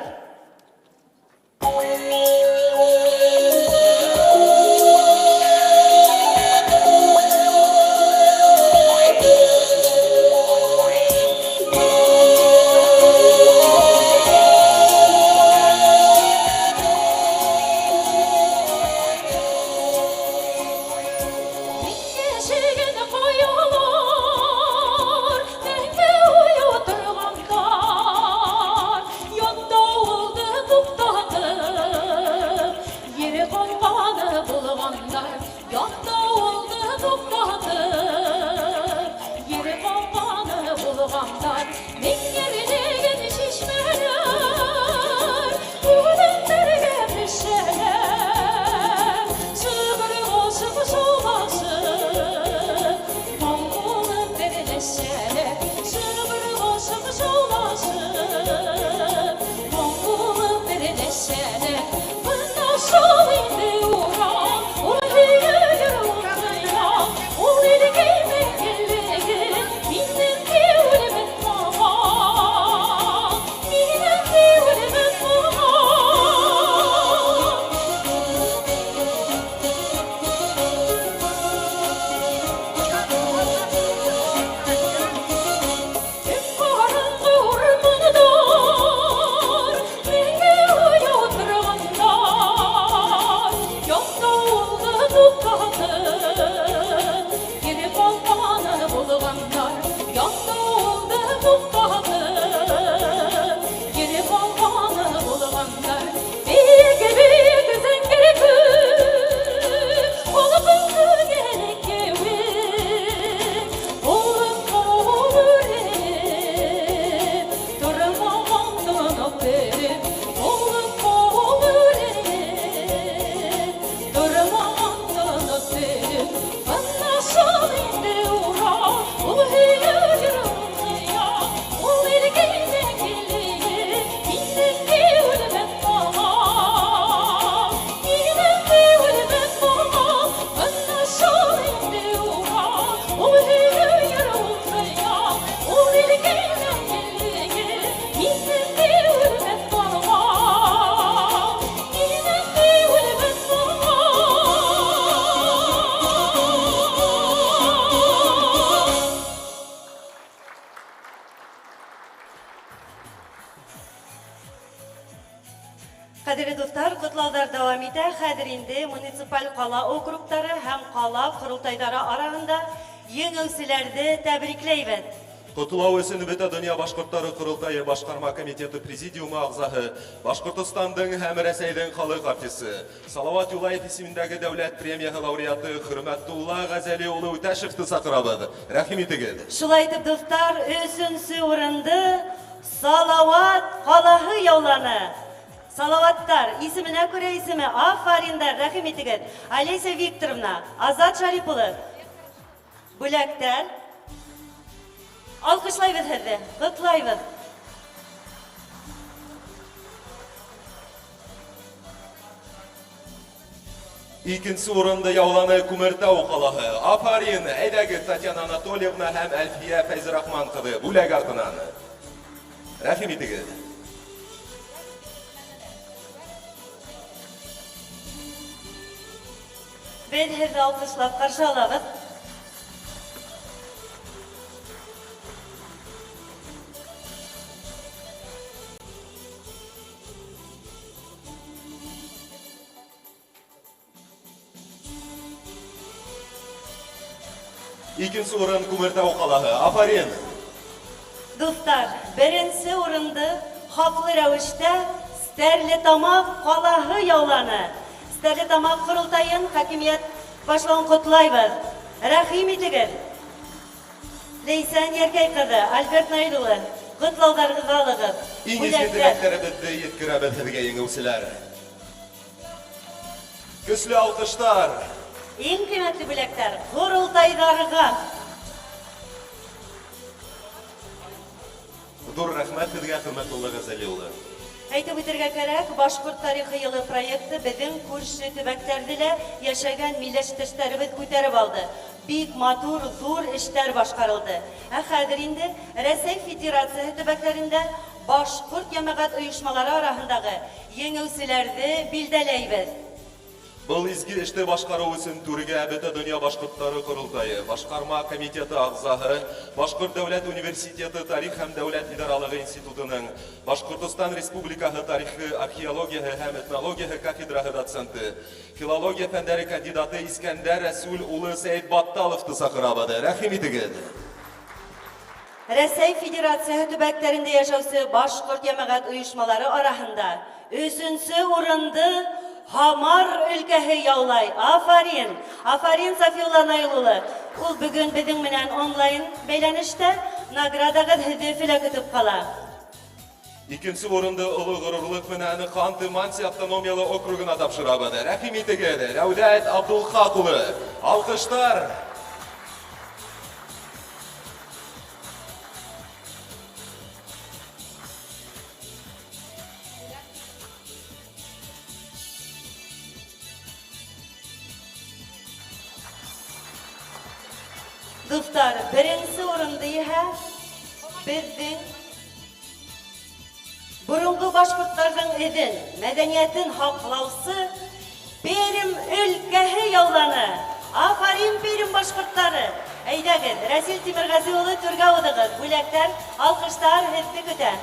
Кадерле дуслар, котлаулар дәвам итә. Хәзер инде муниципаль кала округтары һәм кала корылтайдары арасында еңүчеләрне тәбрикләйбез. Котлау өчен Бөтә дөнья башкортлары корылтайы башкарма комитеты президиумы агзаһы, Башкортстандың һәм Рәсәйнең халык артисты, Салават Юлаев исемендәге дәүләт премияһы лауреаты Хөрмәтулла Газәли улы Үтәшевты сакырабыз. Рәхим итегез. Шулай итеп, дуслар, 3нче урынды Салават калаһы яуланы. Салаваттар, исеменә күрә исеме, афариндар, рәхим итегез. Олеся Викторовна, Азат Шарипулы. Бүләктәр. Алкышлайбыз һеҙҙе, ҡотлайбыҙ. Икенче урынды яуланы Күмертау ҡалаһы. Афарин, әйҙәгеҙ Татьяна Анатольевна һәм Әлфиә Фәйзрахман ҡыҙы бүләк артынан. Рәхим итегеҙ. Беҙ һеҙҙе алҡышлап ҡаршы алабыҙ. Икенче урын Күмертау ҡалаһы. Афарин. Дуҫтар, 1нче урынды хаҡлы рәүештә Стәрлетамаҡ ҡалаһы яуланы. Стәрлетамаҡ ҡоролтайын хакимиәт башлауын ҡотлайбыҙ. Рәхим итегеҙ. Ләйсән Яркәй ҡыҙы, Альберт Наилулы, ҡотлауҙарығыҙ алығыҙ. Иң изге теләктәребеҙҙе еткерәбеҙ һеҙгә, еңеүселәр. Көслө алҡыштар. Иң ҡиммәтле бүләктәр ҡоролтайҙарыға. Ҙур рәхмәт һеҙгә, Хөрмәтулла Ғәзәли улы. Әйтеп үтергә кәрәк, Башҡорт тарихы йылы проекты беҙҙең күрше төбәктәрҙе лә йәшәгән милләттәштәребеҙ күтәреп алды. Бик матур, ҙур эштәр башҡарылды. Ә хәҙер инде Рәсәй Федерацияһы төбәктәрендә башҡорт йәмәғәт ойошмалары араһындағы еңеүселәрҙе билдәләйбеҙ. Был изге эште башҡарыу өсөн түрегә Бөтә дөнья башҡорттары ҡоролтайы, башҡарма комитеты ағзаһы, Башҡорт дәүләт университеты тарих һәм дәүләт идаралығы институтының, Башҡортостан Республикаһы тарихы, археологияһы һәм этнологияһы кафедраһы доценты, филология фәндәре кандидаты Искәндәр Рәсүл улы Сәйет Батталовты саҡырабыҙ. Рәхим итегеҙ. Рәсәй Федерацияһы төбәктәрендә йәшәүсе башҡорт йәмәғәт ойошмалары араһында 3нче урынды Хамар өлкәһе яулай. Афарин. Афарин Сафиулла Наилулы. Ул бөгөн беҙҙең менән онлайн бәйләнештә наградағыҙ һеҙҙе көтөп ҡала. Икенче урынды олы ғорурлыҡ менән Ханты-Манси автономиялы округына тапшырабыҙ. Рәхим итегеҙ. Рәүдәт Абдулхаҡ улы. Алҡыштар. Дуҫтар, 1нче урынды иһә беҙҙең боронғо башҡорттарҙың эҙен, мәҙәниәтен һаҡлаусы Пермь өлкәһе яуланы. Афарин Пермь башҡорттары. Әйҙәгеҙ, Рәсил Тимерғәзе улы түргә уҙығыҙ. Бүләктәр, алҡыштар һеҙҙе көтә.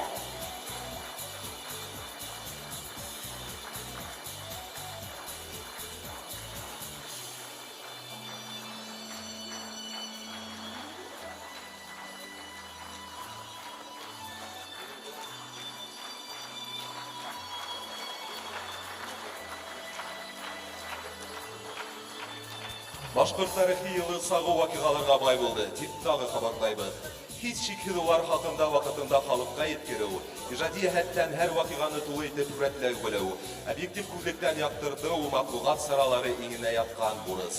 Башҡорт тарихи йылы сағыу ваҡиғаларға бай булды. Тик тағы хабарлайбыҙ. Һис шикһеҙ улар хаҡында ваҡытында халыҡҡа еткереү, ижади йәһәттән һәр ваҡиғаны тулы итеп һүрәтләй белеү, объектив күҙлектән яҡтыртыу матбуғат саралары иңенә ятҡан бурыс.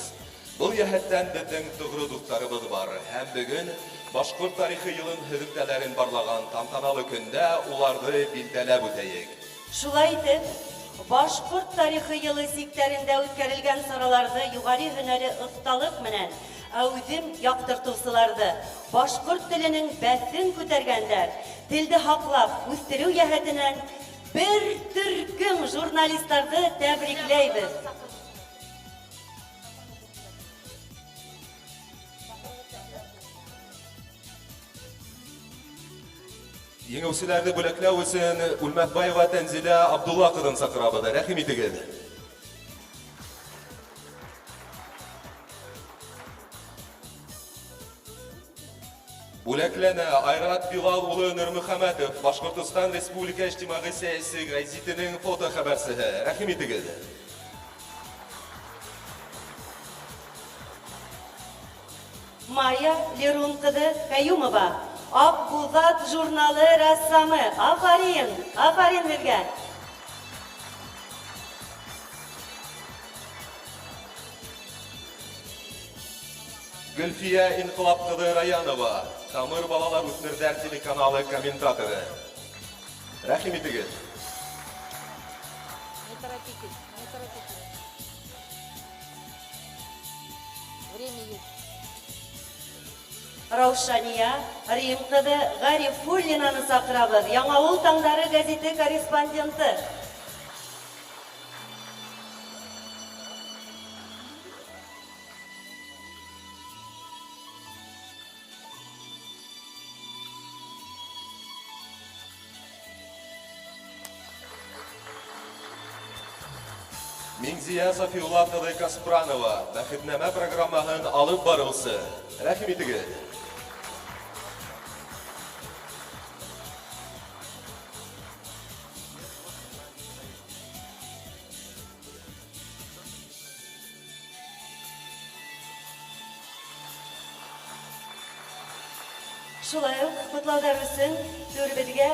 Был йәһәттән беҙҙең тоғро дуҫтарыбыҙ бар. Һәм бөгөн Башҡорт тарихи йылын һөҙөмтәләрен барлаған тантаналы көндә уларҙы билдәләп үтәйек. Шулай итеп, Башҡорт тарихы йылы сиктәрендә үткәрелгән сараларҙы юғары һөнәри оҫталыҡ менән әүҙем яҡтыртыусыларҙы, башҡорт теленең бәҫен күтәргәндәр, телде һаҡлап үҫтереү йәһәтенән бер төркөм журналистарҙы тәбрикләйбеҙ. Еңеүчеләрне бүләкләү өчен Үлмәтбаева Тәнзилә Абдулла кызын сакырабыз. Рәхим итегез. Бүләкләнә Айрат Билал улы Нурмөхәмәтов, Башкортстан Республика иҗтимагый сәяси гәзитенең фото хәбәрчесе. Рәхим итегез. Майя Лерун кызы Каюмова, Акбузат журналы рәссамы. Афарин, афарин безгә. Гөлфия Инкылап кызы Раянова, Тамыр балалар үсмерләр телеканалы комментаторы. Рәхим итегез. Не торопитесь, не торопитесь. Время есть. Раушания Рим кызы Гарифуллинаны сакырабыз. Яңавыл таңдары газеты корреспонденты. Минзия Сафиулла кызы Каспранова, бәхетнәмә программаһын алып барылсы. Рәхим итегез. Шулай ук котлаудар өчен төрбезгә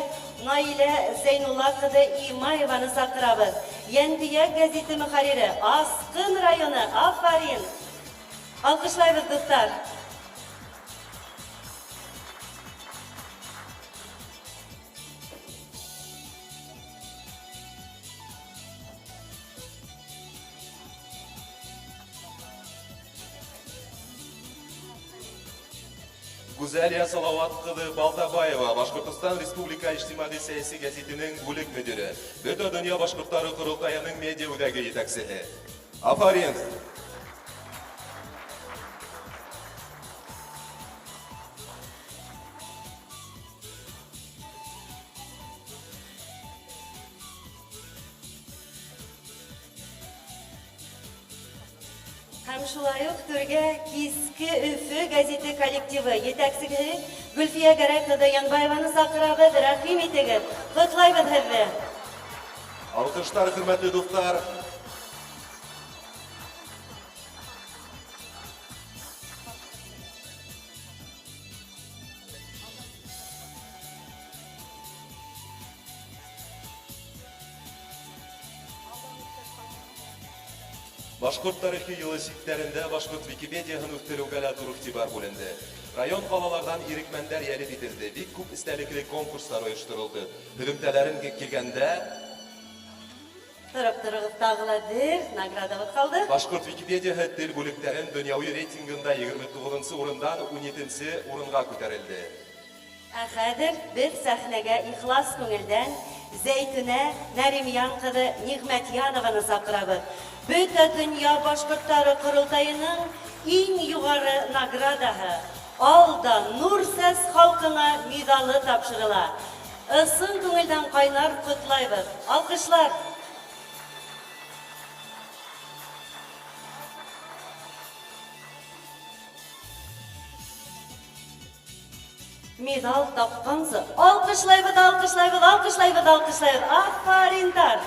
Наилә Зәйнулла кызы Имаеваны сакырабыз. Янтия газеты мөхәррире, Аскын районы, афарин. Алкышлайбыз, дуслар. Гүзәлия Салават кызы Балтабаева, Башкортстан Республика иҗтимагый сәяси газетенең бүлек мөдире, Бөтен дөнья башкортлары курултаеның медиа үзәге җитәкчесе. Афарин. Һәм шулай ук түргә Киске Өфе газеты коллективы җитәкчесе Гөлфия Гәрәй кызы Янбаеваны сакырабыз. Рәхим итегез. Котлайбыз һезне. Алкыштар, хөрмәтле дуслар. Башкорт тарихи елы ситтәрендә Башкорт Википедияһын үстерүгә лә зур игътибар бүленде. Район калалардан ирекмәндәр ялеп ителде. Бик күп истәлекле конкурслар оештырылды. Һөҗүмтәләрен килгәндә Торып тагыладыр, наградабыз калды. Башкорт Википедияһы тел бүлектәрен дөньяви рейтингында 29-нчы урындан 17-нче урынга күтәрелде. Хәзер без сәхнәгә ихлас күңелдән Зәйтүнә Нәримян кызы Нигъмәтьянованы сакырабыз. Бөтен дөнья башкортлары курултаеның иң югары наградаһы Алда Нурсәс халкына медалы тапшырыла. Ысын күңелдән кайнар котлайбыз. Алкышлар. Медал тапкансы. Алкышлайбыз, алкышлайбыз, алкышлайбыз, алкышлайбыз. Афариндар.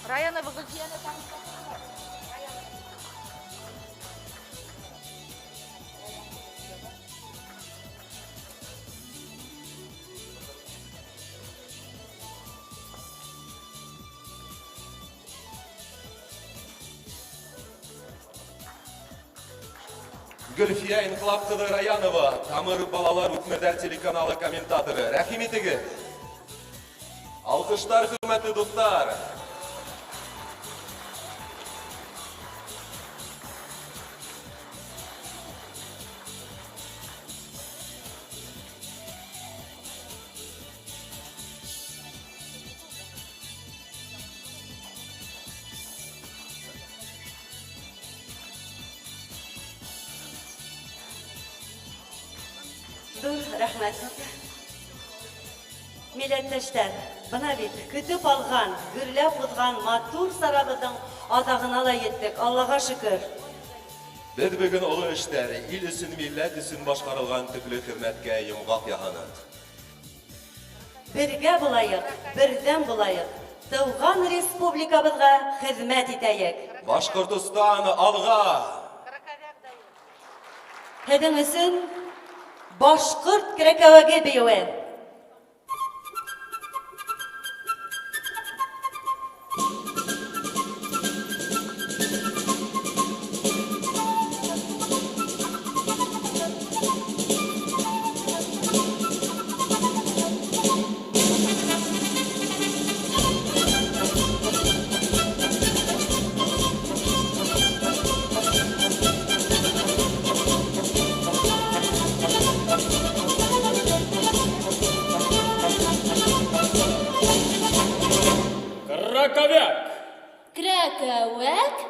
Района Гөлфияны таныстырыңыздар. Гөлфия Инкылап кызы Раянова, Тамыр балалар үсмерләр телеканалы комментаторы. Рәхим итегез. Алкыштар, хөрмәтле дуслар. Зур рәхмәт. Милләттәшләр, бына бит көтеп алган, гөрләп узган матур сарабызның атагына ла йеттек. Аллаһка шөкер. Без бүген олы эштәр, ил өчен, милләт өчен башкарылган төпле хезмәткә йомгак яһанык. Бергә булайык, бердәм булайык. Тыуган республикабызга хезмәт итәйек. Башкортстан алга! Һеҙҙең өсөн башҡорт крәкәүәге бейеүе. Кракавек?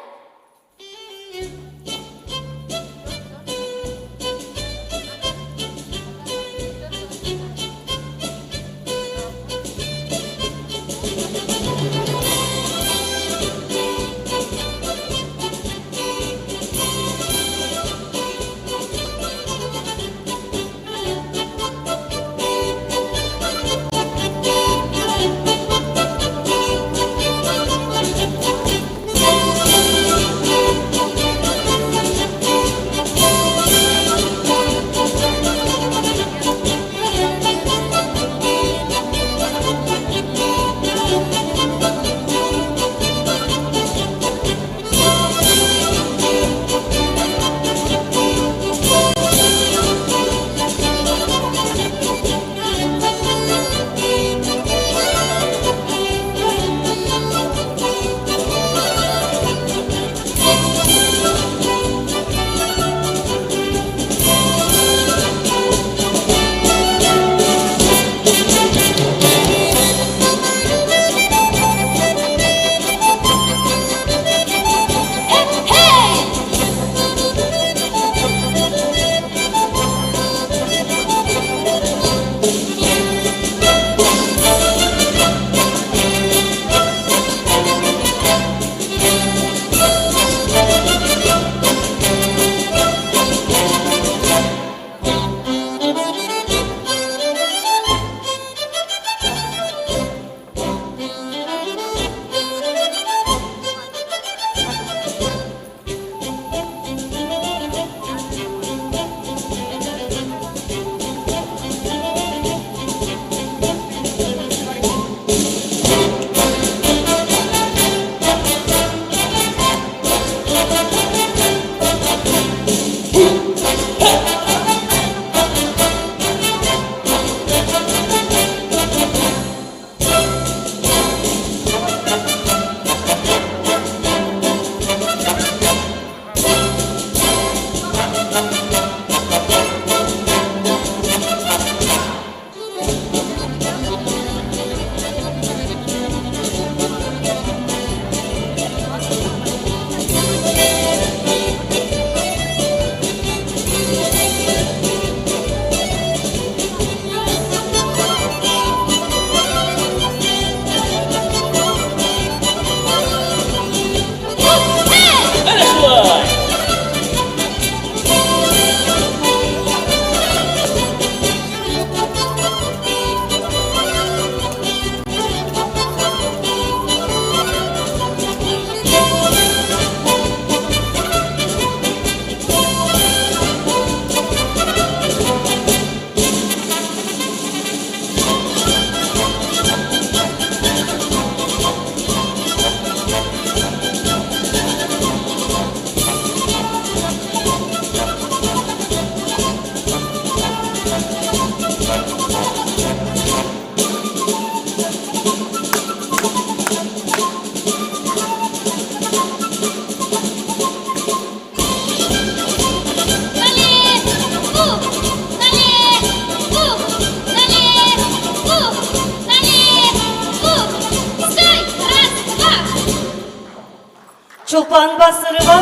Чулпан Басырова,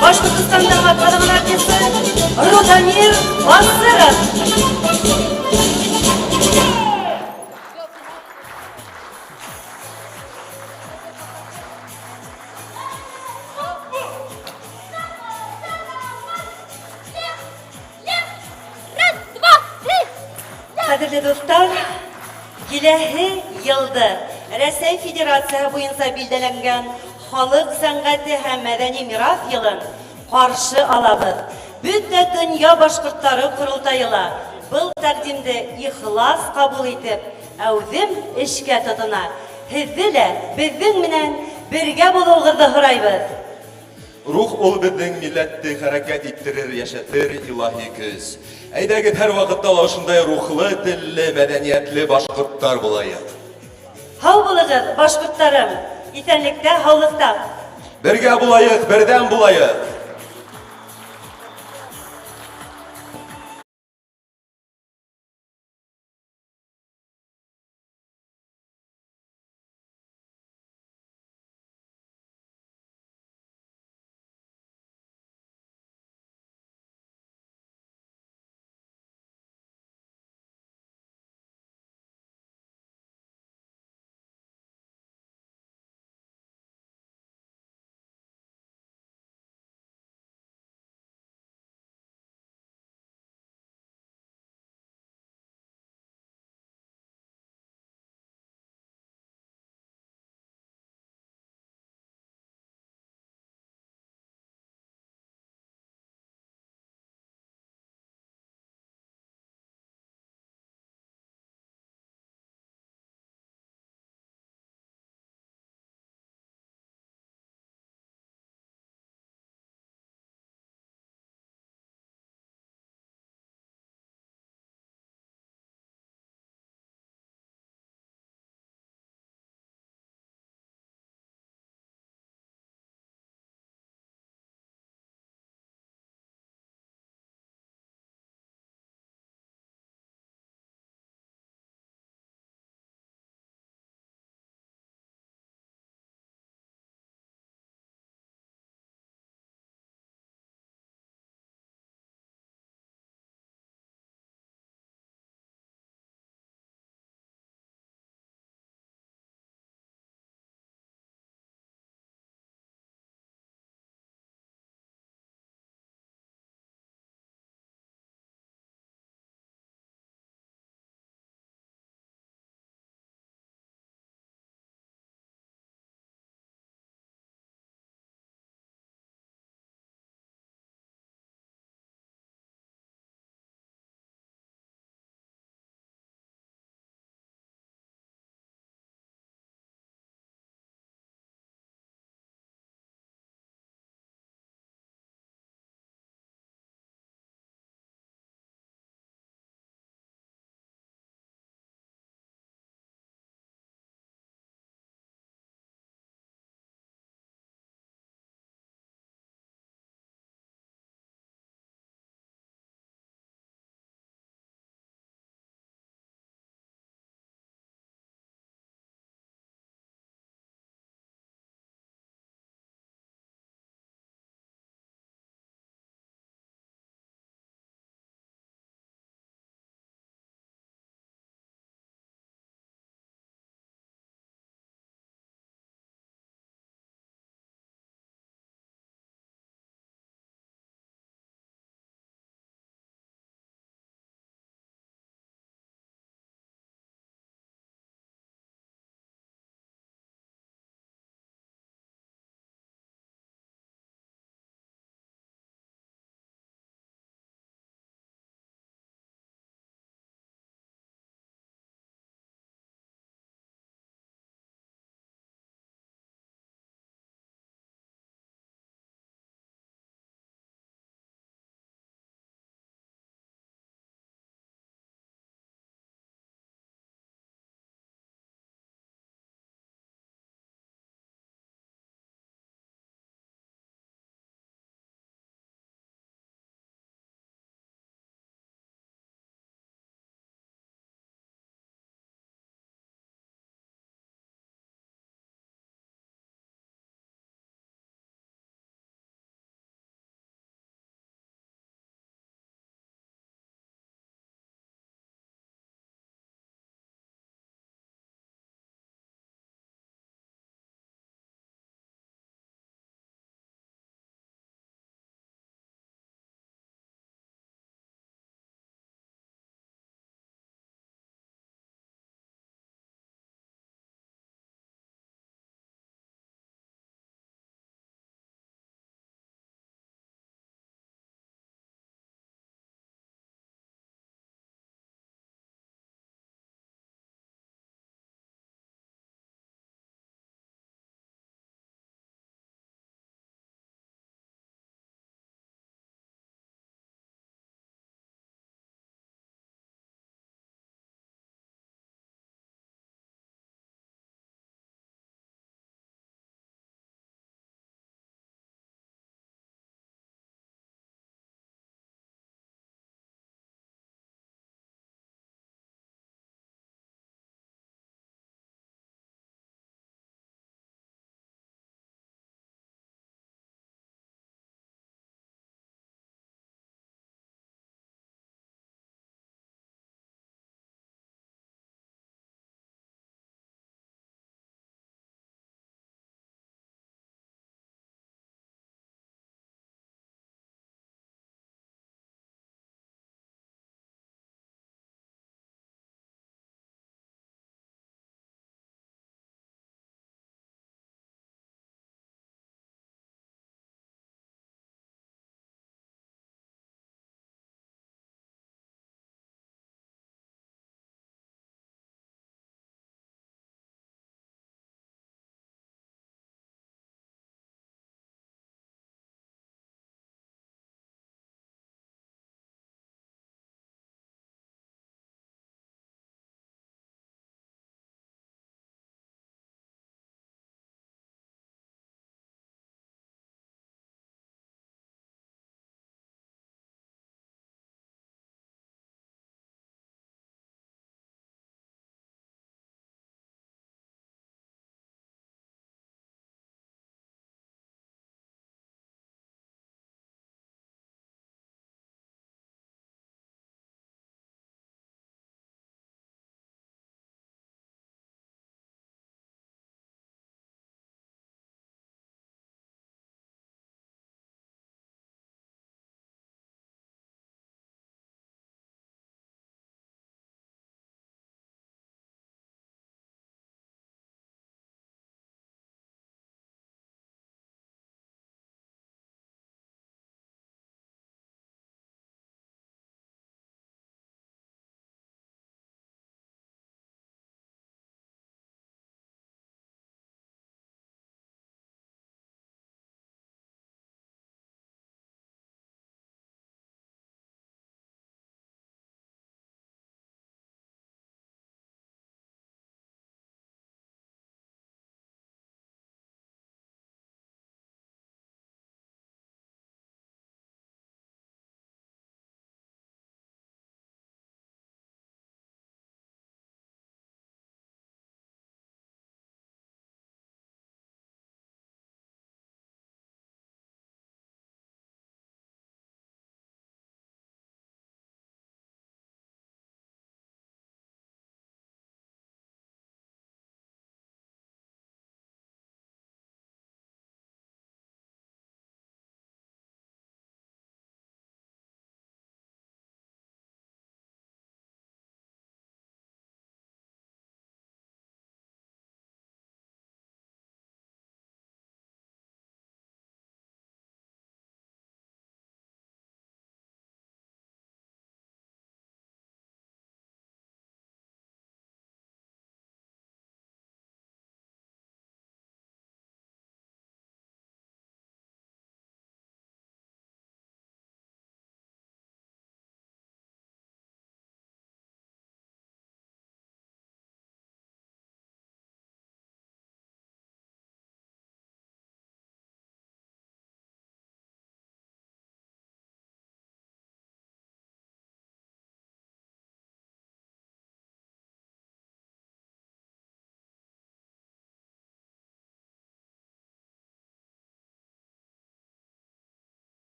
Башкортостандағы атқарған артисі Рудамир Басыров. Кадерле достар, киләһе елды Рәсәй Федерациясы буенча билдәләнгән халык сәнгате һәм мәдәни мирас елын каршы алабыз. Бөтен дөнья башкортлары курултайыла. Был тәкъдимде ихлас кабул итеп, әүзем эшкә тотына. Һезне дә безнең менән бергә булуыгызны һорайбыз. Рух ул безнең милләтте хәрәкәт иттерер, яшәтер илаһи көз. Әйдәгез һәр вакытта шундай рухлы, телле, мәдәниятле башкортлар булайык. Һау булыгыз, башкортларым, исәнлектә, һаулыкта. Бергә булайык, бердәм булайык.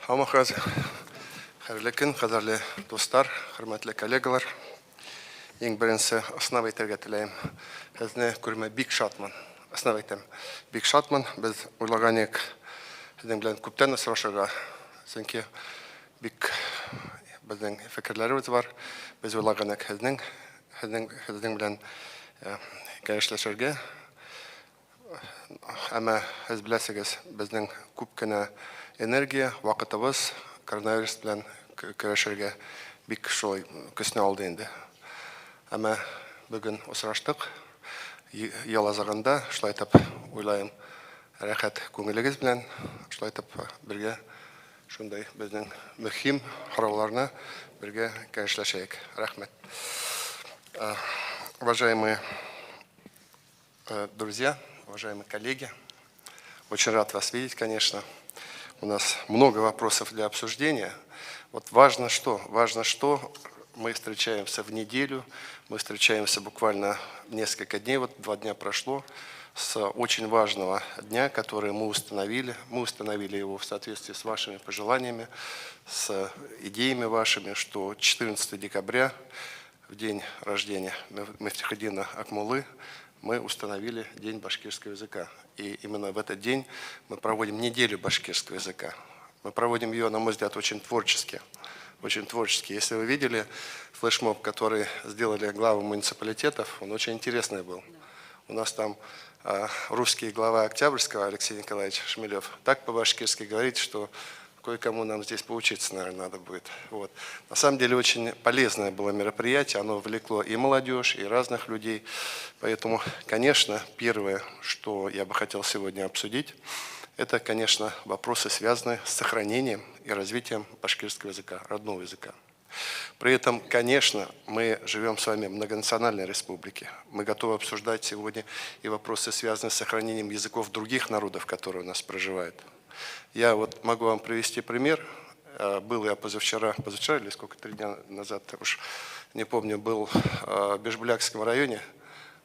Хамахаз, хәрле кадерле достар, хөрмәтле коллегалар. Ең беренче основа әйтергә теләйм. Сезне күрмә бик шатман. Основа әйтәм. Бик шатман. Без уйлаган идек, сезнең белән күптән очрашырга. Чөнки бик безнең фикерләребез бар. Без уйлаган идек сезнең белән кәешләшергә. Әмма сез беләсегез, безнең күп кенә энергия, вакытыбыз коронавирус белән көрәшергә бик шулай көсне алды инде. Әмма бүген очраштык. Ел азагында, шулай итеп уйлайм, рәхәт күңелегез белән, шулай итеп бергә шундай безнең мөһим харауларны бергә кәешләшәйек. Рәхмәт. Уважаемые друзья, уважаемые коллеги, очень рад вас видеть, конечно. У нас много вопросов для обсуждения. Вот важно что? Важно, что мы встречаемся в неделю, мы встречаемся буквально несколько дней, вот 2 дня прошло, с очень важного дня, который мы установили. Мы установили его в соответствии с вашими пожеланиями, с идеями вашими, что 14 декабря, в день рождения Мефтихеддина Акмуллы, мы установили День башкирского языка. И именно в этот день мы проводим неделю башкирского языка. Мы проводим ее, на мой взгляд, очень творчески. Очень творчески. Если вы видели флешмоб, который сделали главы муниципалитетов, он очень интересный был. У нас там русский глава Октябрьского Алексей Николаевич Шмелев так по-башкирски говорит, что кое-кому нам здесь поучиться, наверное, надо будет. Вот. На самом деле очень полезное было мероприятие, оно влекло и молодежь, и разных людей. Поэтому, конечно, первое, что я бы хотел сегодня обсудить, это, конечно, вопросы, связанные с сохранением и развитием башкирского языка, родного языка. При этом, конечно, мы живем с вами в многонациональной республике. Мы готовы обсуждать сегодня и вопросы, связанные с сохранением языков других народов, которые у нас проживают. Я вот могу вам привести пример. Был я позавчера или сколько, 3 дня назад, уж не помню, был в Бишбулякском районе.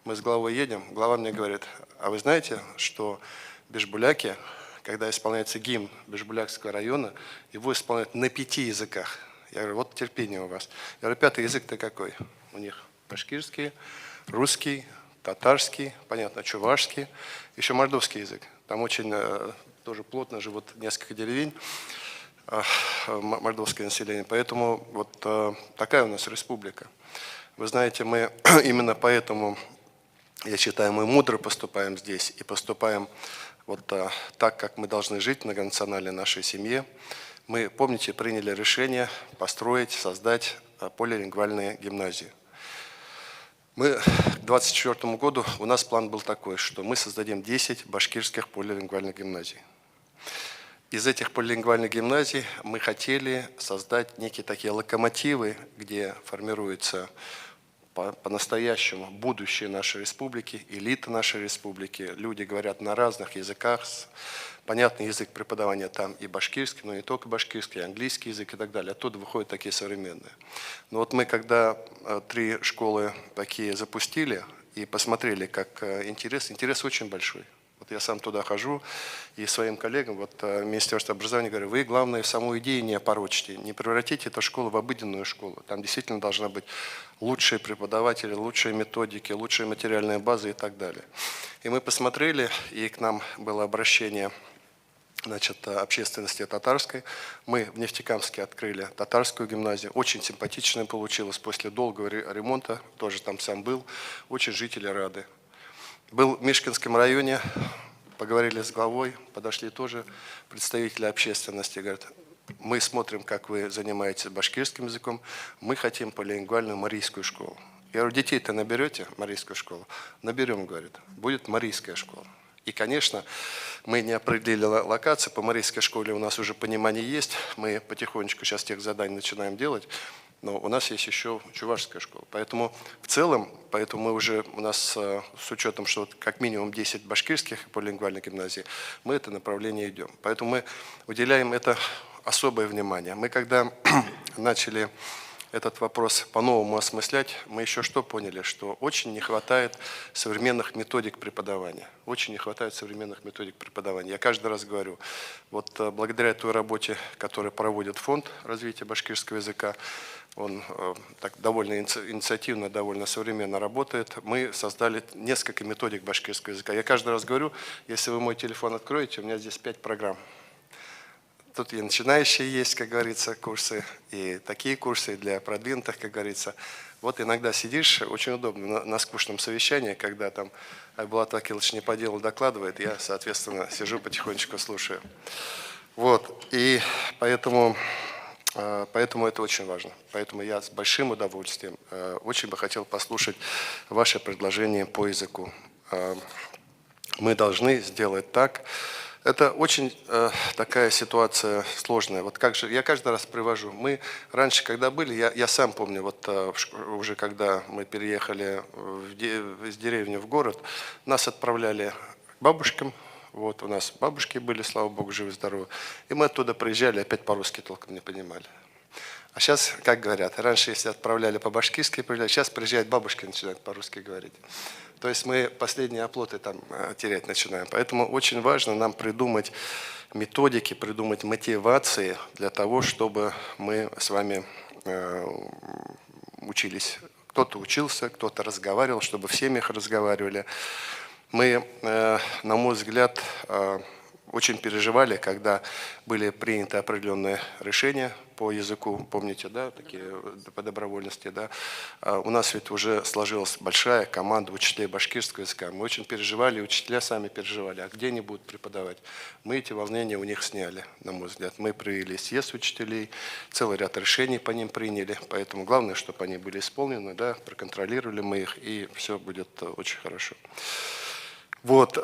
Мы с главой едем, глава мне говорит, а вы знаете, что бишбуляки, когда исполняется гимн Бишбулякского района, его исполняют на 5 языках. Я говорю, вот терпение у вас. Я говорю, 5-й язык-то какой? У них башкирский, русский, татарский, понятно, чувашский, еще мордовский язык. Там очень тоже плотно живут несколько деревень, мордовское население. Поэтому вот такая у нас республика. Вы знаете, мы именно поэтому, я считаю, мы мудро поступаем здесь и поступаем вот так, как мы должны жить в многонациональной нашей семье. Мы, помните, приняли решение построить, создать полилингвальные гимназии. Мы к 2024 году, у нас план был такой, что мы создадим 10 башкирских полилингвальных гимназий. Из этих полилингвальных гимназий мы хотели создать некие такие локомотивы, где формируется по-настоящему будущее нашей республики, элита нашей республики. Люди говорят на разных языках. Понятный язык преподавания там и башкирский, но не только башкирский, и английский язык и так далее. Оттуда выходят такие современные. Но вот мы, когда 3 школы такие запустили и посмотрели, как интерес очень большой. Вот я сам туда хожу и своим коллегам, вот Министерство образования, говорю, вы, главное, саму идею не опорочите, не превратите эту школу в обыденную школу. Там действительно должна быть лучшие преподаватели, лучшие методики, лучшие материальные базы и так далее. И мы посмотрели, и к нам было обращение, значит, общественности татарской. Мы в Нефтекамске открыли татарскую гимназию. Очень симпатичная получилась после долгого ремонта. Тоже там сам был. Очень жители рады. Был в Мишкинском районе. Поговорили с главой. Подошли тоже представители общественности. Говорят, мы смотрим, как вы занимаетесь башкирским языком. Мы хотим полилингвальную марийскую школу. Я говорю, детей-то наберете марийскую школу? Наберем, говорит. Будет марийская школа. И, конечно, мы не определили локацию. По марийской школе у нас уже понимание есть. Мы потихонечку сейчас тех заданий начинаем делать. Но у нас есть еще чувашская школа. Поэтому в целом, мы уже, у нас с учетом, что как минимум 10 башкирских полилингвальных гимназий, мы это направление идем. Поэтому мы уделяем это особое внимание. Мы когда начали этот вопрос по-новому осмыслять, мы еще что поняли? Что очень не хватает современных методик преподавания. Очень не хватает современных методик преподавания. Я каждый раз говорю, вот благодаря той работе, которую проводит Фонд развития башкирского языка, он так довольно инициативно, довольно современно работает. Мы создали несколько методик башкирского языка. Я каждый раз говорю, если вы мой телефон откроете, у меня здесь 5 программ. Тут и начинающие есть, как говорится, курсы, и такие курсы для продвинутых, как говорится. Вот иногда сидишь, очень удобно на скучном совещании, когда там Айбулат Акилович не по делу докладывает, я, соответственно, сижу потихонечку слушаю. Вот, и поэтому это очень важно. Поэтому я с большим удовольствием очень бы хотел послушать ваши предложения по языку. Мы должны сделать так. Это очень такая ситуация сложная. Вот как же, я каждый раз привожу. Мы раньше, когда были, я сам помню, вот уже когда мы переехали из деревни в город, нас отправляли к бабушкам. Вот у нас бабушки были, слава богу, живы-здоровы. И мы оттуда приезжали, опять по-русски толком не понимали. А сейчас, как говорят, раньше, если отправляли по-башкирски, сейчас приезжают бабушки и начинают по-русски говорить. То есть мы последние оплоты там терять начинаем. Поэтому очень важно нам придумать методики, придумать мотивации для того, чтобы мы с вами учились. Кто-то учился, кто-то разговаривал, чтобы в семьях разговаривали. Мы, на мой взгляд, очень переживали, когда были приняты определенные решения по языку, помните, да, такие по добровольности, да. У нас ведь уже сложилась большая команда учителей башкирского языка. Мы очень переживали, учителя сами переживали, а где они будут преподавать. Мы эти волнения у них сняли, на мой взгляд. Мы провели съезд учителей, целый ряд решений по ним приняли, поэтому главное, чтобы они были исполнены, да, проконтролировали мы их, и все будет очень хорошо. Вот.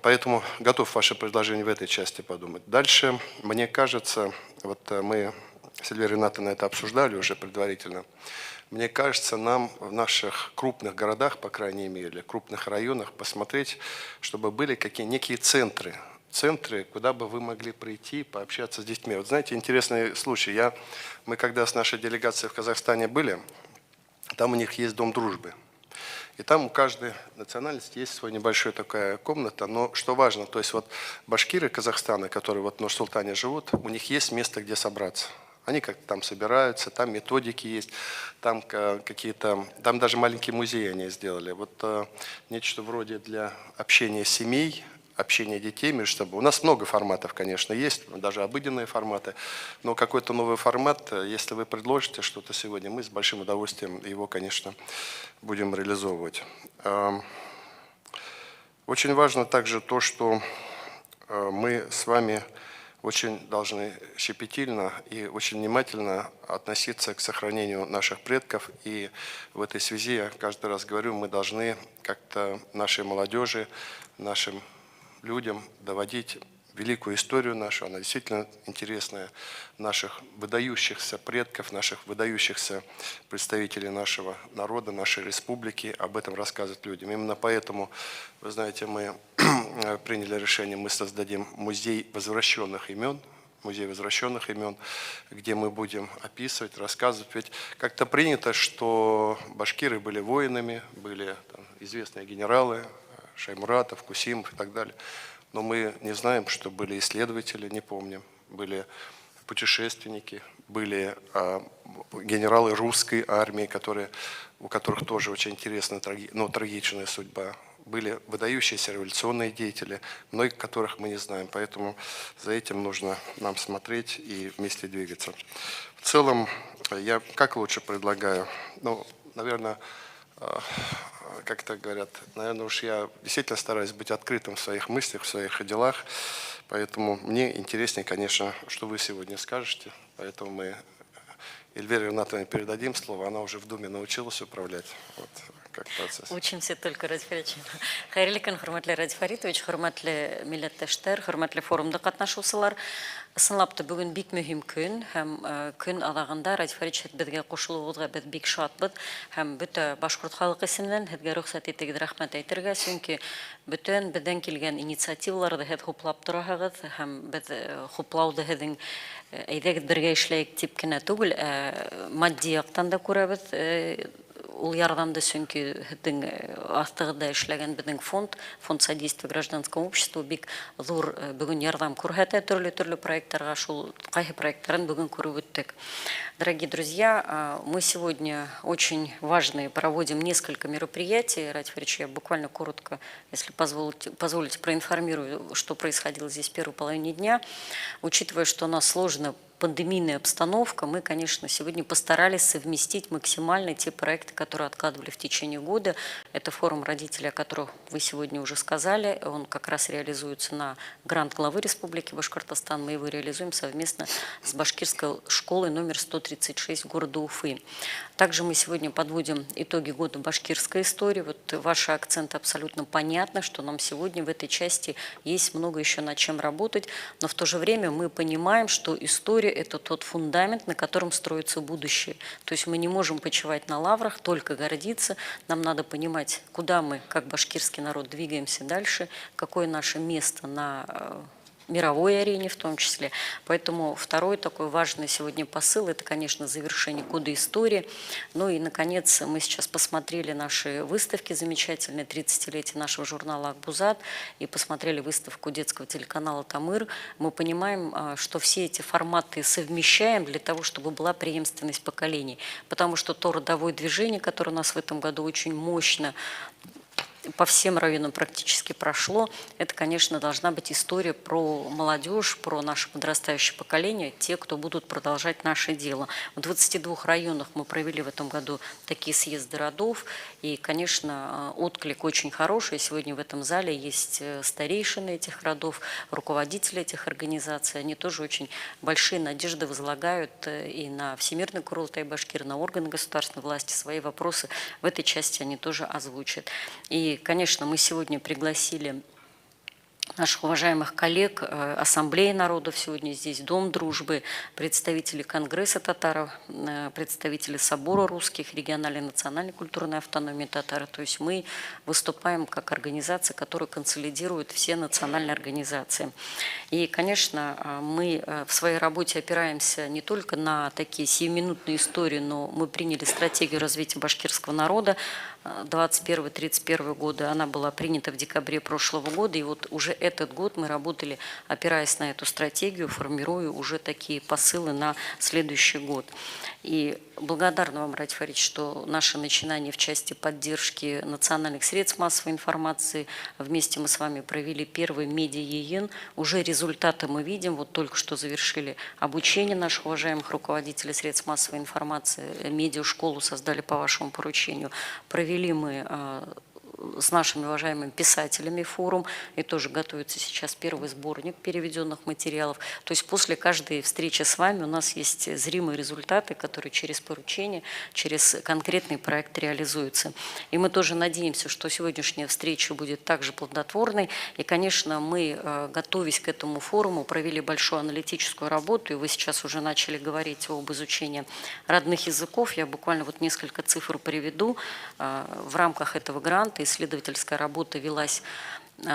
Поэтому готов ваше предложение в этой части подумать. Дальше, мне кажется, вот мы с Эльвирой Ринатовной это обсуждали уже предварительно, мне кажется, нам в наших крупных городах, по крайней мере, крупных районах посмотреть, чтобы были некие центры, куда бы вы могли прийти, пообщаться с детьми. Вот знаете, интересный случай. Мы когда с нашей делегацией в Казахстане были, там у них есть дом дружбы. И там у каждой национальности есть своя небольшая такая комната. Но что важно, то есть вот башкиры Казахстана, которые вот в Нур-Султане живут, у них есть место, где собраться. Они как-то там собираются, там методики есть, там какие-то, там даже маленькие музеи они сделали. Вот нечто вроде для общения семей, общения детей между собой. У нас много форматов, конечно, есть, даже обыденные форматы, но какой-то новый формат, если вы предложите что-то сегодня, мы с большим удовольствием его, конечно, будем реализовывать. Очень важно также то, что мы с вами очень должны щепетильно и очень внимательно относиться к сохранению наших предков. И в этой связи, я каждый раз говорю, мы должны как-то нашей молодежи, нашим людям доводить великую историю нашу, она действительно интересная, наших выдающихся предков, наших выдающихся представителей нашего народа, нашей республики, об этом рассказывать людям. Именно поэтому, вы знаете, мы приняли решение, мы создадим музей возвращенных имен, где мы будем описывать, рассказывать. Ведь как-то принято, что башкиры были воинами, были там известные генералы, Шаймуратов, Кусимов и так далее. Но мы не знаем, что были исследователи, не помним, были путешественники, были генералы русской армии, у которых тоже очень интересная, трагичная судьба. Были выдающиеся революционные деятели, многих которых мы не знаем. Поэтому за этим нужно нам смотреть и вместе двигаться. В целом, я как лучше предлагаю? Наверное, как это говорят, наверное, уж я действительно стараюсь быть открытым в своих мыслях, в своих делах, поэтому мне интереснее, конечно, что вы сегодня скажете, поэтому мы Эльвире Ринатовне передадим слово, она уже в Думе научилась управлять, вот, как процесс. Учимся только Радифарич. Хайрликан, хурматлы Радифаритович, хурматлы милләттәштәр, хурматлы форумда катнашучылар. Ысынлап та бүген бик мөһим көн һәм көн аҙағында Радиф Фәритович беҙгә ҡушылыуығыҙға беҙ бик шатбыҙ һәм бөтә башҡорт халҡы исеменән һеҙгә рөхсәт итегеҙ рәхмәт әйтергә, сөнки бөтөн беҙҙән килгән инициативаларҙы һеҙ хуплап тораһығыҙ һәм беҙ хуплауҙы һеҙҙең әйҙәгеҙ бергә эшләйек тип кенә түгел, матди яҡтан да күрәбеҙ ул ярҙамды, сөнки һеҙҙең аҫтығыҙҙа эшләгән беҙҙең фонд содействия гражданскому обществу бик ҙур бөгөн ярҙам күрһәтә төрлө проекттарға, шул ҡайһы проекттарын бөгөн күреп үттек. Дорогие друзья, мы сегодня очень важные проводим несколько мероприятий. Радиф Фәритович, я буквально коротко, если позволите, проинформирую, что происходило здесь в первой половине дня. Учитывая, что у нас сложно пандемийная обстановка, мы, конечно, сегодня постарались совместить максимально те проекты, которые откладывали в течение года. Это форум родителей, о котором вы сегодня уже сказали. Он как раз реализуется на грант главы Республики Башкортостан. Мы его реализуем совместно с Башкирской школой номер 136 города Уфы. Также мы сегодня подводим итоги года башкирской истории. Вот ваши акценты абсолютно понятны, что нам сегодня в этой части есть много еще над чем работать, но в то же время мы понимаем, что история — это тот фундамент, на котором строится будущее. То есть мы не можем почивать на лаврах, только гордиться. Нам надо понимать, куда мы, как башкирский народ, двигаемся дальше, какое наше место на мировой арене в том числе. Поэтому второй такой важный сегодня посыл — это, конечно, завершение года истории. Ну и, наконец, мы сейчас посмотрели наши выставки замечательные, 30-летие нашего журнала «Акбузат», и посмотрели выставку детского телеканала «Тамыр». Мы понимаем, что все эти форматы совмещаем для того, чтобы была преемственность поколений. Потому что то родовое движение, которое у нас в этом году очень мощно по всем районам практически прошло, это, конечно, должна быть история про молодежь, про наше подрастающее поколение, те, кто будут продолжать наше дело. В 22 районах мы провели в этом году такие съезды родов, и, конечно, отклик очень хороший. Сегодня в этом зале есть старейшины этих родов, руководители этих организаций. Они тоже очень большие надежды возлагают и на Всемирный Курултай Башкир, на органы государственной власти. Свои вопросы в этой части они тоже озвучат. И, конечно, мы сегодня пригласили наших уважаемых коллег, Ассамблеи народов сегодня здесь, Дом дружбы, представители Конгресса татаров, представители Собора русских, региональной национальной культурной автономии татар. То есть мы выступаем как организация, которая консолидирует все национальные организации. И, конечно, мы в своей работе опираемся не только на такие сиюминутные истории, но мы приняли стратегию развития башкирского народа 21-31 года. Она была принята в декабре прошлого года, и вот уже этот год мы работали, опираясь на эту стратегию, формируя уже такие посылы на следующий год. И благодарна вам, Радиф Фаридович, что наше начинание в части поддержки национальных средств массовой информации, вместе мы с вами провели первый медиа-ЕЕН, уже результаты мы видим, вот только что завершили обучение наших уважаемых руководителей средств массовой информации, медиа-школу создали по вашему поручению, провели мы с нашими уважаемыми писателями форум, и тоже готовится сейчас первый сборник переведенных материалов. То есть после каждой встречи с вами у нас есть зримые результаты, которые через поручение, через конкретный проект реализуются. И мы тоже надеемся, что сегодняшняя встреча будет также плодотворной. И, конечно, мы, готовясь к этому форуму, провели большую аналитическую работу, и вы сейчас уже начали говорить об изучении родных языков. Я буквально вот несколько цифр приведу. В рамках этого гранта исследовательская работа велась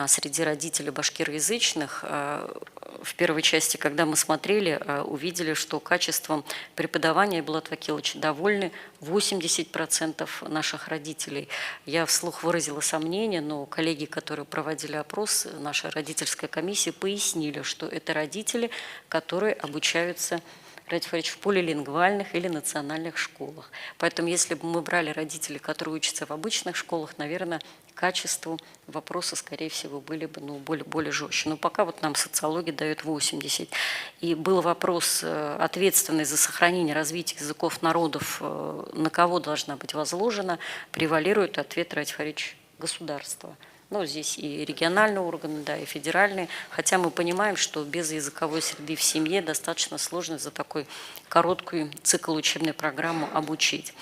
среди родителей башкироязычных. В первой части, когда мы смотрели, увидели, что качеством преподавания, Булат Вакилович, довольны 80% наших родителей. Я вслух выразила сомнение, но коллеги, которые проводили опрос, наша родительская комиссия, пояснили, что это родители, которые обучаются, Радиф Фаридович, в полилингвальных или национальных школах. Поэтому, если бы мы брали родителей, которые учатся в обычных школах, наверное, качеству вопросы, скорее всего, были бы более жестче. Но пока вот нам социология дает 80. И был вопрос, ответственность за сохранение развития языков народов, на кого должна быть возложена, превалирует ответ, Радиф Фаридович, государства. Ну, здесь и региональные органы, да, и федеральные. Хотя мы понимаем, что без языковой среды в семье достаточно сложно за такой короткий цикл учебной программы обучить.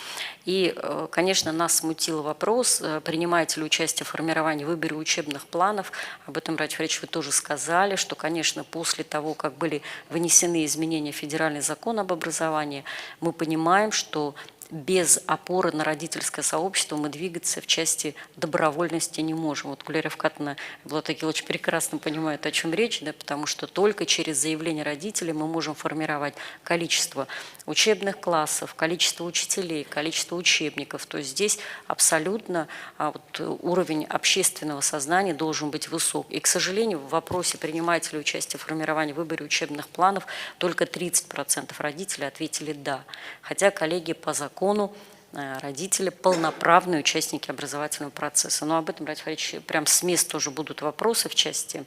И, конечно, нас смутил вопрос, принимаете ли участие в формировании, выборе учебных планов. Об этом, Радик Фаридович, вы тоже сказали, что, конечно, после того, как были вынесены изменения в федеральный закон об образовании, мы понимаем, что без опоры на родительское сообщество мы двигаться в части добровольности не можем. Вот Гулярия Фкатовна и Булат Акилович прекрасно понимают, о чем речь, да, потому что только через заявление родителей мы можем формировать количество учебных классов, количество учителей, количество учебников. То есть здесь абсолютно уровень общественного сознания должен быть высок. И, к сожалению, в вопросе, принимаете ли участие в формировании, выборе учебных планов, только 30% родителей ответили «да». Хотя коллеги по закону родители полноправные участники образовательного процесса. Но об этом, Радик Фаридович, прям с мест тоже будут вопросы в части.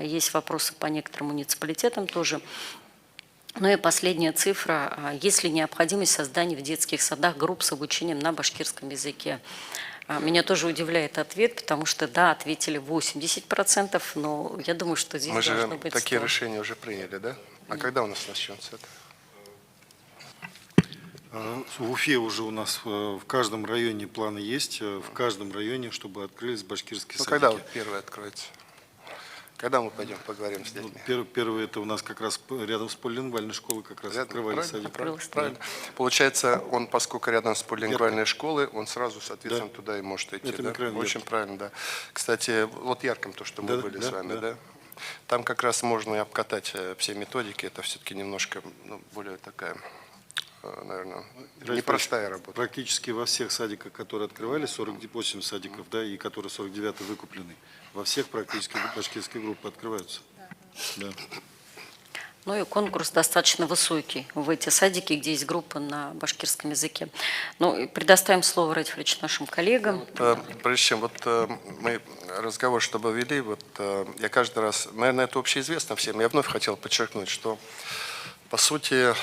Есть вопросы по некоторым муниципалитетам тоже. Ну и последняя цифра. Есть ли необходимость создания в детских садах групп с обучением на башкирском языке? Меня тоже удивляет ответ, потому что да, ответили 80%, но я думаю, что здесь должно быть 100%. Мы же такие решения уже приняли, да? А когда у нас начнется это? В Уфе уже у нас в каждом районе планы есть, в каждом районе, чтобы открылись башкирские садики. Когда вот первый откроется? Когда мы пойдем поговорим с детьми? Первый это у нас как раз рядом с полилингвальной школой как раз открывали садик. Правильно. Получается, он, поскольку рядом с полилингвальной школой, он сразу, соответственно, туда и может идти. Это да? Очень Яркий. правильно, да. Кстати, вот Ярком, то, что мы были с вами, да? Там как раз можно и обкатать все методики, это все-таки немножко более такая, наверное, непростая работа. Практически во всех садиках, которые открывали, 48 садиков, да, и которые 49 выкуплены, во всех практически башкирские группы открываются. Да. Ну и конкурс достаточно высокий в эти садики, где есть группа на башкирском языке. Ну и предоставим слово, Радик Фаридович, нашим коллегам. Прежде чем мы разговор, чтобы вели, я каждый раз, наверное, это общеизвестно всем, я вновь хотел подчеркнуть, что по сути,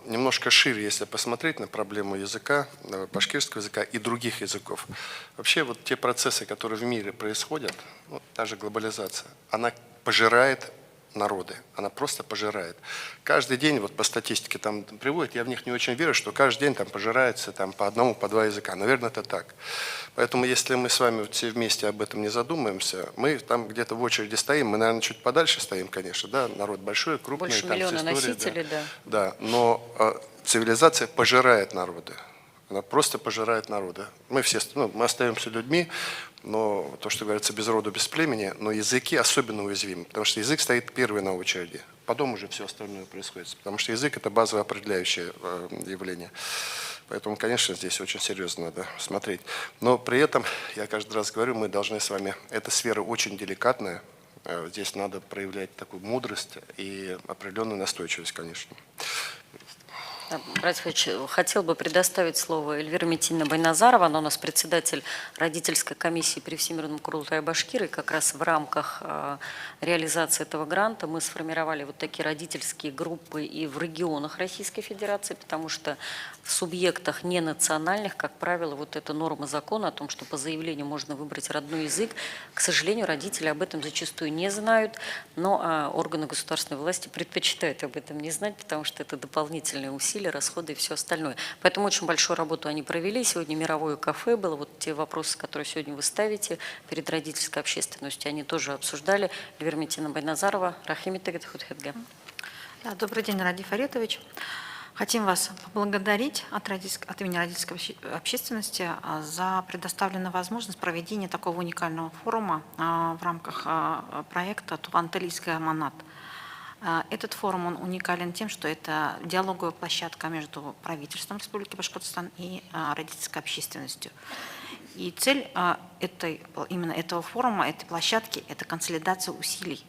немножко шире, если посмотреть на проблему языка, башкирского языка и других языков. Вообще те процессы, которые в мире происходят, та же глобализация, она пожирает народы, она просто пожирает. Каждый день, по статистике там приводят, я в них не очень верю, что каждый день там пожирается по одному, по два языка. Наверное, это так. Поэтому, если мы с вами все вместе об этом не задумаемся, мы там где-то в очереди стоим, мы, наверное, чуть подальше стоим, конечно, да, народ большой, крупный. Больше там миллиона истории, носителей, да. Да, но цивилизация пожирает народы. Она просто пожирает народы. Мы все, мы остаемся людьми, но то, что говорится, без роду, без племени, но языки особенно уязвимы, потому что язык стоит первый на очереди, потом уже все остальное происходит, потому что язык – это базовое определяющее явление. Поэтому, конечно, здесь очень серьезно надо смотреть. Но при этом, я каждый раз говорю, мы должны с вами, эта сфера очень деликатная, здесь надо проявлять такую мудрость и определенную настойчивость, конечно. Радик Фаридович, хотел бы предоставить слово Эльвире Метининой Байназарова. Она у нас председатель родительской комиссии при Всемирном Курултае Башкирии. Как раз в рамках реализации этого гранта мы сформировали такие родительские группы и в регионах Российской Федерации, потому что в субъектах ненациональных, как правило, эта норма закона о том, что по заявлению можно выбрать родной язык, к сожалению, родители об этом зачастую не знают, но органы государственной власти предпочитают об этом не знать, потому что это дополнительные усилия, расходы и все остальное. Поэтому очень большую работу они провели. Сегодня мировое кафе было. Те вопросы, которые сегодня вы ставите перед родительской общественностью, они тоже обсуждали. Эльвира Метиновна Байназарова, Рахимит Тагетхутхетге. Добрый день, Радик Фаридович. Хотим вас поблагодарить от имени родительской общественности за предоставленную возможность проведения такого уникального форума в рамках проекта «Тугантылийская Манат». Этот форум он уникален тем, что это диалоговая площадка между правительством Республики Башкортостан и родительской общественностью. И цель именно этого форума, этой площадки, это консолидация усилий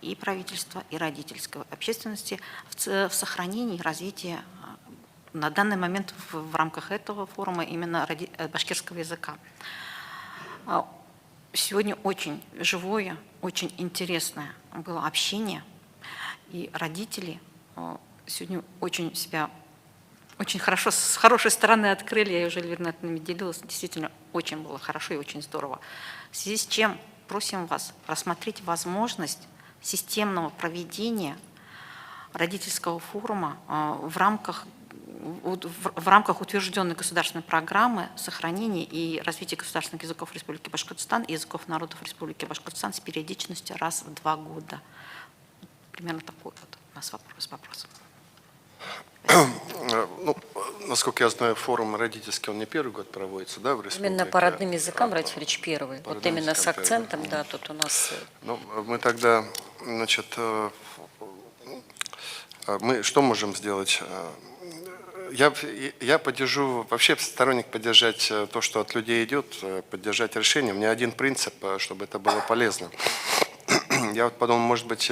и правительства, и родительской общественности в сохранении и развитии на данный момент в рамках этого форума именно башкирского языка. Сегодня очень живое, очень интересное было общение. И родители сегодня очень себя очень хорошо, с хорошей стороны открыли, я уже, Эльвира Анатольевна, делилась, действительно очень было хорошо и очень здорово. В связи с чем просим вас рассмотреть возможность системного проведения родительского форума в рамках утвержденной государственной программы сохранения и развития государственных языков Республики Башкортостан и языков народов Республики Башкортостан с периодичностью раз в 2 года. Примерно такой вот у нас вопрос. Ну, насколько я знаю, форум родительский, он не первый год проводится, да, в республике? Именно по родным языкам, Ратифович, первый. Вот именно с акцентом, да, тут у нас... Ну, мы тогда, значит, мы что можем сделать? Я поддержу, вообще сторонник поддержать то, что от людей идет, поддержать решение. У меня один принцип, чтобы это было полезно. Я вот подумал, может быть,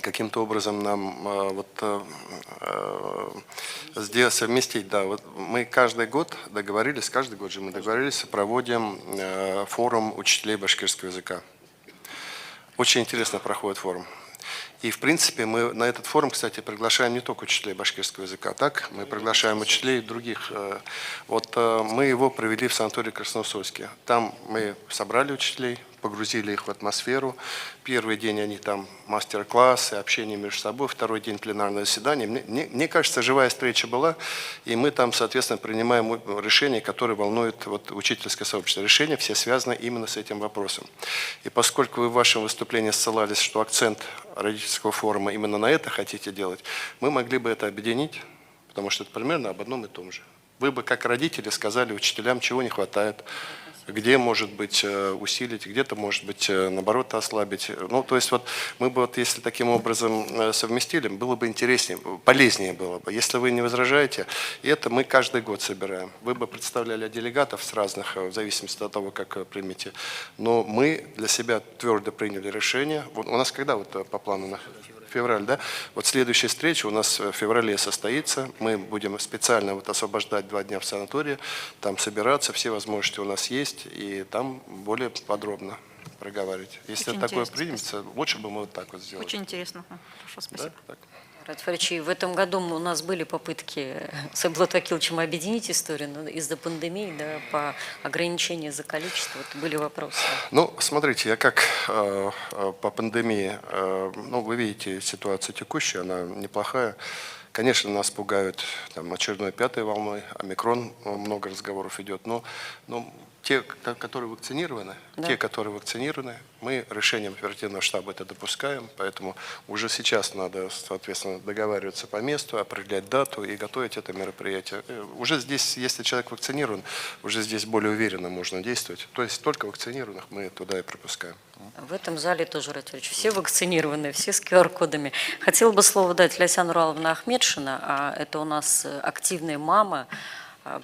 каким-то образом нам сделать, совместить. Да, вот мы каждый год договорились, проводим форум учителей башкирского языка. Очень интересно проходит форум. И, в принципе, мы на этот форум, кстати, приглашаем не только учителей башкирского языка, так? Мы приглашаем учителей других. Вот мы его провели в санатории Красноусольске. Там мы собрали учителей, погрузили их в атмосферу. Первый день они там мастер-классы, общение между собой, второй день пленарное заседание. Мне кажется, живая встреча была, и мы там, соответственно, принимаем решения, которые волнуют вот, учительское сообщество. Решения все связаны именно с этим вопросом. И поскольку вы в вашем выступлении ссылались, что акцент родительского форума именно на это хотите делать, мы могли бы это объединить, потому что это примерно об одном и том же. Вы бы, как родители, сказали учителям, чего не хватает, где, может быть, усилить, где-то, может быть, наоборот, ослабить. Ну, то есть, вот мы бы, вот, если таким образом совместили, было бы интереснее, полезнее было бы. Если вы не возражаете, и это мы каждый год собираем. Вы бы представляли делегатов с разных, в зависимости от того, как примете. Но мы для себя твердо приняли решение. Вот у нас когда вот по плану? Февраль, да? Вот следующая встреча у нас в феврале состоится. Мы будем специально вот освобождать 2 дня в санатории, там собираться, все возможности у нас есть, и там более подробно проговаривать. Если Очень такое интересно, примется, лучше бы мы вот так вот сделали. Очень интересно. Хорошо, спасибо. Да? Ратифович, в этом году у нас были попытки с Айбулатом Акиловичем объединить историю, но из-за пандемии, да, по ограничению за количество, вот были вопросы. Ну, смотрите, я как по пандемии, ну, вы видите, ситуация текущая, она неплохая. Конечно, нас пугают там, очередной 5-й волной, омикрон, много разговоров идет, но те, которые вакцинированы, мы решением оперативного штаба это допускаем, поэтому уже сейчас надо, соответственно, договариваться по месту, определять дату и готовить это мероприятие. Уже здесь, если человек вакцинирован, уже здесь более уверенно можно действовать. То есть только вакцинированных мы туда и пропускаем. В этом зале тоже, Ратифович, все вакцинированные, все с QR-кодами. Хотела бы слово дать Ляйсан Ураловна Ахмедшина, это у нас активная мама.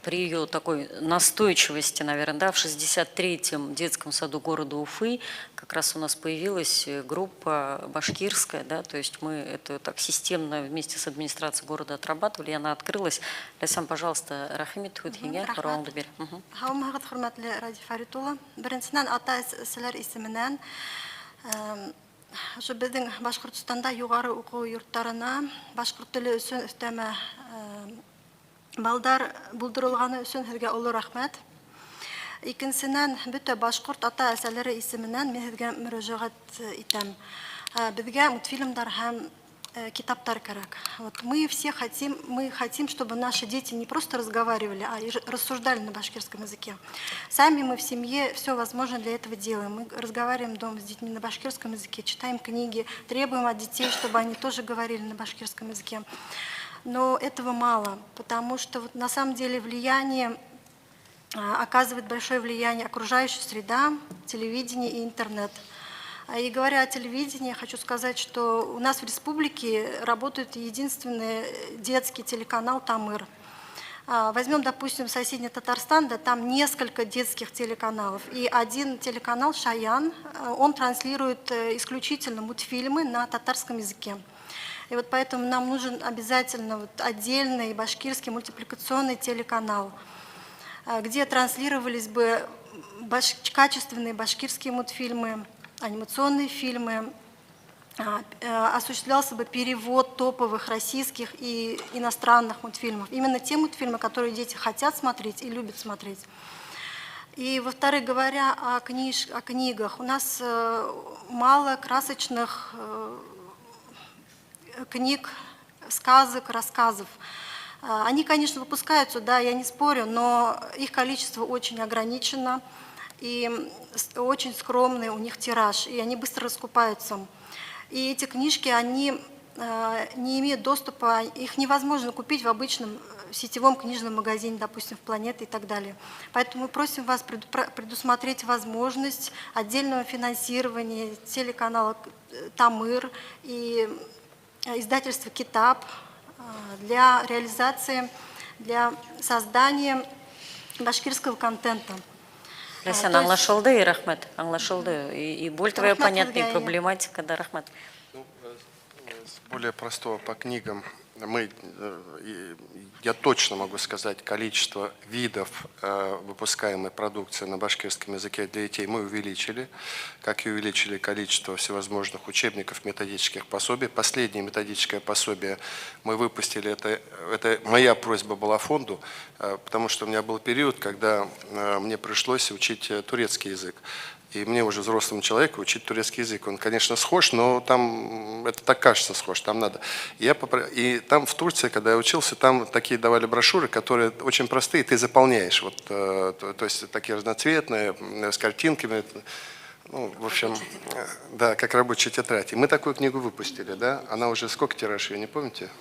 При ее такой настойчивости, наверное, да, в 63-м детском саду города Уфы как раз у нас появилась группа башкирская, да, то есть мы это так системно вместе с администрацией города отрабатывали, и она открылась. Ляйсан, пожалуйста, рахмет худхине, хорауңды бер. Һаумагыд хөрмәтле Радиф Фаритулла. Беренчедән ата силәр исеменнән шу безнең Башкортстанда югары уку йортларына башкорт теле өчен өстәмә балдар булдырылганы өчен һезгә олы рәхмәт. Икенчедән, бөтә башкорт ата-әсәләре исеменнән мин һезгә мөрәҗәгать итәм. Безгә мультфильмнар һәм китаптар кирәк. Вот мы хотим, чтобы наши дети не просто разговаривали, а и рассуждали на башкирском языке. Сами мы в семье все возможное для этого делаем. Мы разговариваем дома с детьми на башкирском языке, читаем книги, требуем от детей, чтобы они тоже говорили на башкирском языке. Но этого мало, потому что вот на самом деле оказывает большое влияние окружающая среда, телевидение и интернет. И говоря о телевидении, хочу сказать, что у нас в республике работает единственный детский телеканал «Тамыр». Возьмем, допустим, соседний Татарстан, да, там несколько детских телеканалов. И один телеканал «Шаян», он транслирует исключительно мультфильмы на татарском языке. И вот поэтому нам нужен обязательно вот отдельный башкирский мультипликационный телеканал, где транслировались бы качественные башкирские мультфильмы, анимационные фильмы, осуществлялся бы перевод топовых российских и иностранных мультфильмов. Именно те мультфильмы, которые дети хотят смотреть и любят смотреть. И, во-вторых, говоря о книгах, у нас мало красочных книг, сказок, рассказов. Они, конечно, выпускаются, да, я не спорю, но их количество очень ограничено, и очень скромный у них тираж, и они быстро раскупаются. И эти книжки, они не имеют доступа, их невозможно купить в обычном сетевом книжном магазине, допустим, в «Планете» и так далее. Поэтому мы просим вас предусмотреть возможность отдельного финансирования телеканала «Тамыр» и издательства «Китап» для реализации, для создания башкирского контента. Ләсән, аңлашылды, рәхмәт, аңлашылды. И более твоя понятная проблематика, да, рәхмәт. Более простого по книгам. Я точно могу сказать, количество видов выпускаемой продукции на башкирском языке для детей мы увеличили, как и увеличили количество всевозможных учебников, методических пособий. Последнее методическое пособие мы выпустили, это моя просьба была фонду, потому что у меня был период, когда мне пришлось учить турецкий язык. И мне уже взрослому человеку учить турецкий язык. Он, конечно, схож, но там, это так кажется схож, там надо. И там в Турции, когда я учился, там такие давали брошюры, которые очень простые, ты заполняешь. Вот, то есть такие разноцветные, с картинками. Ну, в общем, да, как рабочая тетрадь. И мы такую книгу выпустили, да? Она уже сколько тираж, ее не помните?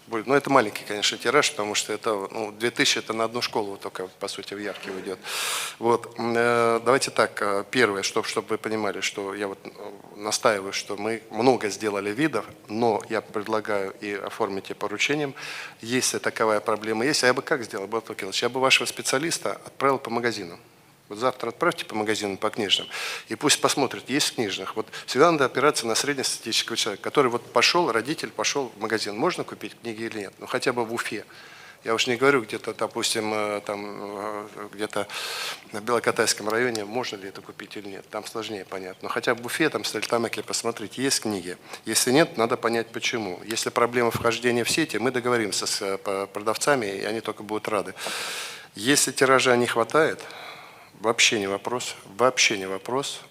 Будет. Но это маленький, конечно, тираж, потому что это, 2000 это на одну школу только, по сути, в Ярке уйдет. Вот. Давайте так, первое, чтобы вы понимали, что я вот настаиваю, что мы много сделали видов, но я предлагаю и оформить поручением, если таковая проблема есть, а я бы как сделал, Батыр Килович, я бы вашего специалиста отправил по магазинам. Вот завтра отправьте по магазинам, по книжным, и пусть посмотрят, есть в книжных. Вот всегда надо опираться на среднестатистического человека, который вот пошел, родитель пошел в магазин. Можно купить книги или нет? Ну, хотя бы в Уфе. Я уж не говорю, где-то, допустим, там, где-то в Белокатайском районе, можно ли это купить или нет. Там сложнее понятно. Но хотя бы в Уфе, там, в Стерлитамаке, посмотрите, есть книги. Если нет, надо понять, почему. Если проблема вхождения в сети, мы договоримся с продавцами, и они только будут рады. Если тиража не хватает, вообще не вопрос,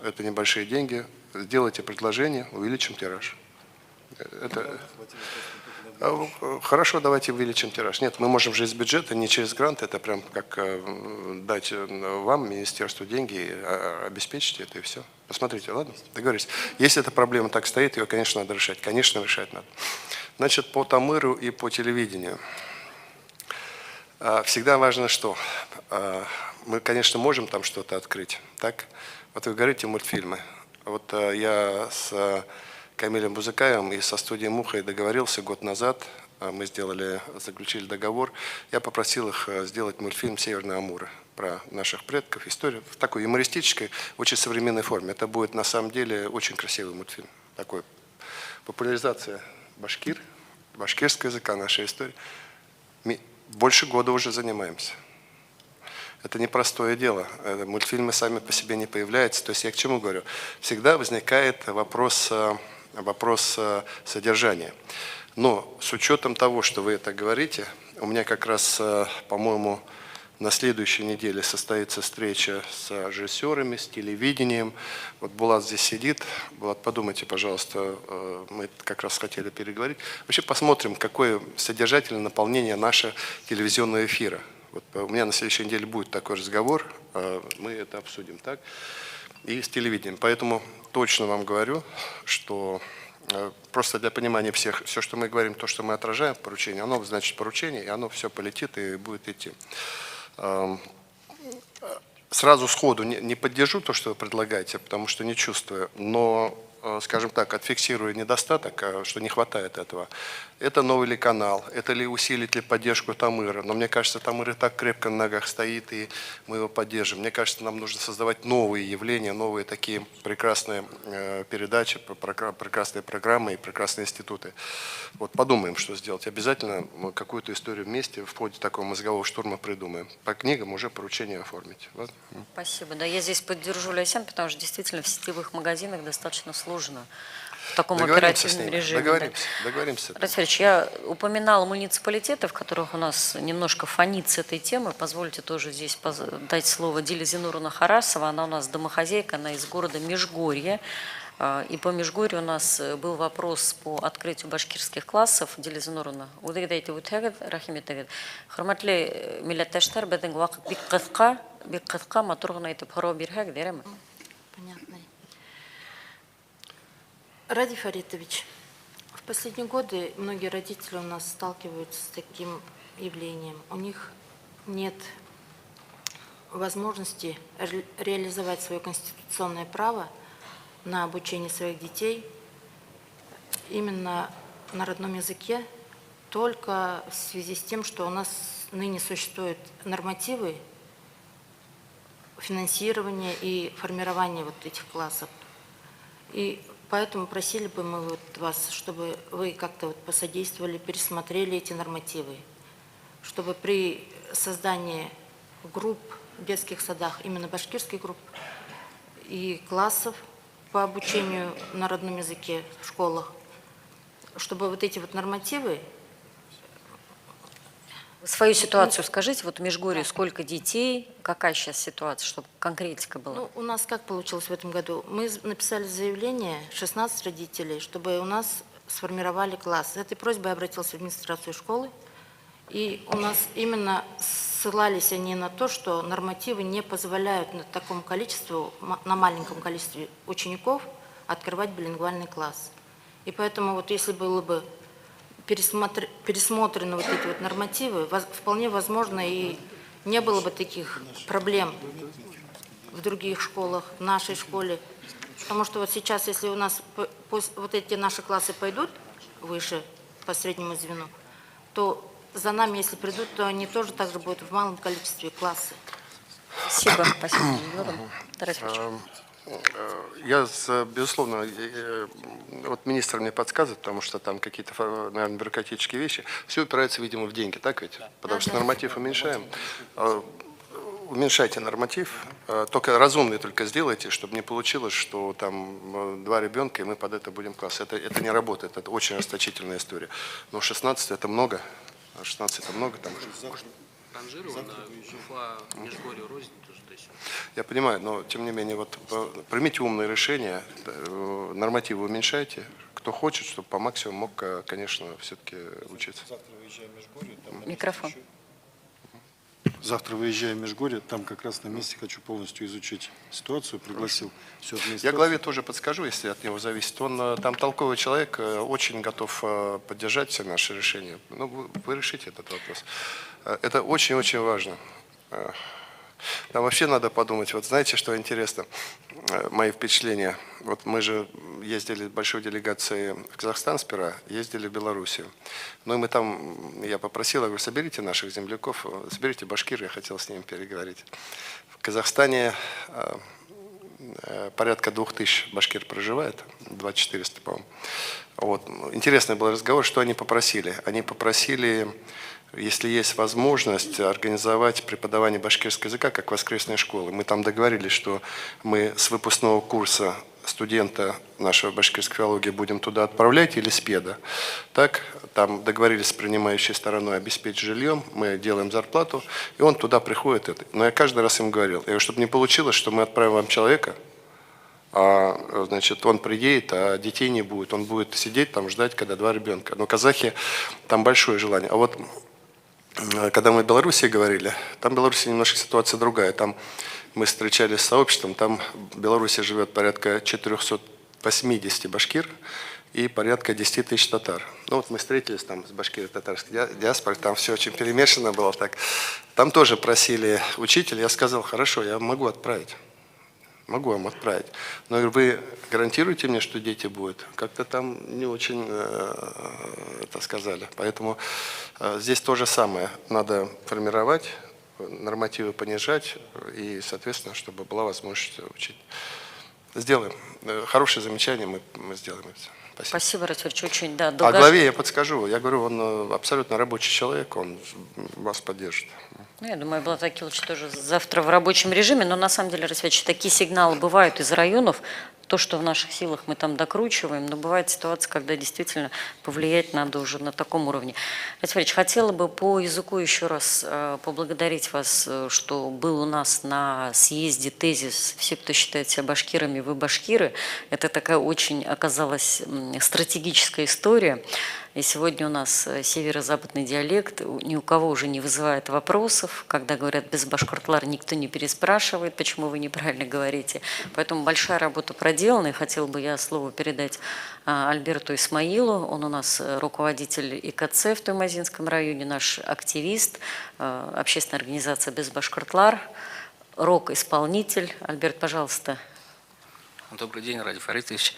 это небольшие деньги, сделайте предложение, увеличим тираж. Хорошо, давайте увеличим тираж. Нет, мы можем же из бюджета, не через грант, это прям как дать вам, министерству, деньги, обеспечить это и все. Посмотрите, ладно? Договорились. Если эта проблема так стоит, ее, конечно, надо решать. Конечно, решать надо. Значит, по Тамыру и по телевидению. Всегда важно, что мы, конечно, можем там что-то открыть, так? Вот вы говорите мультфильмы. Вот я с Камилем Бузыкаевым и со студией «Муха» договорился год назад. Мы заключили договор. Я попросил их сделать мультфильм «Северная Амура» про наших предков, историю в такой юмористической, очень современной форме. Это будет на самом деле очень красивый мультфильм. Такой популяризация башкирского языка, нашей истории. Больше года уже занимаемся. Это непростое дело. Мультфильмы сами по себе не появляются. То есть я к чему говорю? Всегда возникает вопрос содержания. Но с учетом того, что вы это говорите, у меня как раз, по-моему, на следующей неделе состоится встреча с режиссерами, с телевидением. Вот Булат здесь сидит. Булат, подумайте, пожалуйста, мы как раз хотели переговорить. Вообще посмотрим, какое содержательное наполнение нашего телевизионного эфира. Вот у меня на следующей неделе будет такой разговор, мы это обсудим, так? И с телевидением. Поэтому точно вам говорю, что просто для понимания всех, все, что мы говорим, то, что мы отражаем в поручении, оно значит поручение, и оно все полетит и будет идти. Сразу сходу не поддержу то, что вы предлагаете, потому что не чувствую, но, скажем так, отфиксирую недостаток, что не хватает этого. Это новый ли канал, это ли усилить ли поддержку Тамыра. Но мне кажется, Тамыр и так крепко на ногах стоит, и мы его поддержим. Мне кажется, нам нужно создавать новые явления, новые такие прекрасные передачи, прекрасные программы и прекрасные институты. Вот подумаем, что сделать. Обязательно мы какую-то историю вместе в ходе такого мозгового штурма придумаем. По книгам уже поручение оформить. Вот. Спасибо. Да, я здесь поддержу Лясян, потому что действительно в сетевых магазинах достаточно сложно нужно в таком Договоримся с оперативном ними, режиме. договоримся. Ратифович, я упоминала муниципалитеты, в которых у нас немножко фонит с этой темы. Позвольте тоже здесь дать слово Диле Зинуровна Харасова. Она у нас домохозяйка, она из города Межгорье. И по Межгорью у нас был вопрос по открытию башкирских классов. Диле Зинуровна, удагдайте үтәгез, рахмет әгез. Хөрмәтле милләттәшләр, безнең вакыт бик кыска, матур гына итеп һорау бирһәк, дәрәме? Понятно. Ради Фаритович, в последние годы многие родители у нас сталкиваются с таким явлением. У них нет возможности реализовать свое конституционное право на обучение своих детей именно на родном языке, только в связи с тем, что у нас ныне существуют нормативы финансирования и формирования вот этих классов. И поэтому просили бы мы вот вас, чтобы вы как-то вот посодействовали, пересмотрели эти нормативы, чтобы при создании групп в детских садах, именно башкирских групп и классов по обучению на родном языке в школах, чтобы вот эти вот нормативы... Свою ситуацию скажите, вот в Межгорье сколько детей, какая сейчас ситуация, чтобы конкретика была? Ну, у нас как получилось в этом году? Мы написали заявление, 16 родителей, чтобы у нас сформировали класс. С этой просьбой обратился в администрацию школы, и у нас именно ссылались они на то, что нормативы не позволяют на таком количестве, на маленьком количестве учеников открывать билингвальный класс. И поэтому вот если было бы пересмотрены вот эти вот нормативы, вполне возможно и не было бы таких проблем в других школах, в нашей школе. Потому что вот сейчас, если у нас вот эти наши классы пойдут выше по среднему звену, то за нами, если придут, то они тоже также будут в малом количестве классы. Спасибо. Спасибо. Я, безусловно, вот министр мне подсказывает, потому что там какие-то, наверное, бюрократические вещи. Все упирается, видимо, в деньги, так ведь? Потому что норматив уменьшаем. Уменьшайте норматив, только разумный только сделайте, чтобы не получилось, что там 2 ребенка, и мы под это будем класс. Это не работает, это очень расточительная история. Но 16 это много, 16 это много. Там. Я понимаю, но тем не менее, вот примите умное решение, нормативы уменьшайте. Кто хочет, чтобы по максимуму мог, конечно, все-таки учиться. Микрофон. Завтра выезжаю в Межгорье, там как раз на месте хочу полностью изучить ситуацию, пригласил всю администрацию. Я главе тоже подскажу, если от него зависит. Он там толковый человек, очень готов поддержать все наши решения. Ну, вы решите этот вопрос. Это очень-очень важно. Там вообще надо подумать, вот знаете, что интересно, мои впечатления. Вот мы же ездили большой делегацией в Казахстан сперва, ездили в Белоруссию. Ну и мы там, я попросил, я говорю, соберите наших земляков, соберите башкир, я хотел с ними переговорить. В Казахстане порядка 2000 башкир проживает, 2400, по-моему. Вот. Интересный был разговор, что они попросили. Они попросили, если есть возможность, организовать преподавание башкирского языка как воскресной школы. Мы там договорились, что мы с выпускного курса студента нашего башкирской филологии будем туда отправлять или с педа. Так, там договорились с принимающей стороной обеспечить жильем, мы делаем зарплату, и он туда приходит. Но я каждый раз им говорил, чтобы не получилось, что мы отправим вам человека, значит, он приедет, а детей не будет. Он будет сидеть там, ждать, когда 2 ребенка. Но казахи, там большое желание. А вот когда мы в Беларуси говорили, там в Беларуси немножко ситуация другая. Там мы встречались с сообществом, там в Беларуси живет порядка 480 башкир и порядка 10 тысяч татар. Ну вот мы встретились там с башкиро-татарской диаспорой, там все очень перемешано было. Так. Там тоже просили учителя, я сказал, хорошо, я могу отправить. Могу вам отправить. Но вы гарантируете мне, что дети будут? Как-то там не очень это сказали. Поэтому здесь то же самое. Надо формировать, нормативы понижать и, соответственно, чтобы была возможность учить. Сделаем. Хорошее замечание, мы сделаем это. Спасибо. Спасибо, Ратифович, очень, да. А главе я подскажу. Я говорю, он абсолютно рабочий человек, он вас поддержит. Ну, я думаю, Булат Акилович тоже завтра в рабочем режиме, но на самом деле, Ратифович, такие сигналы бывают из районов, то, что в наших силах, мы там докручиваем, но бывает ситуация, когда действительно повлиять надо уже на таком уровне. Ратиф, хотела бы по языку еще раз поблагодарить вас, что был у нас на съезде тезис «Все, кто считает себя башкирами, вы башкиры». Это такая очень оказалась стратегическая история. И сегодня у нас северо-западный диалект, ни у кого уже не вызывает вопросов. Когда говорят без башкортлар, никто не переспрашивает, почему вы неправильно говорите. Поэтому большая работа проделана. И хотела бы я слово передать Альберту Исмаилу. Он у нас руководитель ИКЦ в Туймазинском районе, наш активист, общественная организация без башкортлар, рок-исполнитель. Альберт, пожалуйста. Добрый день, Радиф Фаритович.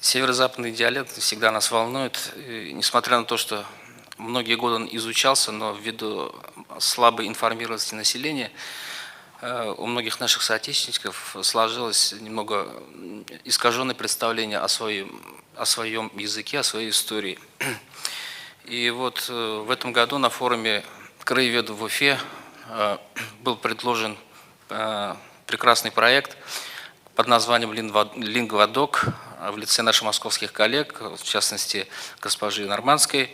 Северо-западный диалект всегда нас волнует, и, несмотря на то, что многие годы он изучался, но ввиду слабой информированности населения у многих наших соотечественников сложилось немного искаженное представление о своем языке, о своей истории. И вот в этом году на форуме краеведов в Уфе был предложен прекрасный проект под названием «Лингвадок» в лице наших московских коллег, в частности, госпожи Нормандской,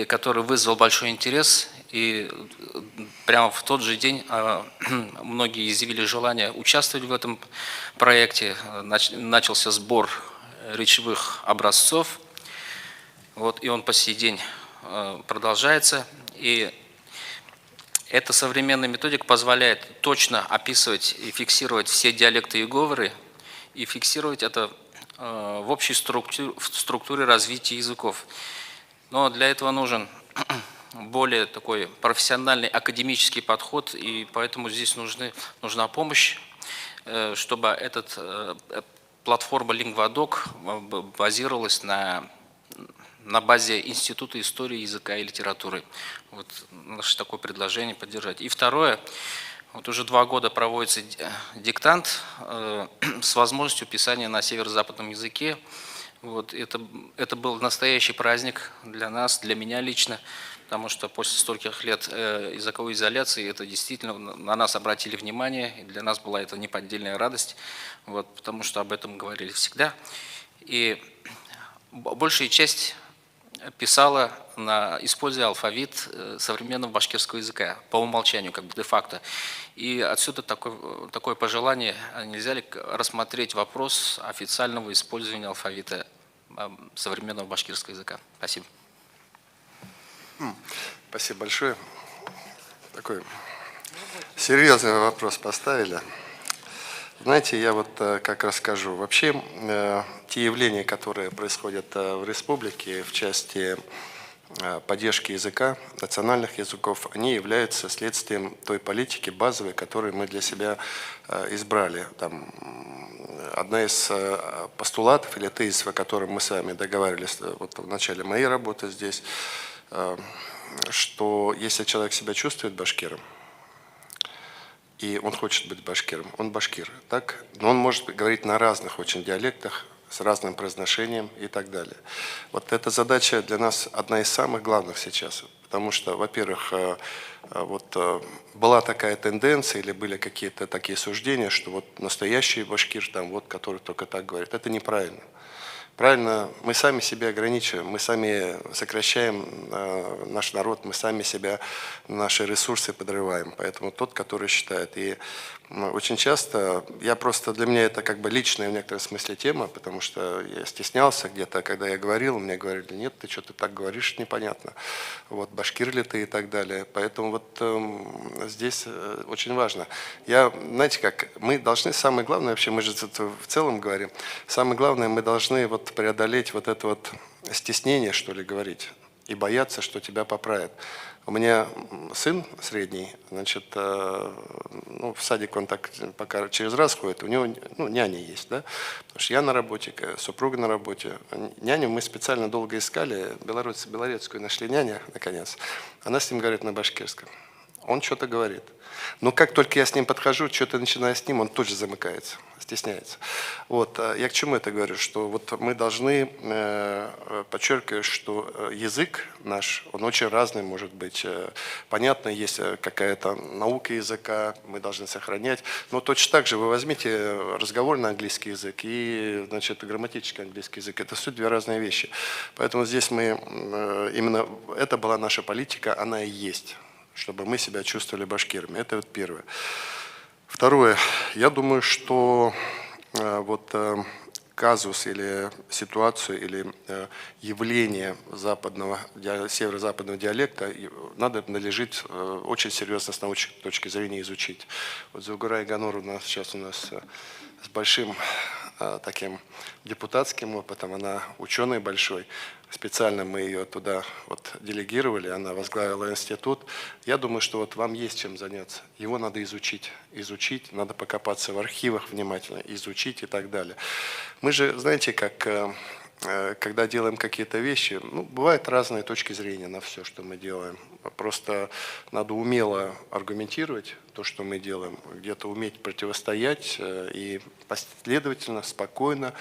который вызвал большой интерес. И прямо в тот же день многие изъявили желание участвовать в этом проекте. Начался сбор речевых образцов, и он по сей день продолжается. И эта современная методика позволяет точно описывать и фиксировать все диалекты и говоры, и фиксировать это в общей структуре развития языков. Но для этого нужен более такой профессиональный академический подход, и поэтому здесь нужна помощь, чтобы эта платформа Лингвадок базировалась на базе Института истории, языка и литературы. Вот наше такое предложение поддержать. И второе, вот уже 2 года проводится диктант с возможностью писания на северо-западном языке. Вот это был настоящий праздник для нас, для меня лично, потому что после стольких лет языковой изоляции это действительно на нас обратили внимание, и для нас была это неподдельная радость, потому что об этом говорили всегда. И большая часть писала, используя алфавит современного башкирского языка, по умолчанию, де-факто. И отсюда такое пожелание, нельзя ли рассмотреть вопрос официального использования алфавита современного башкирского языка. Спасибо. Спасибо большое. Такой серьезный вопрос поставили. Знаете, я как расскажу. Вообще, те явления, которые происходят в республике в части поддержки языка, национальных языков, они являются следствием той политики базовой, которую мы для себя избрали. Одна из постулатов или тезисов, о котором мы с вами договаривались в начале моей работы здесь, что если человек себя чувствует башкиром, и он хочет быть башкиром, он башкир, так? Но он может говорить на разных очень диалектах, с разным произношением и так далее. Вот эта задача для нас одна из самых главных сейчас, потому что, во-первых, была такая тенденция или были какие-то такие суждения, что настоящий башкир, который только так говорит, это неправильно. Правильно, мы сами себя ограничиваем, мы сами сокращаем наш народ, мы сами себя, наши ресурсы подрываем. Поэтому тот, который считает. И очень часто, для меня это личная в некотором смысле тема, потому что я стеснялся где-то, когда я говорил, мне говорили, нет, ты что-то так говоришь, непонятно, башкир ли ты и так далее. Поэтому здесь очень важно. Знаете как, мы должны, самое главное, вообще мы же в целом говорим, самое главное, мы должны преодолеть это стеснение, что ли, говорить, и бояться, что тебя поправят. У меня сын средний, в садик он так пока через раз ходит, у него няня есть, да? Потому что я на работе, супруга на работе. Няню мы специально долго искали, белорусскую нашли няню, наконец. Она с ним говорит на башкирском. Он что-то говорит. Но как только я с ним подхожу, что-то начинаю с ним, он тут же замыкается, стесняется. Вот. Я к чему это говорю? Что вот мы должны подчеркивать, что язык наш, он очень разный может быть. Понятно, есть какая-то наука языка, мы должны сохранять. Но точно так же вы возьмите разговорный английский язык и, значит, грамматический английский язык. Это суть две разные вещи. Поэтому здесь мы, именно это была наша политика, она и есть, чтобы мы себя чувствовали башкирами. Это вот первое. Второе. Я думаю, что вот казус или ситуацию, или явление северо-западного диалекта надлежит очень серьезно с научной точки зрения изучить. Вот Зугура Иганур у нас сейчас с большим таким депутатским опытом, она ученый большой. Специально мы ее туда вот делегировали, она возглавила институт. Я думаю, что вот вам есть чем заняться. Его надо изучить, надо покопаться в архивах внимательно, изучить и так далее. Мы же, знаете, как когда делаем какие-то вещи, ну, бывают разные точки зрения на все, что мы делаем. Просто надо умело аргументировать то, что мы делаем, где-то уметь противостоять и последовательно, спокойно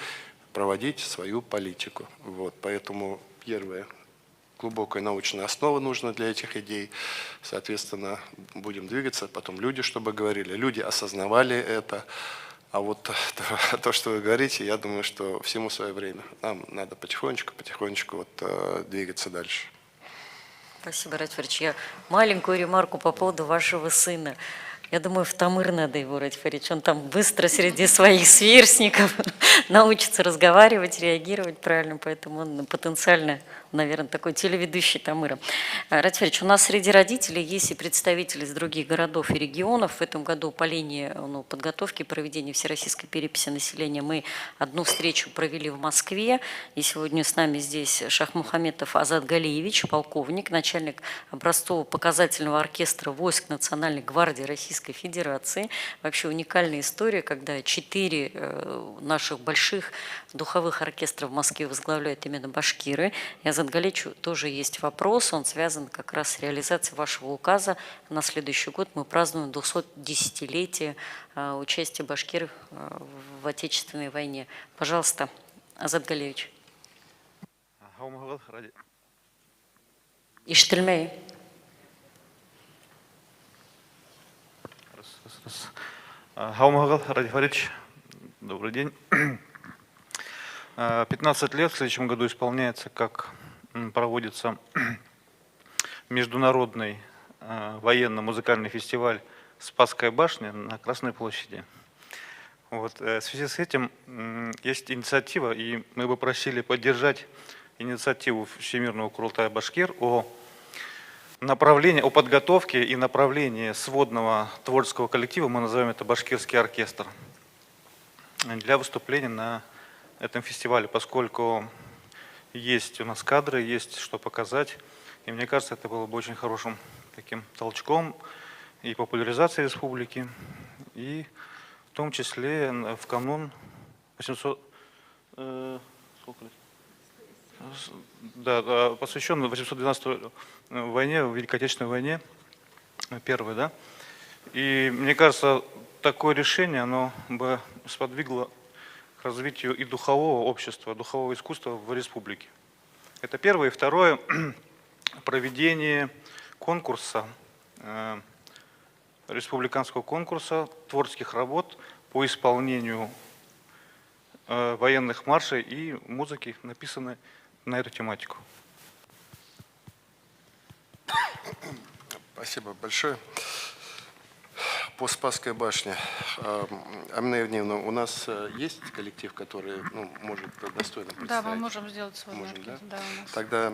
проводить свою политику. Вот. Поэтому первое, глубокая научная основа нужна для этих идей. Соответственно, будем двигаться. Потом люди, чтобы говорили. Люди осознавали это. А вот то, что вы говорите, я думаю, что всему свое время. Нам надо потихонечку вот, двигаться дальше. Спасибо, Ратифович. Я маленькую ремарку по поводу вашего сына. Я думаю, в Тамыр надо его, Ратифович. Он там быстро среди своих сверстников научится разговаривать, реагировать правильно, поэтому он потенциально, наверное, такой телеведущий Тамыра. Ратифович, у нас среди родителей есть и представители из других городов и регионов. В этом году по линии подготовки проведения всероссийской переписи населения мы одну встречу провели в Москве. И сегодня с нами здесь Шахмухаметов Азат Галиевич, полковник, начальник образцово-показательного оркестра войск Национальной гвардии Российской Федерации. Вообще уникальная история, когда 4 наших больших духовых оркестров в Москве возглавляют именно башкиры. И Азат Галиевичу тоже есть вопрос, он связан как раз с реализацией вашего указа. На следующий год мы празднуем 210-летие участия башкир в Отечественной войне. Пожалуйста, Азат Галиевич. Иштельмей. Хаумагал Радифович, добрый день. 15 лет в следующем году исполняется, как проводится международный военно-музыкальный фестиваль «Спасская башня» на Красной площади. Вот. В связи с этим есть инициатива, и мы бы просили поддержать инициативу Всемирного Курултая Башкир о подготовке и направлении сводного творческого коллектива, мы называем это «Башкирский оркестр», для выступления на этом фестивале, поскольку есть у нас кадры, есть что показать. И мне кажется, это было бы очень хорошим таким толчком и популяризации республики, и в том числе в канун 800... сколько лет? Да, посвященный 812 войне, Великой Отечественной войне, первой, да. И мне кажется, такое решение, оно бы сподвигло к развитию и духового общества, духового искусства в республике. Это первое. И второе, проведение конкурса, республиканского конкурса творческих работ по исполнению военных маршей и музыки, написанной на эту тематику. Спасибо большое. По Спасской башне, Амина Евгеньевна, у нас есть коллектив, который может достойно представить? Да, мы можем сделать свой Можем, да? Да, у нас Тогда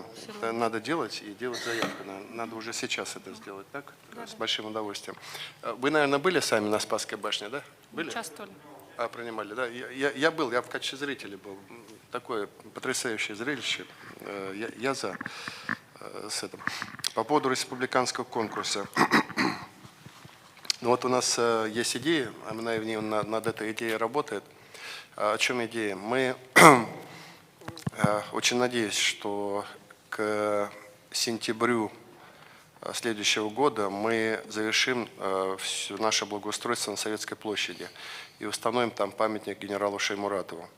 надо делать и делать заявку. Надо уже сейчас это сделать, так? Да, с большим удовольствием. Вы, наверное, были сами на Спасской башне, да? Были? Участвовали. Принимали, да? Я был, я в качестве зрителя был. Такое потрясающее зрелище. Я за с этим. По поводу республиканского конкурса. Ну вот у нас есть идея, Амина Евгеньевна над этой идеей работает. О чем идея? Мы очень надеюсь, что к сентябрю следующего года мы завершим все наше благоустройство на Советской площади и установим там памятник генералу Шаймуратову.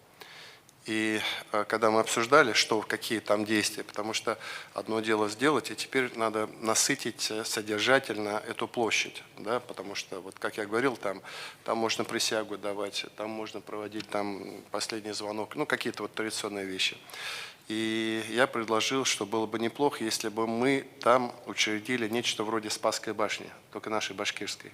И когда мы обсуждали, какие там действия, потому что одно дело сделать, и теперь надо насытить содержательно эту площадь, да, потому что, вот как я говорил, там можно присягу давать, там можно проводить там последний звонок, ну какие-то вот традиционные вещи. И я предложил, что было бы неплохо, если бы мы там учредили нечто вроде Спасской башни, только нашей башкирской.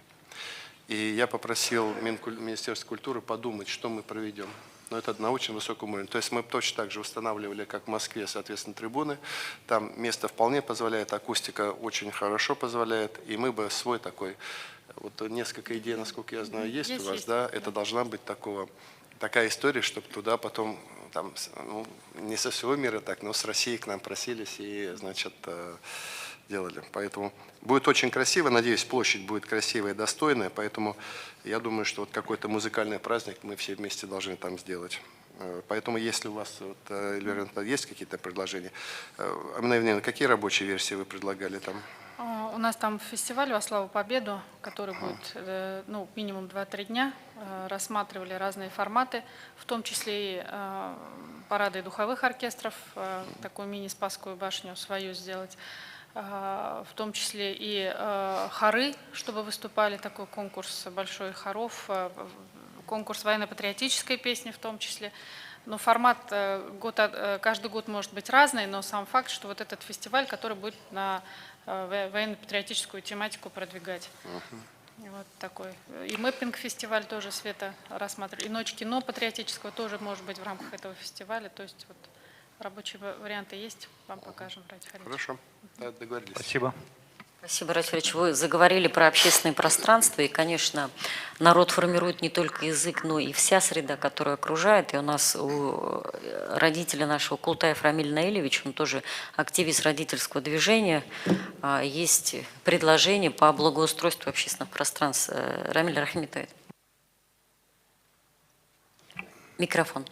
И я попросил Министерство культуры подумать, что мы проведем. Но это на очень высоком уровне. То есть мы точно так же устанавливали, как в Москве, соответственно, трибуны. Там место вполне позволяет, акустика очень хорошо позволяет. И мы бы свой такой, вот несколько идей, насколько я знаю, есть у вас, да? Это должна быть такая история, чтобы туда потом, там, ну, не со всего мира так, но с России к нам просились и, значит, делали. Поэтому будет очень красиво. Надеюсь, площадь будет красивая и достойная. Поэтому я думаю, что вот какой-то музыкальный праздник мы все вместе должны там сделать. Поэтому, если у вас, вот, Эльвира, есть какие-то предложения, Амина Евгеньевна, какие рабочие версии вы предлагали там? У нас там фестиваль «Во славу Победу», который будет ну, минимум 2-3 дня. Рассматривали разные форматы, в том числе и парады духовых оркестров, такую мини-Спасскую башню свою сделать. В том числе и хоры, чтобы выступали, такой конкурс большой хоров, конкурс военно-патриотической песни в том числе. Но формат каждый год может быть разный, но сам факт, что вот этот фестиваль, который будет на военно-патриотическую тематику продвигать. Вот такой. И мэппинг-фестиваль тоже, Света, рассматривали. И ночь кино патриотического тоже может быть в рамках этого фестиваля. То есть вот рабочие варианты есть, вам покажем, Радий Фаритович. Хорошо, да, договорились. Спасибо. Спасибо, Радий Фаритович. Вы заговорили про общественное пространство, и, конечно, народ формирует не только язык, но и вся среда, которая окружает. И у нас у родителя нашего Култаев Рамиль Наилевич, он тоже активист родительского движения, есть предложение по благоустройству общественных пространств. Рамиль Рахметович. Микрофон.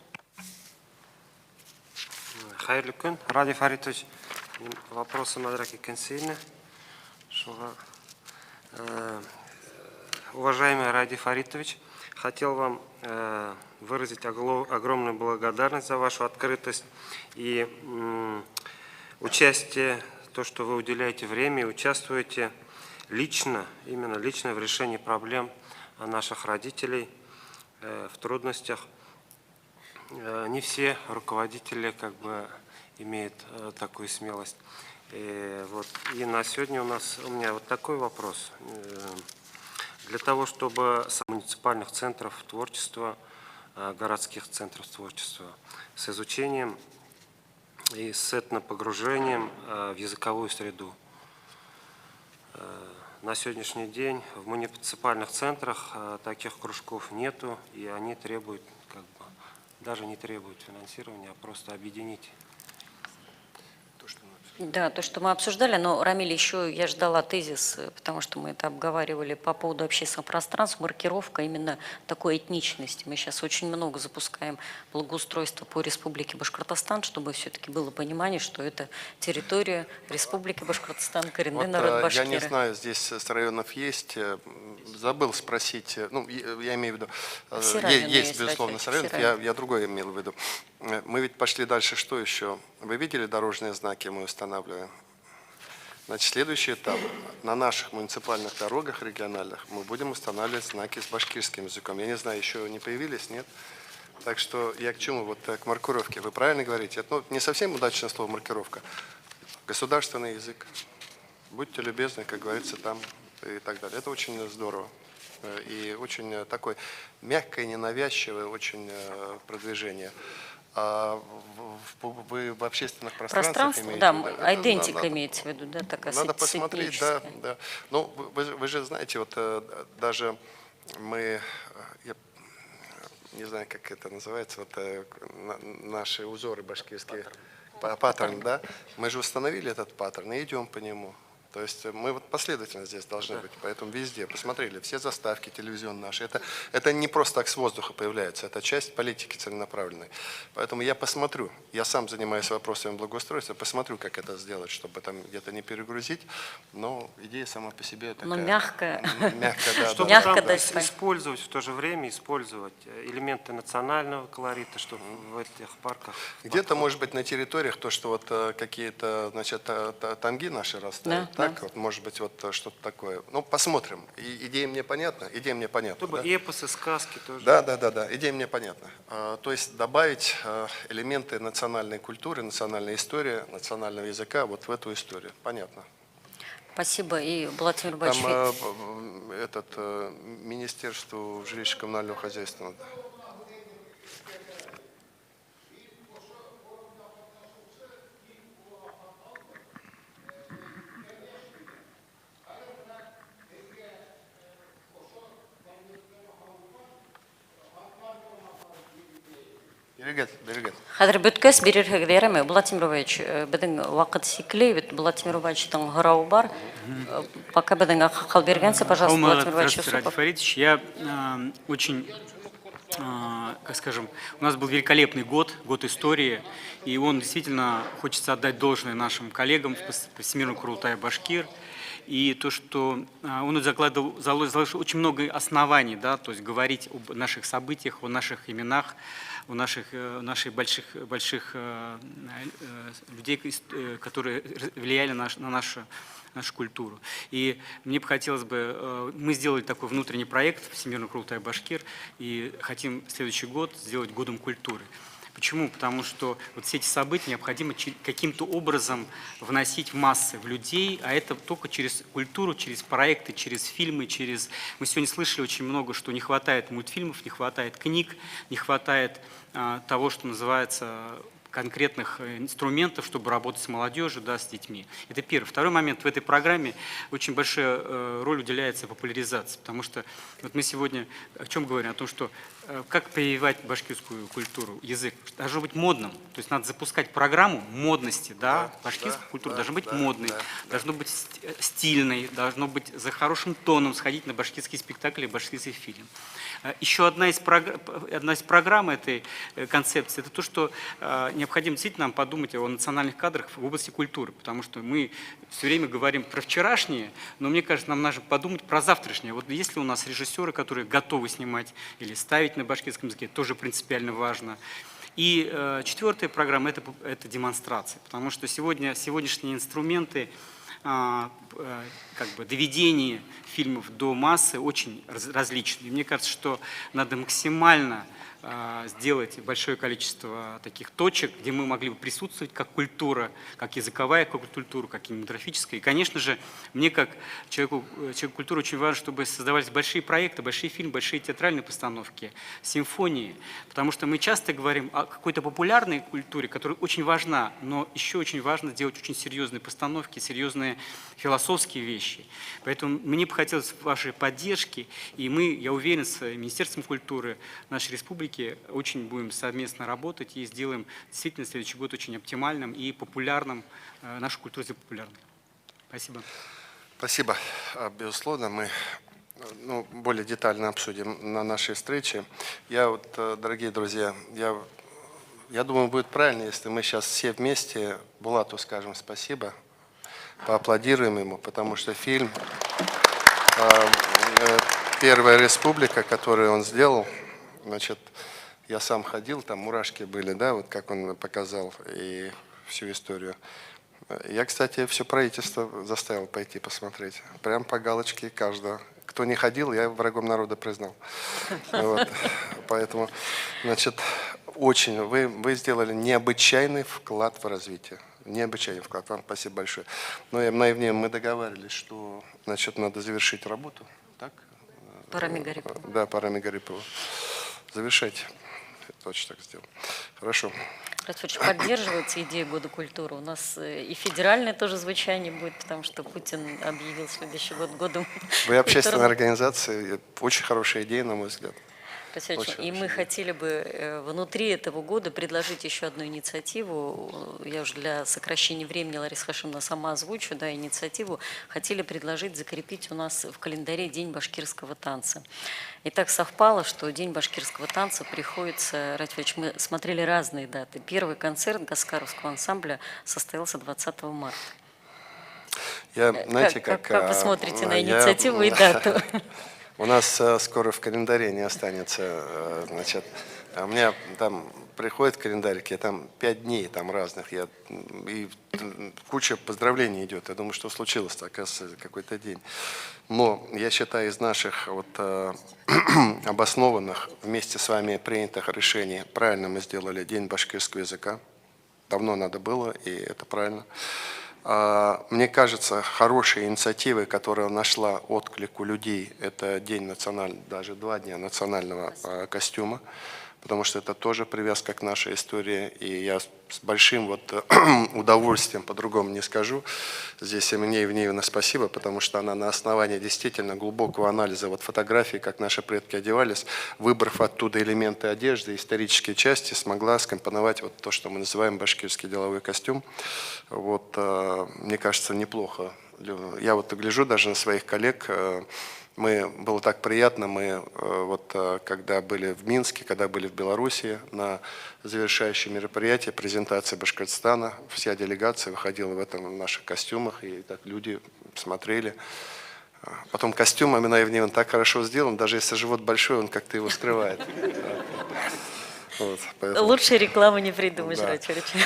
Хайырлы күн, Радий Фаритович. Вопросы Мадраки Консильны. Уважаемый Радий Фаритович, хотел вам выразить огромную благодарность за вашу открытость и участие, то, что вы уделяете время и участвуете лично, именно лично в решении проблем наших родителей в трудностях. Не все руководители как бы имеют такую смелость. И на сегодня у меня вот такой вопрос. Для того, чтобы с муниципальных центров творчества, городских центров творчества, с изучением и с этнопогружением в языковую среду. На сегодняшний день в муниципальных центрах таких кружков нету, и они требуют, даже не требуют финансирования, а просто объединить. Да, то, что мы обсуждали, но, Рамиль, еще я ждала тезис, потому что мы это обговаривали по поводу общественного пространства, маркировка именно такой этничности. Мы сейчас очень много запускаем благоустройства по Республике Башкортостан, чтобы все-таки было понимание, что это территория Республики Башкортостан, коренной народ башкиры. Я не знаю, здесь с районов есть, забыл спросить, ну, я имею в виду, есть, безусловно, с районов, я другое имел в виду. Мы ведь пошли дальше, что еще? Вы видели дорожные знаки, мы устанавливаем? Значит, следующий этап. На наших муниципальных дорогах региональных мы будем устанавливать знаки с башкирским языком. Я не знаю, еще не появились, нет? Так что я к чему? Вот к маркировке. Вы правильно говорите. Это не совсем удачное слово маркировка. Государственный язык. Будьте любезны, как говорится, там и так далее. Это очень здорово. И очень такое мягкое, ненавязчивое очень продвижение. А вы в общественных пространствах имеете? Да, идентика имеется в виду, да, такая. Надо посмотреть, да, да. Ну, вы же знаете, вот даже мы, я не знаю, как это называется, вот наши узоры башкирские, паттерн, да, мы же установили этот паттерн и идем по нему. То есть мы вот последовательно здесь должны быть, поэтому везде посмотрели, все заставки телевизионные наши, это не просто так с воздуха появляется, это часть политики целенаправленной. Поэтому я посмотрю, я сам занимаюсь вопросами благоустройства, посмотрю, как это сделать, чтобы там где-то не перегрузить, но идея сама по себе такая. Но мягко. Мягко, да. Чтобы Мягко там дать понять. использовать, в то же время использовать элементы национального колорита, чтобы в этих парках... Где-то, может быть, на территориях то, что вот какие-то, значит, танги наши растают, Да, так, вот, может быть, вот что-то такое. Ну, посмотрим. Идея мне понятна? Идея мне понятна. Чтобы Да? эпосы, сказки тоже. Да, идея мне понятна. То есть добавить элементы национальной культуры, национальной истории, национального языка вот в эту историю. Понятно. Спасибо. И, Владимир Борисович, Там Министерство жилищно-коммунального хозяйства. хәзер бөткәс бирергә ярымы, Владимир Ильич, безнең вакыт сикле, бит Владимир Ильичтың гырау бар. Пока безнең акыл бергәнсе, пожалуйста, Владимир Ильич. Здравствуйте, Ради Фаридович. Я очень, как скажем, у нас был великолепный год истории, и он действительно, хочется отдать должное нашим коллегам по Всемирному Курултаю Башкир. И то, что он заложил очень много оснований, да, то есть говорить об наших событиях, о наших именах, о наших больших людей, которые влияли на нашу культуру. И мне бы хотелось бы, мы сделали такой внутренний проект Всемирный Курултай Башкир, и хотим следующий год сделать годом культуры. Почему? Потому что вот все эти события необходимо каким-то образом вносить в массы, в людей, а это только через культуру, через проекты, через фильмы, через... Мы сегодня слышали очень много, что не хватает мультфильмов, не хватает книг, не хватает того, что называется конкретных инструментов, чтобы работать с молодежью, да, с детьми. Это первый. Второй момент. В этой программе очень большая роль уделяется популяризации, потому что вот мы сегодня о чем говорим? О том, что как прививать башкирскую культуру, язык. Должно быть модным. То есть надо запускать программу модности, да, башкирская культура должна быть модной, должно быть стильной, должно быть за хорошим тоном сходить на башкирский спектакль и башкирский фильм. Еще одна из программ этой концепции – это то, что необходимо действительно нам подумать о национальных кадрах в области культуры, потому что мы все время говорим про вчерашнее, но мне кажется, нам нужно подумать про завтрашнее. Вот есть ли у нас режиссеры, которые готовы снимать или ставить на башкирском языке, тоже принципиально важно. И четвертая программа – это демонстрация, потому что сегодняшние инструменты как бы доведение фильмов до массы очень различны. И мне кажется, что надо максимально сделать большое количество таких точек, где мы могли бы присутствовать как культура, как языковая культура, как кинематографическая. И, конечно же, мне как человеку культуры очень важно, чтобы создавались большие проекты, большие фильмы, большие театральные постановки, симфонии. Потому что мы часто говорим о какой-то популярной культуре, которая очень важна, но еще очень важно делать очень серьезные постановки, серьезные философские вещи. Поэтому мне бы хотелось вашей поддержки, и мы, я уверен, с Министерством культуры нашей республики очень будем совместно работать и сделаем действительно следующий год очень оптимальным и популярным, нашу культуру сделаем популярной. Спасибо. Спасибо. Безусловно, мы более детально обсудим на нашей встрече. Я вот, дорогие друзья, я думаю, будет правильно, если мы сейчас все вместе Булату скажем спасибо, поаплодируем ему, потому что фильм «Первая республика», который он сделал, значит, я сам ходил, там мурашки были, да, вот как он показал и всю историю. Я, кстати, все правительство заставил пойти посмотреть. Прям по галочке каждого. Кто не ходил, я врагом народа признал. Вот. Поэтому, значит, очень вы сделали необычайный вклад в развитие. Необычайный вклад. Вам спасибо большое. Но наивне мы договаривались, что, значит, надо завершить работу. Так? По Раме Гарипову. Да, по Раме Гарипову. Завершайте. Точно так сделал. Хорошо. Поддерживается идея Года культуры. У нас и федеральное тоже звучание будет, потому что Путин объявил следующий год годом. Вы общественная организация, очень хорошая идея, на мой взгляд. И мы хотели бы внутри этого года предложить еще одну инициативу. Я уже для сокращения времени, Лариса Хашимовна, сама озвучу, да, инициативу. Хотели предложить закрепить у нас в календаре День башкирского танца. И так совпало, что День башкирского танца приходится, Ратифович, мы смотрели разные даты. Первый концерт Гаскаровского ансамбля состоялся 20 марта. Знаете, как вы смотрите на инициативу и дату? У нас скоро в календаре не останется, значит, у меня там приходит календарик, я там 5 дней там разных, и куча поздравлений идет. Я думаю, что случилось-то, оказывается, какой-то день. Но я считаю, из наших обоснованных, вместе с вами принятых решений, правильно мы сделали День башкирского языка. Давно надо было, и это правильно. Мне кажется, хорошей инициативой, которая нашла отклик у людей, это день даже 2 дня национального костюма, потому что это тоже привязка к нашей истории, и я с большим удовольствием, по-другому не скажу, здесь Эмине Евгеньевна спасибо, потому что она на основании действительно глубокого анализа фотографий, как наши предки одевались, выбрав оттуда элементы одежды, исторические части, смогла скомпоновать то, что мы называем башкирский деловой костюм. Мне кажется, неплохо. Я гляжу даже на своих коллег. Было так приятно, мы когда были в Минске, когда были в Беларуси на завершающем мероприятии, презентации Башкортостана, вся делегация выходила в наших костюмах, и так люди смотрели. Потом костюм Амина Евгеньевна так хорошо сделан, даже если живот большой, он как-то его скрывает. Лучшей рекламы не придумаешь, Ратифович.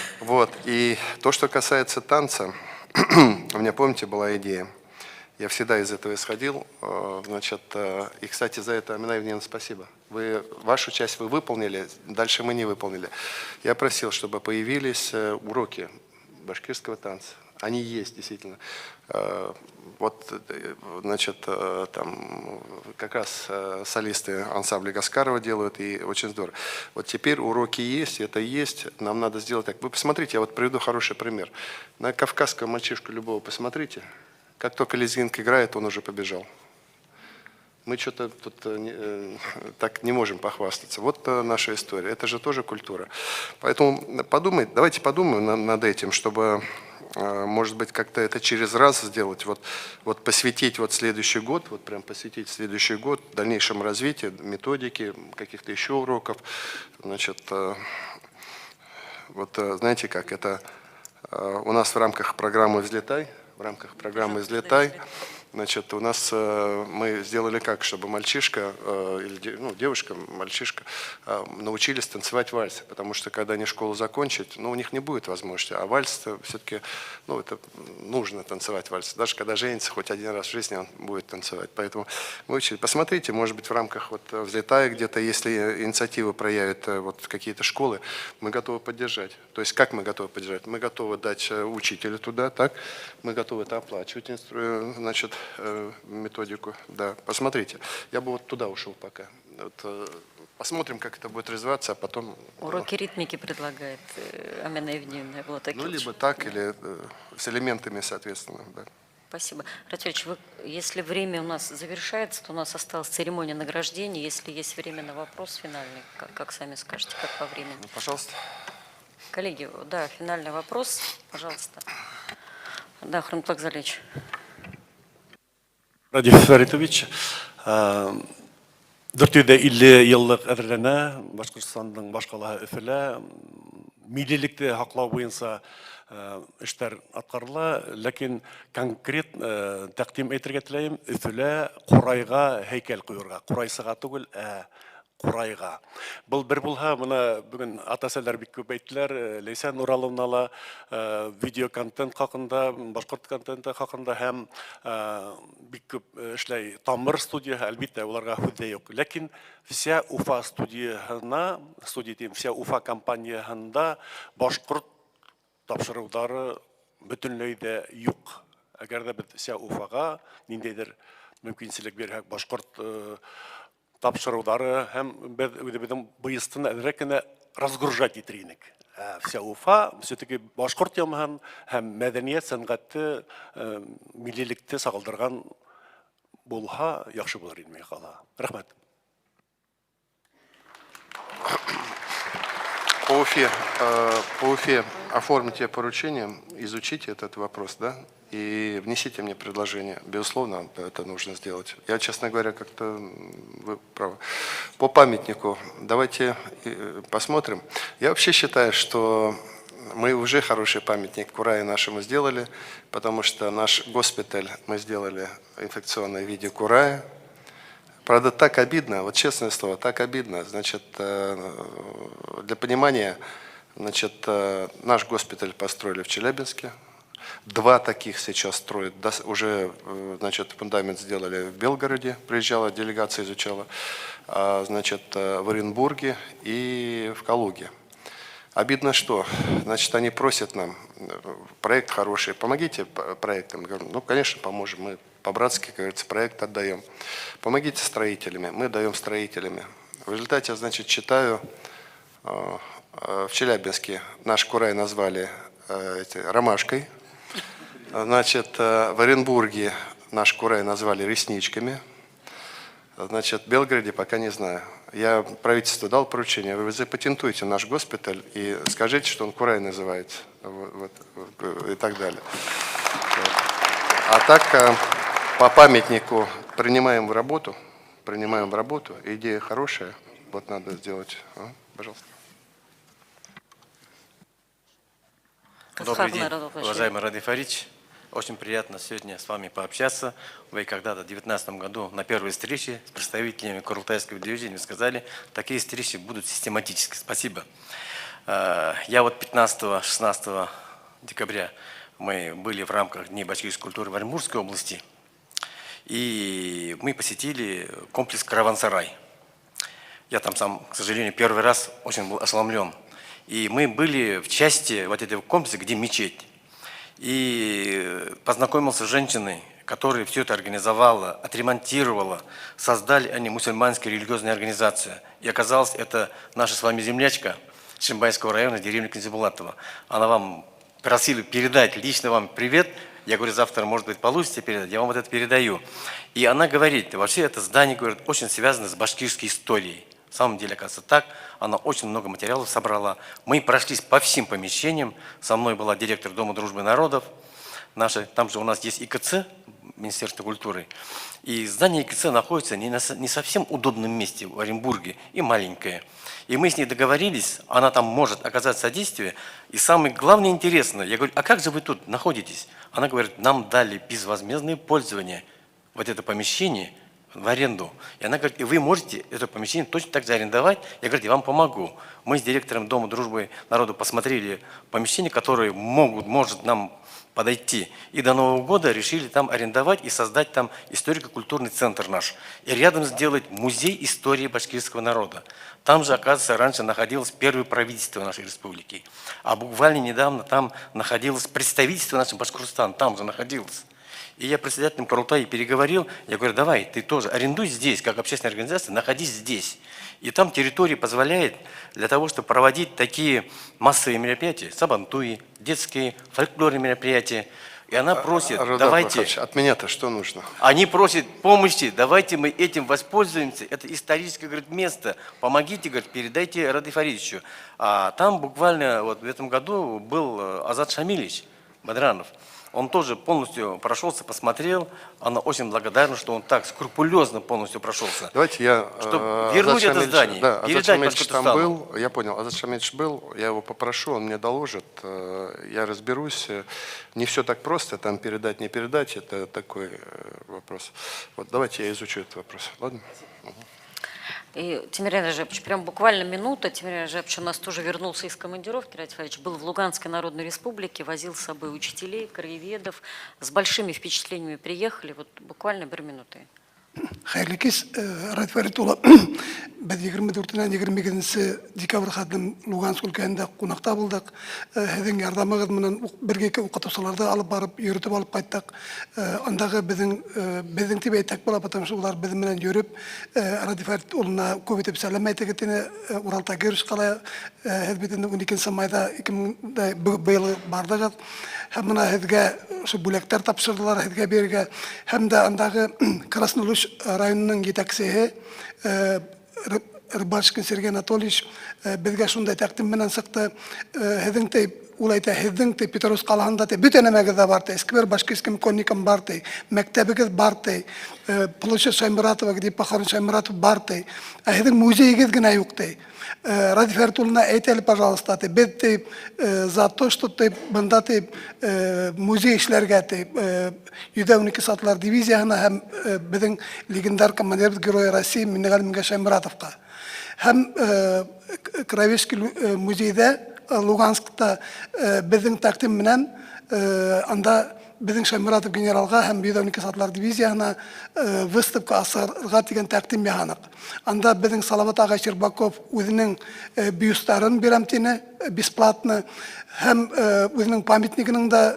И то, что касается танца, у меня, помните, была идея. Я всегда из этого исходил. И, кстати, за это, Амина Евгеньевна, спасибо. Вашу часть вы выполнили, дальше мы не выполнили. Я просил, чтобы появились уроки башкирского танца. Они есть, действительно. Там как раз солисты ансамбля Гаскарова делают, и очень здорово. Теперь уроки есть, это есть, нам надо сделать так. Вы посмотрите, я приведу хороший пример. На кавказского мальчишку любого посмотрите. Как только лезгинг играет, он уже побежал. Мы что-то тут так не можем похвастаться. Наша история. Это же тоже культура. Поэтому давайте подумаем над этим, чтобы, может быть, как-то это через раз сделать. Посвятить следующий год, прям посвятить следующий год дальнейшему развитию, методики, каких-то еще уроков. Знаете как, это у нас в рамках программы «Взлетай», у нас мы сделали как, чтобы мальчишка, девушка, мальчишка научились танцевать вальсы, потому что когда они школу закончат, у них не будет возможности, а вальс все-таки, это нужно танцевать вальс, даже когда женится, хоть один раз в жизни он будет танцевать, поэтому мы учили. Посмотрите, может быть, в рамках «Взлетая» где-то, если инициативу проявят какие-то школы, мы готовы поддержать. То есть как мы готовы поддержать? Мы готовы дать учителя туда, так? Мы готовы это оплачивать, методику. Да, посмотрите. Я бы туда ушел пока. Посмотрим, как это будет развиваться, а потом... Уроки ритмики предлагает Амина Евгеньевна. Либо так, или с элементами, соответственно. Да. Спасибо. Ратифович, если время у нас завершается, то у нас осталась церемония награждения. Если есть время на вопрос финальный, как сами скажете, как по времени. Пожалуйста. Коллеги, да, финальный вопрос, пожалуйста. Да, Хурматлык Залич. Радиф Фаритович, 450 еллык әзерләнә, Башкортстанның баш каласы Өфөлә, миллиликте хаклау буенча эшләр аткарыла, ләкин конкрет тәкъдим итәргә теләйм, Өфөлә Курайга һәйкәл куярга, Курайсыга түгел, Курайга. Бұл бір булһа, мына бүген атасәләр бик күп әйттеләр, Лейсан Ураловнала видеоконтент хакында, башкорт контенты хакында һәм бик күп эшләй. Тамыр студия, әлбиттә, уларга хүддә юк. Ләкин вся Уфа студияһына, вся Уфа компанияһында башкорт тапшырулары бөтенләй дә юк. Әгәр дә без вся Уфага ниндәйдер мөмкинчелек бирһәк, башкорт тапшырулары һәм безнең быйыстын әзрәк кенә разгружать итәргә. Вся Уфа все-таки башкорт ямаһын һәм мәдәният сәнгате миллилекте сагалдырган булһа яхшы булыр инде кала. Рәхмәт. По Уфе оформите поручение, изучите этот вопрос, да, и внесите мне предложение. Безусловно, это нужно сделать. Я, честно говоря, как-то вы правы. По памятнику давайте посмотрим. Я вообще считаю, что мы уже хороший памятник Курае нашему сделали, потому что наш госпиталь мы сделали инфекционное в виде Курая. Правда, так обидно, вот честное слово, так обидно. Значит, для понимания, значит, наш госпиталь построили в Челябинске. 2 таких сейчас строят. Уже, значит, фундамент сделали в Белгороде, приезжала делегация, изучала. Значит, в Оренбурге и в Калуге. Обидно что? Значит, они просят нам, проект хороший, помогите проектам. Говорю, ну, конечно, поможем. Мы по-братски, как говорится, проект отдаем. Помогите строителями, мы даем строителями. В результате, значит, читаю, в Челябинске наш Курай назвали ромашкой. Значит, в Оренбурге наш Курай назвали ресничками. Значит, в Белгороде пока не знаю. Я правительству дал поручение, вы запатентуйте наш госпиталь и скажите, что он Курай называется. Вот, и так далее. А так, по памятнику принимаем в работу. Идея хорошая. Вот надо сделать. Пожалуйста. Добрый день, уважаемый Ради Фаридович. Очень приятно сегодня с вами пообщаться. Вы когда-то в 2019 году на первой встрече с представителями Курултайского движения сказали, такие встречи будут систематически. Спасибо. Я вот 15-16 декабря мы были в рамках Дней башкирской культуры в Оренбургской области. И мы посетили комплекс «Караван-сарай». Я там сам, к сожалению, первый раз очень был ошеломлен. И мы были в части вот этого комплекса, где мечеть. И познакомился с женщиной, которая все это организовала, отремонтировала, создали они мусульманскую религиозную организацию. И оказалось, это наша с вами землячка Шимбайского района, деревня Кензибулатова. Она вам просила передать лично вам привет. Я говорю, завтра, может быть, получится передать. Я вам вот это передаю. И она говорит, вообще это здание, говорит, очень связано с башкирской историей. На самом деле, оказывается, так. Она очень много материалов собрала. Мы прошлись по всем помещениям. Со мной была директор Дома дружбы народов. Там же у нас есть ИКЦ, Министерство культуры. И здание ИКЦ находится не совсем удобном месте в Оренбурге и маленькое. И мы с ней договорились, она там может оказать содействие. И самое главное интересное, я говорю, а как же вы тут находитесь? Она говорит, нам дали безвозмездное пользование вот это помещение в аренду. И она говорит, и вы можете это помещение точно так же арендовать. Я говорю, я вам помогу. Мы с директором Дома дружбы народа посмотрели помещение, которое может нам подойти. И до Нового года решили там арендовать и создать там историко-культурный центр наш. И рядом сделать музей истории башкирского народа. Там же, оказывается, раньше находилось первое правительство нашей республики. А буквально недавно там находилось представительство нашего Башкортостана. Там же находилось. И я председателем Курултая переговорил, я говорю, давай, ты тоже арендуй здесь, как общественная организация, находись здесь. И там территория позволяет для того, чтобы проводить такие массовые мероприятия, сабантуи, детские, фольклорные мероприятия. И она просит, давайте... От меня-то что нужно? Они просят помощи, давайте мы этим воспользуемся. Это историческое, говорит, место. Помогите, говорит, передайте Ради Фаридовичу. А там буквально вот в этом году был Азат Шамилевич Бадранов. Он тоже полностью прошелся, посмотрел. Она очень благодарна, что он так скрупулезно полностью прошелся. Давайте я... Чтобы вернуть это здание, да, передать Башкортостану. Там был, я понял, Азат Шамильевич был, я его попрошу, он мне доложит, я разберусь. Не все так просто, там передать, не передать, это такой вопрос. Вот давайте я изучу этот вопрос, ладно? И Тимирян Режепович, прям буквально минута. Тимирян Режепович у нас тоже вернулся из командировки. Ради Фаридович был в Луганской Народной Республике, возил с собой учителей, краеведов. С большими впечатлениями приехали. Вот буквально бір минуты. Хайырлы кеш, Ради Фаридович, біз 24-нен 22 декабрь қадым Луганск өлкәсендә қонақта булдык. Һеҙҙең ярҙамығыҙ менән бергә уҡытыусыларҙы алып барып, йөрөтөп алып ҡайттык. Андағы безнең тип әйтәк була, потому что улар беҙ менән йөрөп, Ради Фаридович улына күп итеп сәләм әйтегеҙ тине. Уралта Гөрөш ҡала, һеҙ бит 12 майда 2000 быйыл бардығыҙ. Һәм мына һеҙгә ошо бүләктәр тапшырдылар, һеҙгә бирергә. Һәм дә андағы Красноуф районының етәксеһе Рыбачкин Сергей Анатольевич безгә шундай тәкъдим менән сықты. Һеҙҙең тей, ул әйтә, һеҙҙең тей Петрос ҡалаһында тей бөтә нәмәгеҙ дә бар тей, сквер башкирским конником бар тей, мәктәбегеҙ бар тей, площадь Шаймуратова, где похорон Шаймуратов бар тей, ә һеҙҙең музейегеҙ генә юҡ тей. Ради Фәртуллина, әйт әле, пожалуйста, тей, беҙ тей за то, что тей бында тей музей эшләргә тей 112 сатлар дивизияһына һәм беҙҙең легендар командир героя России Миннеғали Шаймуратовҡа. Һәм Кравечский музейҙә Луганскта беҙҙең тәҡдим менән анда беҙҙең Шаймуратов генералға һәм 112 сатлар дивизияһына выставка асырға тигән тәҡдим яһаныҡ. Анда беҙҙең Салават ағай Щербаков үҙенең бюстарын бирәм тине, бесплатно, һәм үҙенең памятнигының да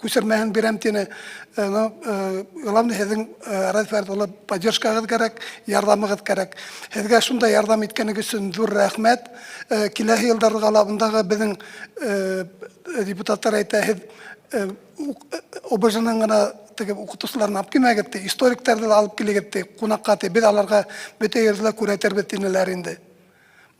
күсермәһен бирәм тине. Главное, һеҙҙең Ради Фәртулла поддержкағыҙ кәрәк, ярҙамығыҙ кәрәк. Һеҙгә шундай ярҙам иткәнегеҙ өсөн ҙур рәхмәт. Киләһе йылдарға ла бындағы беҙҙең депутаттар әйтә, һеҙ ОБЖ-ның гына уҡытыусыларын алып килмәгеҙ, историктарҙы ла алып килегеҙ, ҡунаҡҡа, беҙ аларға бөтә ерҙә лә күрһәтербеҙ тинеләр инде.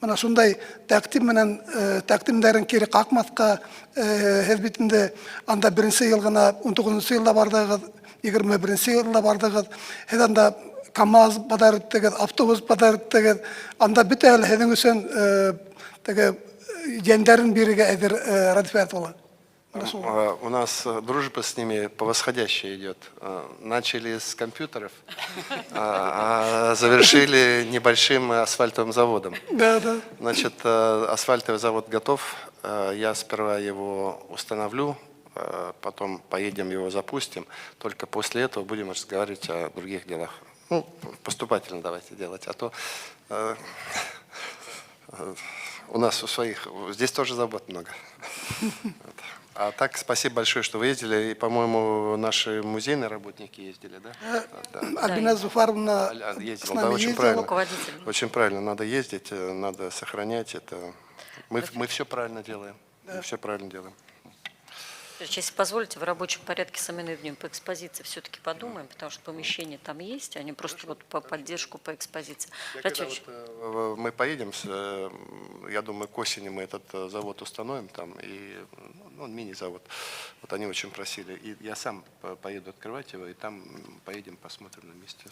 Мына шундай тәҡдим менән тәҡдимдәрен кире ҡаҡмаҫҡа, һеҙ бит инде анда 1-нсе йыл гына, 19-нсы йылда барҙығыҙ, 21-нсе йылда барҙығыҙ, һеҙ анда КАМАЗ подарок иттегеҙ, автобус подарок иттегеҙ, анда бөтә әле һеҙҙең өсөн йәндәрен бирергә әҙер Ради Фәртулла. У нас дружба с ними по восходящей идет. Начали с компьютеров, а завершили небольшим асфальтовым заводом. Да, да. Значит, асфальтовый завод готов. Я сперва его установлю, потом поедем его запустим. Только после этого будем разговаривать о других делах. Ну, поступательно давайте делать, а то у нас у своих, здесь тоже забот много. А так, спасибо большое, что вы ездили. И, по-моему, наши музейные работники ездили, да? Альбина Зуфаровна ездила, да, очень правильно. Очень правильно, надо ездить, надо сохранять это. Мы все правильно делаем. Мы все правильно делаем. Если позволите, в рабочем порядке с днем по экспозиции все-таки подумаем, потому что помещения там есть, они просто вот по поддержку по экспозиции. Мы поедем, я думаю, к осени мы этот завод установим там, и мини-завод. Вот они очень просили. И я сам поеду открывать его, и там поедем, посмотрим на месте.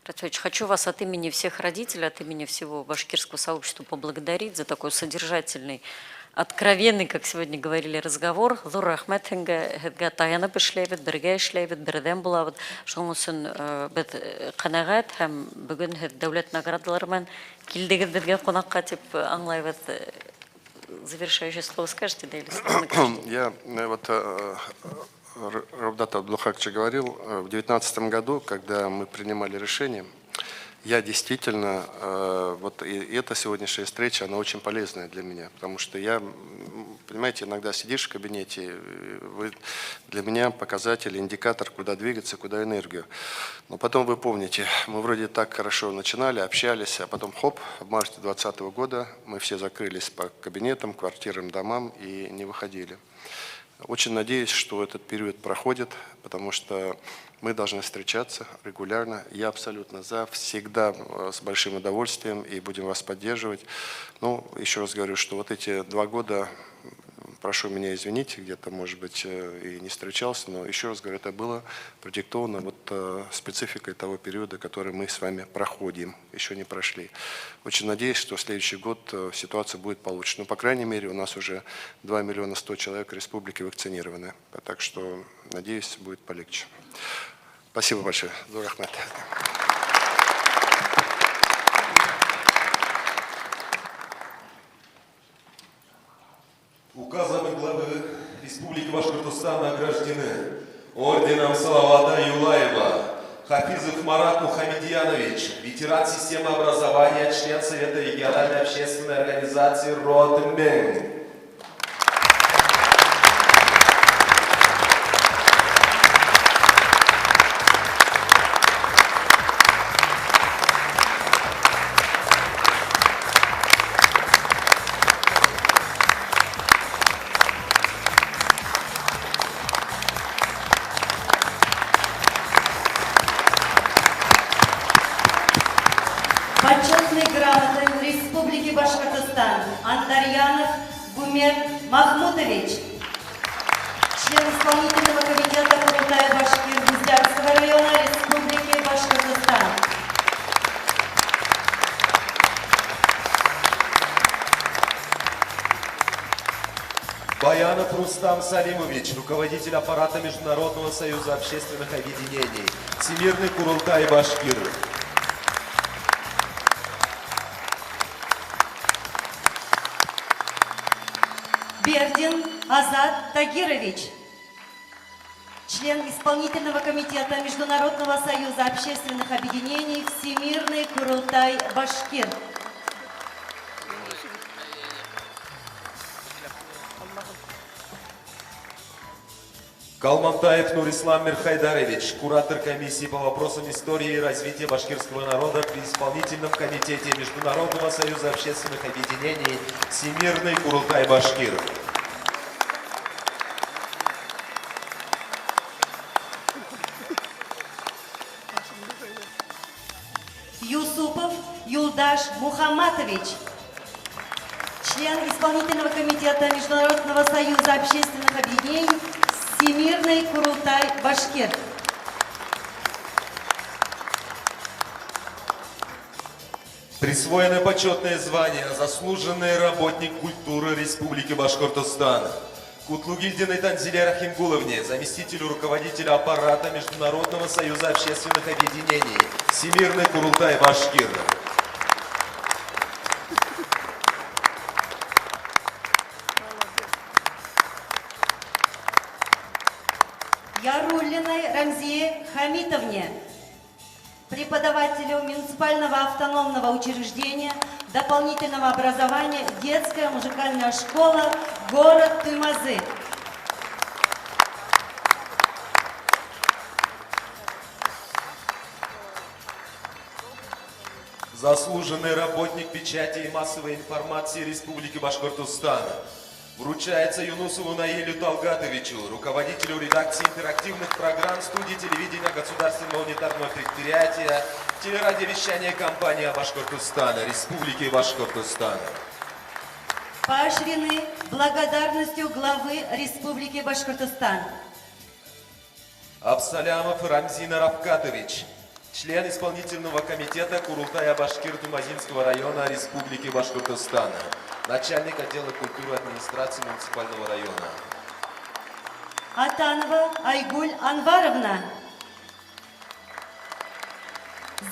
Ратвич, хочу вас от имени всех родителей, от имени всего башкирского сообщества поблагодарить за такой содержательный, откровенный, как сегодня говорили, разговор. Зур рахмет һеҙгә таянып эшләйбеҙ, бергә эшләйбеҙ, берҙәм булабыҙ. Шуның өсөн беҙ ҡәнәғәт һәм бөгөн һеҙ дәүләт наградалары менән килдегеҙ беҙгә ҡунаҡҡа тип аңлайбыҙ. Завершающее слово скажете, да, или Я вот Равдат Абдулхакович говорил, в 2019 году, когда мы принимали решение, я действительно, вот и эта сегодняшняя встреча, она очень полезная для меня, потому что я, понимаете, иногда сидишь в кабинете, вы, для меня показатель, индикатор, куда двигаться, куда энергию. Но потом вы помните, мы вроде так хорошо начинали, общались, а потом хоп, в марте 2020 года мы все закрылись по кабинетам, квартирам, домам и не выходили. Очень надеюсь, что этот период проходит, потому что мы должны встречаться регулярно. Я абсолютно за, всегда с большим удовольствием и будем вас поддерживать. Ну, еще раз говорю, что вот эти 2 года, прошу меня извинить, где-то, может быть, и не встречался, но еще раз говорю, это было продиктовано вот спецификой того периода, который мы с вами проходим, еще не прошли. Очень надеюсь, что в следующий год ситуация будет получше. Ну, по крайней мере, у нас уже 2 100 000 человек республики вакцинированы. Так что, надеюсь, будет полегче. Спасибо большое. Зур рахмет. Указами главы Республики Башкортостан награждены орденом Салавата Юлаева Хафизов Марат Мухамедьянович, ветеран системы образования, член Совета региональной общественной организации «Ротенбен». Почетный почетной грамотой Республики Башкортостан Андарьянов Гумер Махмутович, член исполнительного комитета Курултая Башкир Буздякского района Республики Башкортостан. Баянов Рустам Салимович, руководитель аппарата Международного союза общественных объединений, Всемирный Курултай Башкир. Бердин Азат Тагирович, член исполнительного комитета Международного союза общественных объединений Всемирный Курултай Башкир. Калмантаев Нурислам Мирхайдарович, куратор комиссии по вопросам истории и развития башкирского народа при исполнительном комитете Международного союза общественных объединений Всемирный Курултай Башкир. Юсупов Юлдаш Мухамматович, член исполнительного комитета Международного союза общественных объединений Всемирный Курултай Башкир. Присвоено почетное звание «Заслуженный работник культуры Республики Башкортостан» Кутлугильдиной Танзиле Рахимгуловне, заместителю руководителя аппарата Международного союза общественных объединений Всемирный Курултай Башкир. Яруллиной Рамзие Хамитовне, преподавателю муниципального автономного учреждения дополнительного образования детская музыкальная школа город Туймазы. Заслуженный работник печати и массовой информации Республики Башкортостан. Вручается Юнусову Наилю Талгатовичу, руководителю редакции интерактивных программ студии телевидения Государственного унитарного предприятия телерадиовещания компании Башкортостана, Республики Башкортостан. Поощрены благодарностью главы Республики Башкортостан. Абсалямов Рамзин Равкатович, член исполнительного комитета Курултая Башкир Тумазинского района Республики Башкортостан. Начальник отдела культуры и администрации муниципального района. Атанова Айгуль Анваровна,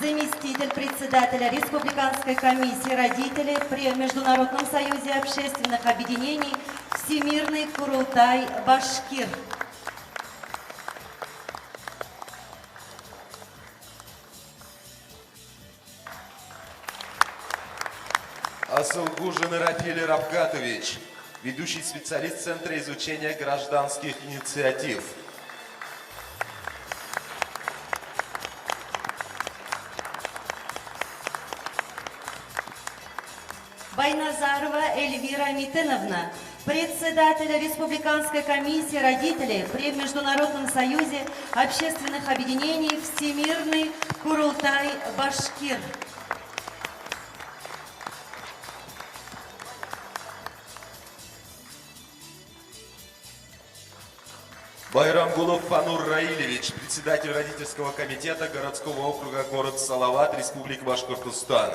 заместитель председателя Республиканской комиссии родителей при Международном союзе общественных объединений Всемирный Курултай Башкир. Асылгужин Рафиль Равкатович, ведущий специалист Центра изучения гражданских инициатив. Байназарова Эльвира Митыновна, председатель Республиканской комиссии родителей при Международном союзе общественных объединений Всемирный Курултай Башкир. Байрамгулов Фанур Раилевич, председатель родительского комитета городского округа город Салават, Республика Башкортостан.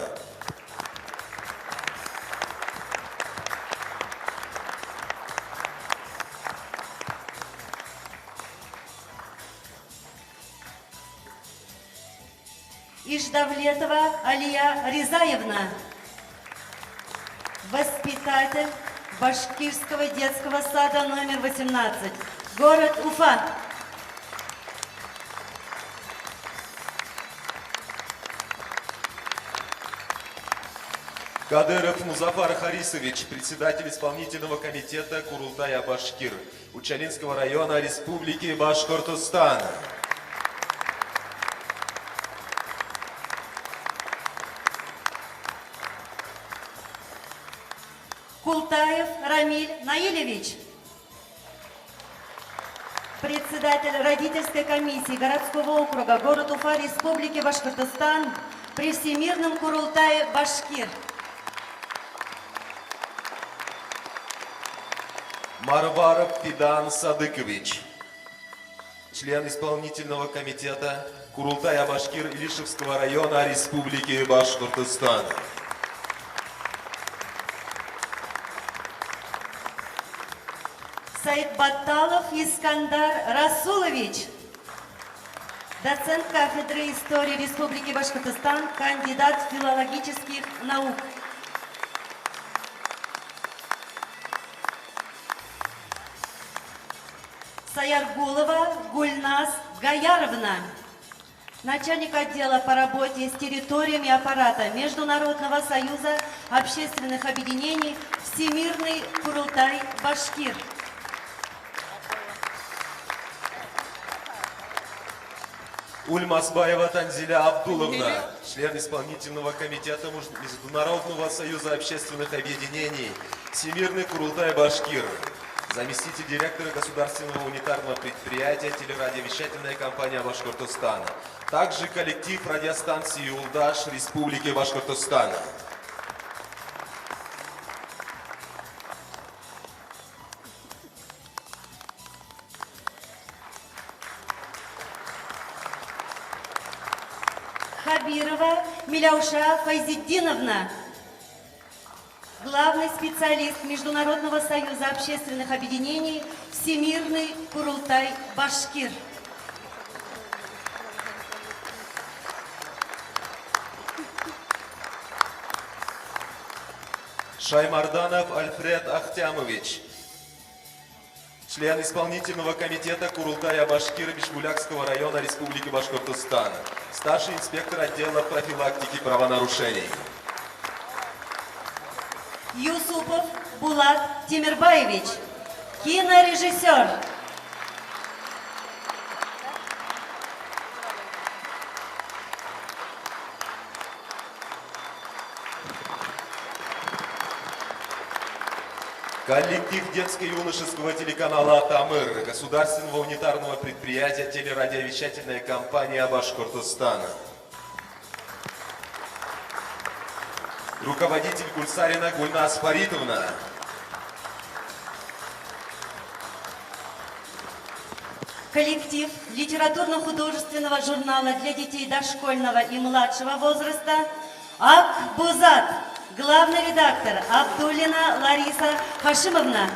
Иждавлетова Алия Ризаевна, воспитатель Башкирского детского сада номер 18, город Уфа. Кадыров Музафар Харисович, председатель исполнительного комитета Курултая Башкир, Учалинского района Республики Башкортостан. Култаев Рамиль Наилевич, председатель родительской комиссии городского округа город Уфа Республики Башкортостан при Всемирном Курултае Башкир. Марваров Фидан Садыкович, член исполнительного комитета Курултая Башкир Илишевского района Республики Башкортостан. Саидбатталов Искандар Расулович, доцент кафедры истории Республики Башкортостан, кандидат филологических наук. Саяргулова Гульназ Гаяровна, начальник отдела по работе с территориями аппарата Международного союза общественных объединений Всемирный Курултай Башкир. Ульмасбаева Танзиля Абдуловна, член исполнительного комитета Международного союза общественных объединений Всемирный Курултай Башкир, заместитель директора государственного унитарного предприятия телерадиовещательная компания Башкортостана, также коллектив радиостанции Юлдаш Республики Башкортостан. Хабирова Миляуша Файзиддиновна, главный специалист Международного союза общественных объединений Всемирный Курултай Башкир. Шаймарданов Альфред Ахтямович, член исполнительного комитета Курултая Башкир Бишбулякского района Республики Башкортостан, старший инспектор отдела профилактики правонарушений. Юсупов Булат Тимирбаевич, кинорежиссер. Коллектив детско-юношеского телеканала «Тамыр» государственного унитарного предприятия телерадиовещательная компания Башкортостана. Руководитель Гульсарина Гульназ Фаритовна. Коллектив литературно-художественного журнала для детей дошкольного и младшего возраста «Акбузат». Главный редактор Абдуллина Лариса Хашимовна.